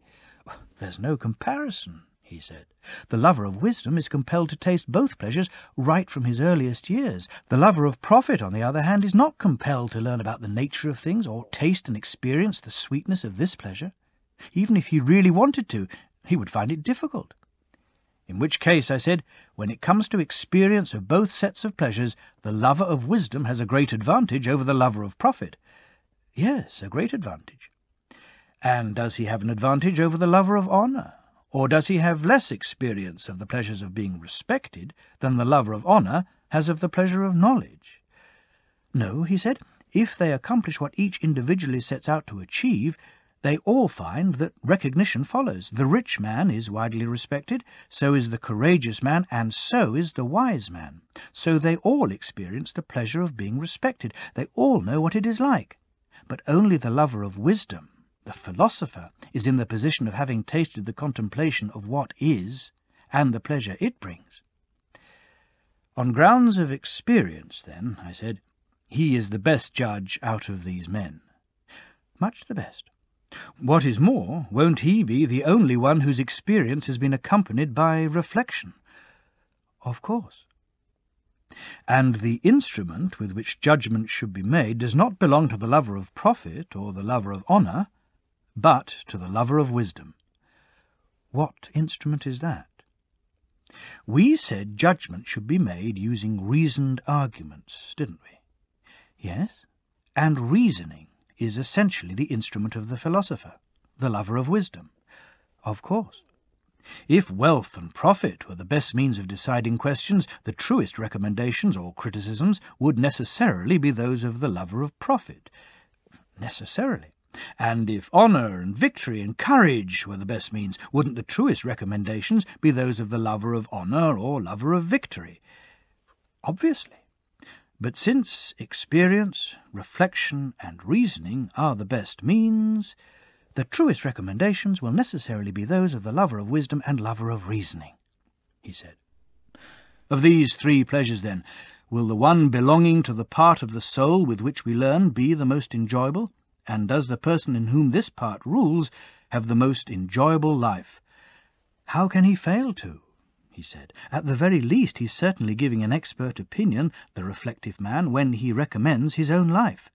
A: There's no comparison, he said. The lover of wisdom is compelled to taste both pleasures right from his earliest years. The lover of profit, on the other hand, is not compelled to learn about the nature of things or taste and experience the sweetness of this pleasure. Even if he really wanted to, he would find it difficult. In which case, I said, when it comes to experience of both sets of pleasures, the lover of wisdom has a great advantage over the lover of profit. Yes, a great advantage. And does he have an advantage over the lover of honour? Or does he have less experience of the pleasures of being respected than the lover of honour has of the pleasure of knowledge? No, he said, if they accomplish what each individually sets out to achieve, they all find that recognition follows. The rich man is widely respected, so is the courageous man, and so is the wise man. So they all experience the pleasure of being respected. They all know what it is like. But only the lover of wisdom, the philosopher, is in the position of having tasted the contemplation of what is, and the pleasure it brings. On grounds of experience, then, I said, he is the best judge out of these men. Much the best. What is more, won't he be the only one whose experience has been accompanied by reflection? Of course. And the instrument with which judgment should be made does not belong to the lover of profit or the lover of honour, but to the lover of wisdom. What instrument is that? We said judgment should be made using reasoned arguments, didn't we? Yes, and reasoning is essentially the instrument of the philosopher, the lover of wisdom. Of course. If wealth and profit were the best means of deciding questions, the truest recommendations or criticisms would necessarily be those of the lover of profit. Necessarily. And if honour and victory and courage were the best means, wouldn't the truest recommendations be those of the lover of honour or lover of victory? Obviously. But since experience, reflection, and reasoning are the best means, the truest recommendations will necessarily be those of the lover of wisdom and lover of reasoning, he said. Of these three pleasures, then, will the one belonging to the part of the soul with which we learn be the most enjoyable, and does the person in whom this part rules have the most enjoyable life. How can he fail to? He said. At the very least, he's certainly giving an expert opinion, the reflective man, when he recommends his own life.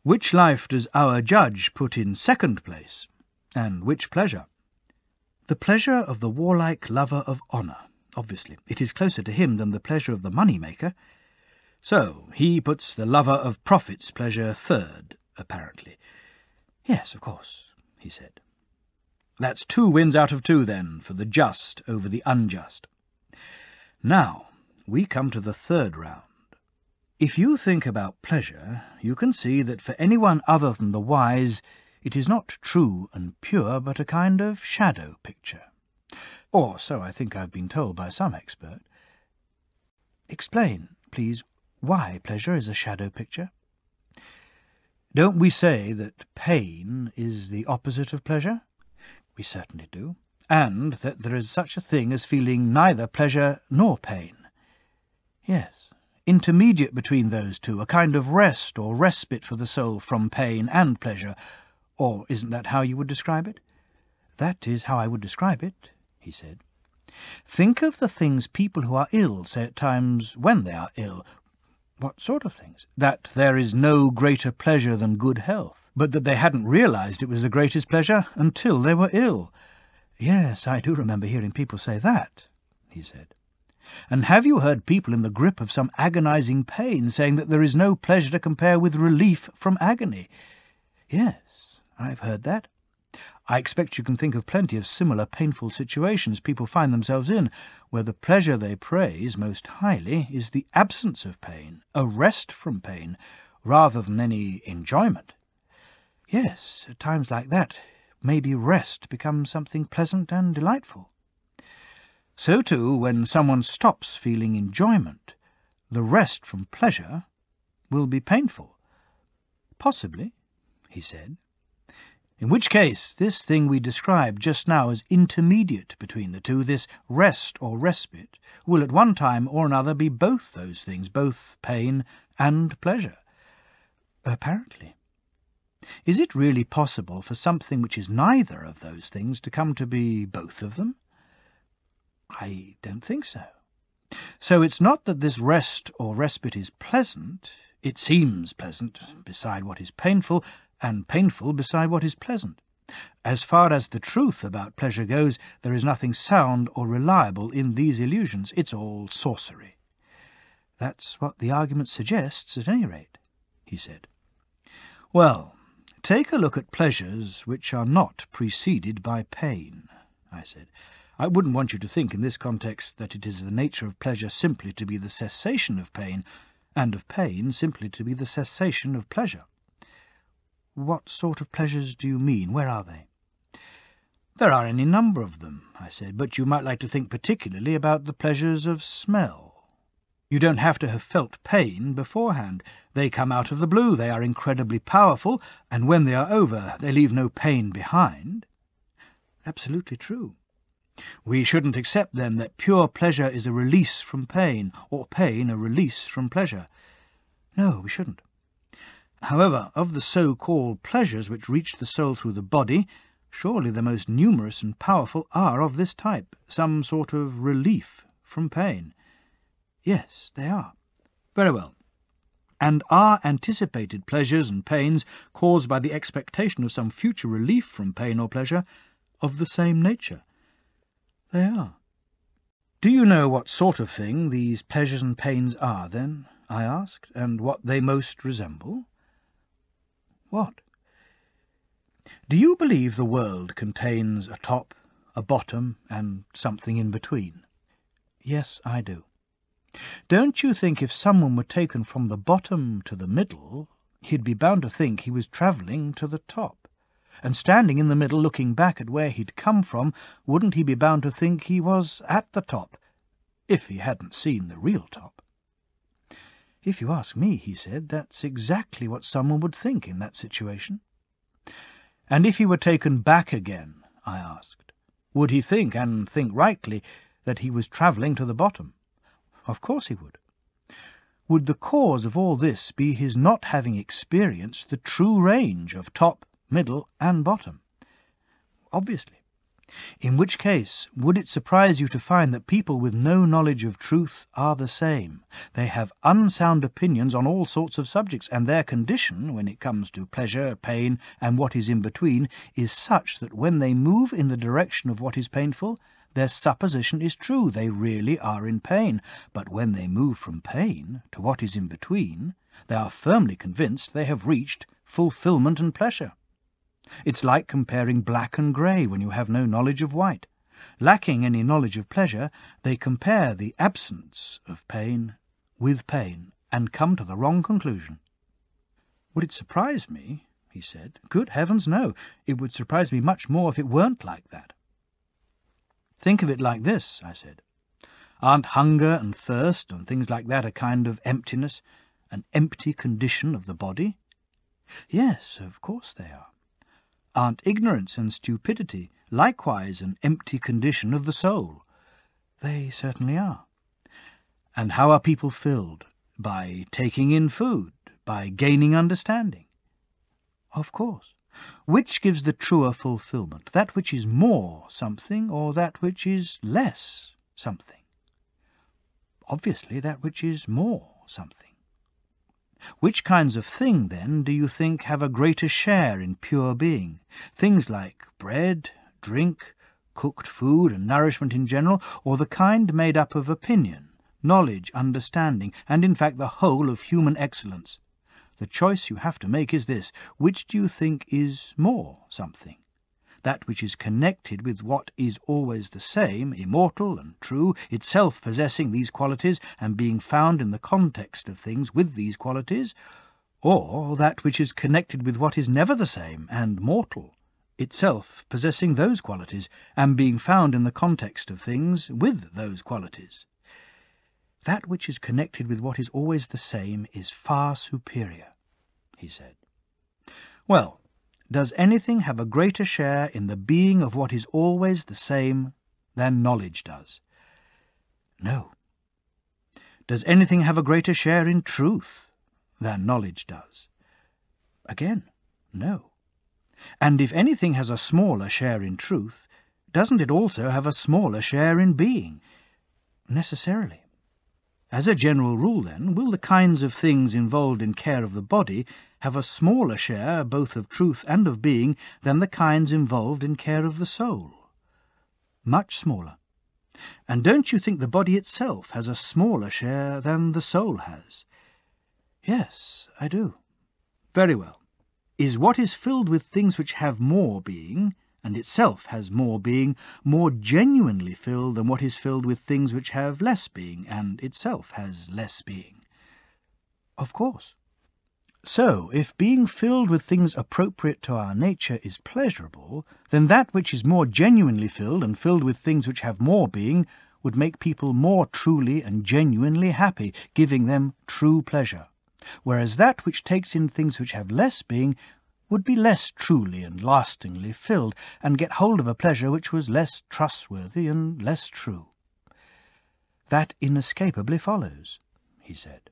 A: Which life does our judge put in second place, and which pleasure? The pleasure of the warlike lover of honour, obviously. It is closer to him than the pleasure of the money-maker. So he puts the lover of profit's pleasure third, apparently. Yes, of course, he said. That's 2 wins out of 2, then, for the just over the unjust. Now, we come to the third round. If you think about pleasure, you can see that for anyone other than the wise, it is not true and pure, but a kind of shadow picture. Or so I think I've been told by some expert. Explain, please, why pleasure is a shadow picture. Don't we say that pain is the opposite of pleasure? We certainly do. And that there is such a thing as feeling neither pleasure nor pain. Yes, intermediate between those two, a kind of rest or respite for the soul from pain and pleasure. Or isn't that how you would describe it? That is how I would describe it, he said. Think of the things people who are ill say at times when they are ill. What sort of things? That there is no greater pleasure than good health, but that they hadn't realized it was the greatest pleasure until they were ill. Yes, I do remember hearing people say that, he said. And have you heard people in the grip of some agonizing pain saying that there is no pleasure to compare with relief from agony? Yes, I've heard that. I expect you can think of plenty of similar painful situations people find themselves in, where the pleasure they praise most highly is the absence of pain, a rest from pain, rather than any enjoyment. Yes, at times like that, maybe rest becomes something pleasant and delightful. So too, when someone stops feeling enjoyment, the rest from pleasure will be painful. Possibly, he said. In which case, this thing we described just now as intermediate between the two, this rest or respite, will at one time or another be both those things, both pain and pleasure. Apparently. Is it really possible for something which is neither of those things to come to be both of them? I don't think so. So it's not that this rest or respite is pleasant. It seems pleasant beside what is painful, and painful beside what is pleasant. As far as the truth about pleasure goes, there is nothing sound or reliable in these illusions. It's all sorcery. That's what the argument suggests, at any rate, he said. Well, take a look at pleasures which are not preceded by pain, I said. I wouldn't want you to think in this context that it is the nature of pleasure simply to be the cessation of pain, and of pain simply to be the cessation of pleasure. What sort of pleasures do you mean? Where are they? There are any number of them, I said, but you might like to think particularly about the pleasures of smell. You don't have to have felt pain beforehand. They come out of the blue, they are incredibly powerful, and when they are over, they leave no pain behind. Absolutely true. We shouldn't accept, then, that pure pleasure is a release from pain, or pain a release from pleasure. No, we shouldn't. However, of the so-called pleasures which reach the soul through the body, surely the most numerous and powerful are of this type, some sort of relief from pain. Yes, they are. Very well. And are anticipated pleasures and pains caused by the expectation of some future relief from pain or pleasure of the same nature? They are. Do you know what sort of thing these pleasures and pains are, then? I asked, and what they most resemble? What? Do you believe the world contains a top, a bottom, and something in between? Yes, I do. Don't you think if someone were taken from the bottom to the middle, he'd be bound to think he was travelling to the top? And standing in the middle looking back at where he'd come from, wouldn't he be bound to think he was at the top, if he hadn't seen the real top? If you ask me, he said, that's exactly what someone would think in that situation. And if he were taken back again, I asked, would he think, and think rightly, that he was travelling to the bottom? Of course he would. Would the cause of all this be his not having experienced the true range of top, middle, and bottom. Obviously. In which case, would it surprise you to find that people with no knowledge of truth are the same? They have unsound opinions on all sorts of subjects, and their condition, when it comes to pleasure, pain, and what is in between, is such that when they move in the direction of what is painful, their supposition is true, they really are in pain. But when they move from pain to what is in between, they are firmly convinced they have reached fulfillment and pleasure. It's like comparing black and grey when you have no knowledge of white. Lacking any knowledge of pleasure, they compare the absence of pain with pain and come to the wrong conclusion. Would it surprise me? He said. Good heavens, no. It would surprise me much more if it weren't like that. Think of it like this, I said. Aren't hunger and thirst and things like that a kind of emptiness, an empty condition of the body? Yes, of course they are. Aren't ignorance and stupidity likewise an empty condition of the soul? They certainly are. And how are people filled? By taking in food, by gaining understanding. Of course. Which gives the truer fulfillment, that which is more something or that which is less something? Obviously that which is more something. Which kinds of thing, then, do you think have a greater share in pure being? Things like bread, drink, cooked food, and nourishment in general, or the kind made up of opinion, knowledge, understanding, and in fact the whole of human excellence? The choice you have to make is this: which do you think is more something? That which is connected with what is always the same, immortal and true, itself possessing these qualities and being found in the context of things with these qualities, or that which is connected with what is never the same and mortal, itself possessing those qualities and being found in the context of things with those qualities? That which is connected with what is always the same is far superior, he said. Well, does anything have a greater share in the being of what is always the same than knowledge does? No. Does anything have a greater share in truth than knowledge does? Again, no. And if anything has a smaller share in truth, doesn't it also have a smaller share in being? Necessarily. As a general rule, then, will the kinds of things involved in care of the body have a smaller share both of truth and of being than the kinds involved in care of the soul? Much smaller. And don't you think the body itself has a smaller share than the soul has? Yes, I do. Very well. Is what is filled with things which have more being, and itself has more being, more genuinely filled than what is filled with things which have less being, and itself has less being? Of course. So, if being filled with things appropriate to our nature is pleasurable, then that which is more genuinely filled and filled with things which have more being would make people more truly and genuinely happy, giving them true pleasure, whereas that which takes in things which have less being would be less truly and lastingly filled, and get hold of a pleasure which was less trustworthy and less true. That inescapably follows, he said.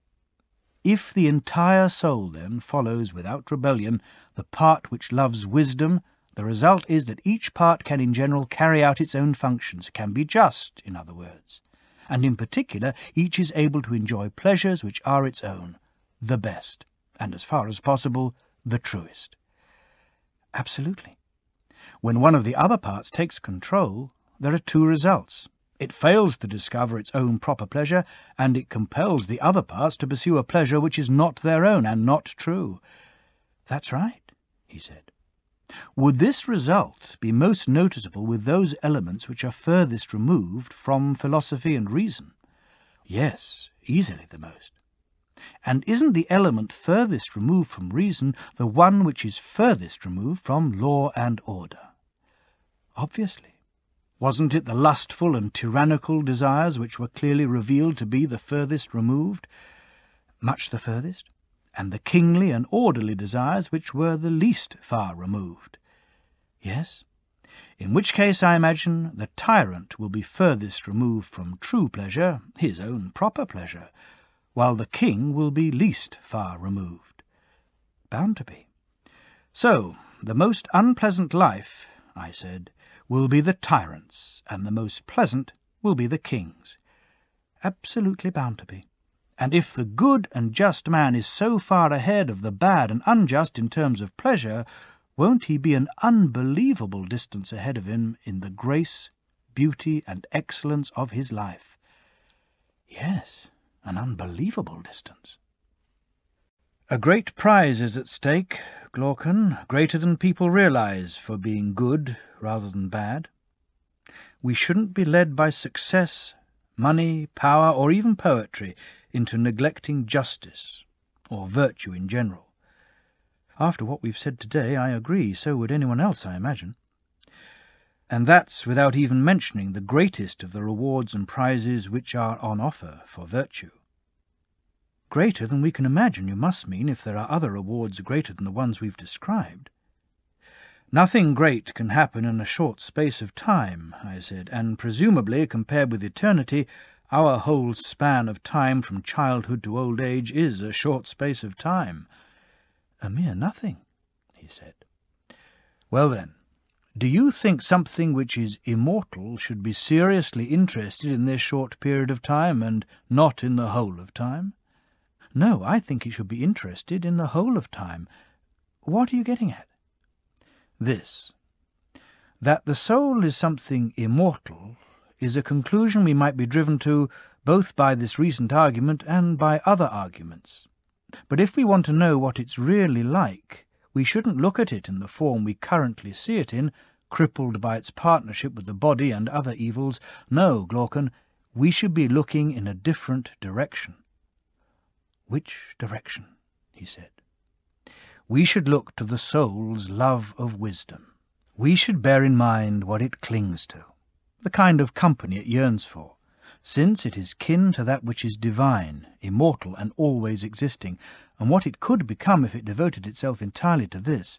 A: If the entire soul, then, follows without rebellion the part which loves wisdom, the result is that each part can in general carry out its own functions, can be just, in other words, and in particular each is able to enjoy pleasures which are its own, the best, and as far as possible, the truest. Absolutely. When one of the other parts takes control, there are two results. It fails to discover its own proper pleasure, and it compels the other parts to pursue a pleasure which is not their own and not true. That's right, he said. Would this result be most noticeable with those elements which are furthest removed from philosophy and reason? Yes, easily the most. And isn't the element furthest removed from reason the one which is furthest removed from law and order? Obviously. Wasn't it the lustful and tyrannical desires which were clearly revealed to be the furthest removed? Much the furthest. And the kingly and orderly desires which were the least far removed? Yes. In which case, I imagine, the tyrant will be furthest removed from true pleasure, his own proper pleasure, while the king will be least far removed. Bound to be. So, the most unpleasant life, I said, will be the tyrant's, and the most pleasant will be the king's. Absolutely bound to be. And if the good and just man is so far ahead of the bad and unjust in terms of pleasure, won't he be an unbelievable distance ahead of him in the grace, beauty, and excellence of his life? Yes, an unbelievable distance. A great prize is at stake, Glaucon, greater than people realize, for being good rather than bad. We shouldn't be led by success, money, power, or even poetry into neglecting justice, or virtue in general. After what we've said today, I agree. So would anyone else, I imagine. And that's without even mentioning the greatest of the rewards and prizes which are on offer for virtue. Greater than we can imagine, you must mean, if there are other rewards greater than the ones we've described. Nothing great can happen in a short space of time, I said, and presumably, compared with eternity, our whole span of time from childhood to old age is a short space of time. A mere nothing, he said. Well then, do you think something which is immortal should be seriously interested in this short period of time and not in the whole of time? No, I think it should be interested in the whole of time. What are you getting at? This. That the soul is something immortal is a conclusion we might be driven to both by this recent argument and by other arguments. But if we want to know what it's really like, we shouldn't look at it in the form we currently see it in, crippled by its partnership with the body and other evils. No, Glaucon, we should be looking in a different direction. Which direction? He said. We should look to the soul's love of wisdom. We should bear in mind what it clings to, the kind of company it yearns for, since it is kin to that which is divine, immortal, and always existing, and what it could become if it devoted itself entirely to this.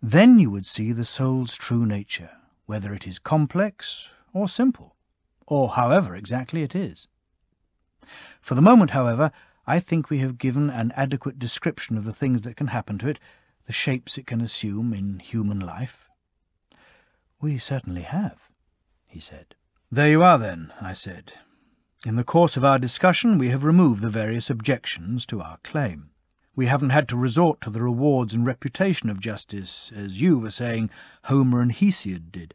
A: Then you would see the soul's true nature, whether it is complex or simple, or however exactly it is. For the moment, however, I think we have given an adequate description of the things that can happen to it, the shapes it can assume in human life. We certainly have, he said. There you are, then, I said. In the course of our discussion, we have removed the various objections to our claim. We haven't had to resort to the rewards and reputation of justice, as you were saying Homer and Hesiod did.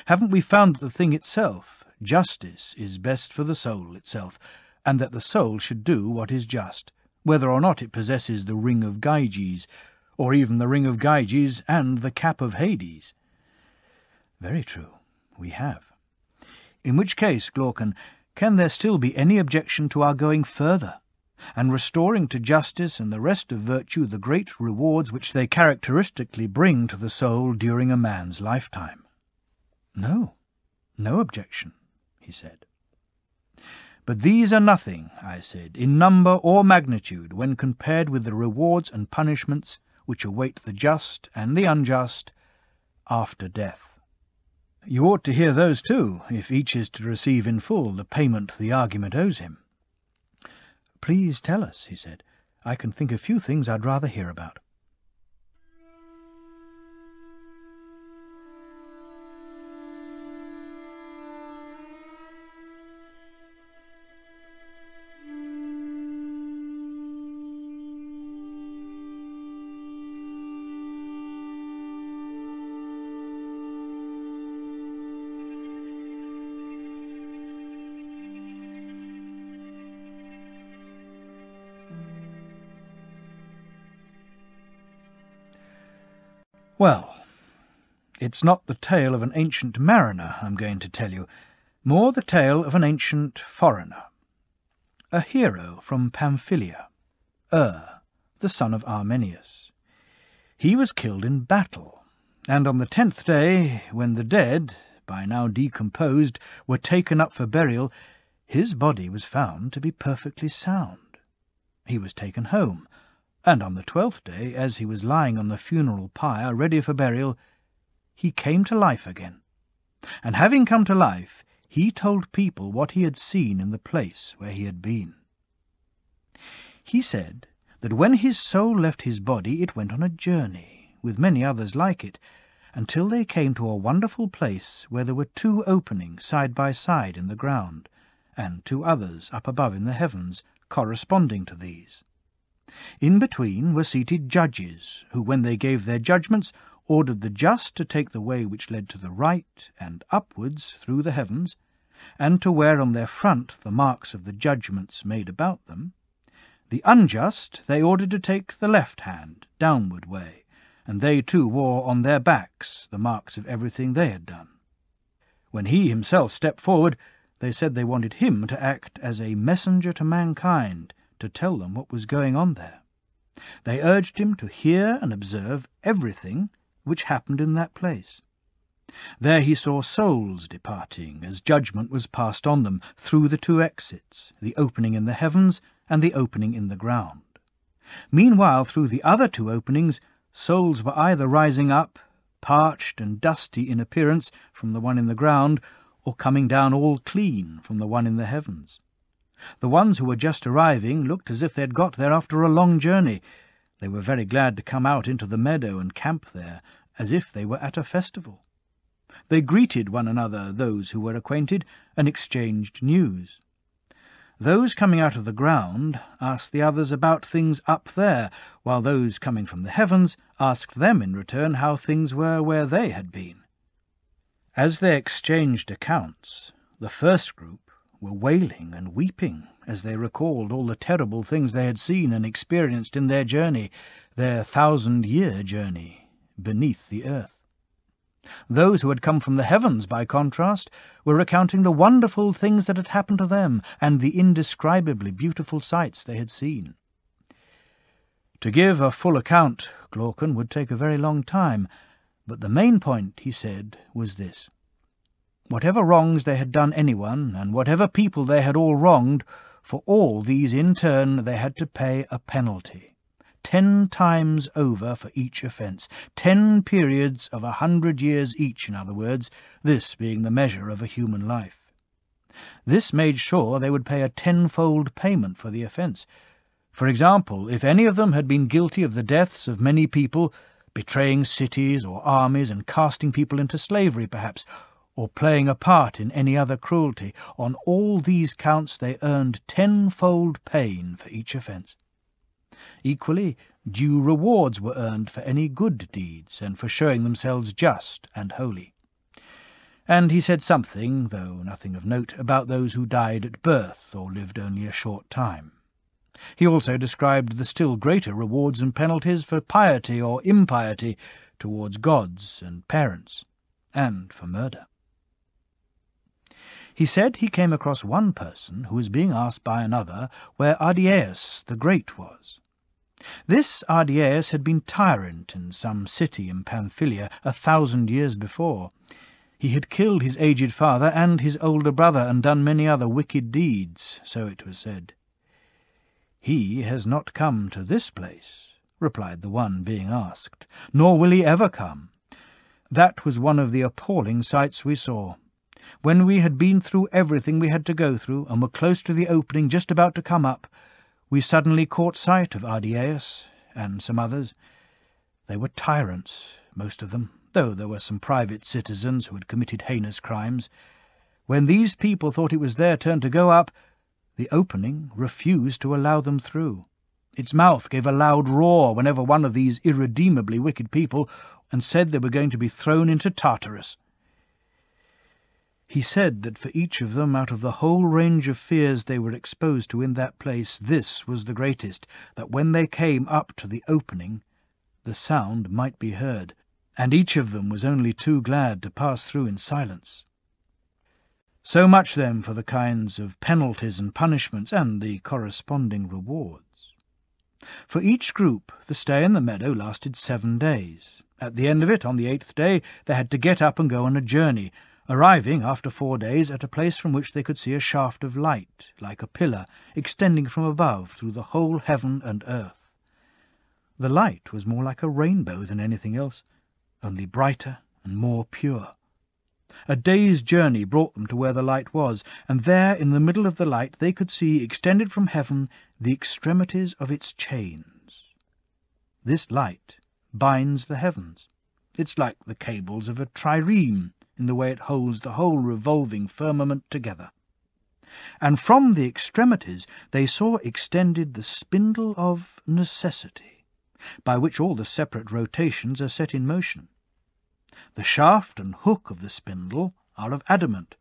A: Haven't we found that the thing itself, justice, is best for the soul itself, and that the soul should do what is just, whether or not it possesses the ring of Gyges, or even the ring of Gyges and the cap of Hades? Very true, we have. In which case, Glaucon, can there still be any objection to our going further, and restoring to justice and the rest of virtue the great rewards which they characteristically bring to the soul during a man's lifetime? No, no objection, he said. But these are nothing, I said, in number or magnitude when compared with the rewards and punishments which await the just and the unjust after death. You ought to hear those too, if each is to receive in full the payment the argument owes him. Please tell us, he said. I can think of few things I'd rather hear about. Well, it's not the tale of an ancient mariner I'm going to tell you, more the tale of an ancient foreigner, a hero from Pamphylia, the son of Armenius. He was killed in battle, and on the 10th day, when the dead, by now decomposed, were taken up for burial, his body was found to be perfectly sound. He was taken home, and on the 12th day, as he was lying on the funeral pyre ready for burial, he came to life again. And having come to life, he told people what he had seen in the place where he had been. He said that when his soul left his body, it went on a journey, with many others like it, until they came to a wonderful place where there were 2 openings side by side in the ground, and 2 others up above in the heavens, corresponding to these. In between were seated judges, who, when they gave their judgments, ordered the just to take the way which led to the right and upwards through the heavens, and to wear on their front the marks of the judgments made about them. The unjust they ordered to take the left hand, downward way, and they too wore on their backs the marks of everything they had done. When he himself stepped forward, they said they wanted him to act as a messenger to mankind, to tell them what was going on there. They urged him to hear and observe everything which happened in that place. There he saw souls departing, as judgment was passed on them, through the 2 exits, the opening in the heavens and the opening in the ground. Meanwhile, through the other 2 openings, souls were either rising up, parched and dusty in appearance, from the one in the ground, or coming down all clean from the one in the heavens. The ones who were just arriving looked as if they had got there after a long journey. They were very glad to come out into the meadow and camp there, as if they were at a festival. They greeted one another, those who were acquainted, and exchanged news. Those coming out of the ground asked the others about things up there, while those coming from the heavens asked them in return how things were where they had been. As they exchanged accounts, the first group were wailing and weeping as they recalled all the terrible things they had seen and experienced in their journey, their 1,000-year journey, beneath the earth. Those who had come from the heavens, by contrast, were recounting the wonderful things that had happened to them and the indescribably beautiful sights they had seen. To give a full account, Glaucon, would take a very long time, but the main point, he said, was this. Whatever wrongs they had done anyone, and whatever people they had all wronged, for all these in turn they had to pay a penalty, 10 times over for each offence, 10 periods of 100 years each, in other words, this being the measure of a human life. This made sure they would pay a 10-fold payment for the offence. For example, if any of them had been guilty of the deaths of many people, betraying cities or armies and casting people into slavery perhaps, or playing a part in any other cruelty, on all these counts they earned 10-fold pain for each offence. Equally, due rewards were earned for any good deeds, and for showing themselves just and holy. And he said something, though nothing of note, about those who died at birth or lived only a short time. He also described the still greater rewards and penalties for piety or impiety towards gods and parents, and for murder. He said he came across one person who was being asked by another where Ardiaeus the Great was. This Ardiaeus had been tyrant in some city in Pamphylia 1,000 years before. He had killed his aged father and his older brother and done many other wicked deeds, so it was said. "He has not come to this place," replied the one being asked, "nor will he ever come. That was one of the appalling sights we saw. When we had been through everything we had to go through, and were close to the opening just about to come up, we suddenly caught sight of Ardiaeus and some others. They were tyrants, most of them, though there were some private citizens who had committed heinous crimes. When these people thought it was their turn to go up, the opening refused to allow them through. Its mouth gave a loud roar whenever one of these irredeemably wicked people, and said they were going to be thrown into Tartarus. He said that for each of them, out of the whole range of fears they were exposed to in that place, this was the greatest, that when they came up to the opening, the sound might be heard, and each of them was only too glad to pass through in silence. So much, then, for the kinds of penalties and punishments, and the corresponding rewards. For each group, the stay in the meadow lasted 7 days. At the end of it, on the 8th day, they had to get up and go on a journey, arriving after 4 days at a place from which they could see a shaft of light, like a pillar, extending from above through the whole heaven and earth. The light was more like a rainbow than anything else, only brighter and more pure. A day's journey brought them to where the light was, and there in the middle of the light they could see, extended from heaven, the extremities of its chains. This light binds the heavens. It's like the cables of a trireme in the way it holds the whole revolving firmament together. And from the extremities they saw extended the spindle of necessity, by which all the separate rotations are set in motion. The shaft and hook of the spindle are of adamant.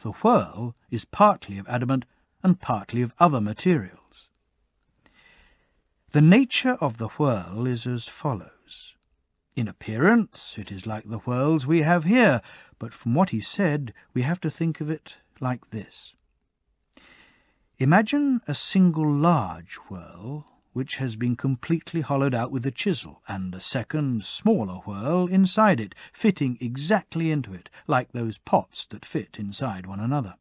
A: The whirl is partly of adamant and partly of other materials. The nature of the whirl is as follows. In appearance it is like the whirls we have here, but from what he said we have to think of it like this. Imagine a single large whirl which has been completely hollowed out with a chisel, and a second, smaller whirl inside it, fitting exactly into it, like those pots that fit inside one another.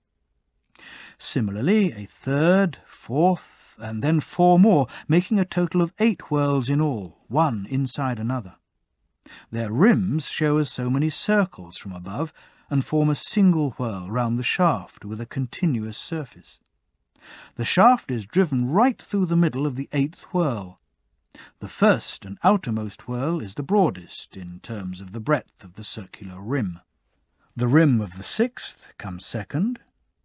A: Similarly, a third, fourth, and then 4 more, making a total of 8 whirls in all, one inside another. Their rims show us so many circles from above, and form a single whirl round the shaft with a continuous surface. The shaft is driven right through the middle of the 8th whirl. The first and outermost whirl is the broadest in terms of the breadth of the circular rim. The rim of the 6th comes second,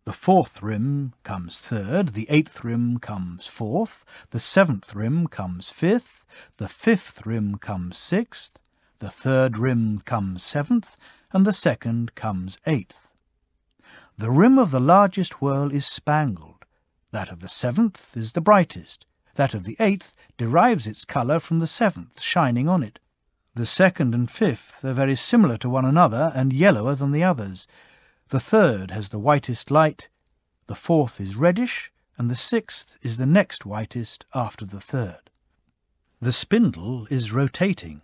A: the 4th rim comes third, the 8th rim comes 4th, the 7th rim comes 5th, the 5th rim comes 6th, the 3rd rim comes 7th, and the 2nd comes 8th. The rim of the largest whirl is spangled. That of the 7th is the brightest. That of the 8th derives its colour from the 7th shining on it. The 2nd and 5th are very similar to one another and yellower than the others. The 3rd has the whitest light, the 4th is reddish, and the 6th is the next whitest after the 3rd. The spindle is rotating.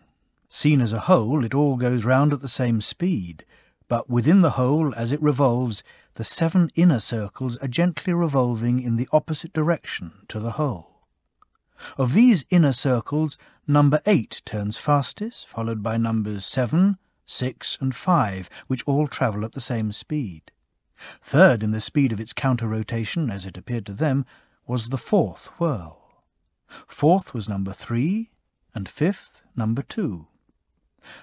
A: Seen as a whole, it all goes round at the same speed, but within the whole, as it revolves, the 7 inner circles are gently revolving in the opposite direction to the whole. Of these inner circles, number 8 turns fastest, followed by numbers 7, 6, and 5, which all travel at the same speed. Third in the speed of its counter-rotation, as it appeared to them, was the 4th whirl. 4th was number 3, and 5th number 2.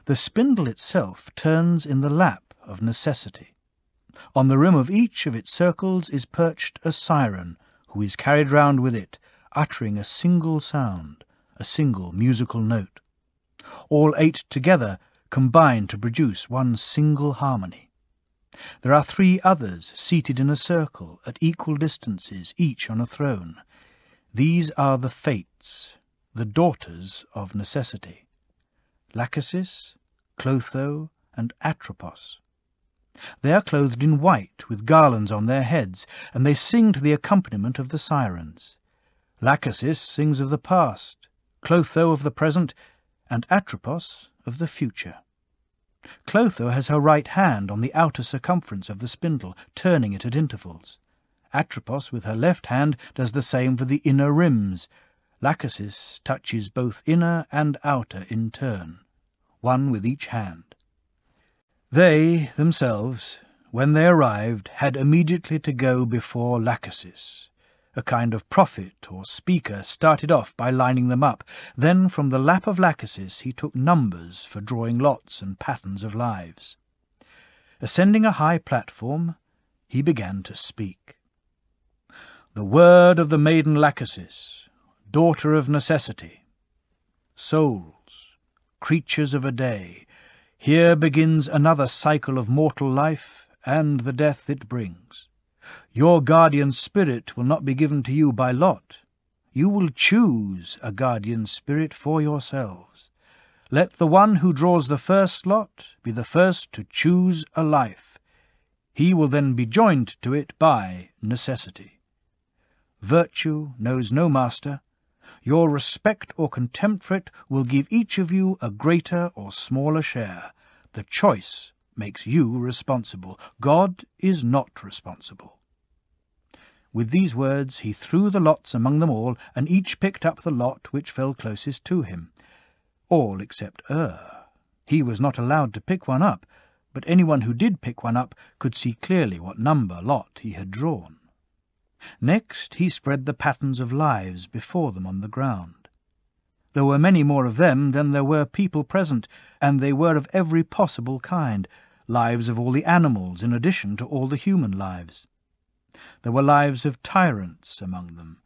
A: The spindle itself turns in the lap of necessity. On the rim of each of its circles is perched a siren, who is carried round with it, uttering a single sound, a single musical note. All 8 together combine to produce one single harmony. There are 3 others seated in a circle at equal distances, each on a throne. These are the Fates, the daughters of necessity, Lachesis, Clotho, and Atropos. They are clothed in white, with garlands on their heads, and they sing to the accompaniment of the sirens. Lachesis sings of the past, Clotho of the present, and Atropos of the future. Clotho has her right hand on the outer circumference of the spindle, turning it at intervals. Atropos with her left hand does the same for the inner rims. Lachesis touches both inner and outer in turn, one with each hand. They, themselves, when they arrived, had immediately to go before Lachesis. A kind of prophet or speaker started off by lining them up. Then from the lap of Lachesis he took numbers for drawing lots and patterns of lives. Ascending a high platform, he began to speak. The word of the maiden Lachesis, daughter of necessity. Souls, creatures of a day, here begins another cycle of mortal life and the death it brings. Your guardian spirit will not be given to you by lot. You will choose a guardian spirit for yourselves. Let the one who draws the first lot be the first to choose a life. He will then be joined to it by necessity. Virtue knows no master. Your respect or contempt for it will give each of you a greater or smaller share. The choice makes you responsible. God is not responsible. With these words he threw the lots among them all, and each picked up the lot which fell closest to him. All except He was not allowed to pick one up, but anyone who did pick one up could see clearly what number lot he had drawn. Next he spread the patterns of lives before them on the ground. There were many more of them than there were people present, and they were of every possible kind, lives of all the animals in addition to all the human lives. There were lives of tyrants among them,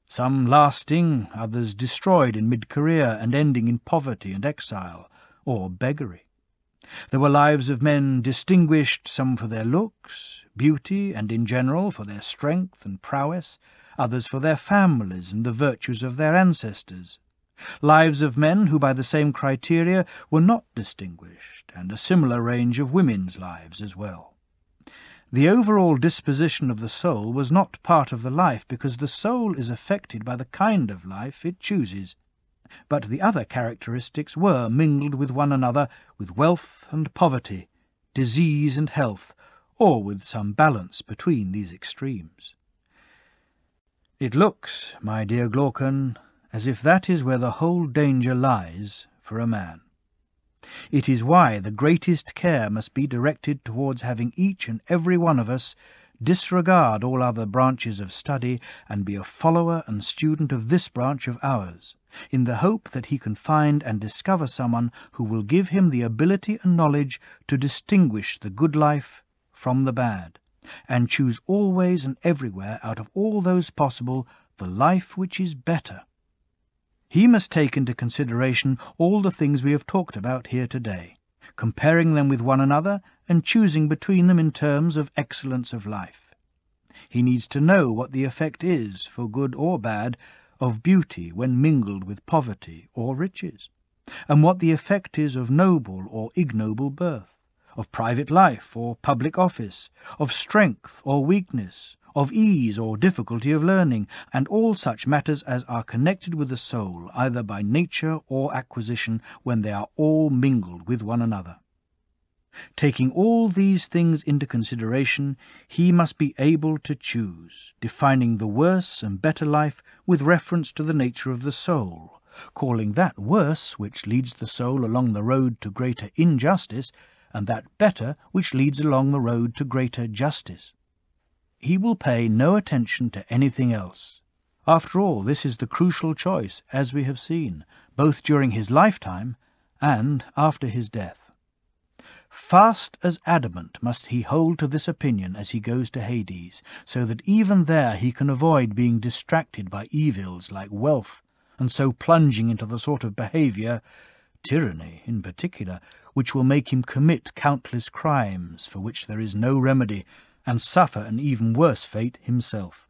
A: some lasting, others destroyed in mid-career and ending in poverty and exile, or beggary. There were lives of men distinguished, some for their looks, beauty, and in general for their strength and prowess, others for their families and the virtues of their ancestors. Lives of men who by the same criteria were not distinguished, and a similar range of women's lives as well. The overall disposition of the soul was not part of the life, because the soul is affected by the kind of life it chooses. But the other characteristics were mingled with one another, with wealth and poverty, disease and health, or with some balance between these extremes. It looks, my dear Glaucon, as if that is where the whole danger lies for a man. It is why the greatest care must be directed towards having each and every one of us disregard all other branches of study and be a follower and student of this branch of ours, in the hope that he can find and discover someone who will give him the ability and knowledge to distinguish the good life from the bad, and choose always and everywhere out of all those possible the life which is better. He must take into consideration all the things we have talked about here today, comparing them with one another and choosing between them in terms of excellence of life. He needs to know what the effect is, for good or bad, of beauty when mingled with poverty or riches, and what the effect is of noble or ignoble birth, of private life or public office, of strength or weakness, of ease or difficulty of learning, and all such matters as are connected with the soul, either by nature or acquisition, when they are all mingled with one another. Taking all these things into consideration, he must be able to choose, defining the worse and better life with reference to the nature of the soul, calling that worse which leads the soul along the road to greater injustice, and that better which leads along the road to greater justice. He will pay no attention to anything else. After all, this is the crucial choice, as we have seen, both during his lifetime and after his death. Fast as adamant must he hold to this opinion as he goes to Hades, so that even there he can avoid being distracted by evils like wealth, and so plunging into the sort of behaviour, tyranny in particular, which will make him commit countless crimes for which there is no remedy, and suffer an even worse fate himself.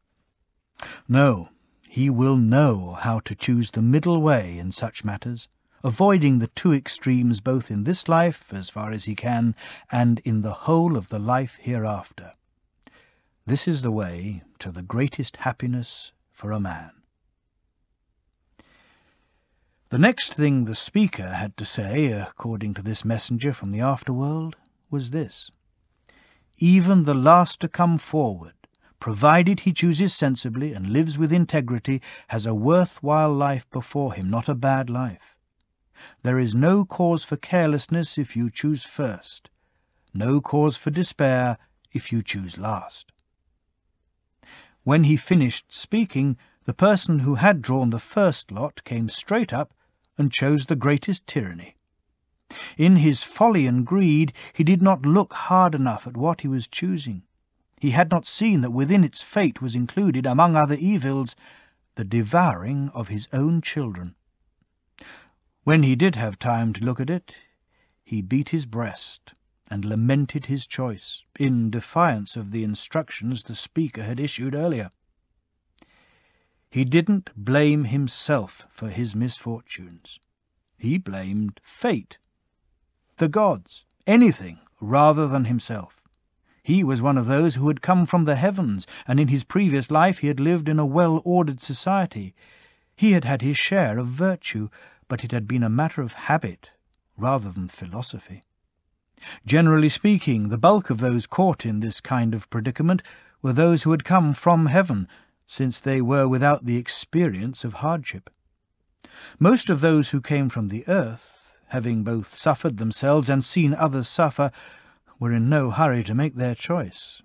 A: No, he will know how to choose the middle way in such matters, avoiding the two extremes both in this life, as far as he can, and in the whole of the life hereafter. This is the way to the greatest happiness for a man. The next thing the speaker had to say, according to this messenger from the afterworld, was this: even the last to come forward, provided he chooses sensibly and lives with integrity, has a worthwhile life before him, not a bad life. There is no cause for carelessness if you choose first, no cause for despair if you choose last. When he finished speaking, the person who had drawn the first lot came straight up and chose the greatest tyranny. In his folly and greed he did not look hard enough at what he was choosing. He had not seen that within its fate was included, among other evils, the devouring of his own children. When he did have time to look at it, he beat his breast and lamented his choice, in defiance of the instructions the speaker had issued earlier. He didn't blame himself for his misfortunes. He blamed fate, the gods, anything rather than himself. He was one of those who had come from the heavens, and in his previous life he had lived in a well-ordered society. He had had his share of virtue, but it had been a matter of habit rather than philosophy. Generally speaking, the bulk of those caught in this kind of predicament were those who had come from heaven, since they were without the experience of hardship. Most of those who came from the earth, having both suffered themselves and seen others suffer, were in no hurry to make their choice.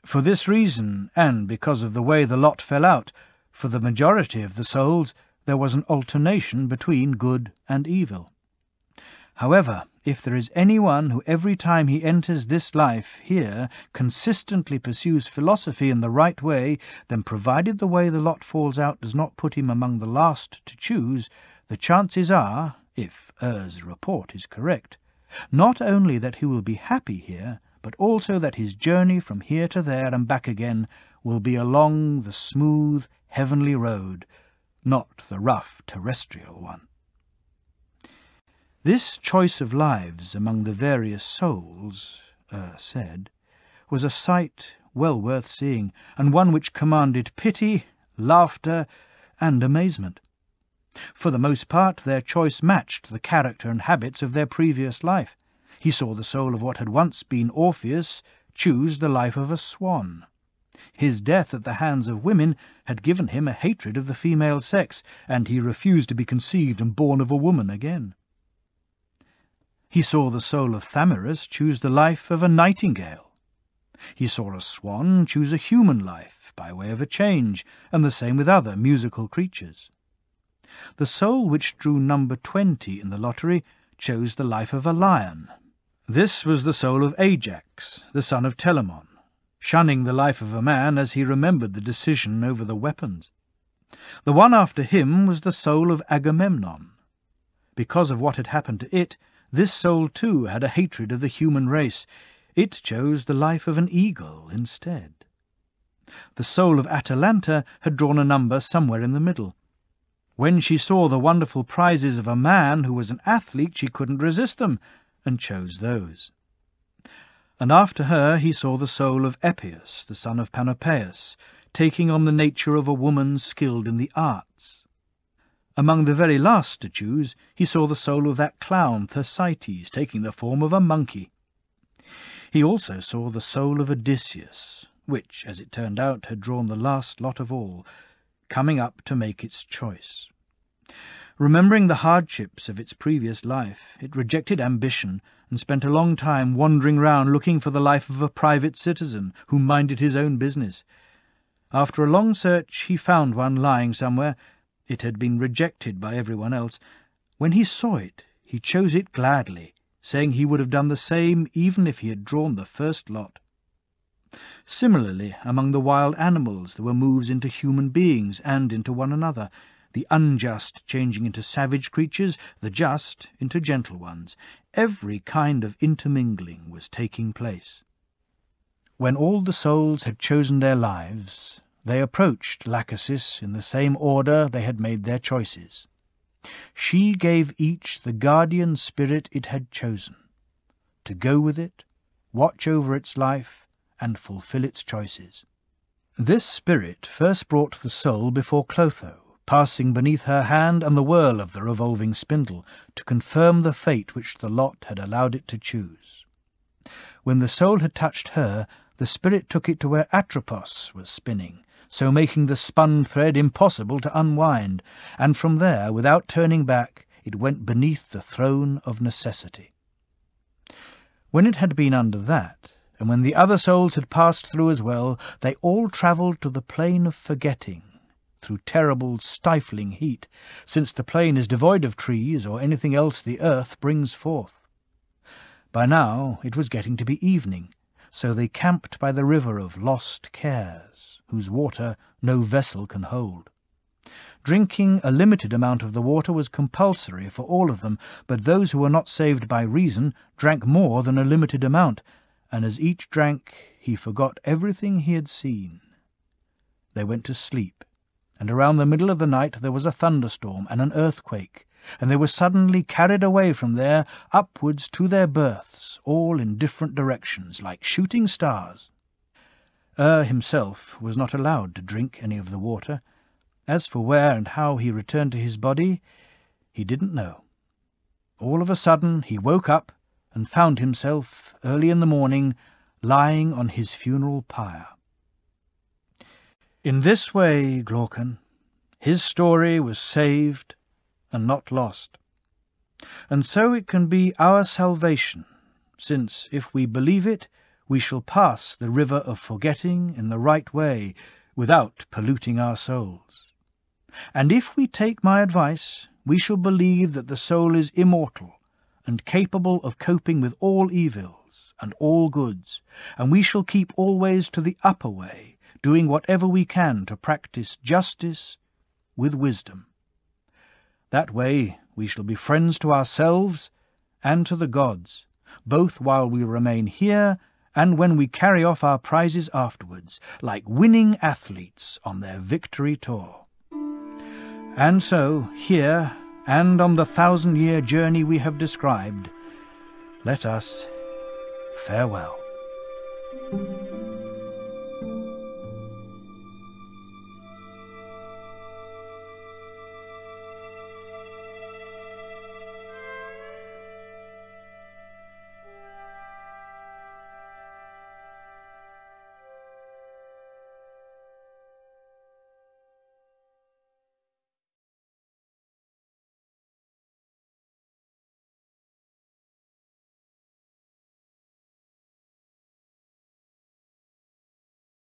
A: For this reason, and because of the way the lot fell out, for the majority of the souls, there was an alternation between good and evil. However, if there is anyone who every time he enters this life here consistently pursues philosophy in the right way, then provided the way the lot falls out does not put him among the last to choose, the chances are, if Er's report is correct, not only that he will be happy here, but also that his journey from here to there and back again will be along the smooth, heavenly road, not the rough terrestrial one. This choice of lives among the various souls, said, was a sight well worth seeing, and one which commanded pity, laughter, and amazement. For the most part, their choice matched the character and habits of their previous life. He saw the soul of what had once been Orpheus choose the life of a swan. His death at the hands of women had given him a hatred of the female sex, and he refused to be conceived and born of a woman again. He saw the soul of Thamyras choose the life of a nightingale. He saw a swan choose a human life by way of a change, and the same with other musical creatures. The soul which drew number 20 in the lottery chose the life of a lion. This was the soul of Ajax, the son of Telamon, shunning the life of a man as he remembered the decision over the weapons. The one after him was the soul of Agamemnon. Because of what had happened to it, this soul too had a hatred of the human race. It chose the life of an eagle instead. The soul of Atalanta had drawn a number somewhere in the middle. When she saw the wonderful prizes of a man who was an athlete, she couldn't resist them, and chose those. And after her he saw the soul of Epius, the son of Panopeus, taking on the nature of a woman skilled in the arts. Among the very last to choose, he saw the soul of that clown Thersites, taking the form of a monkey. He also saw the soul of Odysseus, which, as it turned out, had drawn the last lot of all, coming up to make its choice. Remembering the hardships of its previous life, it rejected ambition and spent a long time wandering round looking for the life of a private citizen who minded his own business. After a long search, he found one lying somewhere. It had been rejected by everyone else. When he saw it, he chose it gladly, saying he would have done the same even if he had drawn the first lot. Similarly, among the wild animals there were moves into human beings and into one another, the unjust changing into savage creatures, the just into gentle ones. Every kind of intermingling was taking place. When all the souls had chosen their lives, they approached Lachesis in the same order they had made their choices. She gave each the guardian spirit it had chosen, to go with it, watch over its life, and fulfill its choices. This spirit first brought the soul before Clotho, passing beneath her hand and the whirl of the revolving spindle, to confirm the fate which the lot had allowed it to choose. When the soul had touched her, the spirit took it to where Atropos was spinning, so making the spun thread impossible to unwind, and from there, without turning back, it went beneath the throne of necessity. When it had been under that, and when the other souls had passed through as well, they all travelled to the plain of forgetting, through terrible, stifling heat, since the plain is devoid of trees or anything else the earth brings forth. By now it was getting to be evening, so they camped by the river of lost cares, whose water no vessel can hold. Drinking a limited amount of the water was compulsory for all of them, but those who were not saved by reason drank more than a limited amount, and as each drank he forgot everything he had seen. They went to sleep, and around the middle of the night there was a thunderstorm and an earthquake, and they were suddenly carried away from there upwards to their berths, all in different directions, like shooting stars. Himself was not allowed to drink any of the water. As for where and how he returned to his body, he didn't know. All of a sudden he woke up and found himself, early in the morning, lying on his funeral pyre. In this way, Glaucon, his story was saved and not lost. And so it can be our salvation, since, if we believe it, we shall pass the river of forgetting in the right way, without polluting our souls. And if we take my advice, we shall believe that the soul is immortal and capable of coping with all evils and all goods, and we shall keep always to the upper way, doing whatever we can to practice justice with wisdom. That way we shall be friends to ourselves and to the gods, both while we remain here and when we carry off our prizes afterwards, like winning athletes on their victory tour. And so, here, and on the 1,000-year journey we have described, let us farewell.